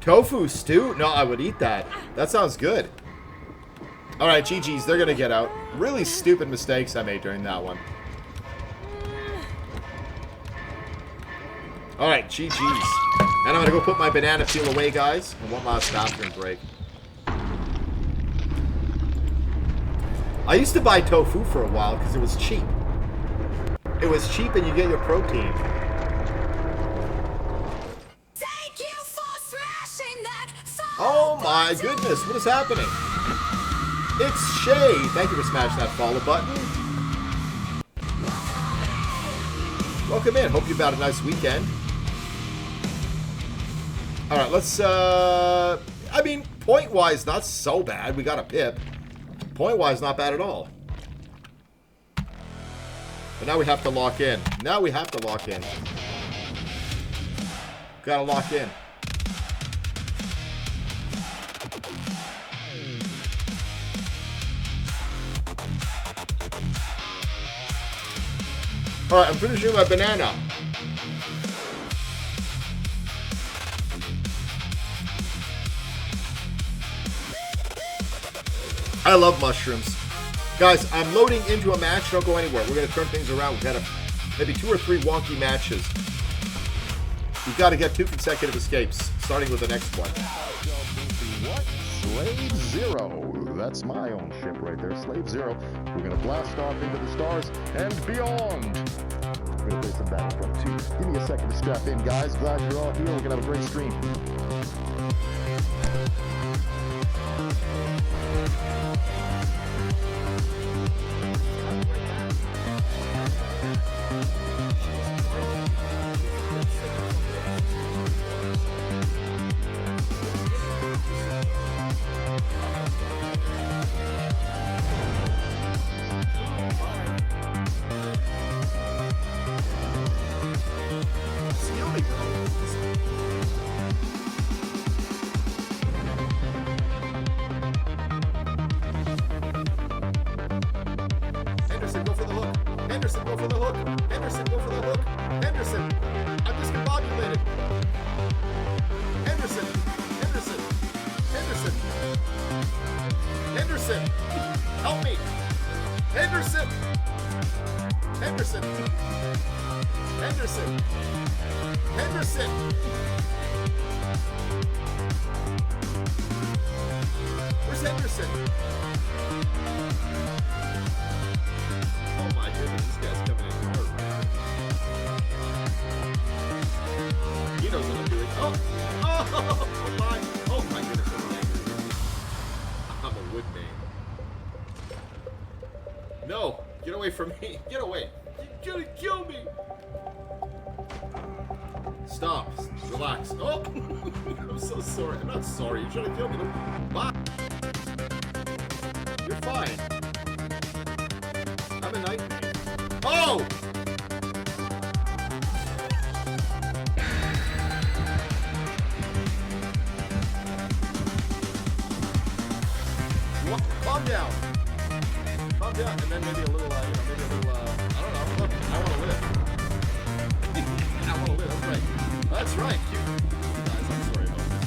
Tofu stew? No, I would eat that. That sounds good. Alright, GG's. They're going to get out. Really stupid mistakes I made during that one. Alright, GG's. And I'm going to go put my banana peel away, guys. And one last bathroom break. I used to buy tofu for a while because it was cheap. It was cheap and you get your protein.
Thank you for thrashing that.
Oh my goodness, what is happening? It's Shay. Thank you for smashing that follow button. Welcome in. Hope you've had a nice weekend. Alright, let's, I mean, point-wise, not so bad. We got a pip. Point-wise, not bad at all. But now we have to lock in. Now we have to lock in. Gotta lock in. Alright, I'm finishing my banana. I love mushrooms. Guys, I'm loading into a match. Don't go anywhere. We're going to turn things around. We've got maybe 2 or 3 wonky matches. We've got to get 2 consecutive escapes, starting with the next one.
What? Slave Zero. That's my own ship right there, Slave Zero. We're going to blast off into the stars and beyond. We're going to play some Battlefront 2. Give me a second to strap in, guys. Glad you're all here. We're going to have a great stream.
Henderson, go for the hook. Henderson, go for the hook. Henderson, go for the hook. Henderson, I'm discombobulated. Henderson, Henderson, Henderson, Henderson, help me. Henderson, Henderson, Henderson, Henderson. Where's Henderson? Oh my goodness, this guy's coming in hard. He knows what I'm doing. Oh my goodness, I'm a woodman. No, get away from me. Get away. You're gonna kill me. Stop. Relax. Oh, I'm so sorry. I'm not sorry. You're trying to kill me. Bye. You're fine. I'm a nightmare. Oh! What? Calm down. Calm down, and then maybe a little, I don't know. Look, I want to live. I want to live. That's right. That's right. Cute. Guys, I'm sorry about this.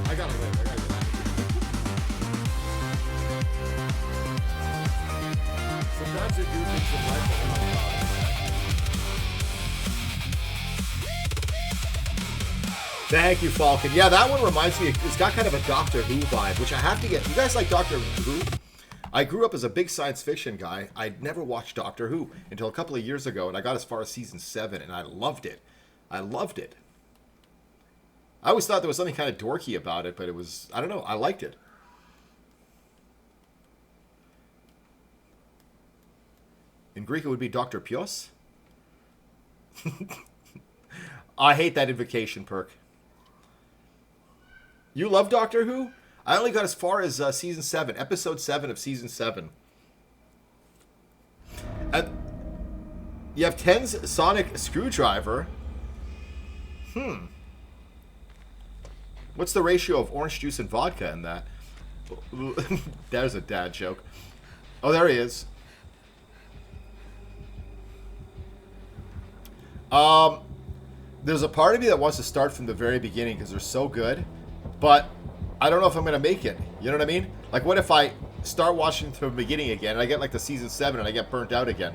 I gotta live. I gotta live. Sometimes you do things in life that are not positive. Thank you, Falcon. Yeah, that one reminds me, it's got kind of a Doctor Who vibe, which I have to get. You guys like Doctor Who? I grew up as a big science fiction guy. I'd never watched Doctor Who until a couple of years ago, and I got as far as season 7, and I loved it. I loved it. I always thought there was something kind of dorky about it, but it was, I don't know, I liked it. In Greek, it would be Dr. Pios. I hate that invocation perk. You love Doctor Who? I only got as far as season 7, episode 7 of season 7. And you have Ken's sonic screwdriver. What's the ratio of orange juice and vodka in that? There's a dad joke. Oh, there he is. There's a part of me that wants to start from the very beginning because they're so good, but I don't know if I'm going to make it. You know what I mean? Like, what if I start watching from the beginning again, and I get like the season 7 and I get burnt out again.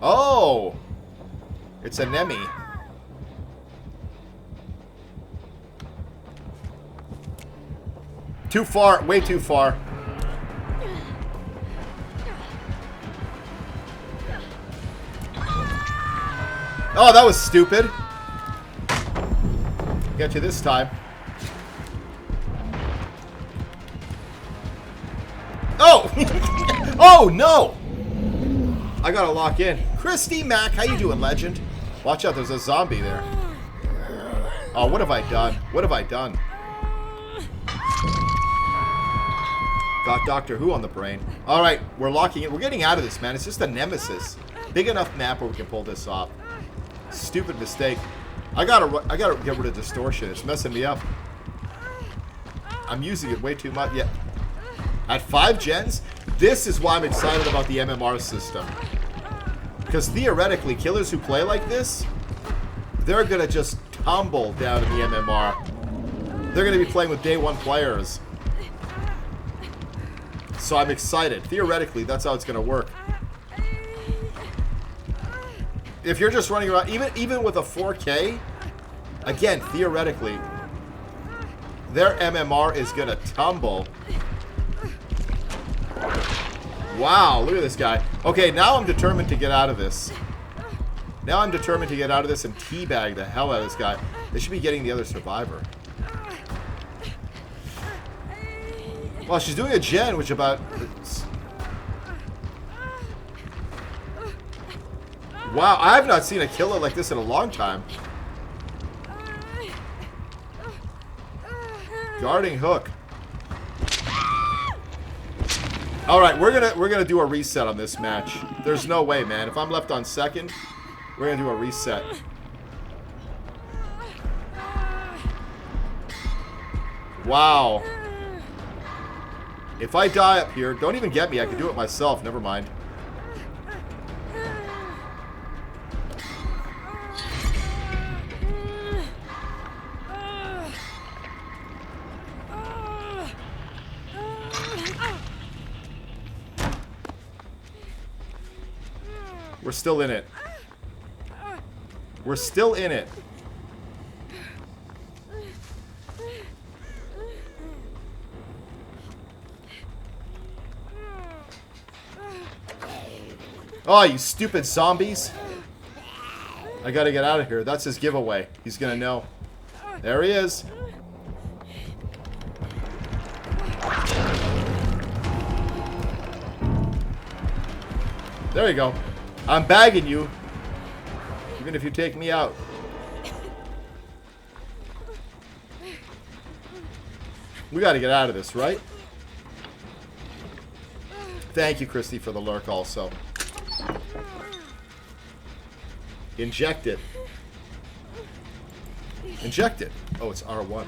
Oh! It's a Nemi. Too far, way too far. Oh, that was stupid. Get you this time. Oh! Oh, no! I gotta lock in. Christy Mack, how you doing, legend? Watch out, there's a zombie there. Oh, what have I done? What have I done? Got Doctor Who on the brain. Alright, we're locking it. We're getting out of this, man. It's just a nemesis. Big enough map where we can pull this off. Stupid mistake. I gotta get rid of distortion. It's messing me up. I'm using it way too much. Yeah. At 5 gens, this is why I'm excited about the MMR system. Because theoretically, killers who play like this, they're gonna just tumble down in the MMR. They're gonna be playing with day 1 players. So I'm excited. Theoretically, that's how it's gonna work. If you're just running around, even with a 4K, again, theoretically, their MMR is gonna tumble. Wow, look at this guy. Okay, now I'm determined to get out of this. Now I'm determined to get out of this and teabag the hell out of this guy. They should be getting the other survivor. Well, she's doing a gen, which about... Wow, I have not seen a killer like this in a long time. Guarding hook. All right, we're gonna do a reset on this match. There's no way, man. If I'm left on second, we're gonna do a reset. Wow. If I die up here, don't even get me. I can do it myself. Never mind. We're still in it. We're still in it. Oh, you stupid zombies. I gotta get out of here. That's his giveaway. He's gonna know. There he is. There you go. I'm bagging you. Even if you take me out. We gotta get out of this, right? Thank you, Christy, for the lurk also. Inject it. Inject it. Oh, it's R1.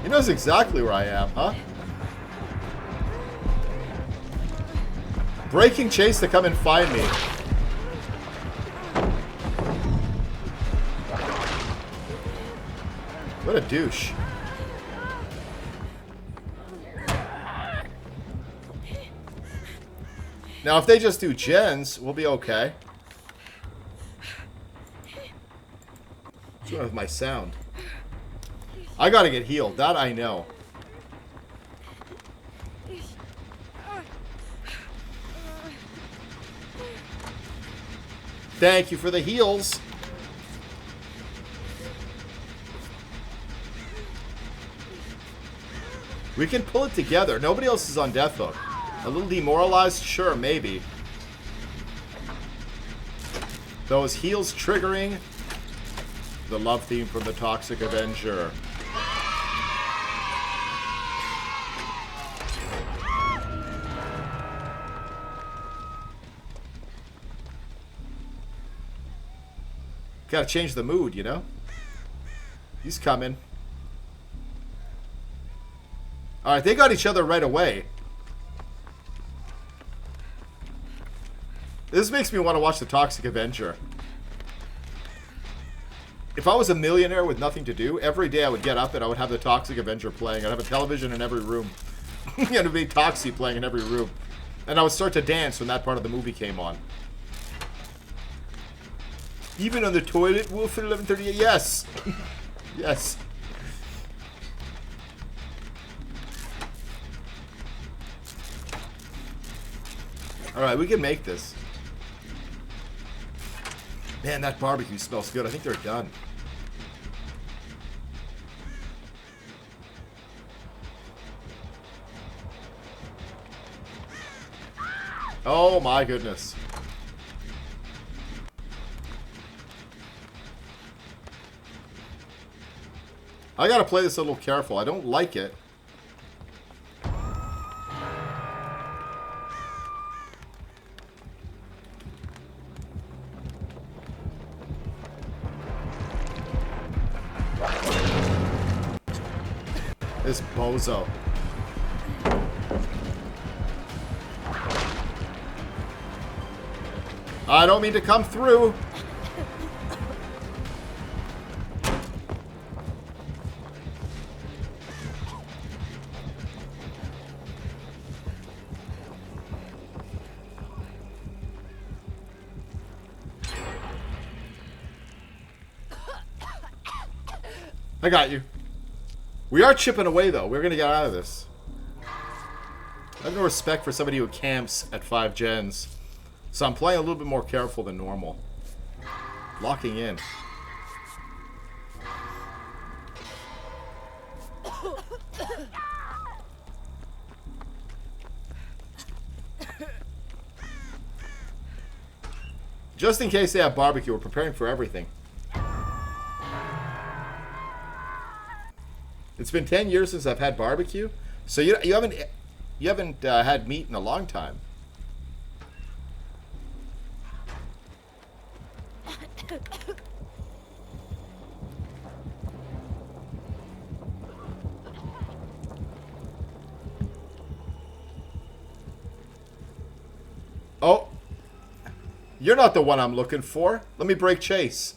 He knows exactly where I am, huh? Breaking chase to come and find me. What a douche. Now, if they just do gens, we'll be okay. What's wrong with my sound? I gotta get healed. That I know. Thank you for the heals. We can pull it together. Nobody else is on death hook. A little demoralized? Sure, maybe. Those heals triggering the love theme from the Toxic Avenger. Gotta change the mood, you know? He's coming. Alright, they got each other right away. This makes me want to watch the Toxic Avenger. if I was a millionaire with nothing to do, every day I would get up and I would have the Toxic Avenger playing. I'd have a television in every room. And it would be Toxie playing in every room. And I would start to dance when that part of the movie came on. Even on the toilet, Wolf at 11:38. Yes. Yes. Alright, we can make this. Man, that barbecue smells good. I think they're done. Oh my goodness. I gotta play this a little careful. I don't like it. This bozo. I don't mean to come through. I got you. We are chipping away, though. We're going to get out of this. I have no respect for somebody who camps at 5 gens. So I'm playing a little bit more careful than normal. Locking in. Just in case they have barbecue, we're preparing for everything. It's been 10 years since I've had barbecue, so you haven't had meat in a long time. Oh, you're not the one I'm looking for. Let me break chase.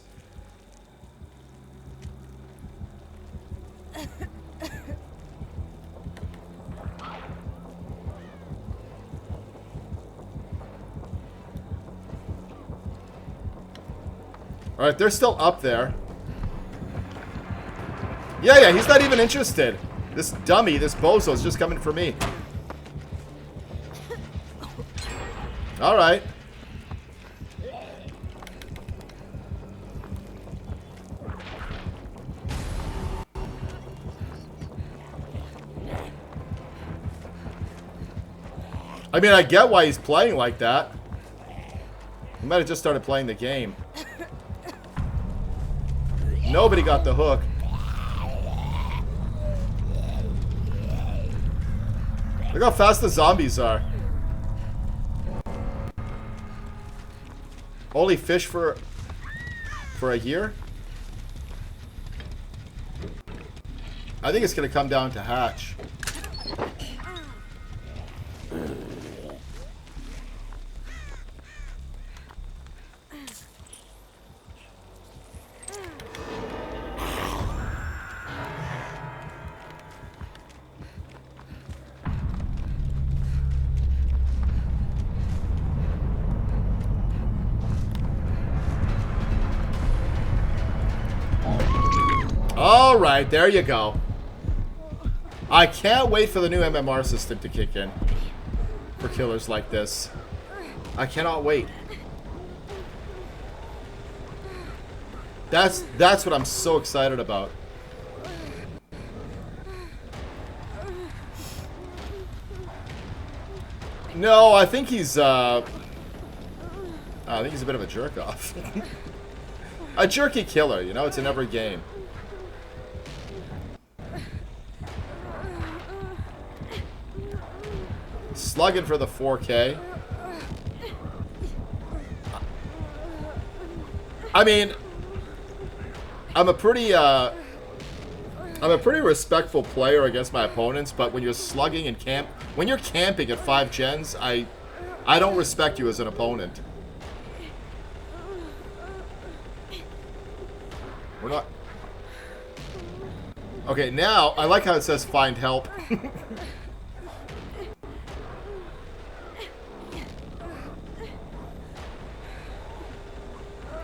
Alright, they're still up there. Yeah, he's not even interested. This dummy, this bozo is just coming for me. Alright. I mean, I get why he's playing like that. He might have just started playing the game. Nobody got the hook. Look how fast the zombies are. Only fish for a year? I think it's gonna come down to hatch. Alright, there you go. I can't wait for the new MMR system to kick in. For killers like this. I cannot wait. That's what I'm so excited about. No, I think he's a bit of a jerk off. A jerky killer, you know, it's in every game. Slugging for the 4K. I mean, I'm a pretty respectful player against my opponents, but when you're slugging and when you're camping at 5 gens, I don't respect you as an opponent. We're not... Okay, now, I like how it says find help.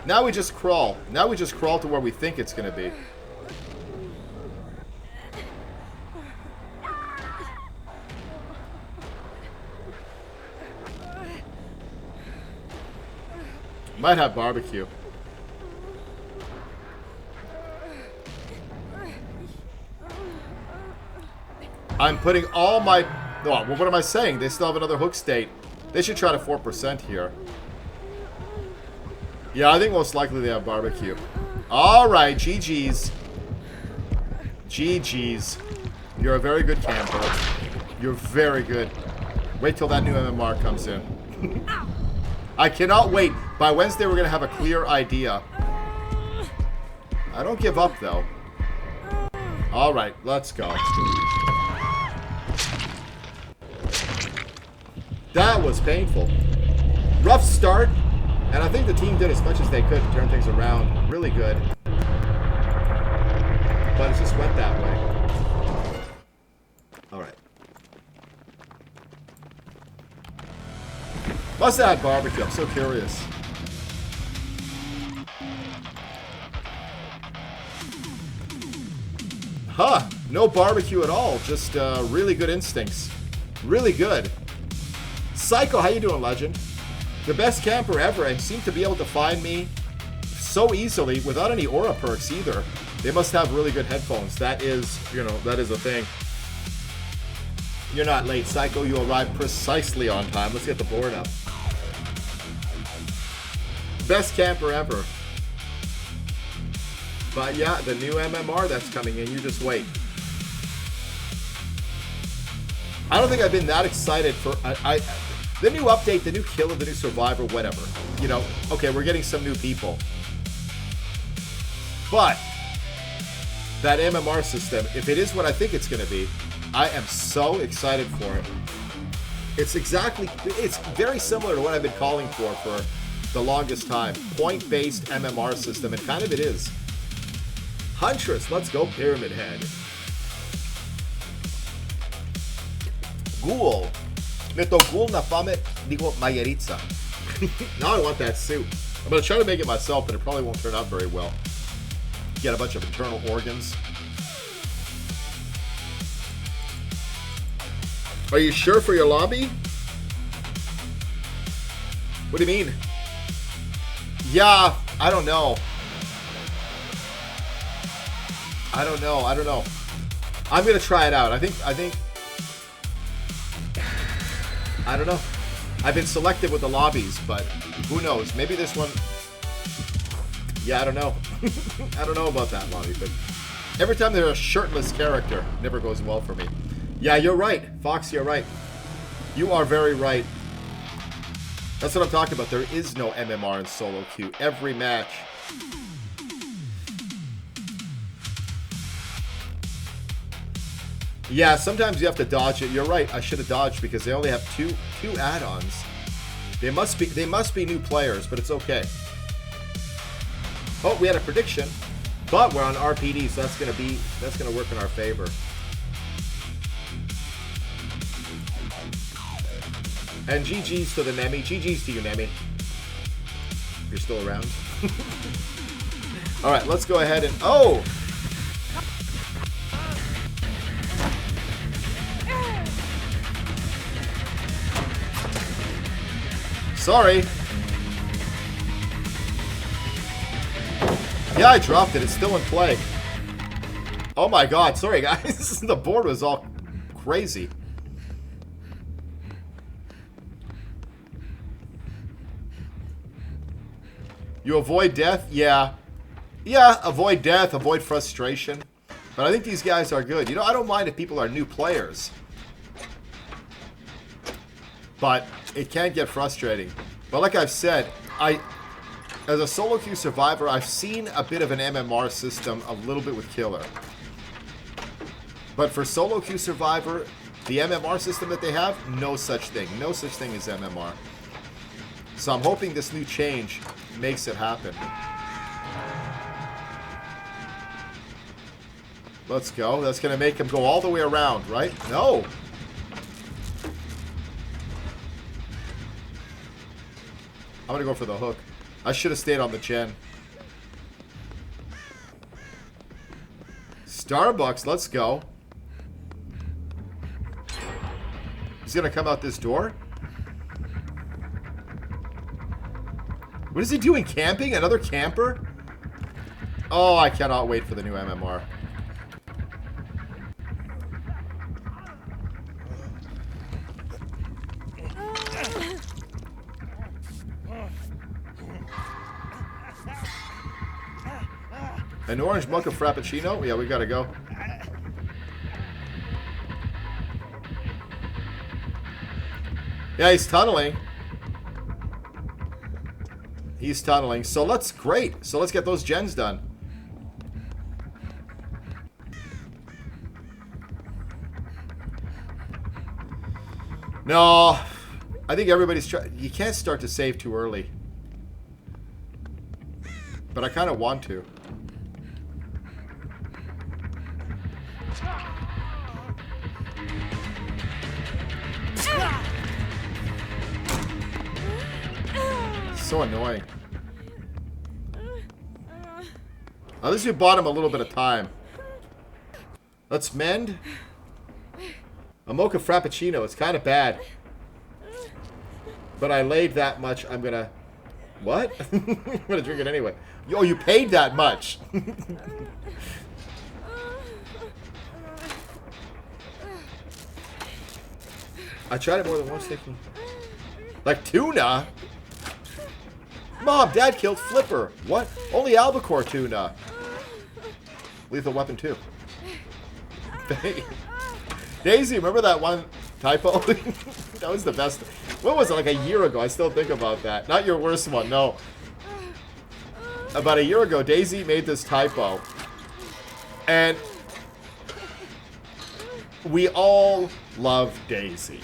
Now we just crawl. Now we just crawl to where we think it's going to be. Might have barbecue. I'm putting all my... Oh, well, what am I saying? They still have another hook state. They should try to 4% here. Yeah, I think most likely they have barbecue. Alright, GG's. GG's. You're a very good camper. You're very good. Wait till that new MMR comes in. I cannot wait. By Wednesday, we're going to have a clear idea. I don't give up, though. Alright, let's go. That was painful. Rough start. And I think the team did as much as they could to turn things around. Really good. But it just went that way. Alright. Must have had barbecue. I'm so curious. Huh. No barbecue at all. Just really good instincts. Really good. Psycho, how you doing, legend? The best camper ever, and seem to be able to find me so easily without any aura perks either. They must have really good headphones. That is, you know, that is a thing. You're not late, Psycho. You arrived precisely on time. Let's get the board up. Best camper ever. But yeah, the new MMR that's coming in, you just wait. I don't think I've been that excited for... the new update, the new killer, the new survivor, whatever. You know, okay, we're getting some new people. But that MMR system, if it is what I think it's going to be, I am so excited for it. It's very similar to what I've been calling for the longest time. Point-based MMR system, and kind of it is. Huntress, let's go Pyramid Head. Ghoul. Nito ghoul na pamit, di ko mayeritza. Now I want that suit. I'm going to try to make it myself, but it probably won't turn out very well. Get a bunch of internal organs. Are you sure for your lobby? What do you mean? Yeah, I don't know. I don't know. I'm going to try it out. I think I don't know. I've been selective with the lobbies, but who knows? Maybe this one... Yeah, I don't know. I don't know about that lobby, but every time there's a shirtless character, it never goes well for me. Yeah, you're right. Fox, you're right. You are very right. That's what I'm talking about. There is no MMR in solo queue. Every match. Yeah, sometimes you have to dodge it. You're right. I should have dodged because they only have two add-ons. They must be new players, but it's okay. Oh, we had a prediction, but we're on RPD, so that's gonna work in our favor. And GG's to the Nemi. GG's to you, Nemi. You're still around. All right, let's go ahead and Sorry. Yeah, I dropped it. It's still in play. Oh my god. Sorry, guys. The board was all crazy. You avoid death? Yeah. Yeah, avoid death, avoid frustration. But I think these guys are good. You know, I don't mind if people are new players. But it can get frustrating. But like I've said, as a solo queue survivor, I've seen a bit of an MMR system a little bit with Killer. But for solo queue survivor, the MMR system that they have, no such thing. No such thing as MMR. So I'm hoping this new change makes it happen. Let's go. That's going to make him go all the way around, right? No. I'm going to go for the hook. I should have stayed on the gen. Starbucks, let's go. He's going to come out this door? What is he doing? Camping? Another camper? Oh, I cannot wait for the new MMR. An orange mocha frappuccino? Yeah, we gotta go. Yeah, he's tunneling. He's tunneling. So great. So let's get those gens done. No. I think everybody's trying. You can't start to save too early. But I kind of want to. So annoying. At least we bought him a little bit of time. Let's mend. A mocha frappuccino. It's kind of bad. But I laid that much. I'm gonna... What? I'm gonna drink it anyway. Yo, you paid that much. I tried it more than once thinking... Like tuna? Mom, Dad killed Flipper. What? Only albacore tuna. Lethal Weapon 2. Daisy, remember that one typo? That was the best. What was it, like a year ago? I still think about that. Not your worst one, no. About a year ago, Daisy made this typo. And we all love Daisy.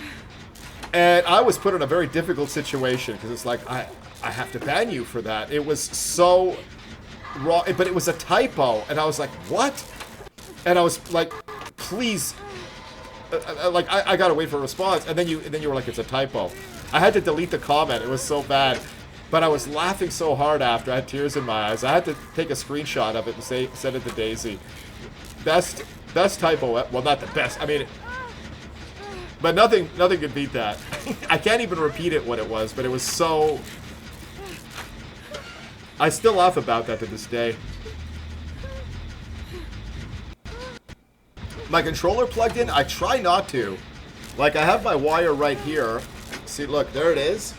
And I was put in a very difficult situation because it's like, I have to ban you for that. It was so wrong, but it was a typo, and I was like, what? And I was like, please, like I gotta wait for a response, and then you were like, it's a typo. I had to delete the comment. It was so bad, but I was laughing so hard after. I had tears in my eyes. I had to take a screenshot of it and send it to Daisy. Best typo. Well, not the best. I mean. But nothing could beat that. I can't even repeat it what it was, but it was so... I still laugh about that to this day. My controller plugged in? I try not to. Like, I have my wire right here. See, look, there it is.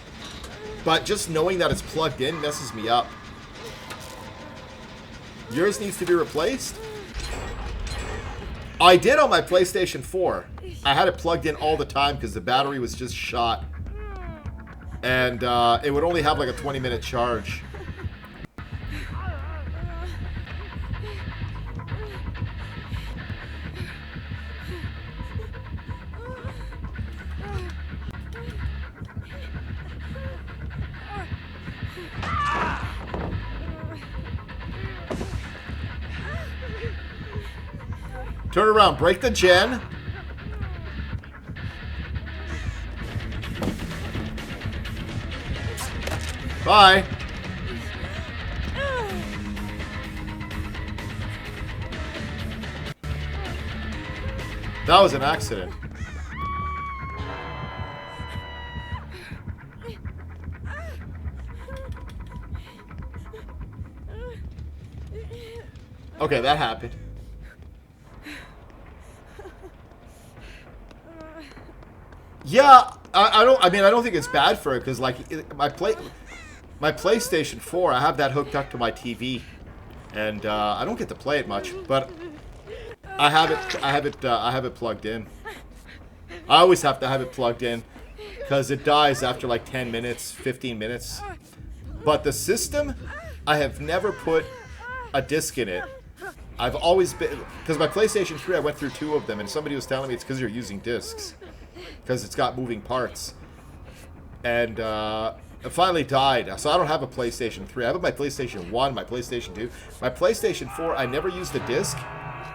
But just knowing that it's plugged in messes me up. Yours needs to be replaced? I did on my PlayStation 4. I had it plugged in all the time because the battery was just shot. And it would only have like a 20-minute charge. Turn around, break the gen. Bye. That was an accident. Okay, that happened. Yeah, I don't think it's bad for it because like my PlayStation 4, I have that hooked up to my TV, and I don't get to play it much, but I have it plugged in. I always have to have it plugged in because it dies after like 10 minutes, 15 minutes. But the system, I have never put a disc in it. I've always been, because my PlayStation 3, I went through 2 of them, and somebody was telling me it's because you're using discs. Because it's got moving parts. And it finally died. So I don't have a PlayStation 3. I have my PlayStation 1, my PlayStation 2. My PlayStation 4, I never used the disc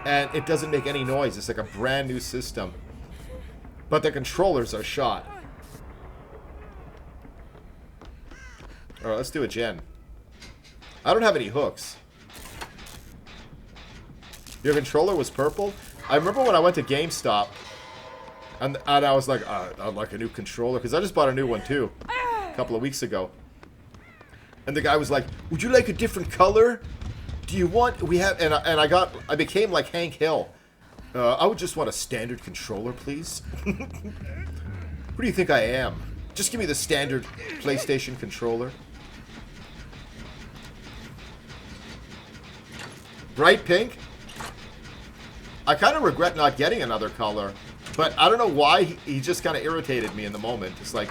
and it doesn't make any noise. It's like a brand new system. But the controllers are shot. Alright, let's do a gen. I don't have any hooks. Your controller was purple? I remember when I went to GameStop, and I was like, I'd like a new controller, because I just bought a new one too, a couple of weeks ago. And the guy was like, would you like a different color? Do you want, we have, and I became like Hank Hill. I would just want a standard controller, please. Who do you think I am? Just give me the standard PlayStation controller. Bright pink? I kind of regret not getting another color, but I don't know why. He just kind of irritated me in the moment. It's like,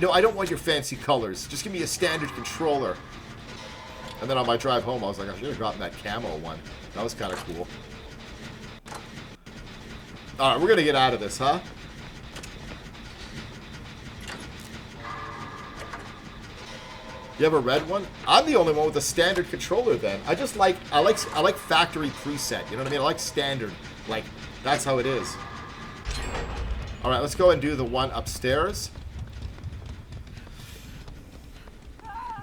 no, I don't want your fancy colors. Just give me a standard controller. And then on my drive home, I was like, I should have gotten that camo one. That was kind of cool. Alright, we're going to get out of this, huh? You have a red one? I'm the only one with a standard controller then. I just like, I like factory preset. You know what I mean? I like standard. Like, that's how it is. Alright, let's go and do the one upstairs.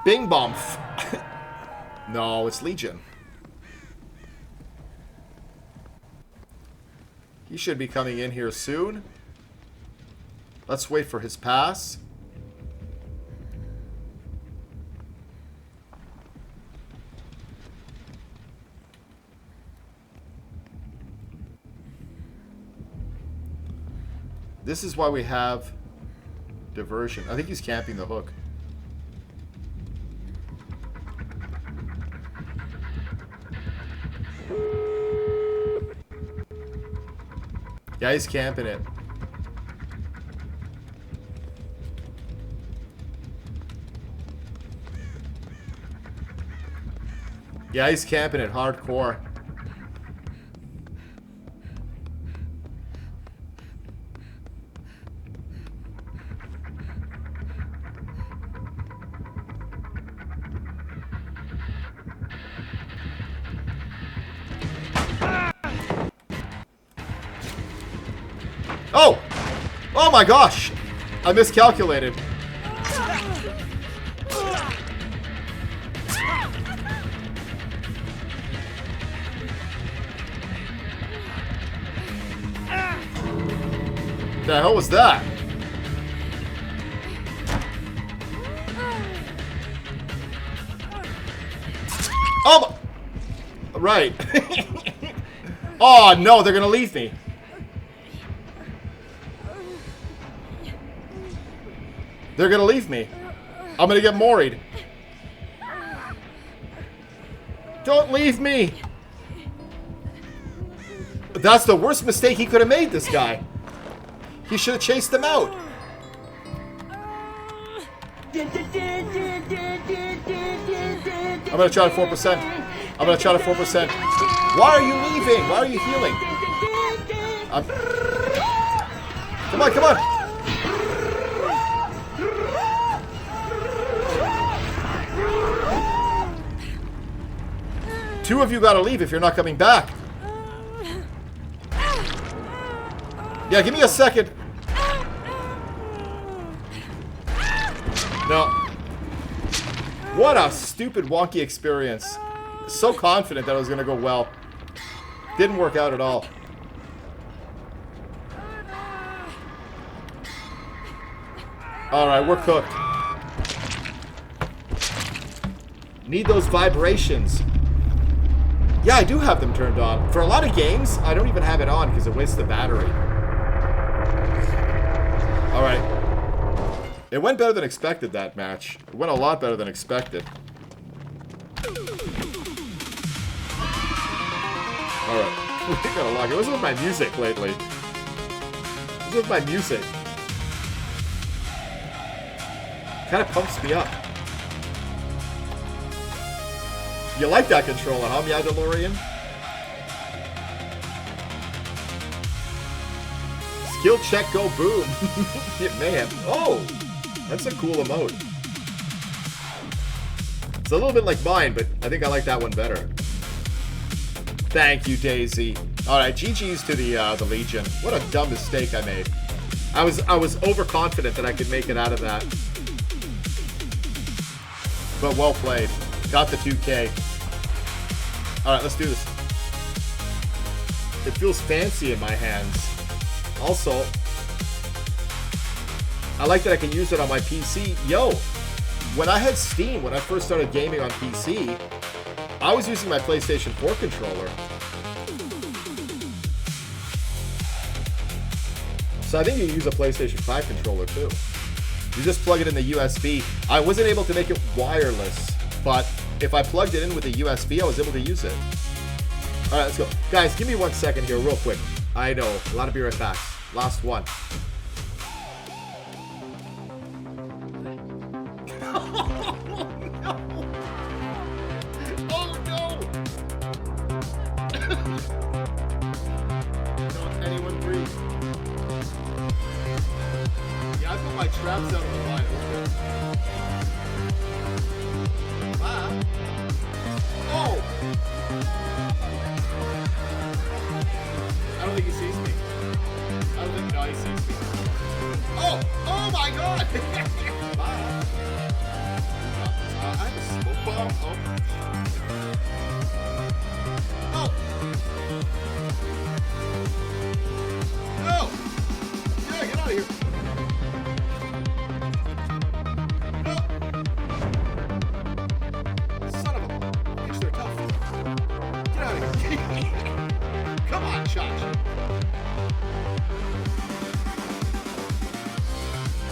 Bing Bong. No, it's Legion. He should be coming in here soon. Let's wait for his pass. This is why we have diversion. I think he's camping the hook. Yeah, he's camping it. Yeah, he's camping it hardcore. Oh! Oh my gosh! I miscalculated. The hell was that? Oh! Right. Oh no, they're gonna leave me. They're gonna leave me. I'm gonna get moried. Don't leave me. That's the worst mistake he could have made, this guy. He should have chased them out. I'm gonna try to 4%. I'm gonna try to 4%. Why are you leaving? Why are you healing? Come on, come on. Two of you gotta leave if you're not coming back. Yeah, give me a second. No. What a stupid, wonky experience. So confident that it was gonna go well. Didn't work out at all. Alright, we're cooked. Need those vibrations. Yeah, I do have them turned on. For a lot of games, I don't even have it on because it wastes the battery. Alright. It went better than expected, that match. It went a lot better than expected. Alright. We gotta log it. What's with my music lately? What's with my music? Kind of pumps me up. You like that controller, huh, Mandalorian? Skill check, go boom. Yeah, man. Oh, that's a cool emote. It's a little bit like mine, but I think I like that one better. Thank you, Daisy. All right, GG's to the Legion. What a dumb mistake I made. I was overconfident that I could make it out of that. But well played. Got the 2K. All right, let's do this. It feels fancy in my hands. Also, I like that I can use it on my PC. Yo, when I had Steam, when I first started gaming on PC, I was using my PlayStation 4 controller. So I think you use a PlayStation 5 controller too. You just plug it in the USB. I wasn't able to make it wireless, but if I plugged it in with a USB, I was able to use it. All right, let's go. Guys, give me 1 second here real quick. I know, a lot of be right back. Last one. My traps out of the line. Wow. Oh! I don't think he sees me. I don't think he sees me. Oh! Oh my god! Wow. I have a smoke bomb. Oh! No! Yeah, get out of here. Come on, Chachi.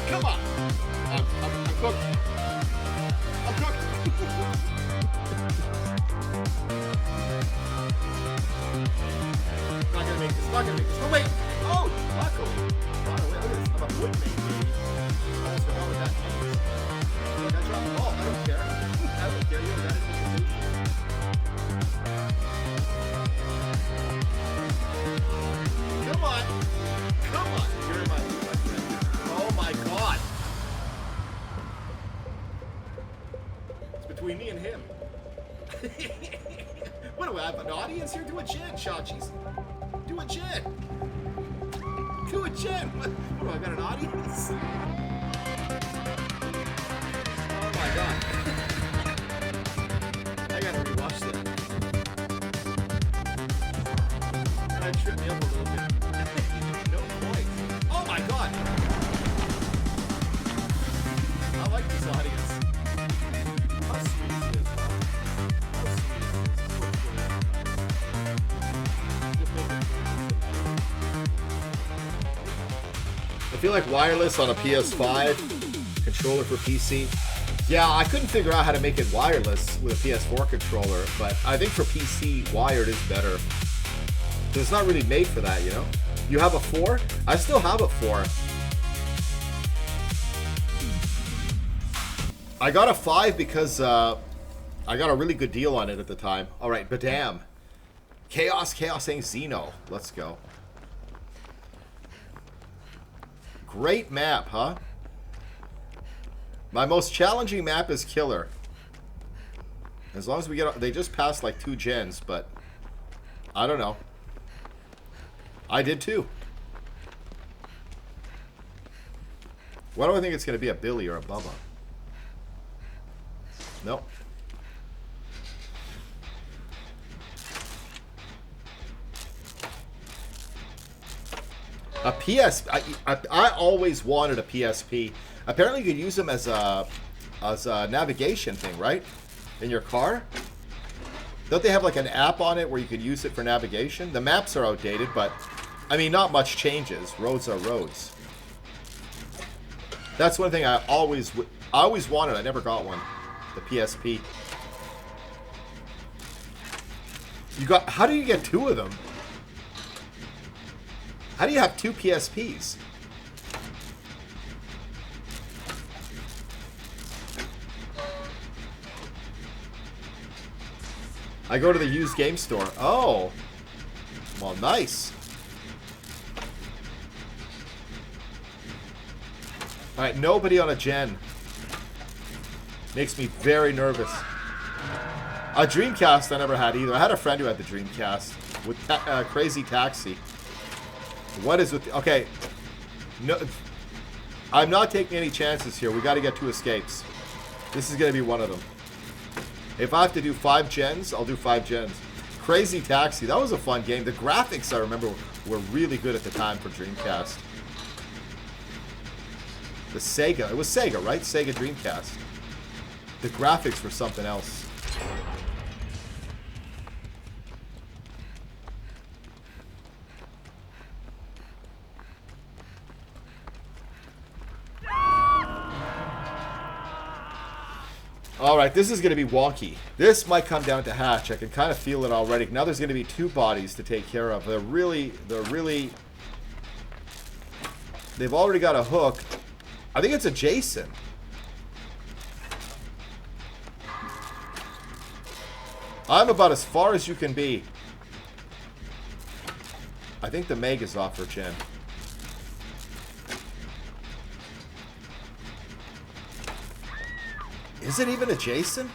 Come on. I'm cooked. I'm cooked. Not gonna make this. Not gonna make this. Oh, wait. Oh, Taco. Look at this. I'm a woodman, baby. I almost forgot what that means. Look, I dropped the ball. I don't care. I don't care. You know, that is what you do. Come on. Come on. You're my friend. Oh my god. It's between me and him. What do I have? An audience here? Do a chin, Chachis. Do a chin. Do a chin. What do I got? An audience? Oh my god. I gotta rewatch that. That tripped me up a little bit. No points. Oh my god! I like this audience. How sweet it is, huh? How sweet it is. I feel like wireless on a PS5, controller for PC. Yeah, I couldn't figure out how to make it wireless with a PS4 controller, but I think for PC, wired is better. It's not really made for that, you know? You have a 4? I still have a 4. I got a 5 because I got a really good deal on it at the time. Alright, Badam. Chaos saying Xeno. Let's go. Great map, huh? My most challenging map is Killer. As long as we get... They just passed like 2 gens, but... I don't know. I did too. Why do I think it's going to be a Billy or a Bubba? Nope. A PS... I always wanted a PSP. Apparently you could use them as a navigation thing, right? In your car? Don't they have like an app on it where you could use it for navigation? The maps are outdated, but... I mean, not much changes. Roads are roads. That's one thing I always wanted. I never got one. The PSP. How do you get 2 of them? How do you have 2 PSPs? I go to the used game store. Oh. Well, nice. Alright, nobody on a gen. Makes me very nervous. A Dreamcast I never had either. I had a friend who had the Dreamcast with Crazy Taxi. What is with... Okay. No, I'm not taking any chances here. We got to get 2 escapes. This is going to be one of them. If I have to do 5 gens, I'll do 5 gens. Crazy Taxi. That was a fun game. The graphics, I remember, were really good at the time for Dreamcast. The Sega. It was Sega, right? Sega Dreamcast. The graphics were something else. Alright, this is going to be wonky. This might come down to Hatch. I can kind of feel it already. Now there's going to be 2 bodies to take care of. They've already got a hook. I think it's a Jason. I'm about as far as you can be. I think the Meg is off her chin. Is it even a Jason?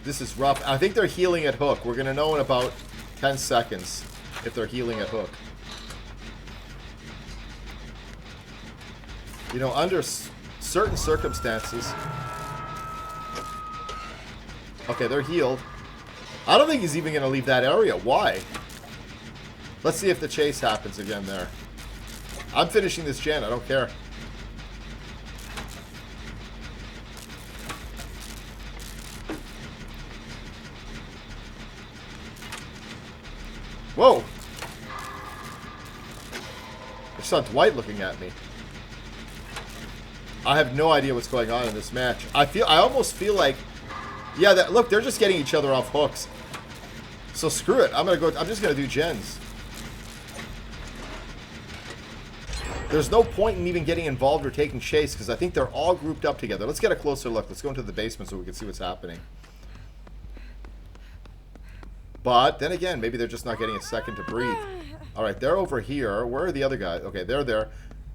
This is rough. I think they're healing at hook. We're going to know in about 10 seconds if they're healing at hook. You know, under certain circumstances... Okay, they're healed. I don't think he's even going to leave that area. Why? Let's see if the chase happens again there. I'm finishing this gen. I don't care. Whoa! I saw Dwight looking at me. I have no idea what's going on in this match. I almost feel like, yeah, look, they're just getting each other off hooks. So screw it. I'm just gonna do gens. There's no point in even getting involved or taking chase because I think they're all grouped up together. Let's get a closer look. Let's go into the basement so we can see what's happening. But then again, maybe they're just not getting a second to breathe. All right, they're over here. Where are the other guys? Okay, they're there.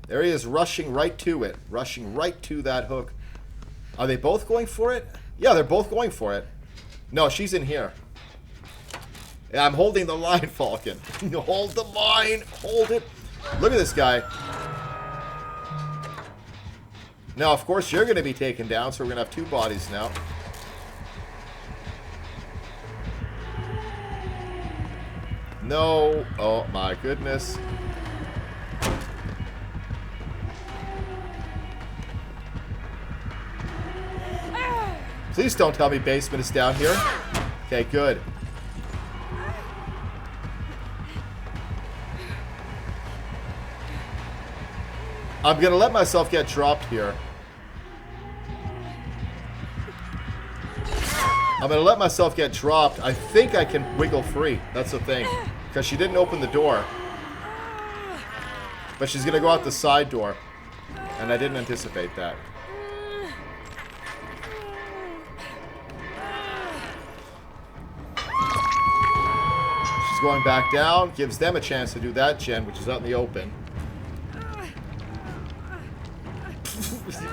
There he is, rushing right to it. Rushing right to that hook. Are they both going for it? Yeah, they're both going for it. No, she's in here. Yeah, I'm holding the line, Falcon. Hold the line. Hold it. Look at this guy. Now, of course, you're going to be taken down, so we're going to have 2 bodies now. No. Oh, my goodness. Please don't tell me basement is down here. Okay, good. I'm going to let myself get dropped here. I'm going to let myself get dropped. I think I can wiggle free. That's the thing. Because she didn't open the door. But she's going to go out the side door. And I didn't anticipate that. She's going back down. Gives them a chance to do that gen, which is out in the open.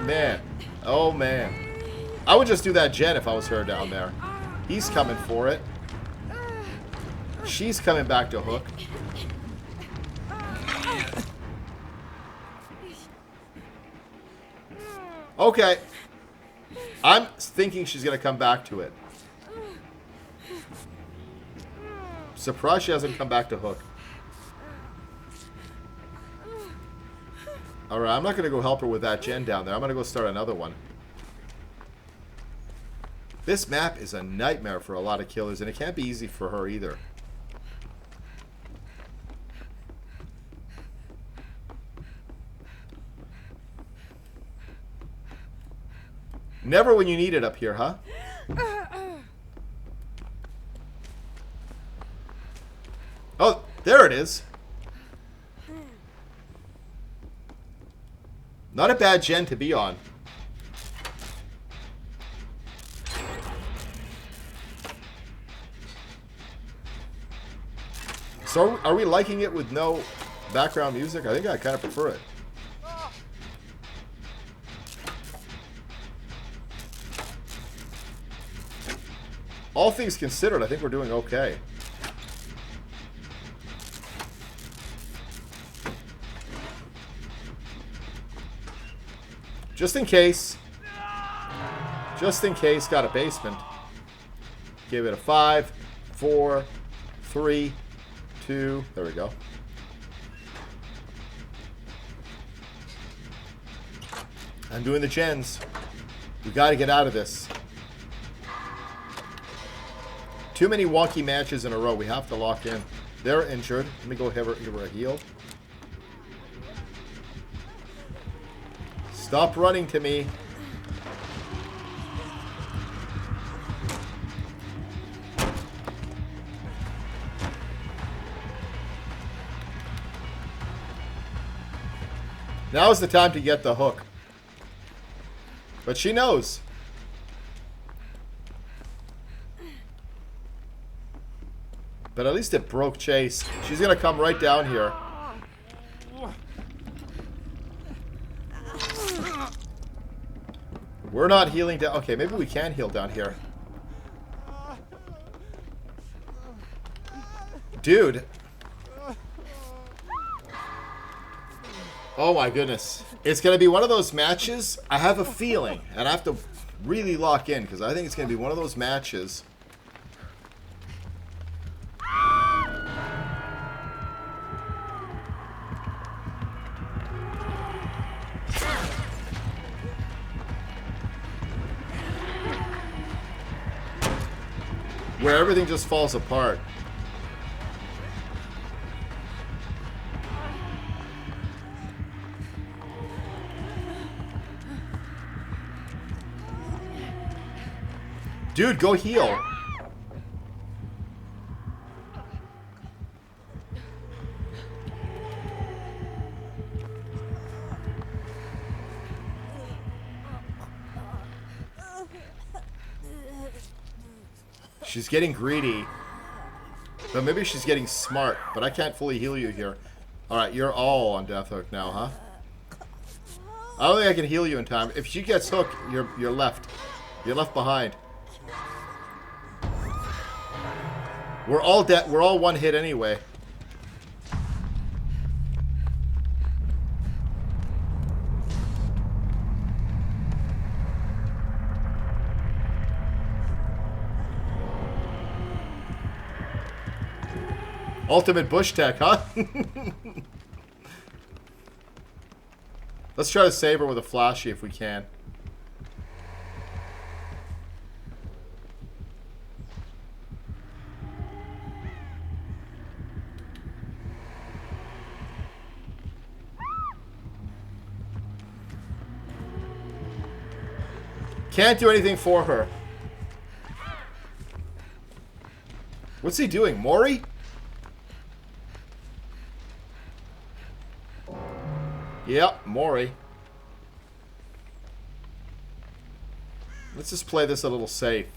Man. Oh, man. I would just do that gen if I was her down there. He's coming for it. She's coming back to hook. Okay. I'm thinking she's going to come back to it. Surprised she hasn't come back to hook. Alright, I'm not going to go help her with that gen down there. I'm going to go start another one. This map is a nightmare for a lot of killers, and it can't be easy for her either. Never when you need it up here, huh? Oh, there it is. Not a bad gen to be on. So are we liking it with no background music? I think I kind of prefer it. all things considered, I think we're doing okay. Just in case. Just in case, got a basement. Give it a 5, 4, 3, 2. There we go. I'm doing the gens. We got to get out of this. Too many wonky matches in a row. We have to lock in. They're injured. Let me go give her a heal. Stop running to me. Now is the time to get the hook. But she knows. But at least it broke Chase. She's going to come right down here. We're not healing down. Okay, maybe we can heal down here. Dude. Oh my goodness. It's going to be one of those matches. I have a feeling. And I have to really lock in because I think it's going to be one of those matches. Where everything just falls apart. Dude, go heal. She's getting greedy. But maybe she's getting smart. But I can't fully heal you here. Alright, you're all on death hook now, huh? I don't think I can heal you in time. If she gets hooked, you're left. You're left behind. We're all dead. We're all one hit anyway. Ultimate bush tech, huh? Let's try to save her with a flashy if we can. Can't do anything for her. What's he doing? Mori? Yep, Mori. Let's just play this a little safe.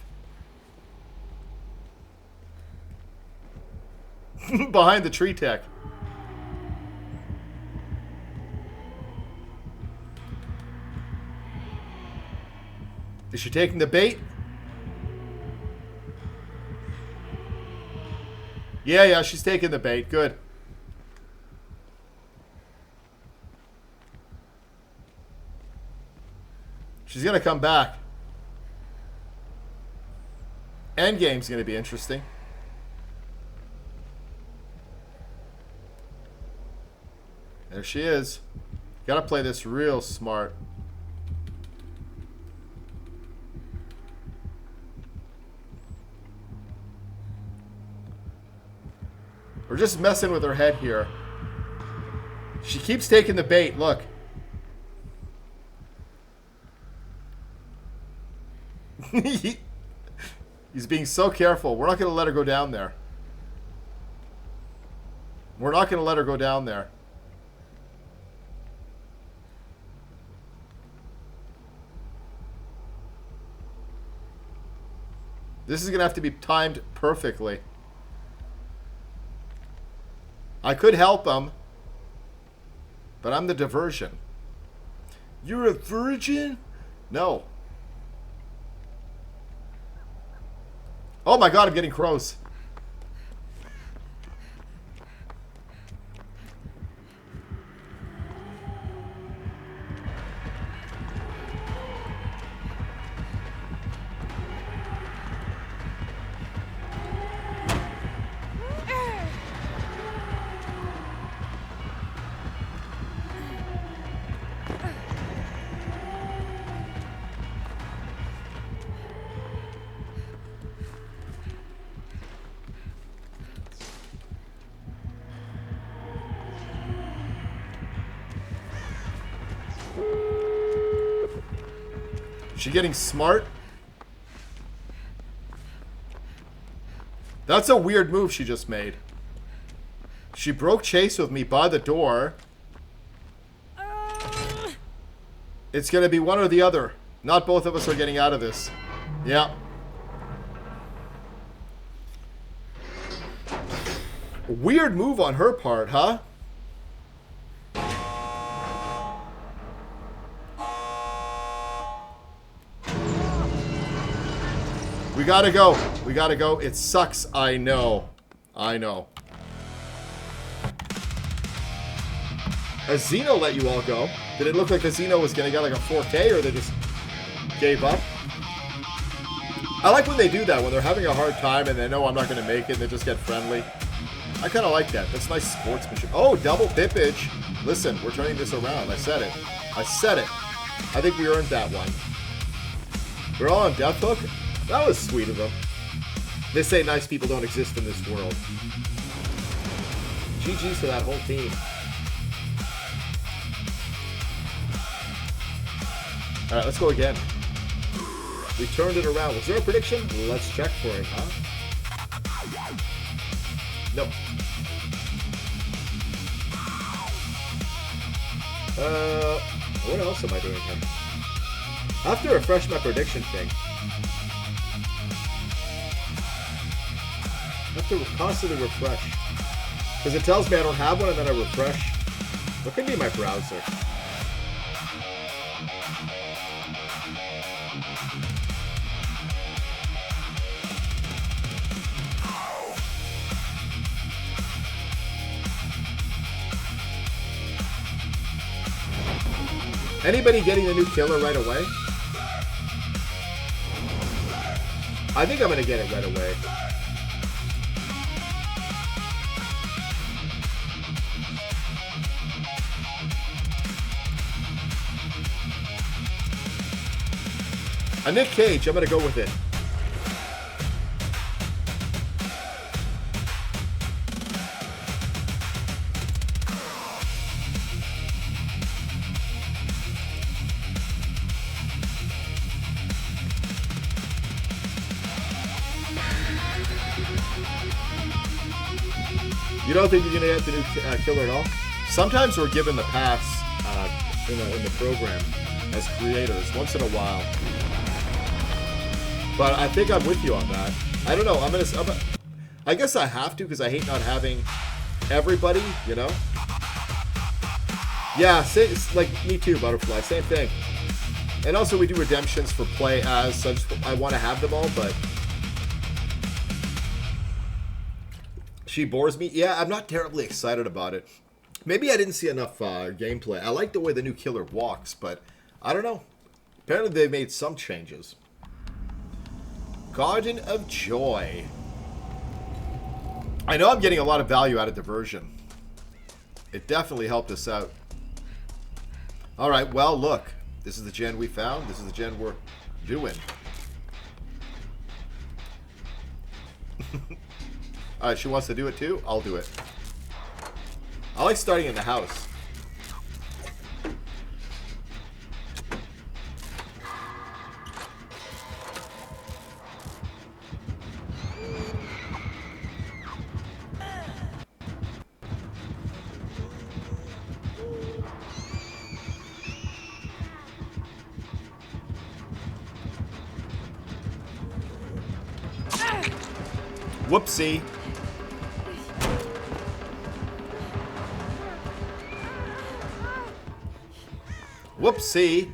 Behind the tree tech. Is she taking the bait? Yeah, she's taking the bait. Good. She's going to come back. Endgame's going to be interesting. There she is. Got to play this real smart. We're just messing with her head here. She keeps taking the bait. Look. He's being so careful. We're not going to let her go down there. We're not going to let her go down there. This is going to have to be timed perfectly. I could help him, but I'm the diversion. You're a virgin? No. Oh my god, I'm getting crows. She getting smart? That's a weird move she just made. She broke chase with me by the door. It's gonna be one or the other. Not both of us are getting out of this. Yeah. Weird move on her part, huh? We gotta go. We gotta go. It sucks. I know. I know. A Xeno let you all go. Did it look like the Xeno was gonna get like a 4K, or they just gave up? I like when they do that, when they're having a hard time and they know I'm not gonna make it and they just get friendly. I kind of like that. That's nice sportsmanship. Oh, double pippage. Listen, we're turning this around. I said it. I said it. I think we earned that one. We're all on Death Hook? That was sweet of them. They say nice people don't exist in this world. GG's to that whole team. Alright, let's go again. We turned it around. Was there a prediction? Let's check for it, huh? No. What else am I doing here? I have to refresh my prediction thing. I have to constantly refresh. Because it tells me I don't have one and then I refresh. What could be my browser? Anybody getting the new killer right away? I think I'm gonna get it right away. A Nick Cage, I'm gonna go with it. You don't think you're gonna get the new killer at all? Sometimes we're given the pass in the program as creators once in a while. But I think I'm with you on that. I don't know. I guess I have to because I hate not having everybody. You know. Yeah, it's like me too, Butterfly. Same thing. And also we do redemptions for play as, so I want to have them all, but she bores me. Yeah, I'm not terribly excited about it. Maybe I didn't see enough gameplay. I like the way the new killer walks, but I don't know. Apparently they made some changes. Garden of Joy. I know I'm getting a lot of value out of diversion. It definitely helped us out. Alright, well, look. This is the gen we found. This is the gen we're doing. Alright, she wants to do it too? I'll do it. I like starting in the house. Whoopsie. Whoopsie.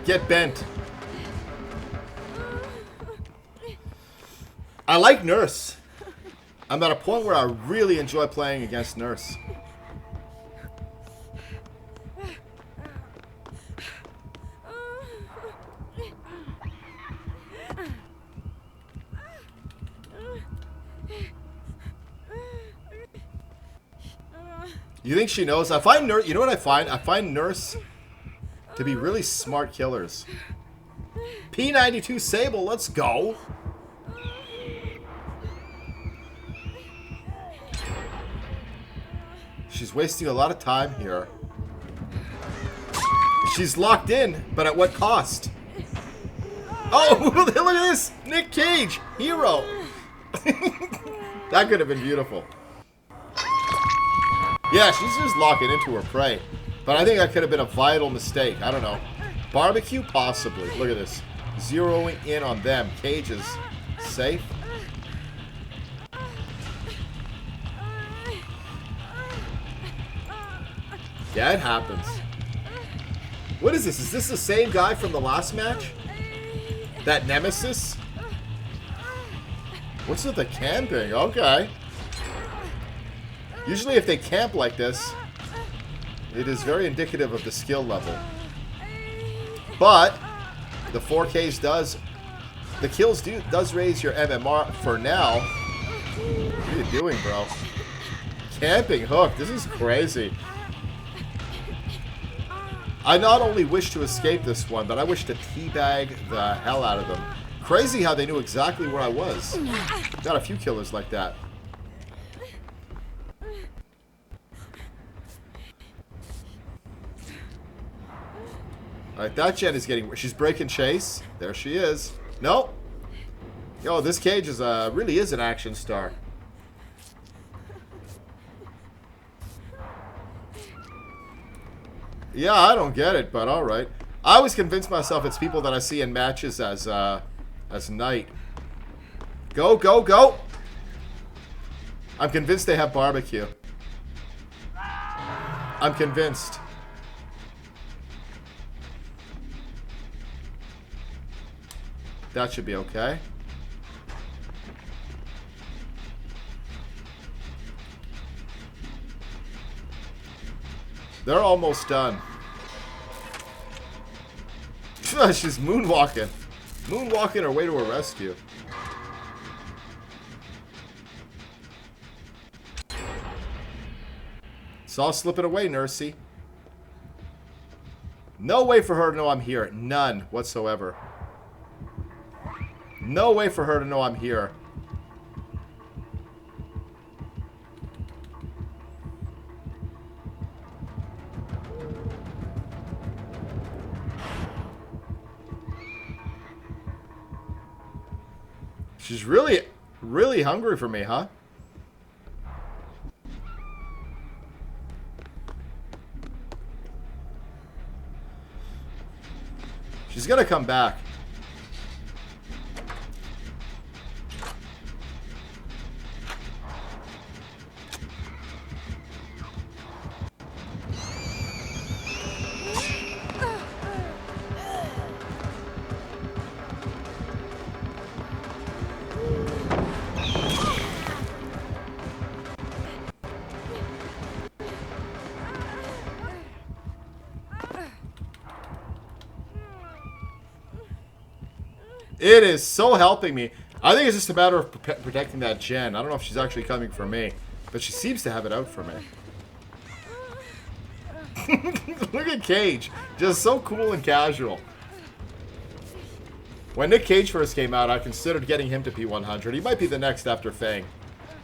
Get bent. I like Nurse. I'm at a point where I really enjoy playing against Nurse. You think she knows? I find Nurse. You know what I find? I find Nurse to be really smart killers. P92 Sable, let's go. She's wasting a lot of time here. She's locked in, but at what cost? Oh, look at this! Nick Cage, hero. That could have been beautiful. Yeah, she's just locking into her prey. But I think that could have been a vital mistake. I don't know. Barbecue? Possibly. Look at this. Zeroing in on them. Cage is safe. Yeah, it happens. What is this? Is this the same guy from the last match? That Nemesis? What's with the camping? Okay. Usually if they camp like this, it is very indicative of the skill level. But the 4Ks does, the kills does raise your MMR for now. What are you doing, bro? Camping hook. This is crazy. I not only wish to escape this one, but I wish to teabag the hell out of them. Crazy how they knew exactly where I was. Got a few killers like that. Alright, that Jen is getting... She's breaking chase. There she is. Nope. Yo, this Cage is really is an action star. Yeah, I don't get it, but alright. I always convince myself it's people that I see in matches as Knight. Go, go, go! I'm convinced they have barbecue. I'm convinced. That should be okay. They're almost done. She's moonwalking. Moonwalking her way to a rescue. It's all slipping away, Nursey. No way for her to know I'm here. None whatsoever. No way for her to know I'm here. She's really, really hungry for me, huh? She's gonna come back. It is so helping me. I think it's just a matter of protecting that Jen. I don't know if she's actually coming for me, but she seems to have it out for me. Look at Cage. Just so cool and casual. When Nick Cage first came out, I considered getting him to P100. He might be the next after Fang.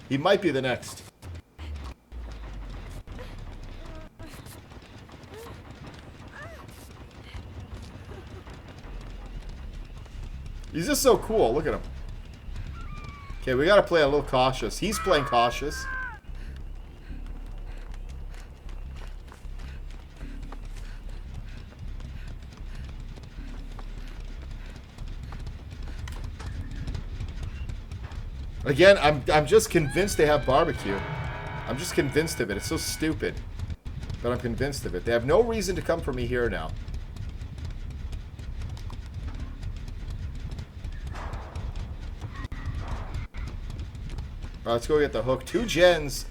He might be the next. He's just so cool. Look at him. Okay, we gotta play a little cautious. He's playing cautious. Again, I'm just convinced they have barbecue. I'm just convinced of it. It's so stupid. But I'm convinced of it. They have no reason to come for me here now. All right, let's go get the hook. 2 gens.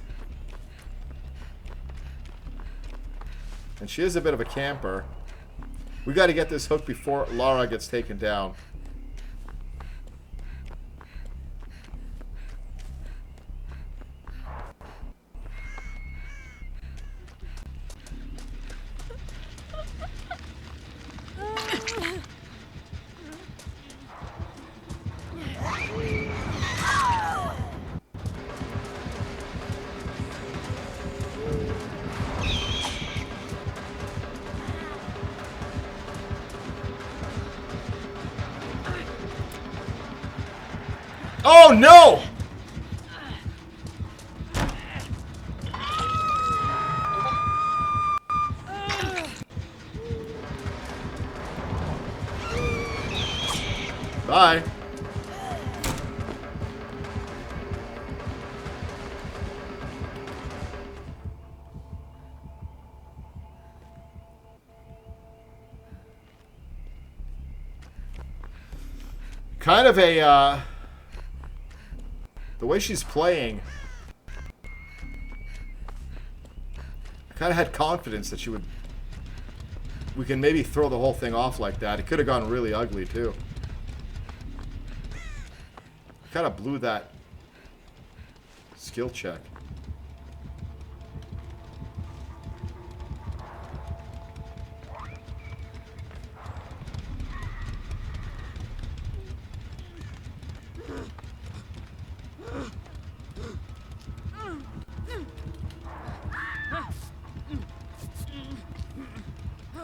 And she is a bit of a camper. We got to get this hook before Lara gets taken down. Oh no! Bye. Kind of a, the way she's playing, I kind of had confidence that she would, we can maybe throw the whole thing off like that. It could have gone really ugly too. Kind of blew that skill check.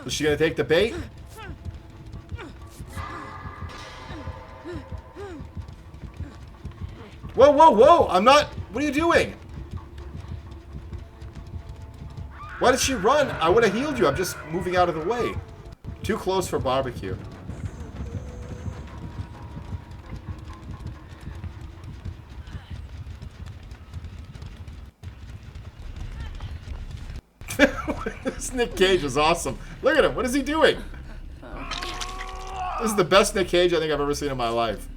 Is she gonna take the bait? Whoa, whoa, whoa! I'm not... What are you doing? Why did she run? I would have healed you. I'm just moving out of the way. Too close for barbecue. This Nick Cage is awesome. Look at him. What is he doing? This is the best Nick Cage I think I've ever seen in my life.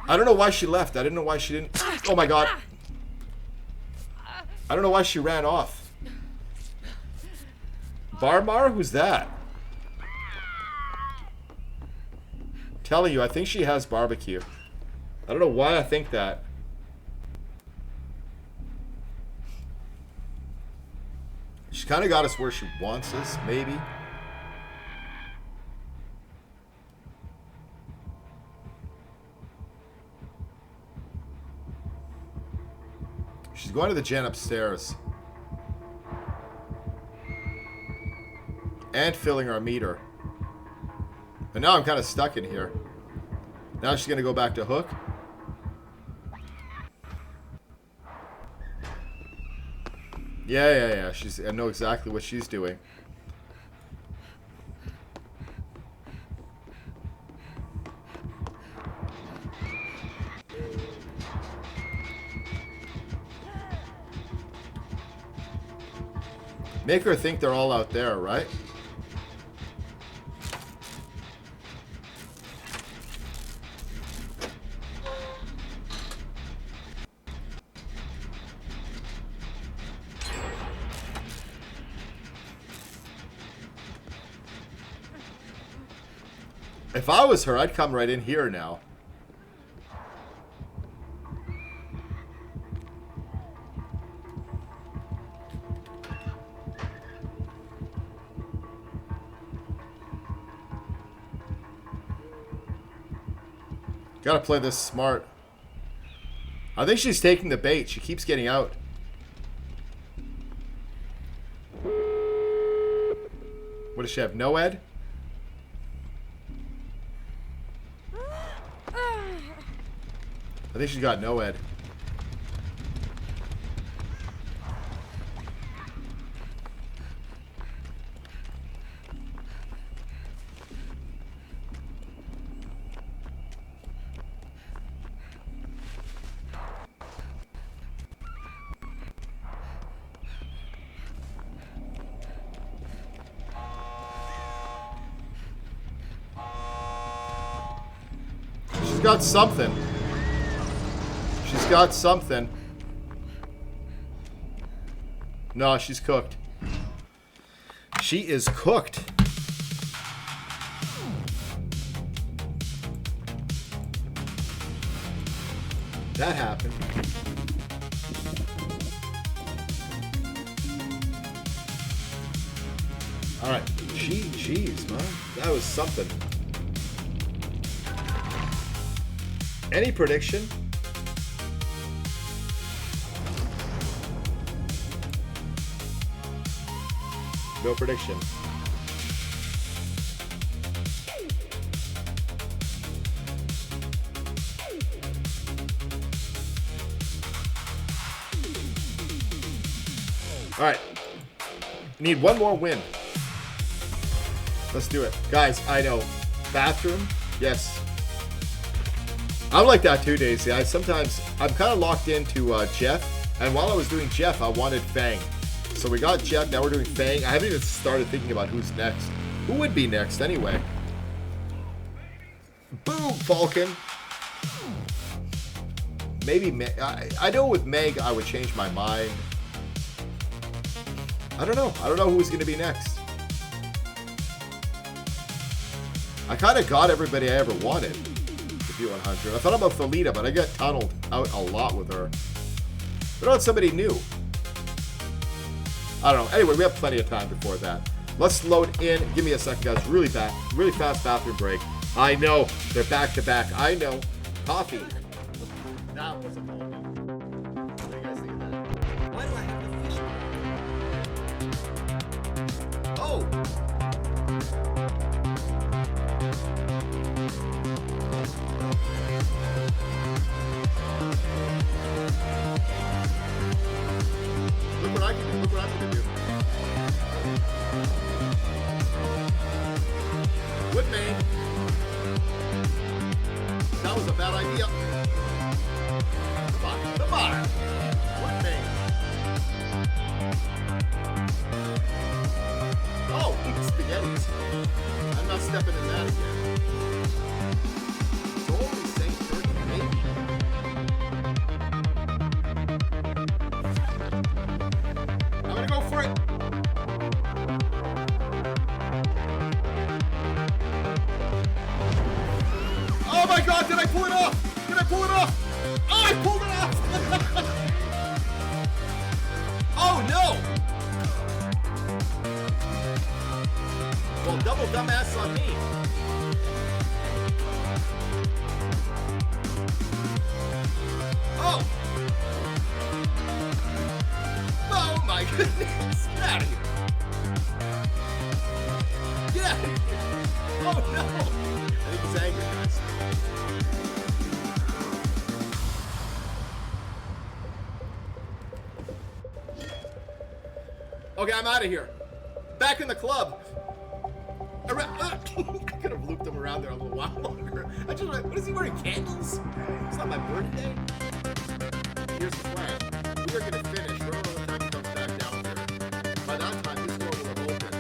I don't know why she left. I didn't know why she didn't... Oh my god. I don't know why she ran off. Barmar? Who's that? Telling you, I think she has barbecue. I don't know why I think that. She's kind of got us where she wants us, maybe. She's going to the gen upstairs. And filling our meter. And now I'm kind of stuck in here. Now she's going to go back to Hook. Yeah. I know exactly what she's doing. Make her think they're all out there, right? If I was her, I'd come right in here now. Gotta play this smart. I think she's taking the bait. She keeps getting out. What does she have? No ed? I think she's got no ed. She's got something. She's got something. No, she's cooked. She is cooked. That happened. Alright. Jeez, man. That was something. Any prediction? No prediction. Alright. Need one more win. Let's do it. Guys, I know. Bathroom? Yes. I'm like that too, Daisy. I'm kind of locked into Jeff. And while I was doing Jeff, I wanted Fang. So we got Jeff, now we're doing Fang. I haven't even started thinking about who's next. Who would be next anyway? Boom, Falcon. Maybe Meg. I know with Meg, I would change my mind. I don't know. I don't know who's going to be next. I kind of got everybody I ever wanted. The P100. I thought about Felita, but I got tunneled out a lot with her. What about somebody new? I don't know. Anyway, we have plenty of time before that. Let's load in. Give me a second, guys. Really fast bathroom break. I know. They're back to back. I know. Coffee. That was a moment. What do you guys think of that? Why do I have the fish? Oh! Look what I can do. Look what I'm going to do. With me. That was a bad idea. Come on. Come on. With me. Oh, spaghettis. I'm not stepping in that again. Holy Saint Turkey, maybe. I'm gonna go for it. Oh my God, did I pull it off? Did I pull it off? Oh, I pulled it off! Oh no! Well, double dumbass on me. Oh! Oh my goodness! Get out of here! Get out of here! Oh no! I think he's angry, guys. Okay, I'm out of here. Back in the club. I could have looped him around there a little while longer. What is he wearing? Candles? It's not my birthday. Here's the plan. We are going to finish. We're going to time he comes back down here. By that time, this door will have opened.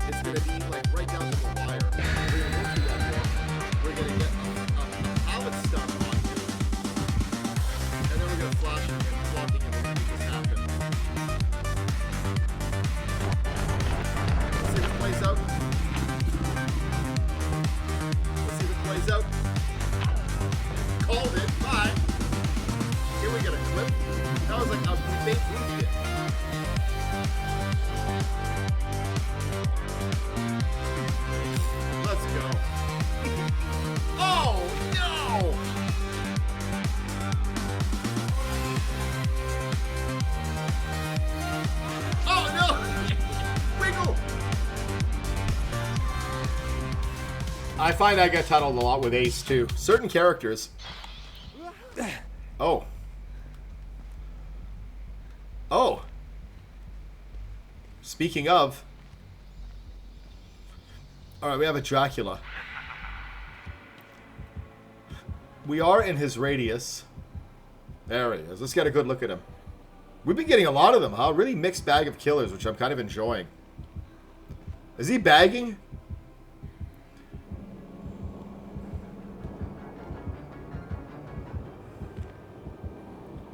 It's going to be like right down to the wire. We're going to go through that door. We're going to get a pallet stuff on here. And then we're going to flash it and walking in and make this happen. Let's see if it plays out. Plays out. Called it. Bye. Here we get a clip. That was like a fake roof hit. Let's go. Oh no! Oh no! Wiggle! I find I get tunneled a lot with Ace too. Certain characters. Oh. Oh. Speaking of. Alright, we have a Dracula. We are in his radius. There he is. Let's get a good look at him. We've been getting a lot of them, huh? Really mixed bag of killers, which I'm kind of enjoying. Is he bagging?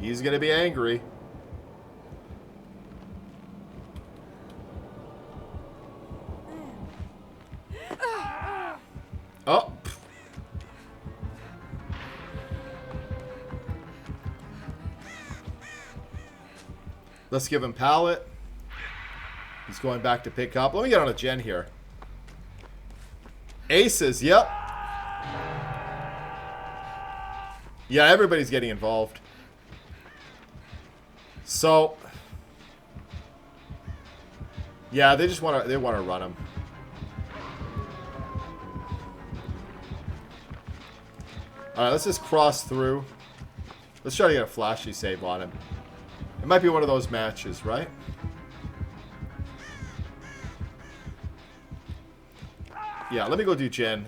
He's going to be angry. Oh. Let's give him pallet. He's going back to pick up. Let me get on a gen here. Aces, yep. Yeah, everybody's getting involved. So, yeah, they just want to run him. All right, let's just cross through. Let's try to get a flashy save on him. It might be one of those matches, right? Yeah, let me go do gen.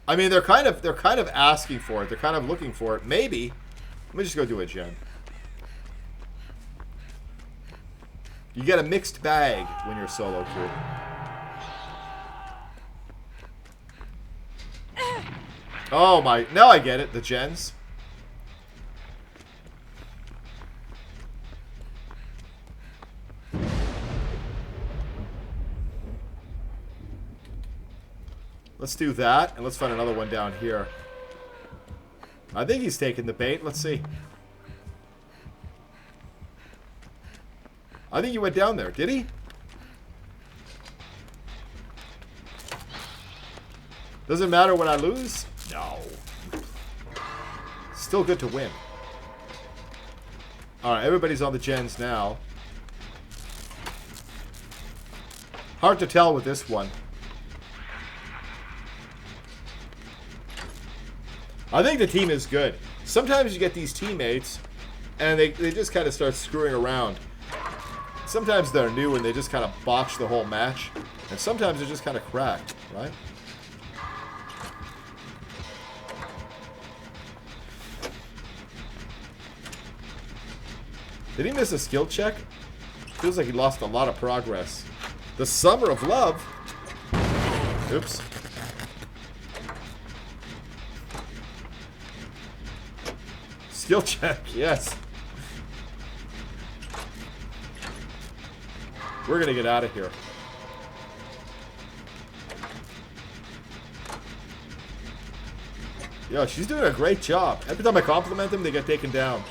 I mean, they're kind of asking for it. They're kind of looking for it. Maybe. Let me just go do a gen. You get a mixed bag when you're solo queue. Oh my, now I get it, the gens. Let's do that, and let's find another one down here. I think he's taking the bait. Let's see. I think he went down there. Did he? Doesn't matter when I lose? No. Still good to win. Alright, everybody's on the gens now. Hard to tell with this one. I think the team is good. Sometimes you get these teammates and they just kind of start screwing around. Sometimes they're new and they just kind of botch the whole match. And sometimes they're just kind of cracked, right? Did he miss a skill check? Feels like he lost a lot of progress. The Summer of Love. Oops. Skill check, yes. We're gonna get out of here. Yo, she's doing a great job. Every time I compliment them, they get taken down.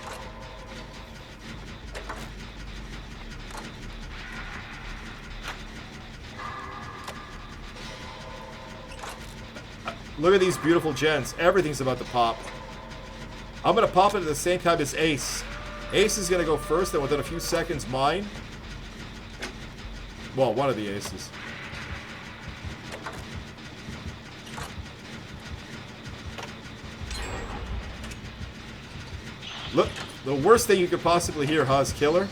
Look at these beautiful gens. Everything's about to pop. I'm going to pop it at the same time as Ace. Ace is going to go first, and within a few seconds, mine. Well, one of the aces. Look, the worst thing you could possibly hear, huh, is Killer.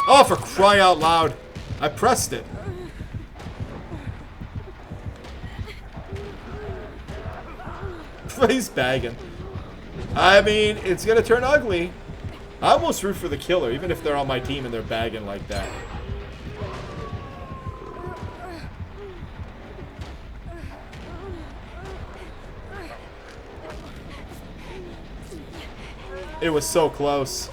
Oh, for crying out loud. I pressed it. He's bagging. I mean, it's going to turn ugly. I almost root for the Killer, even if they're on my team and they're bagging like that. It was so close.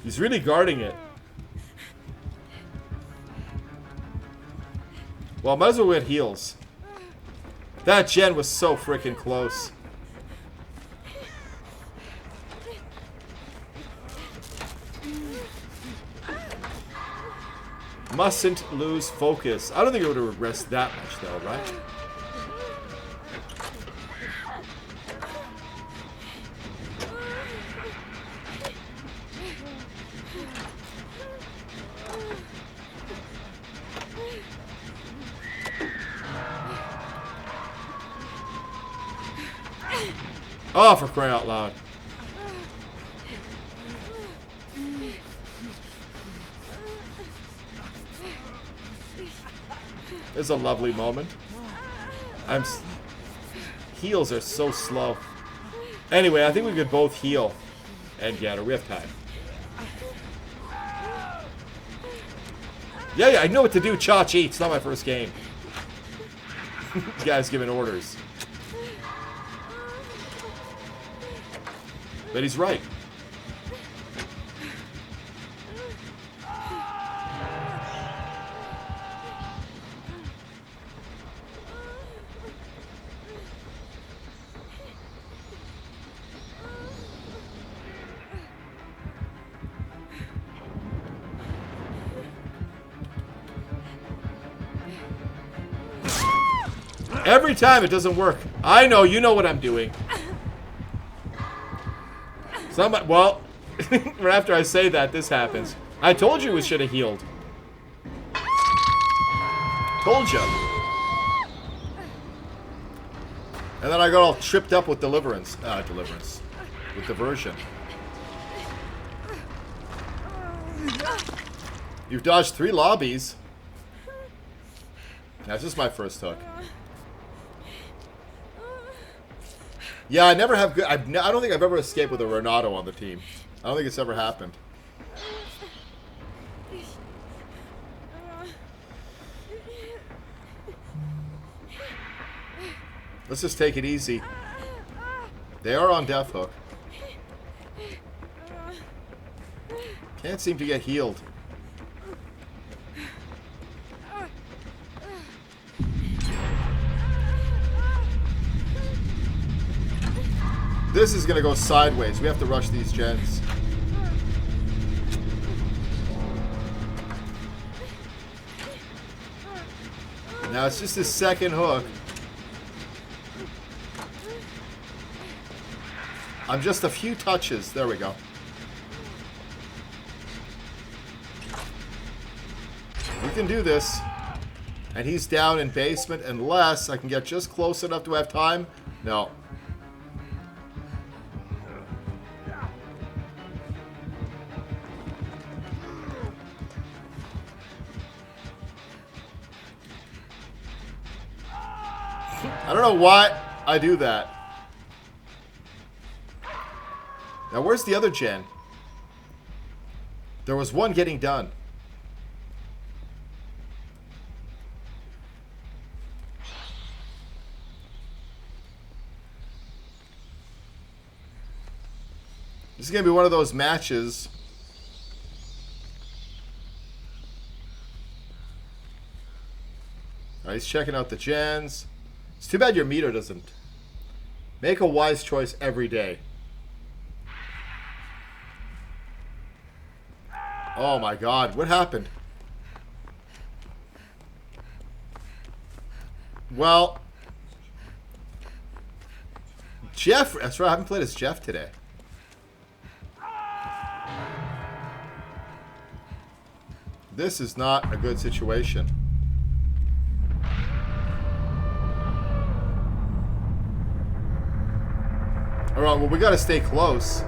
He's really guarding it. Well, might as well get heals. That gen was so freaking close. Mustn't lose focus. I don't think it would have regressed that much though, right? Oh, for crying out loud. It's a lovely moment. Heals are so slow. Anyway, I think we could both heal and get her. We have time. Yeah, I know what to do, Chachi. It's not my first game. This guy's giving orders. But he's right. Every time it doesn't work. I know, you know what I'm doing. Well, right after I say that, this happens. I told you we should have healed. Told you. And then I got all tripped up with deliverance. With diversion. You've dodged 3 lobbies. That's just my first hook. Yeah, I never have good... I don't think I've ever escaped with a Renato on the team. I don't think it's ever happened. Let's just take it easy. They are on Death Hook. Can't seem to get healed. This is gonna go sideways. We have to rush these gens. Now it's just his second hook. I'm just a few touches. There we go. We can do this. And he's down in basement unless I can get just close enough to have time. No. I don't know why I do that. Now, where's the other gen? There was one getting done. This is going to be one of those matches. All right, he's checking out the gens. It's too bad your meter doesn't. Make a wise choice every day. Oh my god, what happened? Well, Jeff, that's right, I haven't played as Jeff today. This is not a good situation. Alright, well, we gotta stay close.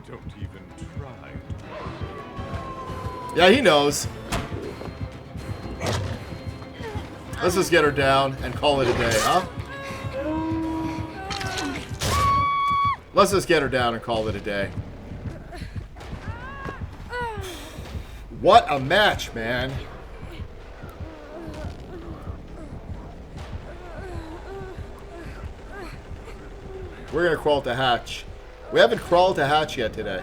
Don't even try.
Yeah, he knows. Let's just get her down and call it a day, huh? Let's just get her down and call it a day. What a match, man. We're gonna crawl to hatch. We haven't crawled to hatch yet today.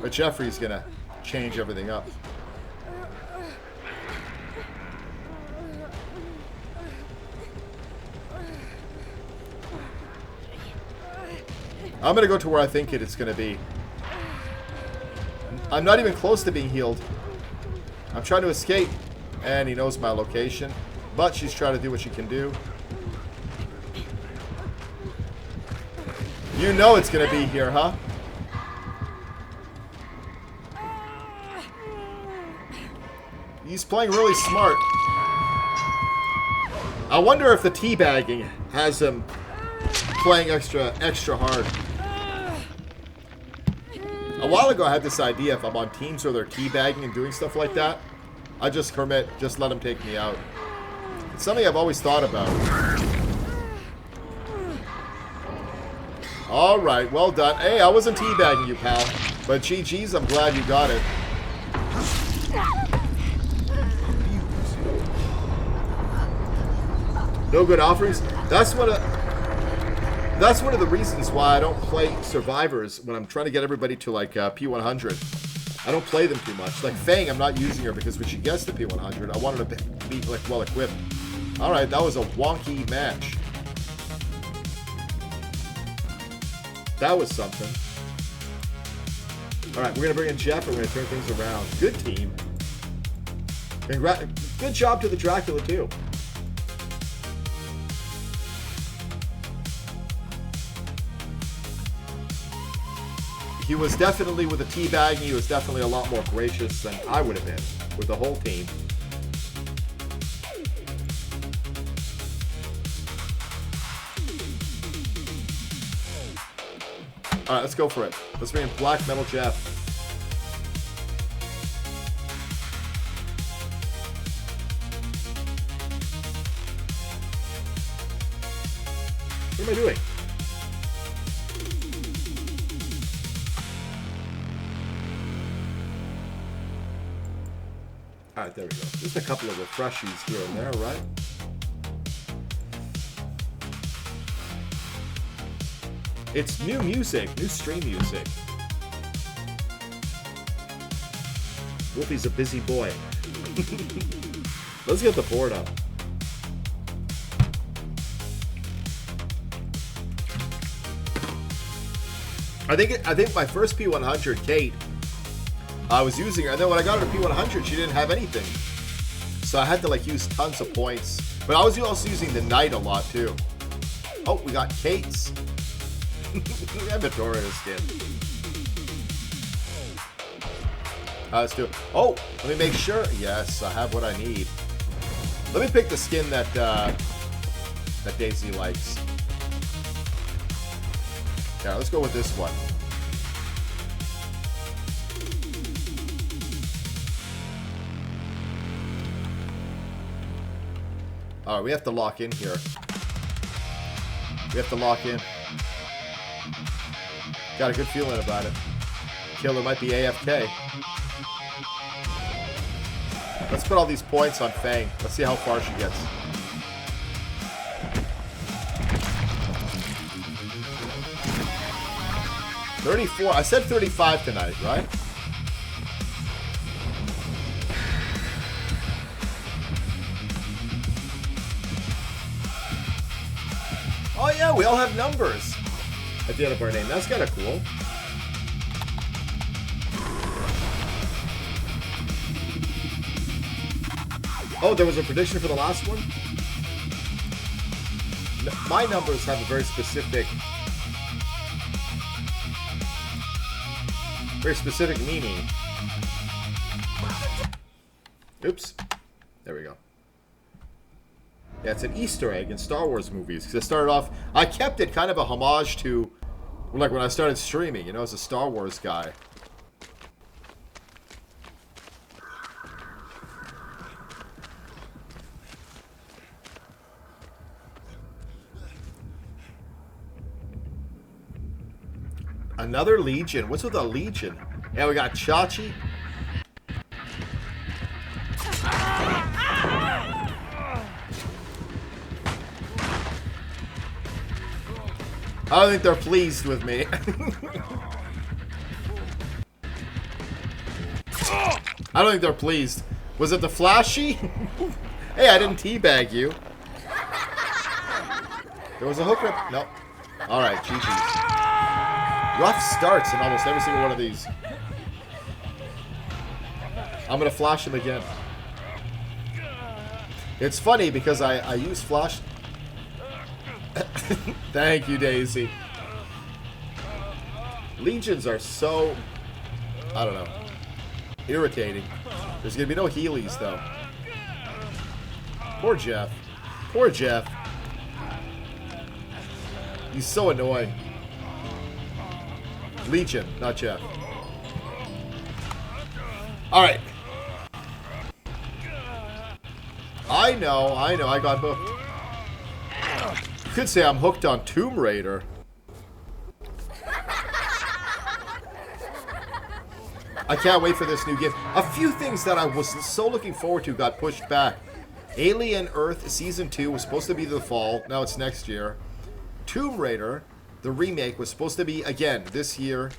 But Jeffrey's gonna change everything up. I'm going to go to where I think it's going to be. I'm not even close to being healed. I'm trying to escape. And he knows my location. But she's trying to do what she can do. You know it's going to be here, huh? He's playing really smart. I wonder if the teabagging has him playing extra hard. A while ago I had this idea, if I'm on teams where they're teabagging and doing stuff like that, I just let him take me out. It's something I've always thought about. Alright, well done. Hey, I wasn't teabagging you, pal. But GG's, I'm glad you got it. No good offerings? That's one of the reasons why I don't play Survivors when I'm trying to get everybody to like P100. I don't play them too much. Like Fang, I'm not using her because when she gets to P100, I want her to be like well equipped. Alright, that was a wonky match. That was something. Alright, we're going to bring in Jeff and we're going to turn things around. Good team. Good job to the Dracula too. He was definitely, with the teabagging, he was definitely a lot more gracious than I would have been with the whole team. Alright, let's go for it. Let's bring in Black Metal Jeff. What am I doing? Alright, there we go. Just a couple of refreshies here and there, right? It's new music, new stream music. Wolfie's a busy boy. Let's get the board up. I think my first P100, Kate, I was using her, and then when I got her to P100, she didn't have anything. So I had to like use tons of points. But I was also using the Knight a lot too. Oh, we got Kate's. We have Victoria's skin. Let's do it. Oh, let me make sure. Yes, I have what I need. Let me pick the skin that that Daisy likes. Yeah, let's go with this one. Alright, we have to lock in here. We have to lock in. Got a good feeling about it. Killer might be AFK. Let's put all these points on Fang. Let's see how far she gets. $34. I said 35 tonight, right? Oh yeah, we all have numbers at the end of our name. That's kind of cool. Oh, there was a prediction for the last one? My numbers have a very specific meaning. Oops. There we go. Yeah, it's an Easter egg in Star Wars movies. Because it started off... I kept it kind of a homage to... like when I started streaming, you know, as a Star Wars guy. Another Legion. What's with a Legion? Yeah, we got Chachi. I don't think they're pleased with me. I don't think they're pleased. Was it the flashy? Hey, I didn't teabag you. There was a hookup. Nope. Alright, GG's. Rough starts in almost every single one of these. I'm going to flash him again. It's funny because I use flash... Thank you, Daisy. Legions are so... I don't know. Irritating. There's going to be no Heelys, though. Poor Jeff. Poor Jeff. He's so annoying. Legion, not Jeff. Alright. I know, I got hooked. You could say I'm hooked on Tomb Raider. I can't wait for this new game. A few things that I was so looking forward to got pushed back. Alien Earth Season 2 was supposed to be the fall. Now it's next year. Tomb Raider, the remake, was supposed to be, again, this year.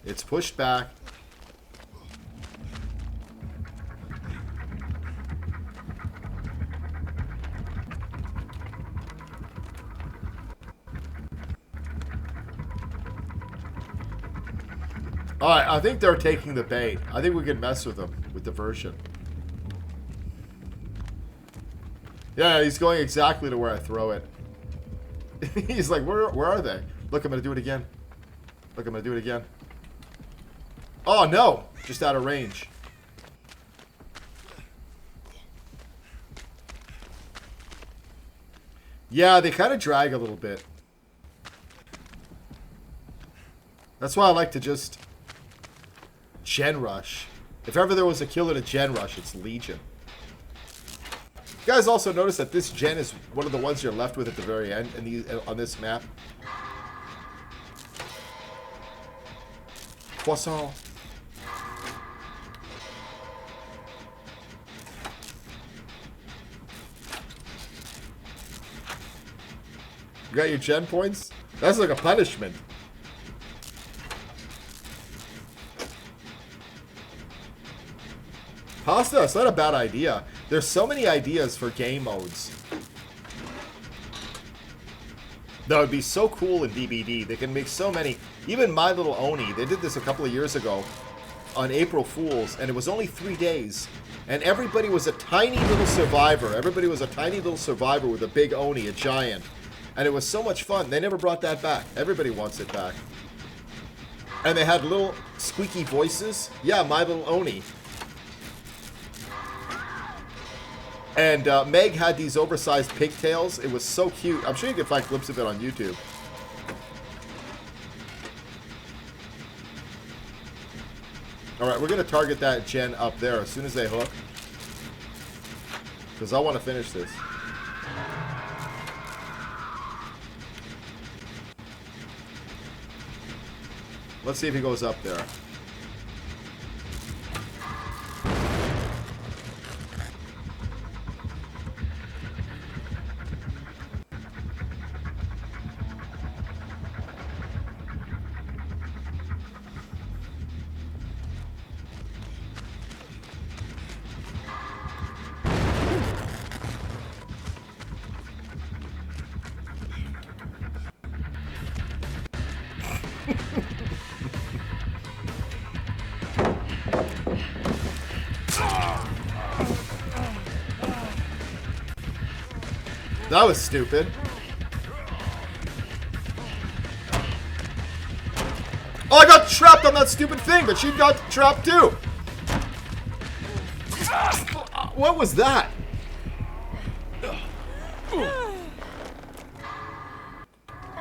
It's pushed back. Alright, I think they're taking the bait. I think we can mess with them with the version. Yeah, he's going exactly to where I throw it. He's like, where are they? Look, I'm going to do it again. Look, I'm going to do it again. Oh, no. Just out of range. Yeah, they kind of drag a little bit. That's why I like to just... Gen Rush. If ever there was a killer to Gen Rush, it's Legion. You guys also notice that this gen is one of the ones you're left with at the very end on this map. Poisson. You got your gen points? That's like a punishment. Pasta, it's not a bad idea. There's so many ideas for game modes. That would be so cool in DBD. They can make so many. Even My Little Oni, they did this a couple of years ago on April Fools, and it was only 3 days. And everybody was a tiny little survivor. Everybody was a tiny little survivor with a big Oni, a giant. And it was so much fun. They never brought that back. Everybody wants it back. And they had little squeaky voices. Yeah, My Little Oni. And Meg had these oversized pigtails. It was so cute. I'm sure you can find clips of it on YouTube. Alright, we're going to target that gen up there as soon as they hook. Because I want to finish this. Let's see if he goes up there. That was stupid. Oh, I got trapped on that stupid thing, but she got trapped too. What was that?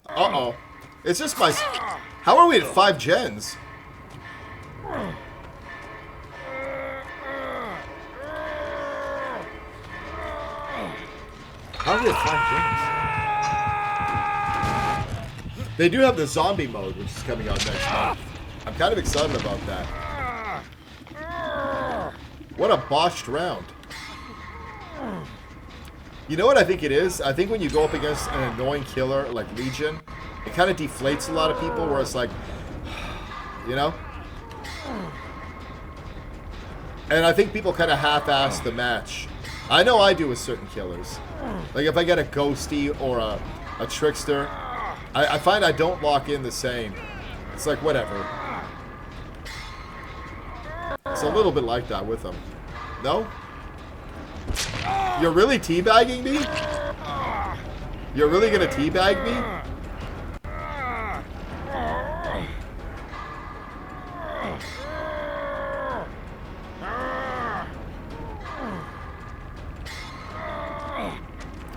Uh-oh. It's just my... How are we at 5 gens? How are we at 5 gens? They do have the zombie mode, which is coming out next month. I'm kind of excited about that. What a botched round. You know what I think it is? I think when you go up against an annoying killer like Legion, it kind of deflates a lot of people where it's like, you know? And I think people kind of half-ass the match. I know I do with certain killers. Like if I get a Ghosty or a Trickster, I find I don't lock in the same. It's like, whatever. It's a little bit like that with them. No? You're really teabagging me? You're really gonna teabag me?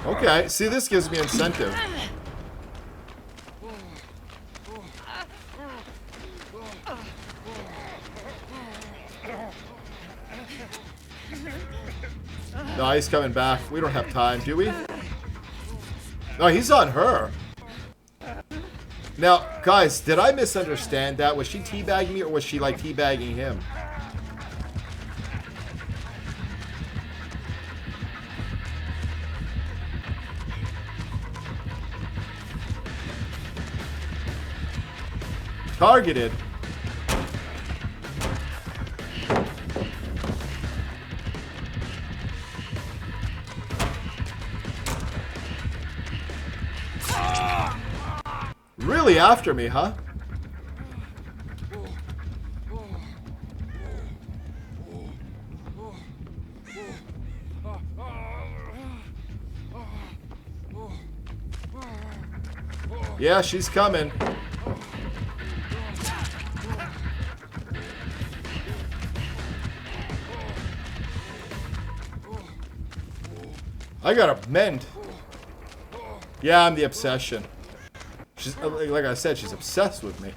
Okay, see, this gives me incentive. No, he's coming back. We don't have time, do we? No, he's on her. Now, guys, did I misunderstand that? Was she teabagging me or was she like teabagging him? Targeted. Really after me, huh? Yeah, she's coming. I gotta mend. Yeah, I'm the obsession. She's, like I said, she's obsessed with me.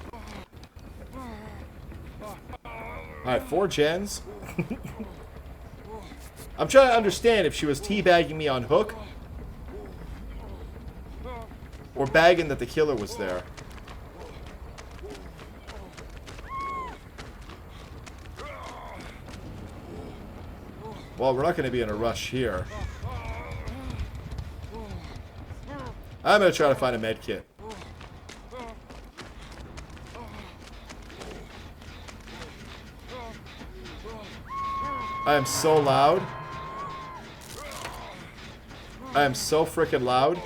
Alright, 4 gens. I'm trying to understand if she was teabagging me on hook. Or bagging that the killer was there. Well, we're not going to be in a rush here. I'm going to try to find a med kit. I am so loud. I am so freaking loud.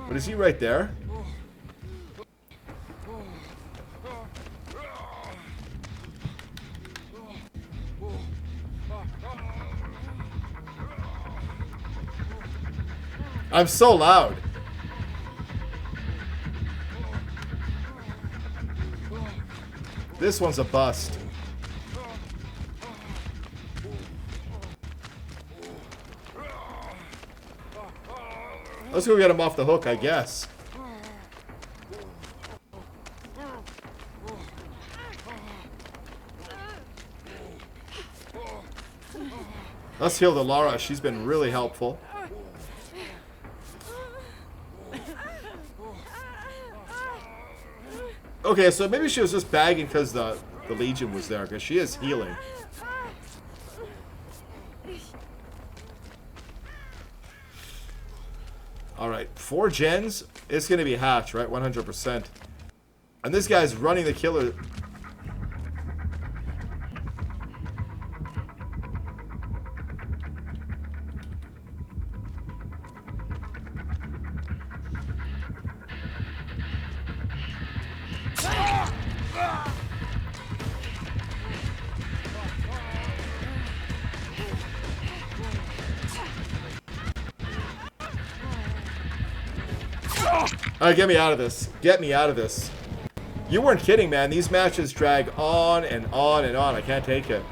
But is he right there? I'm so loud. This one's a bust. Let's go get him off the hook, I guess. Let's heal the Lara. She's been really helpful. Okay, so maybe she was just bagging because the Legion was there, because she is healing. Alright, 4 gens. It's going to be Hatch, right? 100%. And this guy's running the killer. Alright, get me out of this. Get me out of this. You weren't kidding, man. These matches drag on and on and on. I can't take it.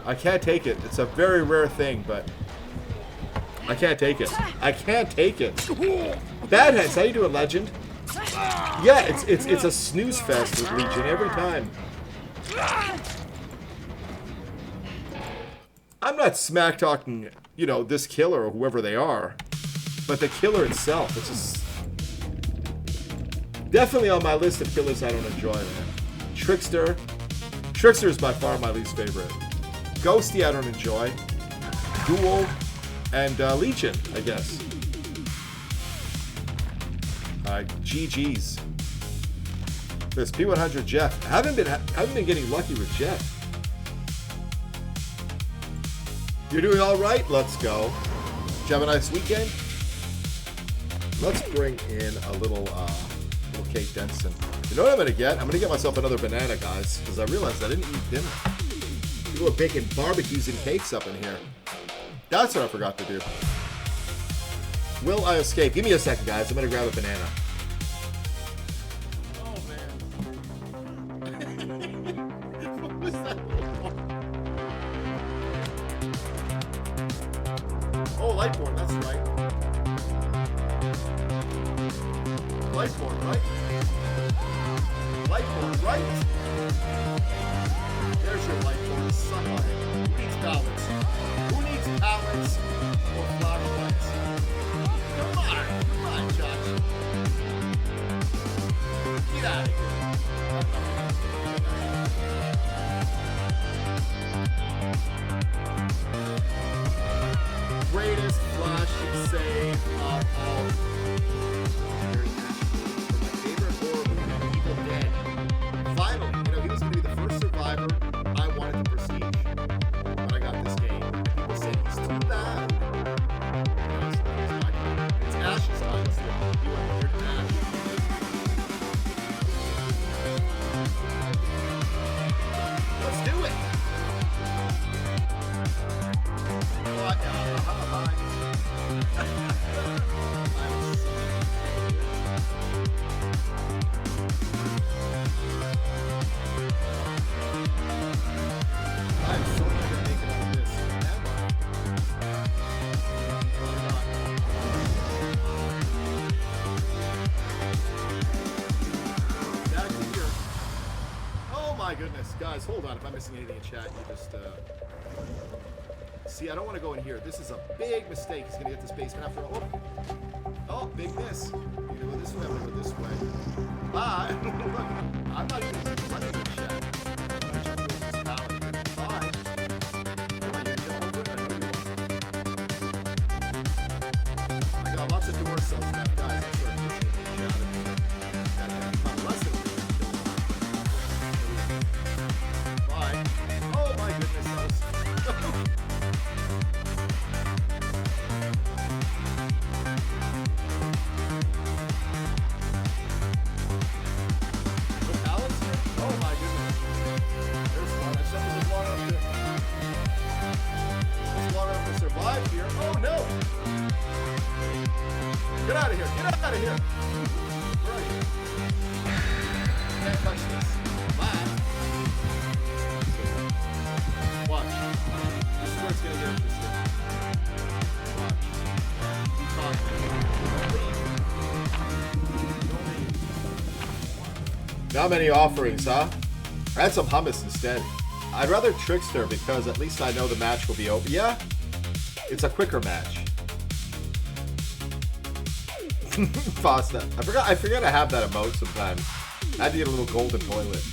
I can't take it. It's a very rare thing, but I can't take it. I can't take it. Bad Hands, how you doing, Legend? Yeah, it's a snooze fest with Legion every time. I'm not smack talking, you know, this killer or whoever they are. But the killer itself, it's just definitely on my list of killers I don't enjoy, man. Trickster is by far my least favorite. Ghosty I don't enjoy. Duel and Legion, I guess. Alright, GG's. This P100 Jeff. I haven't been getting lucky with Jeff. You're doing alright? Let's go. Did you have a nice weekend? Let's bring in a little Kate Denson. You know what I'm gonna get? I'm gonna get myself another banana, guys, because I realized I didn't eat dinner. People are baking barbecues and cakes up in here. That's what I forgot to do. Will I escape? Give me a second, guys. I'm gonna grab a banana. Oh man. What was that? Oh, Lightborn, that's right. Lightborn, right? Lightborn, right? There's your Lightborn. Suck on it. Who needs pallets? Who needs pallets or flashlights? Come on, Josh. Get out of here. Greatest flashing save of all. Finally, you know, he was going to be the first survivor I wanted to prestige when I got this game. People say he's too bad. It's Ash's honestly. He went here to Ash. Let's do it. What? Goodness, guys, hold on. If I'm missing anything in chat, you just see. I don't want to go in here. This is a big mistake. He's gonna get this basement after all. Oh, big miss. You're gonna go this way. I'm gonna go this way. Bye. Look, I'm not even running in chat. Bye. I got lots of door cells left, guys. I'm sure I'm missing anything in chat. Less than oh my goodness, that was... The pallets here? Oh my goodness. There's one. I said this is long enough to... It's long enough to survive here. Oh no! Get out of here! Get out of here! Where are you? Can't touch this. Bye. Watch. This is where it's gonna get interesting. Watch. Keep talking. Not many offerings, huh? I had some hummus instead. I'd rather Trickster because at least I know the match will be over. Yeah, it's a quicker match. Pasta. I forget I have that emote sometimes. I had to get a little golden toilet.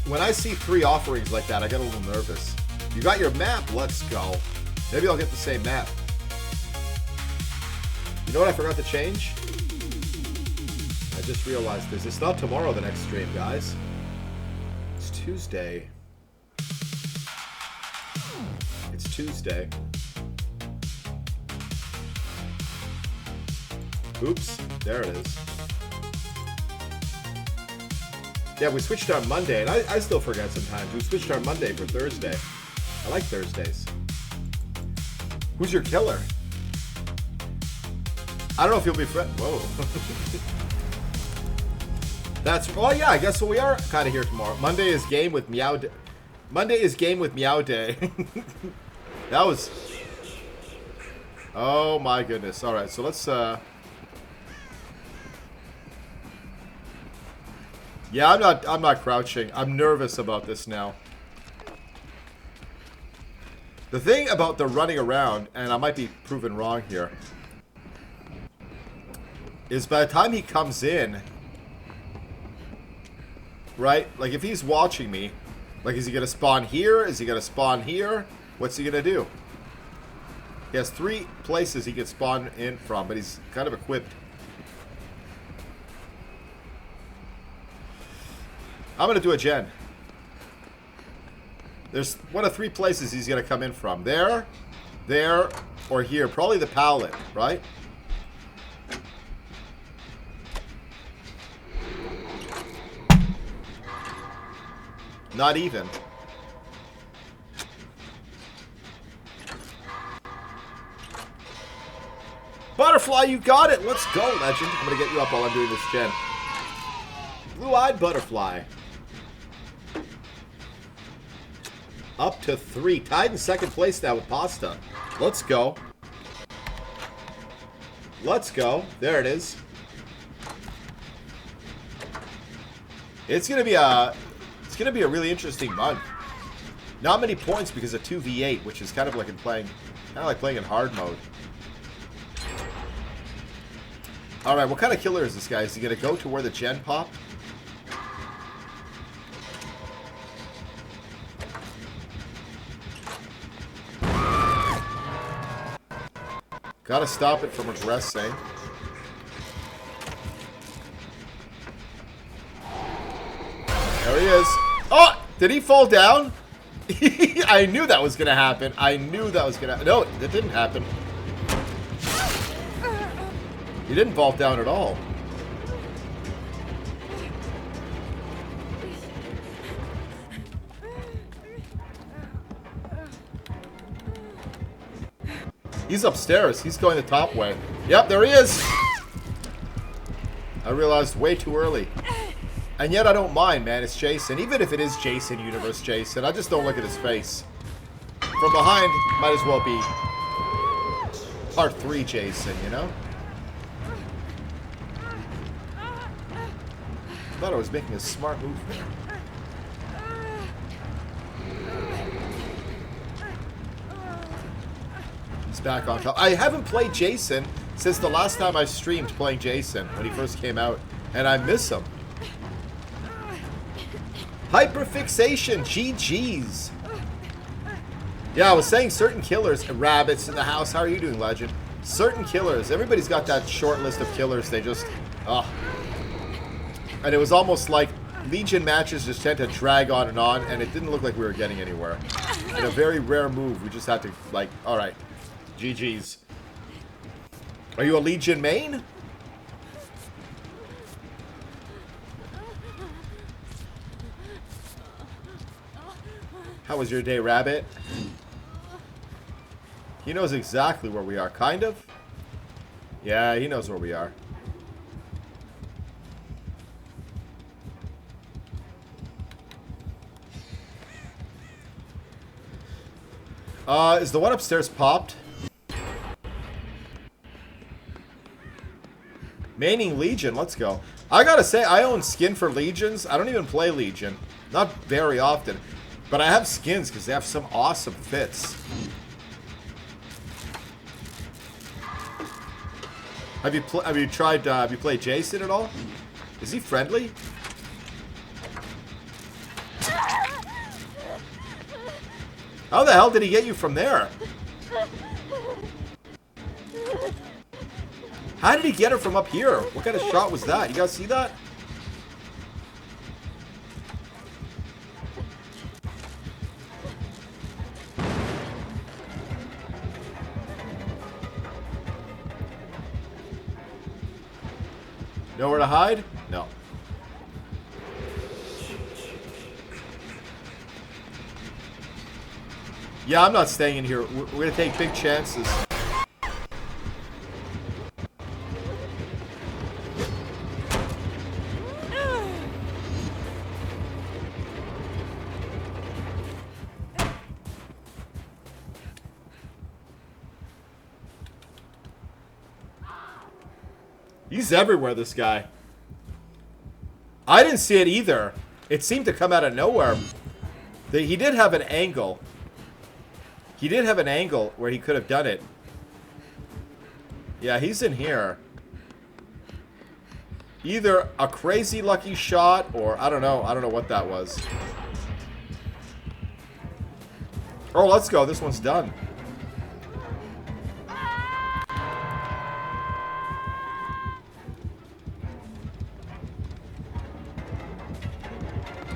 When I see 3 offerings like that, I get a little nervous. You got your map? Let's go. Maybe I'll get the same map. You know what I forgot to change? I just realized this. It's not tomorrow, the next stream, guys. It's Tuesday. It's Tuesday. Oops. There it is. Yeah, we switched on Monday, and I still forget sometimes. We switched on Monday for Thursday. I like Thursdays. Who's your killer? I don't know if you'll be friend. Whoa. That's. Oh yeah, I guess so. We are kind of here tomorrow. Monday is game with Meow. Monday is game with Meow Day. That was. Oh my goodness. All right, so let's. Yeah, I'm not crouching. I'm nervous about this now. The thing about the running around, and I might be proven wrong here, is by the time he comes in, right? Like if he's watching me, like is he gonna spawn here? Is he gonna spawn here? What's he gonna do? He has 3 places he can spawn in from, but he's kind of equipped. I'm going to do a gen. There's one of 3 places he's going to come in from. There, or here. Probably the pallet, right? Not even. Butterfly, you got it! Let's go, Legend. I'm going to get you up while I'm doing this gen. Blue-eyed Butterfly. Up to 3. Tied in second place now with Pasta. Let's go. Let's go. There it is. It's gonna be a really interesting month. Not many points because of 2v8, which is kind of like playing in hard mode. All right, what kind of killer is this guy? Is he gonna go to where the gen popped? Gotta stop it from regressing. There he is. Oh! Did he fall down? I knew that was gonna happen. I knew that was gonna... No, that didn't happen. He didn't fall down at all. He's upstairs. He's going the top way. Yep, there he is. I realized way too early. And yet I don't mind, man. It's Jason. Even if it is Jason Universe Jason, I just don't look at his face. From behind, might as well be Part 3 Jason, you know? Thought I was making a smart move there. He's back on top. I haven't played Jason since the last time I streamed playing Jason when he first came out, and I miss him. Hyperfixation, GG's. Yeah, I was saying certain killers, rabbits in the house. How are you doing, Legend? Certain killers. Everybody's got that short list of killers. They just, and it was almost like Legion matches just tend to drag on, and it didn't look like we were getting anywhere. In a very rare move, we just had to, like, all right, GG's. Are you a Legion main? How was your day, Rabbit? He knows exactly where we are, kind of. Yeah, he knows where we are. Is the one upstairs popped? Maining Legion, let's go. I gotta say, I own skin for Legions. I don't even play Legion. Not very often. But I have skins because they have some awesome fits. Have you played Jason at all? Is he friendly? How the hell did he get you from there? How did he get her from up here? What kind of shot was that? You guys see that? Nowhere to hide? No. Yeah, I'm not staying in here. We're going to take big chances. He's everywhere, this guy. I didn't see it either. It seemed to come out of nowhere. He did have an angle. He did have an angle where he could have done it. Yeah, he's in here. Either a crazy lucky shot or I don't know. I don't know what that was. Oh, let's go. This one's done.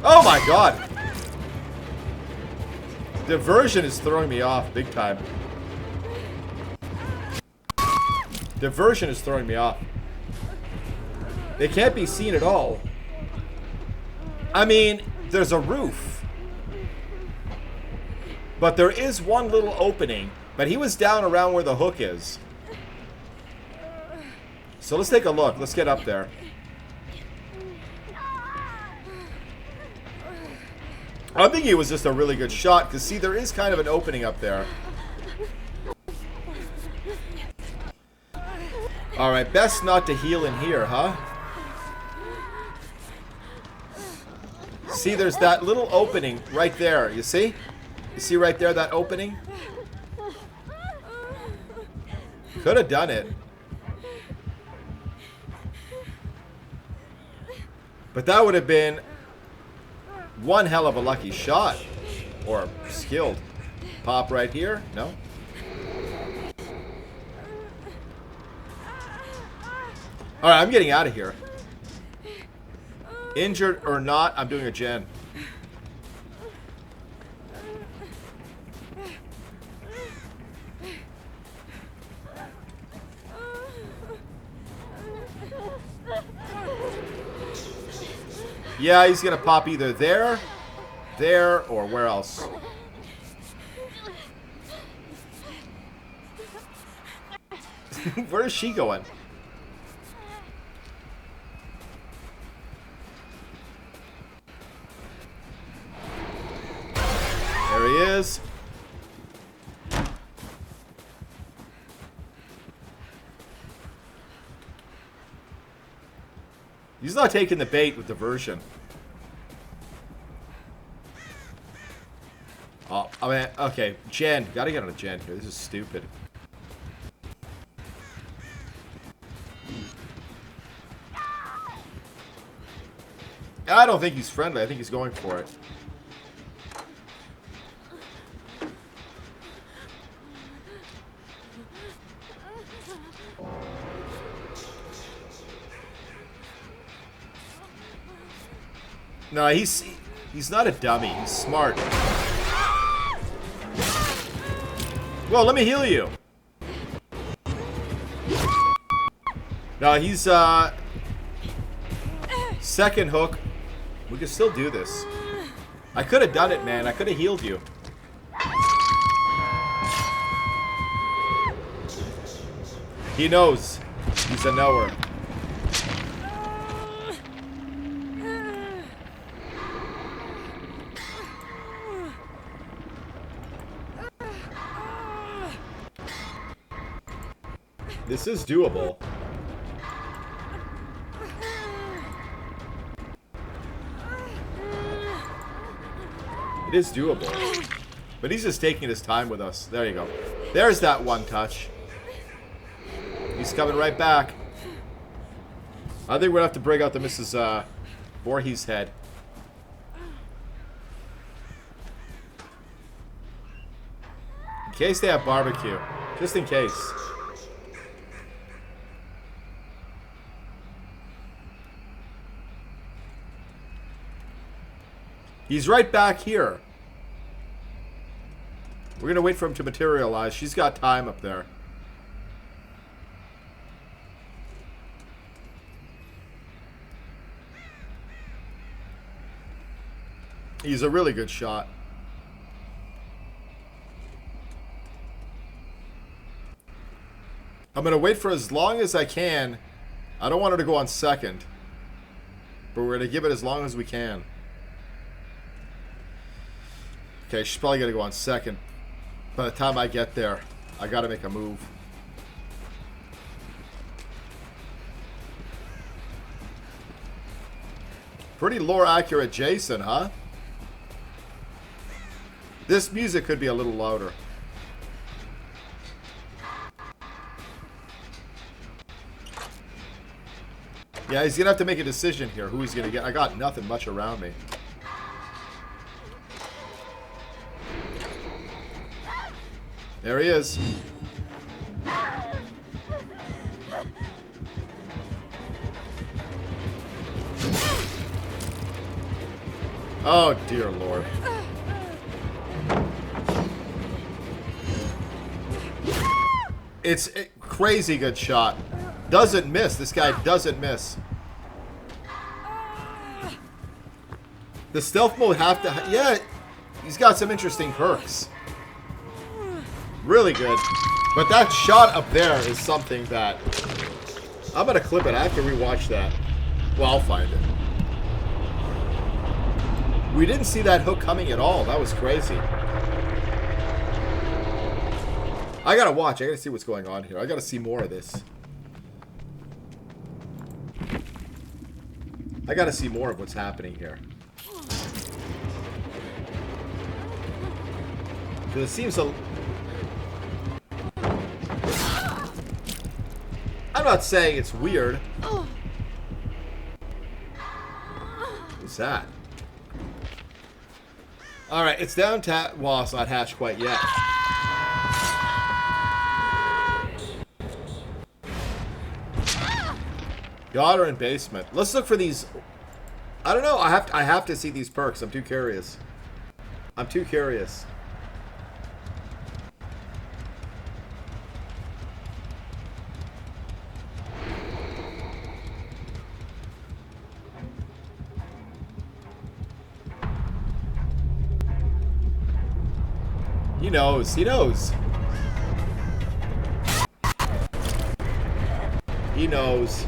Oh my god! Diversion is throwing me off big time. Diversion is throwing me off. They can't be seen at all. I mean, there's a roof. But there is one little opening. But he was down around where the hook is. So let's take a look. Let's get up there. I think it was just a really good shot. Because see, there is kind of an opening up there. Alright, best not to heal in here, huh? See, there's that little opening right there. You see? You see right there, that opening? Could have done it. But that would have been one hell of a lucky shot. Or skilled. Pop right here? No? Alright, I'm getting out of here. Injured or not, I'm doing a gen. Yeah, he's gonna pop either there, or where else? Where is she going? There he is. He's not taking the bait with diversion. Oh, I mean, okay. Gen. Gotta get on a gen here. This is stupid. I don't think he's friendly. I think he's going for it. No, he's not a dummy. He's smart. Well, let me heal you. No, he's second hook. We can still do this. I could have done it, man. I could have healed you. He knows. He's a knower. This is doable. It is doable. But he's just taking his time with us. There you go. There's that one touch. He's coming right back. I think we're going to have to break out the Mrs. Voorhees head. In case they have barbecue. Just in case. He's right back here. We're going to wait for him to materialize. She's got time up there. He's a really good shot. I'm going to wait for as long as I can. I don't want her to go on second. But we're going to give it as long as we can. Okay, she's probably going to go on second. By the time I get there, I got to make a move. Pretty lore accurate Jason, huh? This music could be a little louder. Yeah, he's going to have to make a decision here. Who he's going to get. I got nothing much around me. There he is. Oh, dear Lord. It's a crazy good shot. Doesn't miss. This guy doesn't miss. The stealth mode have to... Yeah, he's got some interesting perks. Really good. But that shot up there is something that... I'm going to clip it. I have to rewatch that. Well, I'll find it. We didn't see that hook coming at all. That was crazy. I got to watch. I got to see what's going on here. I got to see more of this. I got to see more of what's happening here. Because it seems a... I'm not saying it's weird. What's that? Alright, it's down to... Well, it's not hatched quite yet. Daughter in basement. Let's look for these... I don't know. I have to see these perks. I'm too curious. I'm too curious. He knows. He knows. He knows.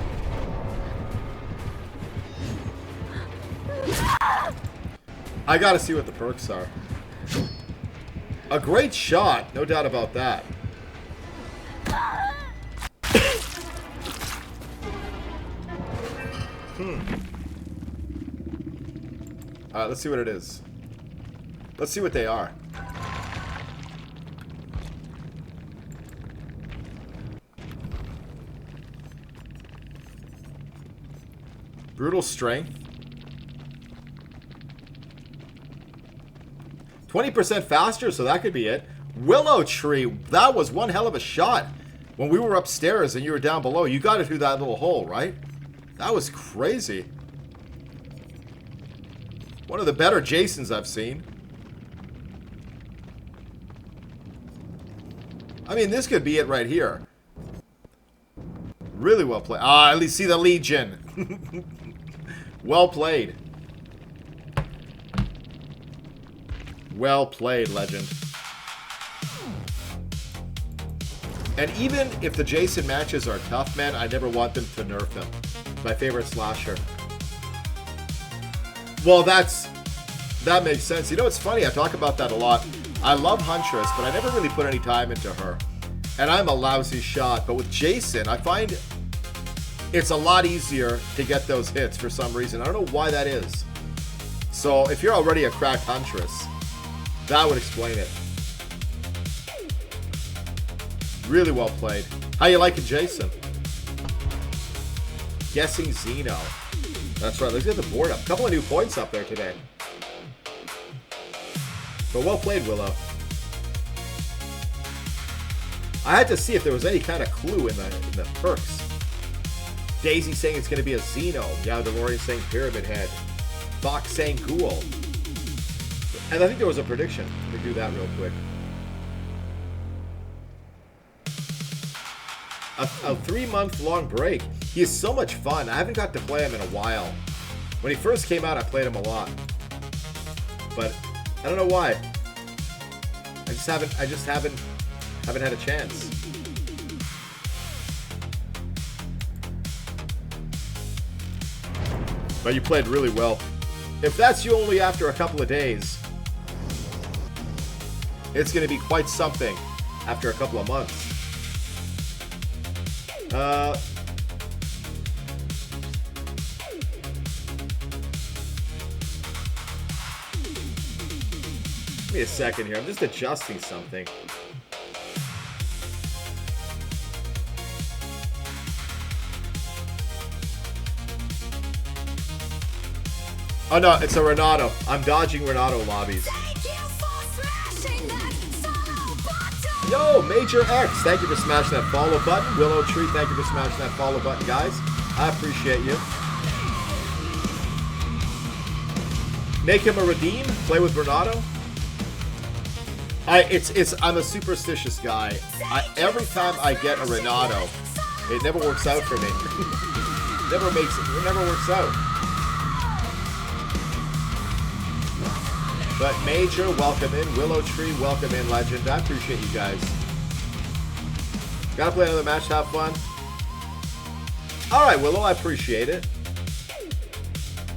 I gotta see what the perks are. A great shot, no doubt about that. Alright, let's see what it is. Let's see what they are. Brutal strength. 20% faster, so that could be it. Willow tree. That was one hell of a shot. When we were upstairs and you were down below, you got it through that little hole, right? That was crazy. One of the better Jasons I've seen. I mean, this could be it right here. Really well played. Ah, at least see the Legion. Well played. Well played, Legend. And even if the Jason matches are tough, man, I never want them to nerf him. My favorite slasher. Well, that makes sense. You know, it's funny. I talk about that a lot. I love Huntress, but I never really put any time into her. And I'm a lousy shot. But with Jason, I find it's a lot easier to get those hits for some reason. I don't know why that is. So if you're already a cracked Huntress, that would explain it. Really well played. How you liking Jason? Guessing Xeno. That's right. Let's get the board up. A couple of new points up there today. But well played, Willow. I had to see if there was any kind of clue in the perks. Daisy saying it's going to be a Xeno. Yeah, DeLorean saying Pyramid Head. Fox saying Ghoul. And I think there was a prediction. Let me do that real quick. A 3-month-long break. He is so much fun. I haven't got to play him in a while. When he first came out, I played him a lot. But I don't know why. I just haven't had a chance. But you played really well. If that's you only after a couple of days, it's going to be quite something after a couple of months. Give me a second here. I'm just adjusting something. Oh no, it's a Renato. I'm dodging Renato lobbies. Yo, Major X, thank you for smashing that follow button. Willow Tree, thank you for smashing that follow button, guys. I appreciate you. Make him a redeem? Play with Renato? I'm a superstitious guy. Every time I get a Renato, it never works out for me. It never works out. But Major, welcome in. Willow Tree, welcome in, Legend. I appreciate you guys. Gotta play another match to have fun. Alright, Willow, I appreciate it.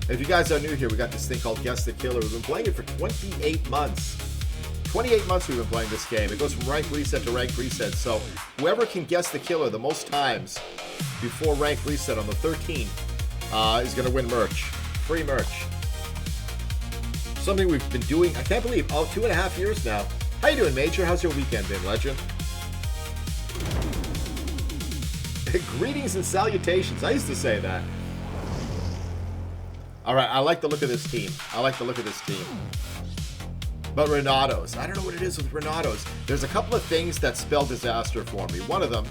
If you guys are new here, we got this thing called Guess the Killer. We've been playing it for 28 months. 28 months we've been playing this game. It goes from rank reset to rank reset. So whoever can guess the killer the most times before rank reset on the 13th is going to win merch. Free merch. Something we've been doing, I can't believe, 2.5 years now. How you doing, Major? How's your weekend been, Legend? Greetings and salutations. I used to say that. Alright, I like the look of this team. But Renatos, I don't know what it is with Renatos. There's a couple of things that spell disaster for me. One of them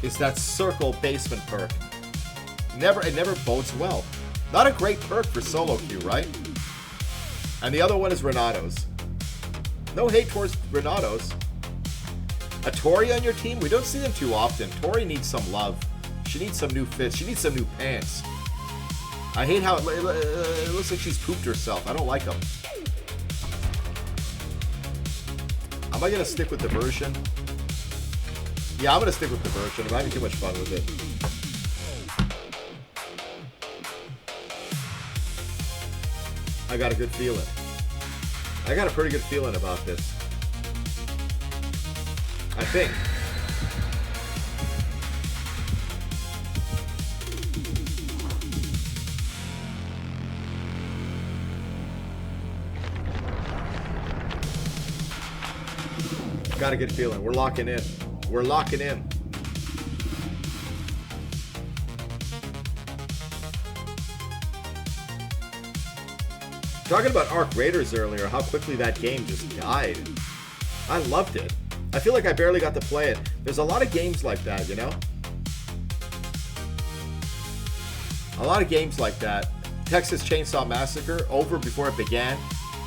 is that circle basement perk. It never bodes well. Not a great perk for solo queue, right? And the other one is Renatos. No hate towards Renatos. A Tori on your team? We don't see them too often. Tori needs some love. She needs some new fits. She needs some new pants. I hate how it looks like she's pooped herself. I don't like them. Am I going to stick with the version? Yeah, I'm going to stick with the version. I'm having too much fun with it. I got a good feeling. I got a pretty good feeling about this. I think. Got a good feeling. We're locking in. We're locking in. Talking about Arc Raiders earlier, how quickly that game just died. I loved it. I feel like I barely got to play it. There's a lot of games like that, you know? A lot of games like that. Texas Chainsaw Massacre, over before it began.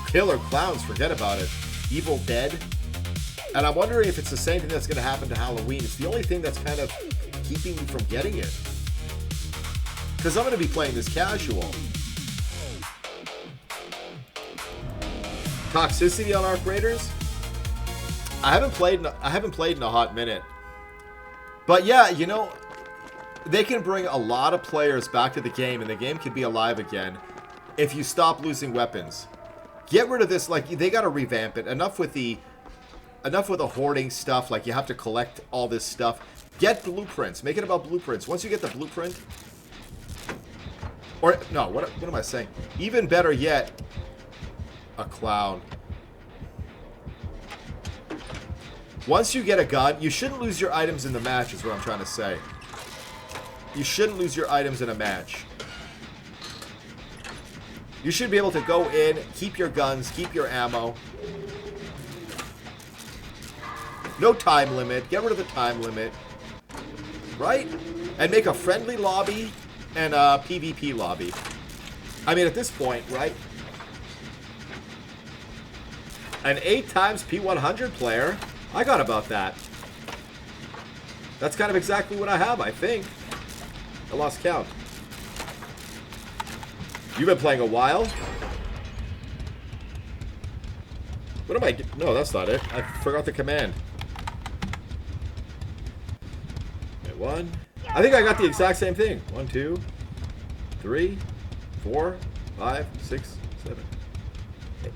Killer Clowns, forget about it. Evil Dead. And I'm wondering if it's the same thing that's going to happen to Halloween. It's the only thing that's kind of keeping me from getting it. Because I'm going to be playing this casual. Toxicity on Arc Raiders? I haven't played in a hot minute. But yeah, you know, they can bring a lot of players back to the game, and the game can be alive again if you stop losing weapons. Get rid of this, like, they got to revamp it. Enough with the hoarding stuff, like you have to collect all this stuff. Get blueprints. Make it about blueprints. Once you get the blueprint, or no, what am I saying? Even better yet, a clown. Once you get a gun, you shouldn't lose your items in the match, is what I'm trying to say. You shouldn't lose your items in a match. You should be able to go in, keep your guns, keep your ammo. No time limit. Get rid of the time limit. Right? And make a friendly lobby and a PvP lobby. I mean, at this point, right? An 8 times P100 player. I got about that. That's kind of exactly what I have, I think. I lost count. You've been playing a while? What am I... No, that's not it. I forgot the command. Okay, 1. I think I got the exact same thing. 1, 2, 3, 4, 5, 6, 7. 8.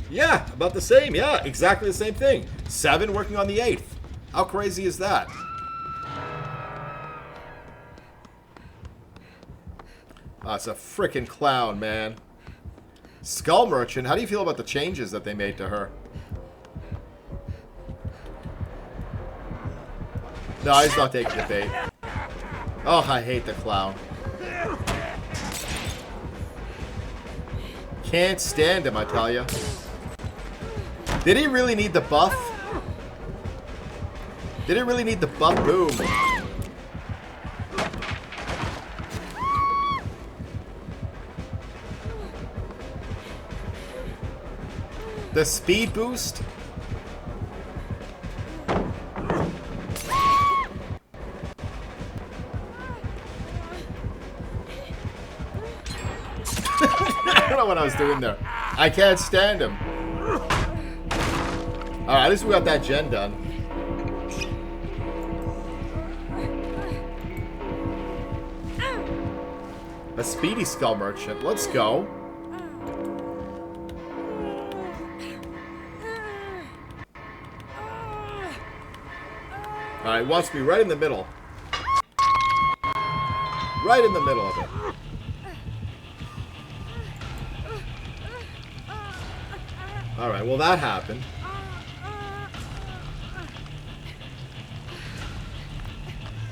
Yeah, about the same. Yeah, exactly the same thing. 7 working on the 8th. How crazy is that? Oh, it's a frickin' clown, man. Skull Merchant, how do you feel about the changes that they made to her? No, he's not taking the bait. Oh, I hate the clown. Can't stand him, I tell ya. Did he really need the buff? Did he really need the buff? Boom. The speed boost? I don't know what I was doing there. I can't stand him. Alright, at least we got that gen done. A speedy skull merchant. Let's go. Alright, wants me right in the middle. Right in the middle of it. Alright, well that happened.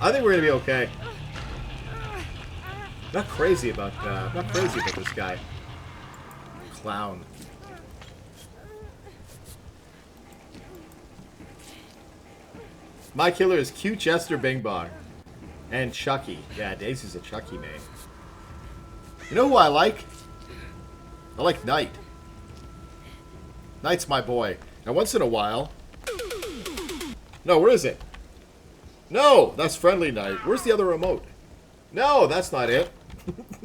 I think we're gonna be okay. Not crazy about this guy. Clown. My killer is Cute Chester Bing Bong. And Chucky. Yeah, Daisy's a Chucky name. You know who I like? I like Knight. Knight's my boy. Now once in a while... No, where is it? No, that's Friendly Knight. Where's the other remote? No, that's not it.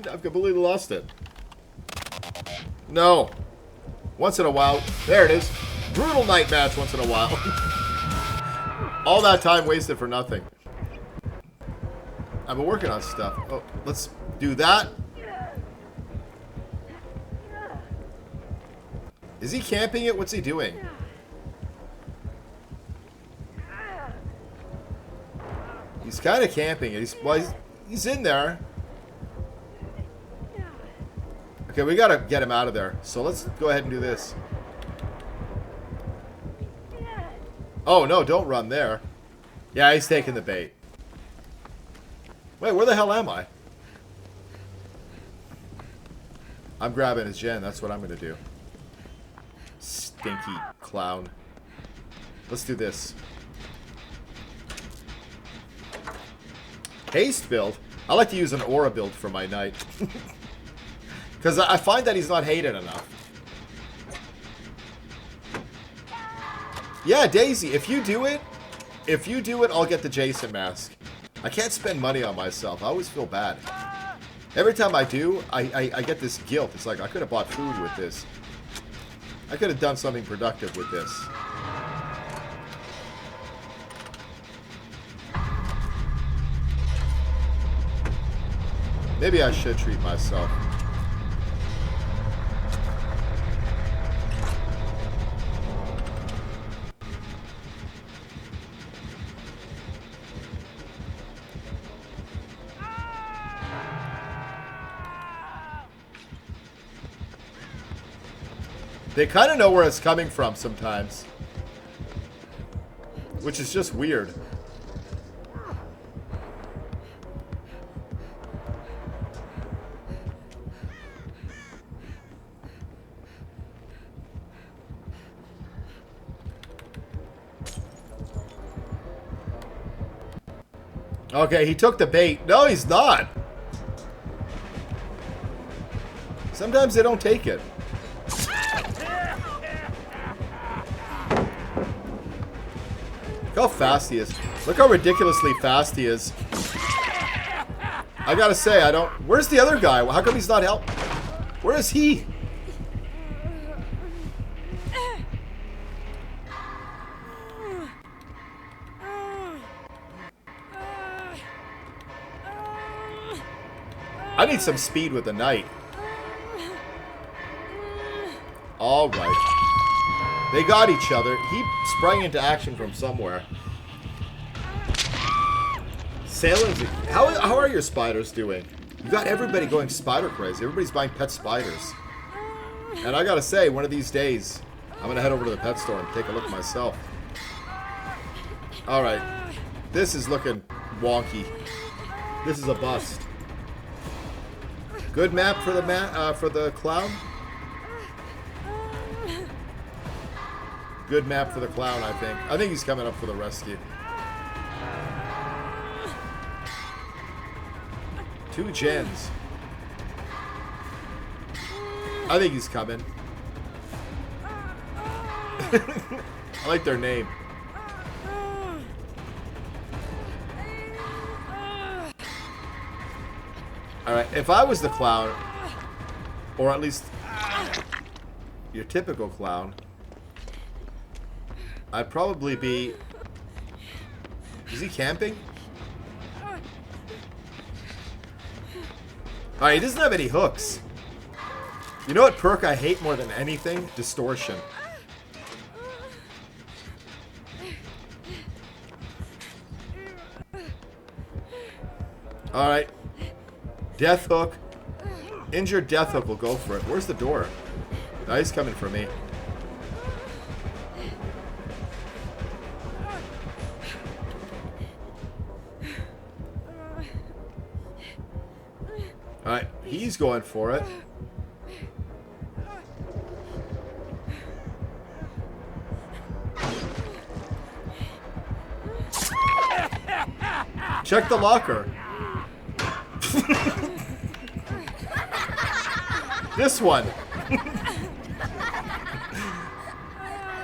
I've completely lost it. No. Once in a while. There it is. Brutal night match once in a while. All that time wasted for nothing. I've been working on stuff. Oh, let's do that. Is he camping it? What's he doing? He's kind of camping it. He's in there. Okay, we gotta get him out of there. So let's go ahead and do this. Oh, no, don't run there. Yeah, he's taking the bait. Wait, where the hell am I? I'm grabbing his gen. That's what I'm going to do. Stinky clown. Let's do this. Haste build? I like to use an aura build for my knight. Because I find that he's not hated enough. Yeah, Daisy, if you do it, I'll get the Jason mask. I can't spend money on myself. I always feel bad. Every time I do, I get this guilt. It's like, I could have bought food with this. I could have done something productive with this. Maybe I should treat myself. They kind of know where it's coming from sometimes. Which is just weird. Okay, he took the bait. No, he's not. Sometimes they don't take it. Look how fast he is. Look how ridiculously fast he is. I gotta say, I don't... Where's the other guy? How come he's not help? Where is he? I need some speed with the knight. Alright. They got each other. He sprang into action from somewhere. Sailors, how are your spiders doing? You got everybody going spider crazy. Everybody's buying pet spiders. And I gotta say, one of these days, I'm gonna head over to the pet store and take a look myself. Alright. This is looking wonky. This is a bust. Good map for the clown? Good map for the clown, I think. I think he's coming up for the rescue. 2 gens. I think he's coming. I like their name. Alright, if I was the clown, or at least your typical clown, I'd probably be... Is he camping? Alright, he doesn't have any hooks. You know what perk I hate more than anything? Distortion. Alright. Death hook. Injured death hook will go for it. Where's the door? No, he's coming for me. Alright, he's going for it. Check the locker. This one.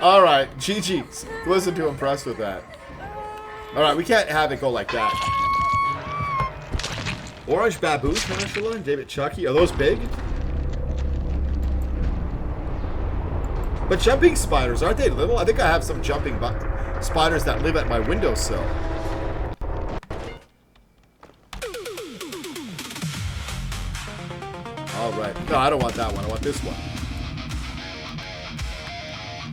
Alright, GG. Wasn't too impressed with that. Alright, we can't have it go like that. Orange Baboon Tarantula and David Chucky. Are those big? But jumping spiders, aren't they little? I think I have some jumping spiders that live at my windowsill. Alright. No, I don't want that one. I want this one.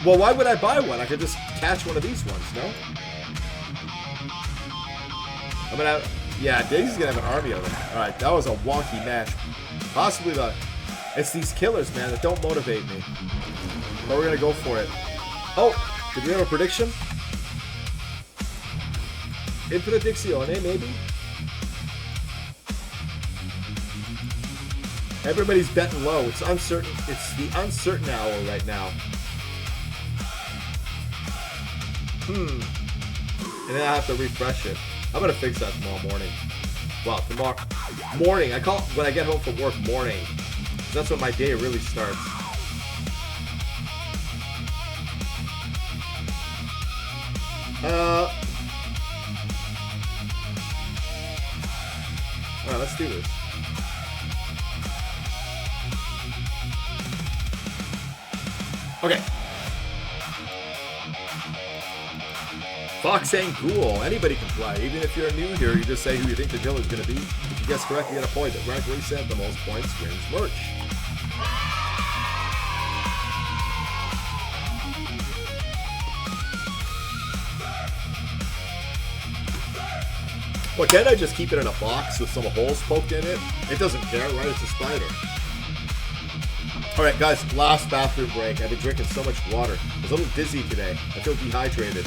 Well, why would I buy one? I could just catch one of these ones, no? I'm gonna have... Yeah, Daisy's gonna have an army of them. Alright, that was a wonky match. Possibly the... It's these killers, man, that don't motivate me. But we're gonna go for it. Oh! Did we have a prediction? Impredictione, maybe? Everybody's betting low. It's uncertain. It's the uncertain hour right now. And then I have to refresh it. I'm gonna fix that tomorrow morning. Well, tomorrow morning. I call it when I get home from work morning. That's when my day really starts. Alright, let's do this. Okay. Fox and Ghoul. Anybody can play. Even if you're new here, you just say who you think the killer is going to be. If you guess correct, you get a point. But rank reset, the most points wins merch. Well, can't I just keep it in a box with some holes poked in it? It doesn't care, right? It's a spider. Alright, guys, last bathroom break. I've been drinking so much water. I was a little dizzy today. I feel dehydrated.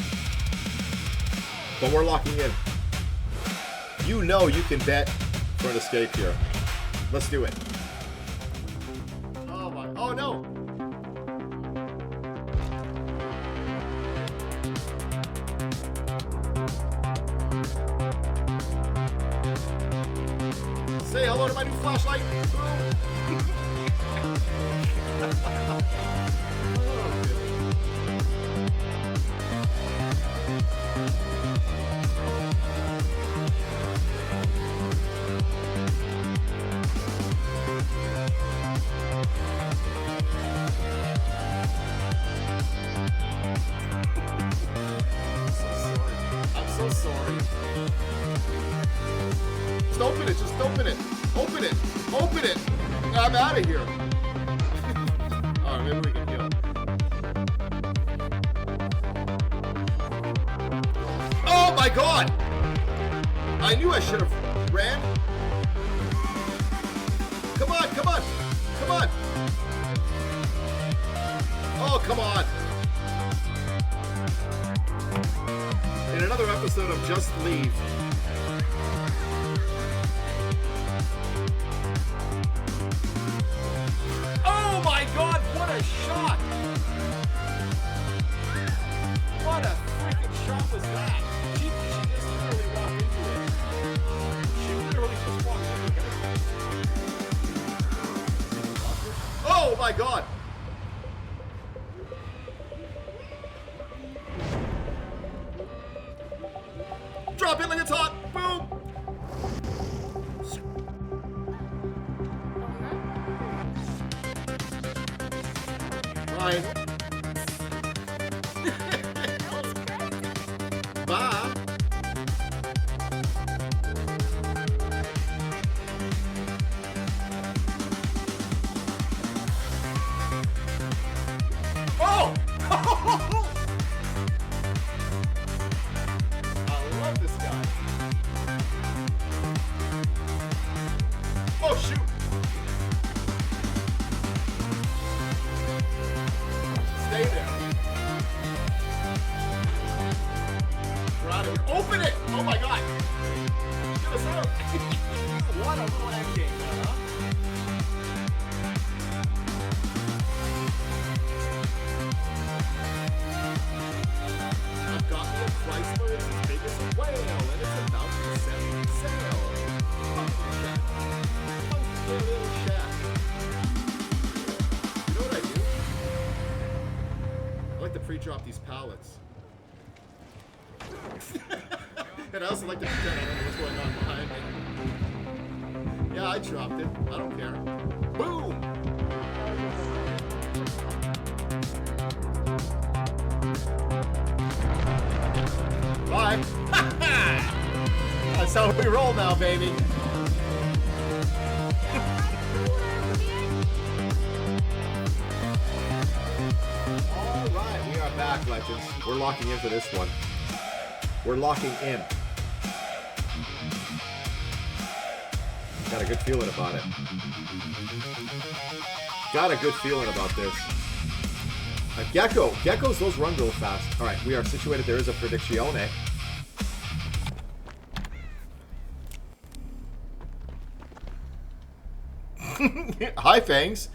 But we're locking in. You know you can bet for an escape here. Let's do it. Oh my... Oh no! Say hello to my new flashlight. I'm so sorry. Just open it. Just open it. Open it. Open it. I'm out of here. Alright, maybe we can kill. Oh my god! I knew I should have ran. Come on, come on, come on. Oh, come on. In another episode of Just Leave. Oh my god, what a shot! What a freaking shot was that? She just literally walked into it. She literally just walked into it. Oh my god! fine. Bye. Oh! I love this guy. Oh, shoot! Stay there. We're out of here. Open it! Oh my god! Get us out! What a little end game there, huh? I've got me a Chrysler. It's as big as a whale, and it's about to set sail. Funky shack. Funky little shack. You know what I do? I like to pre-drop these pallets. And I also like to pretend I don't know what's going on behind me. Yeah, I dropped it. I don't care. Boom! Bye. That's how we roll now, baby. All right, we are back, legends. We're locking in for this one. We're locking in. Got a good feeling about it. Got a good feeling about this. A Gecko. Geckos, those run real fast. All right, we are situated. There is a Predictione. Hi, Fangs.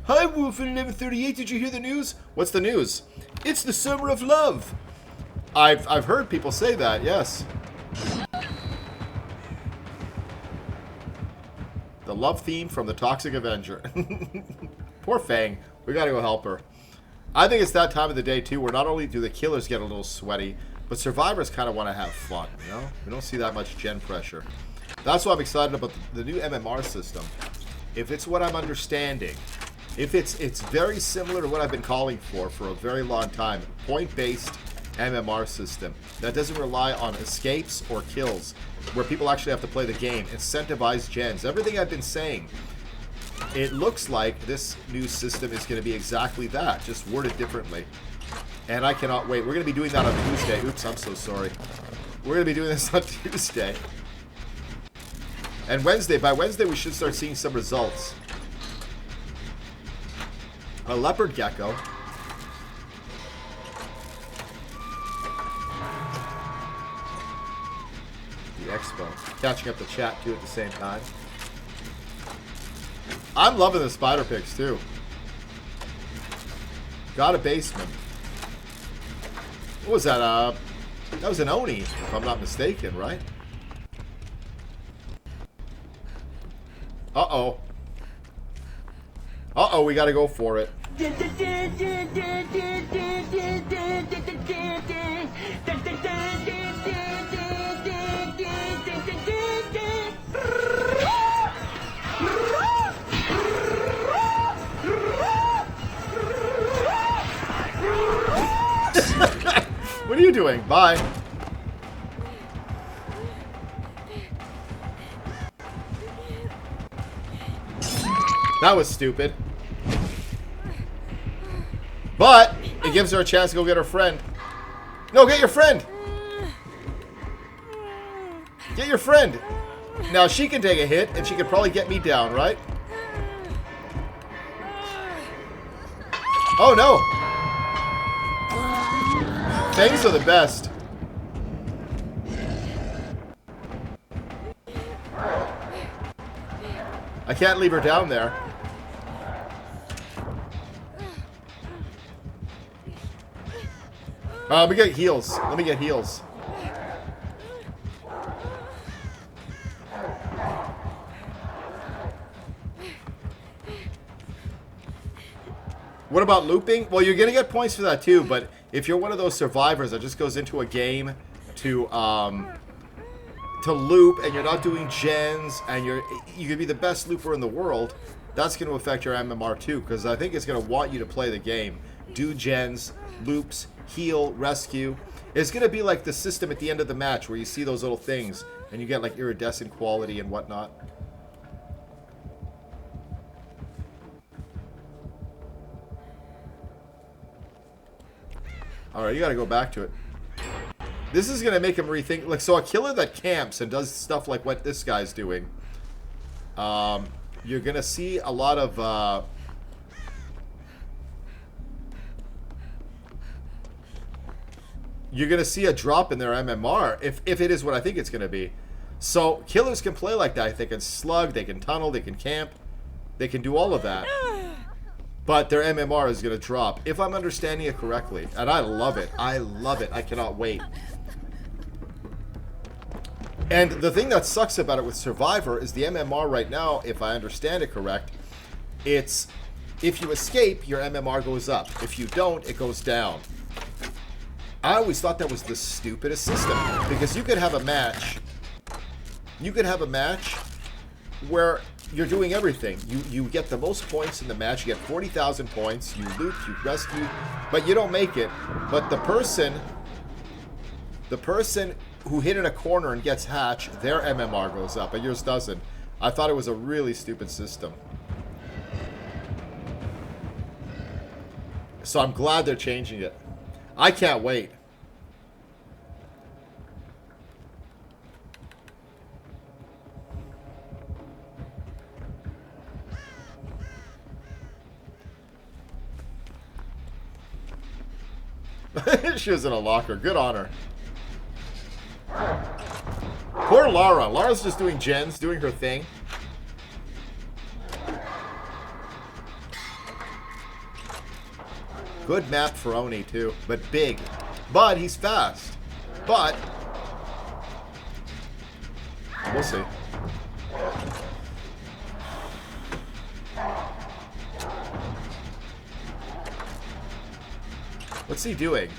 Hi, Wolf at 1138. Did you hear the news? What's the news? It's the summer of love. I've heard people say that, yes. The love theme from the Toxic Avenger. Poor Fang. We gotta go help her. I think it's that time of the day, too, where not only do the killers get a little sweaty, but survivors kind of want to have fun, you know? We don't see that much gen pressure. That's why I'm excited about the new MMR system. If it's what I'm understanding, if it's very similar to what I've been calling for a very long time, point-based MMR system that doesn't rely on escapes or kills, where people actually have to play the game, incentivize gens, everything I've been saying. It looks like this new system is going to be exactly that, just worded differently. And I cannot wait. We're going to be doing that on Tuesday. Oops, I'm so sorry. We're going to be doing this on Tuesday. And Wednesday, by Wednesday we should start seeing some results. A leopard gecko. The expo. Catching up the chat too at the same time. I'm loving the spider picks too. Got a basement. What was that? That was an Oni, if I'm not mistaken, right? Uh-oh. Uh-oh, we gotta go for it. What are you doing? Bye. That was stupid. But it gives her a chance to go get her friend. No, get your friend. Get your friend. Now she can take a hit and she can probably get me down, right? Oh no. Things are the best. I can't leave her down there. We get heals. Let me get heals. What about looping? Well, you're going to get points for that too, but if you're one of those survivors that just goes into a game to loop and you're not doing gens and you could be the best looper in the world, that's going to affect your MMR too, because I think it's going to want you to play the game do gens, loops, heal, rescue. It's going to be like the system at the end of the match where you see those little things and you get like iridescent quality and whatnot. Alright, you got to go back to it. This is going to make him rethink. Like, so a killer that camps and does stuff like what this guy's doing, you're going to see a lot of... you're going to see a drop in their MMR if it is what I think it's going to be. So killers can play like that. They can slug, they can tunnel, they can camp. They can do all of that. But their MMR is going to drop, if I'm understanding it correctly. And I love it. I love it. I cannot wait. And the thing that sucks about it with Survivor is the MMR right now, if I understand it correct, it's if you escape, your MMR goes up. If you don't, it goes down. I always thought that was the stupidest system. Because you could have a match. You could have a match where you're doing everything. You get the most points in the match. You get 40,000 points. You loot, you rescue, but you don't make it. But the person who hit in a corner and gets hatch, their MMR goes up, but yours doesn't. I thought it was a really stupid system. So I'm glad they're changing it. I can't wait. She was in a locker. Good on her. Poor Lara. Lara's just doing gens, doing her thing. Good map for Oni, too. But big. But he's fast. But we'll see. What's he doing?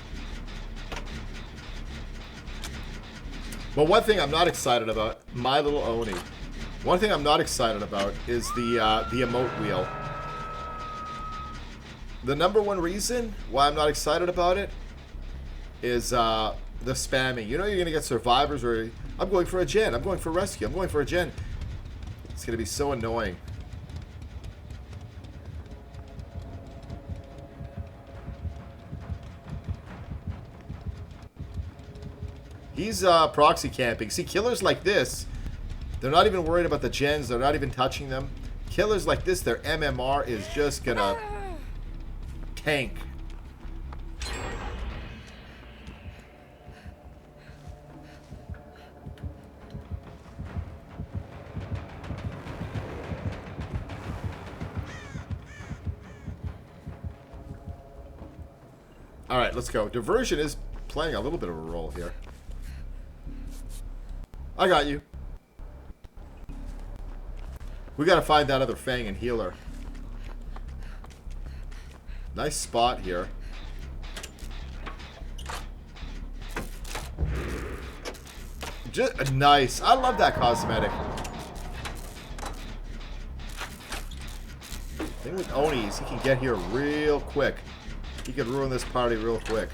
Well, one thing I'm not excited about, My Little Oni. One thing I'm not excited about is the emote wheel. The number one reason why I'm not excited about it is the spamming. You know you're going to get survivors where I'm going for a gen, I'm going for rescue, I'm going for a gen. It's going to be so annoying. He's proxy camping. See, killers like this, they're not even worried about the gens. They're not even touching them. Killers like this, their MMR is just gonna tank. All right, let's go. Diversion is playing a little bit of a role here. I got you. We gotta find that other Fang and heal her. Nice spot here. Just nice. I love that cosmetic. Thing with Oni is he can get here real quick. He could ruin this party real quick.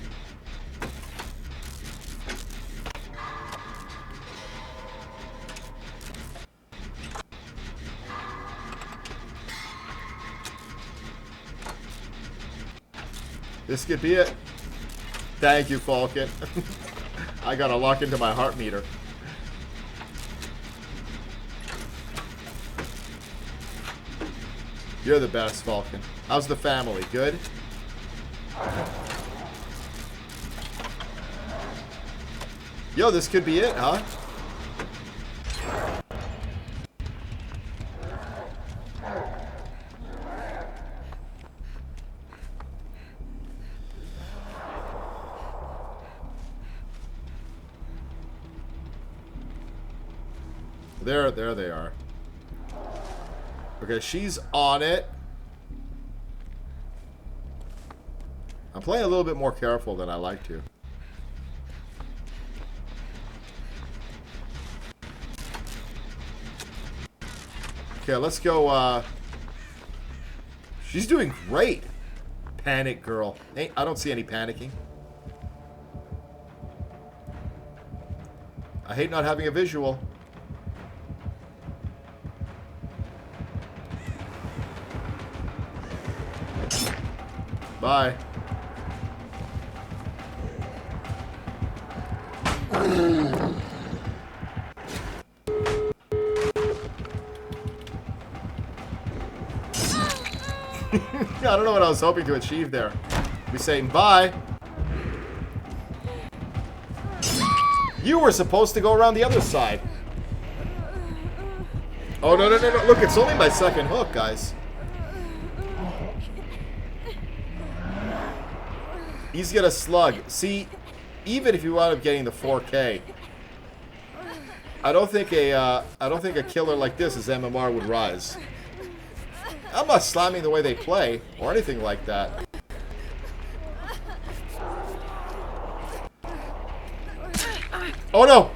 This could be it. Thank you, Falcon. I gotta lock into my heart meter. You're the best, Falcon. How's the family? Good? Yo, this could be it, huh? There they are. Okay, she's on it. I'm playing a little bit more careful than I like to. Okay, let's go. She's doing great. Panic girl. Hey, I don't see any panicking. I hate not having a visual. Bye. I don't know what I was hoping to achieve there. We saying bye. You were supposed to go around the other side. Oh, no. Look, it's only my second hook, guys. He's gonna slug. See, even if you wound up getting the 4K, I don't think a killer like this as MMR would rise. I'm not slamming the way they play or anything like that. Oh no!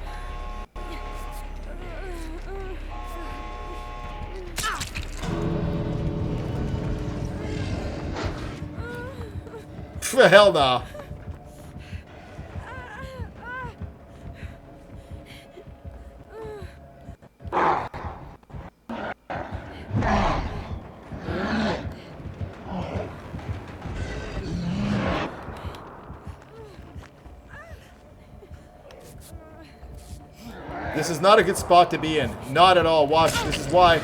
Hell no. This is not a good spot to be in. Not at all. Watch. This is why.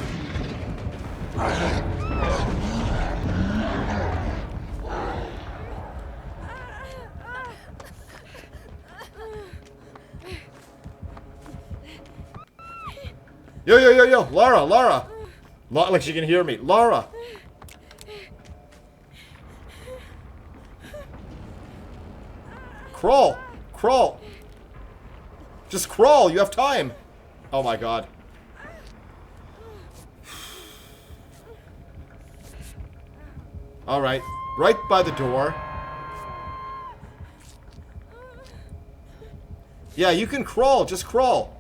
Yo. Lara. Like she can hear me. Lara. Crawl. Just crawl. You have time. Oh my god. Alright. Right by the door. Yeah, you can crawl. Just crawl.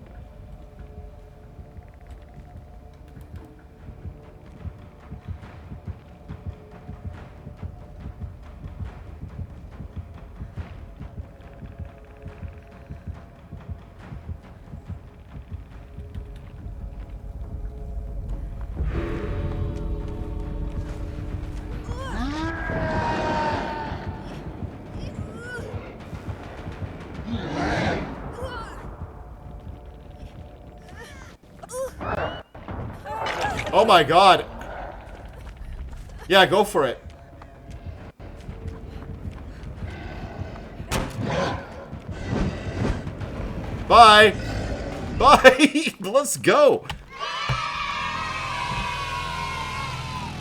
Oh my god. Yeah, go for it. Bye. Bye. Let's go.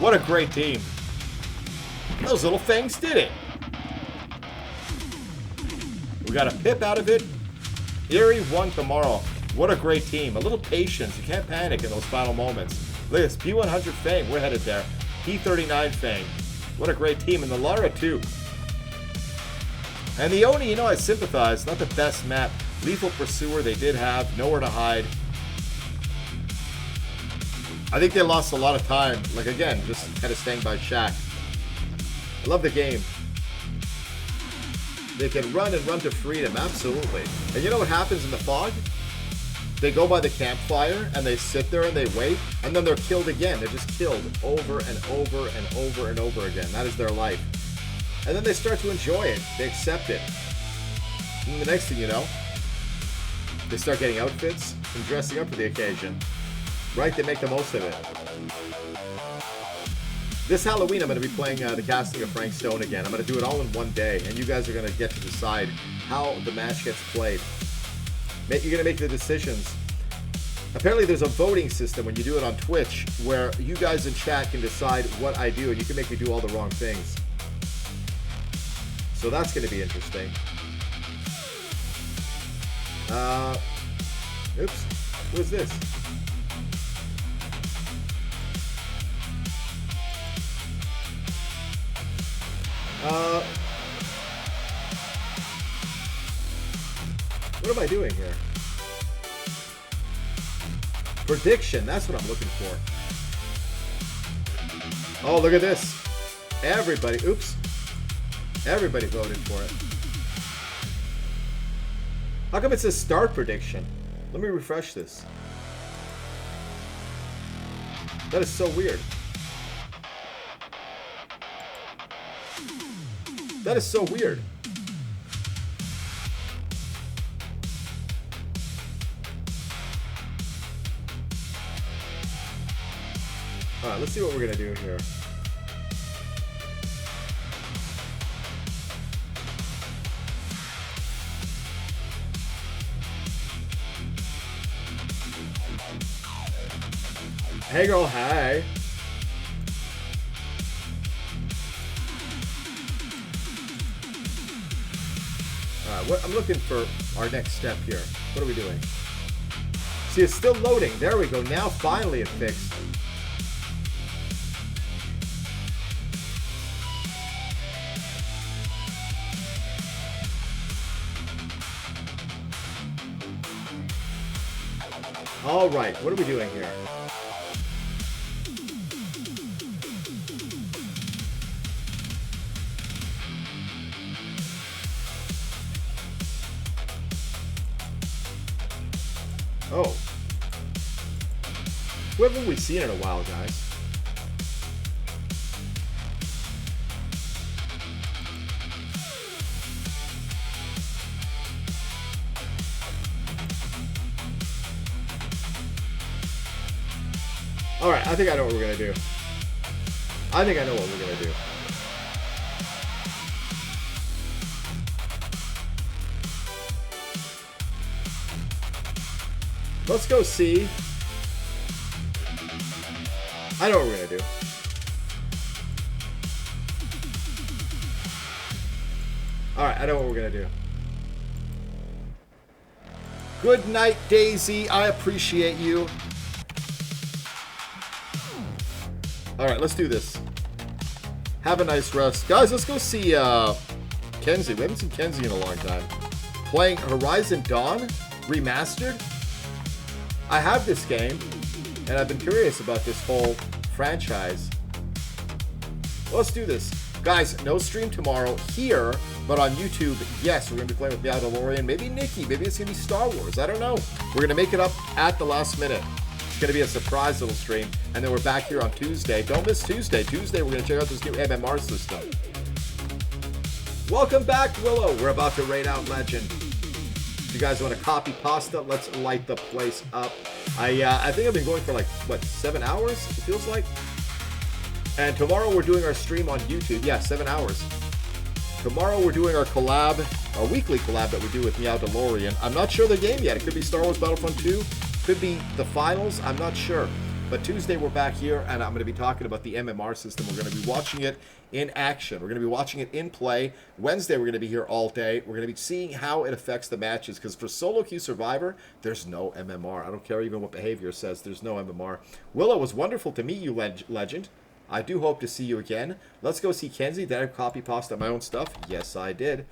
What a great team. Those little things did it. We got a pip out of it. Erie won tomorrow. What a great team. A little patience. You can't panic in those final moments. Look at this. P100 Fang. We're headed there. P39 Fang. What a great team. And the Lara, too. And the Oni, you know, I sympathize. Not the best map. Lethal Pursuer they did have. Nowhere to hide. I think they lost a lot of time. Like, again, just kind of staying by Shaq. I love the game. They can run and run to freedom. Absolutely. And you know what happens in the fog? They go by the campfire and they sit there and they wait, and then they're killed again. They're just killed over and over and over and over again. That is their life. And then they start to enjoy it. They accept it. And the next thing you know, they start getting outfits and dressing up for the occasion. Right? They make the most of it. This Halloween, I'm going to be playing the casting of Frank Stone again. I'm going to do it all in one day, and you guys are going to get to decide how the match gets played. You're going to make the decisions. Apparently there's a voting system when you do it on Twitch where you guys in chat can decide what I do, and you can make me do all the wrong things. So that's going to be interesting. Oops. What is this? What am I doing here? Prediction, that's what I'm looking for. Oh, look at this. Everybody, oops. Everybody voted for it. How come it says start prediction? Let me refresh this. That is so weird. That is so weird. Alright, let's see what we're gonna do here. Hey girl, hey. Alright, I'm looking for our next step here. What are we doing? See, it's still loading. There we go. Now finally it fixed. Alright, what are we doing here? Oh. Who haven't we seen in a while, guys? Alright, I think I know what we're gonna do. I think I know what we're gonna do. Let's go see. I know what we're gonna do. Alright, I know what we're gonna do. Good night, Daisy. I appreciate you. Alright, let's do this. Have a nice rest. Guys, let's go see Kenzie. We haven't seen Kenzie in a long time. Playing Horizon Dawn Remastered. I have this game, and I've been curious about this whole franchise. Let's do this. Guys, no stream tomorrow here, but on YouTube, yes, we're going to be playing with Mandalorian. Maybe Nikki. Maybe it's going to be Star Wars. I don't know. We're going to make it up at the last minute. It's going to be a surprise little stream, and then we're back here on Tuesday. Don't miss Tuesday. Tuesday, we're going to check out this new MMR system. Welcome back, Willow. We're about to raid out Legend. If you guys want to copy pasta, let's light the place up. I think I've been going for like, what, 7 hours, it feels like? And tomorrow we're doing our stream on YouTube. Yeah, 7 hours. Tomorrow we're doing our collab, our weekly collab that we do with Meow DeLorean. I'm not sure the game yet. It could be Star Wars Battlefront 2. Could be the finals. I'm not sure. But Tuesday we're back here, and I'm going to be talking about the MMR system. We're going to be watching it in action. We're going to be watching it in play. Wednesday we're going to be here all day. We're going to be seeing how it affects the matches, because for Solo Queue Survivor, there's no MMR. I don't care even what behavior says. There's no MMR. Willow, it was wonderful to meet you, Legend. I do hope to see you again. Let's go see Kenzie. Did I copy pasta my own stuff? Yes, I did.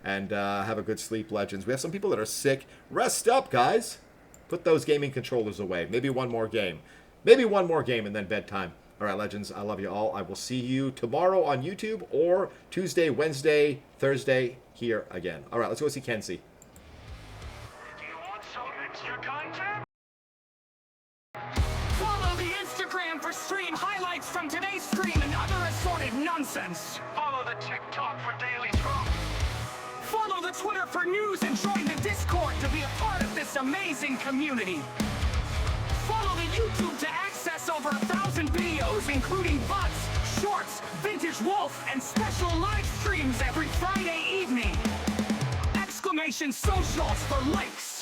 And have a good sleep, Legends. We have some people that are sick. Rest up, guys. Put those gaming controllers away. Maybe one more game. Maybe one more game and then bedtime. All right, Legends, I love you all. I will see you tomorrow on YouTube or Tuesday, Wednesday, Thursday here again. All right, let's go see Kenzie.
Do you want some extra content? Follow the Instagram for stream highlights from today's stream and other assorted nonsense. Follow the TikTok for daily drop. Follow the Twitter for news and join the Discord to be a part of this amazing community. Follow the YouTube to access over 1,000 videos, including VODs, shorts, vintage wolf, and special live streams every Friday evening. Exclamation socials for likes.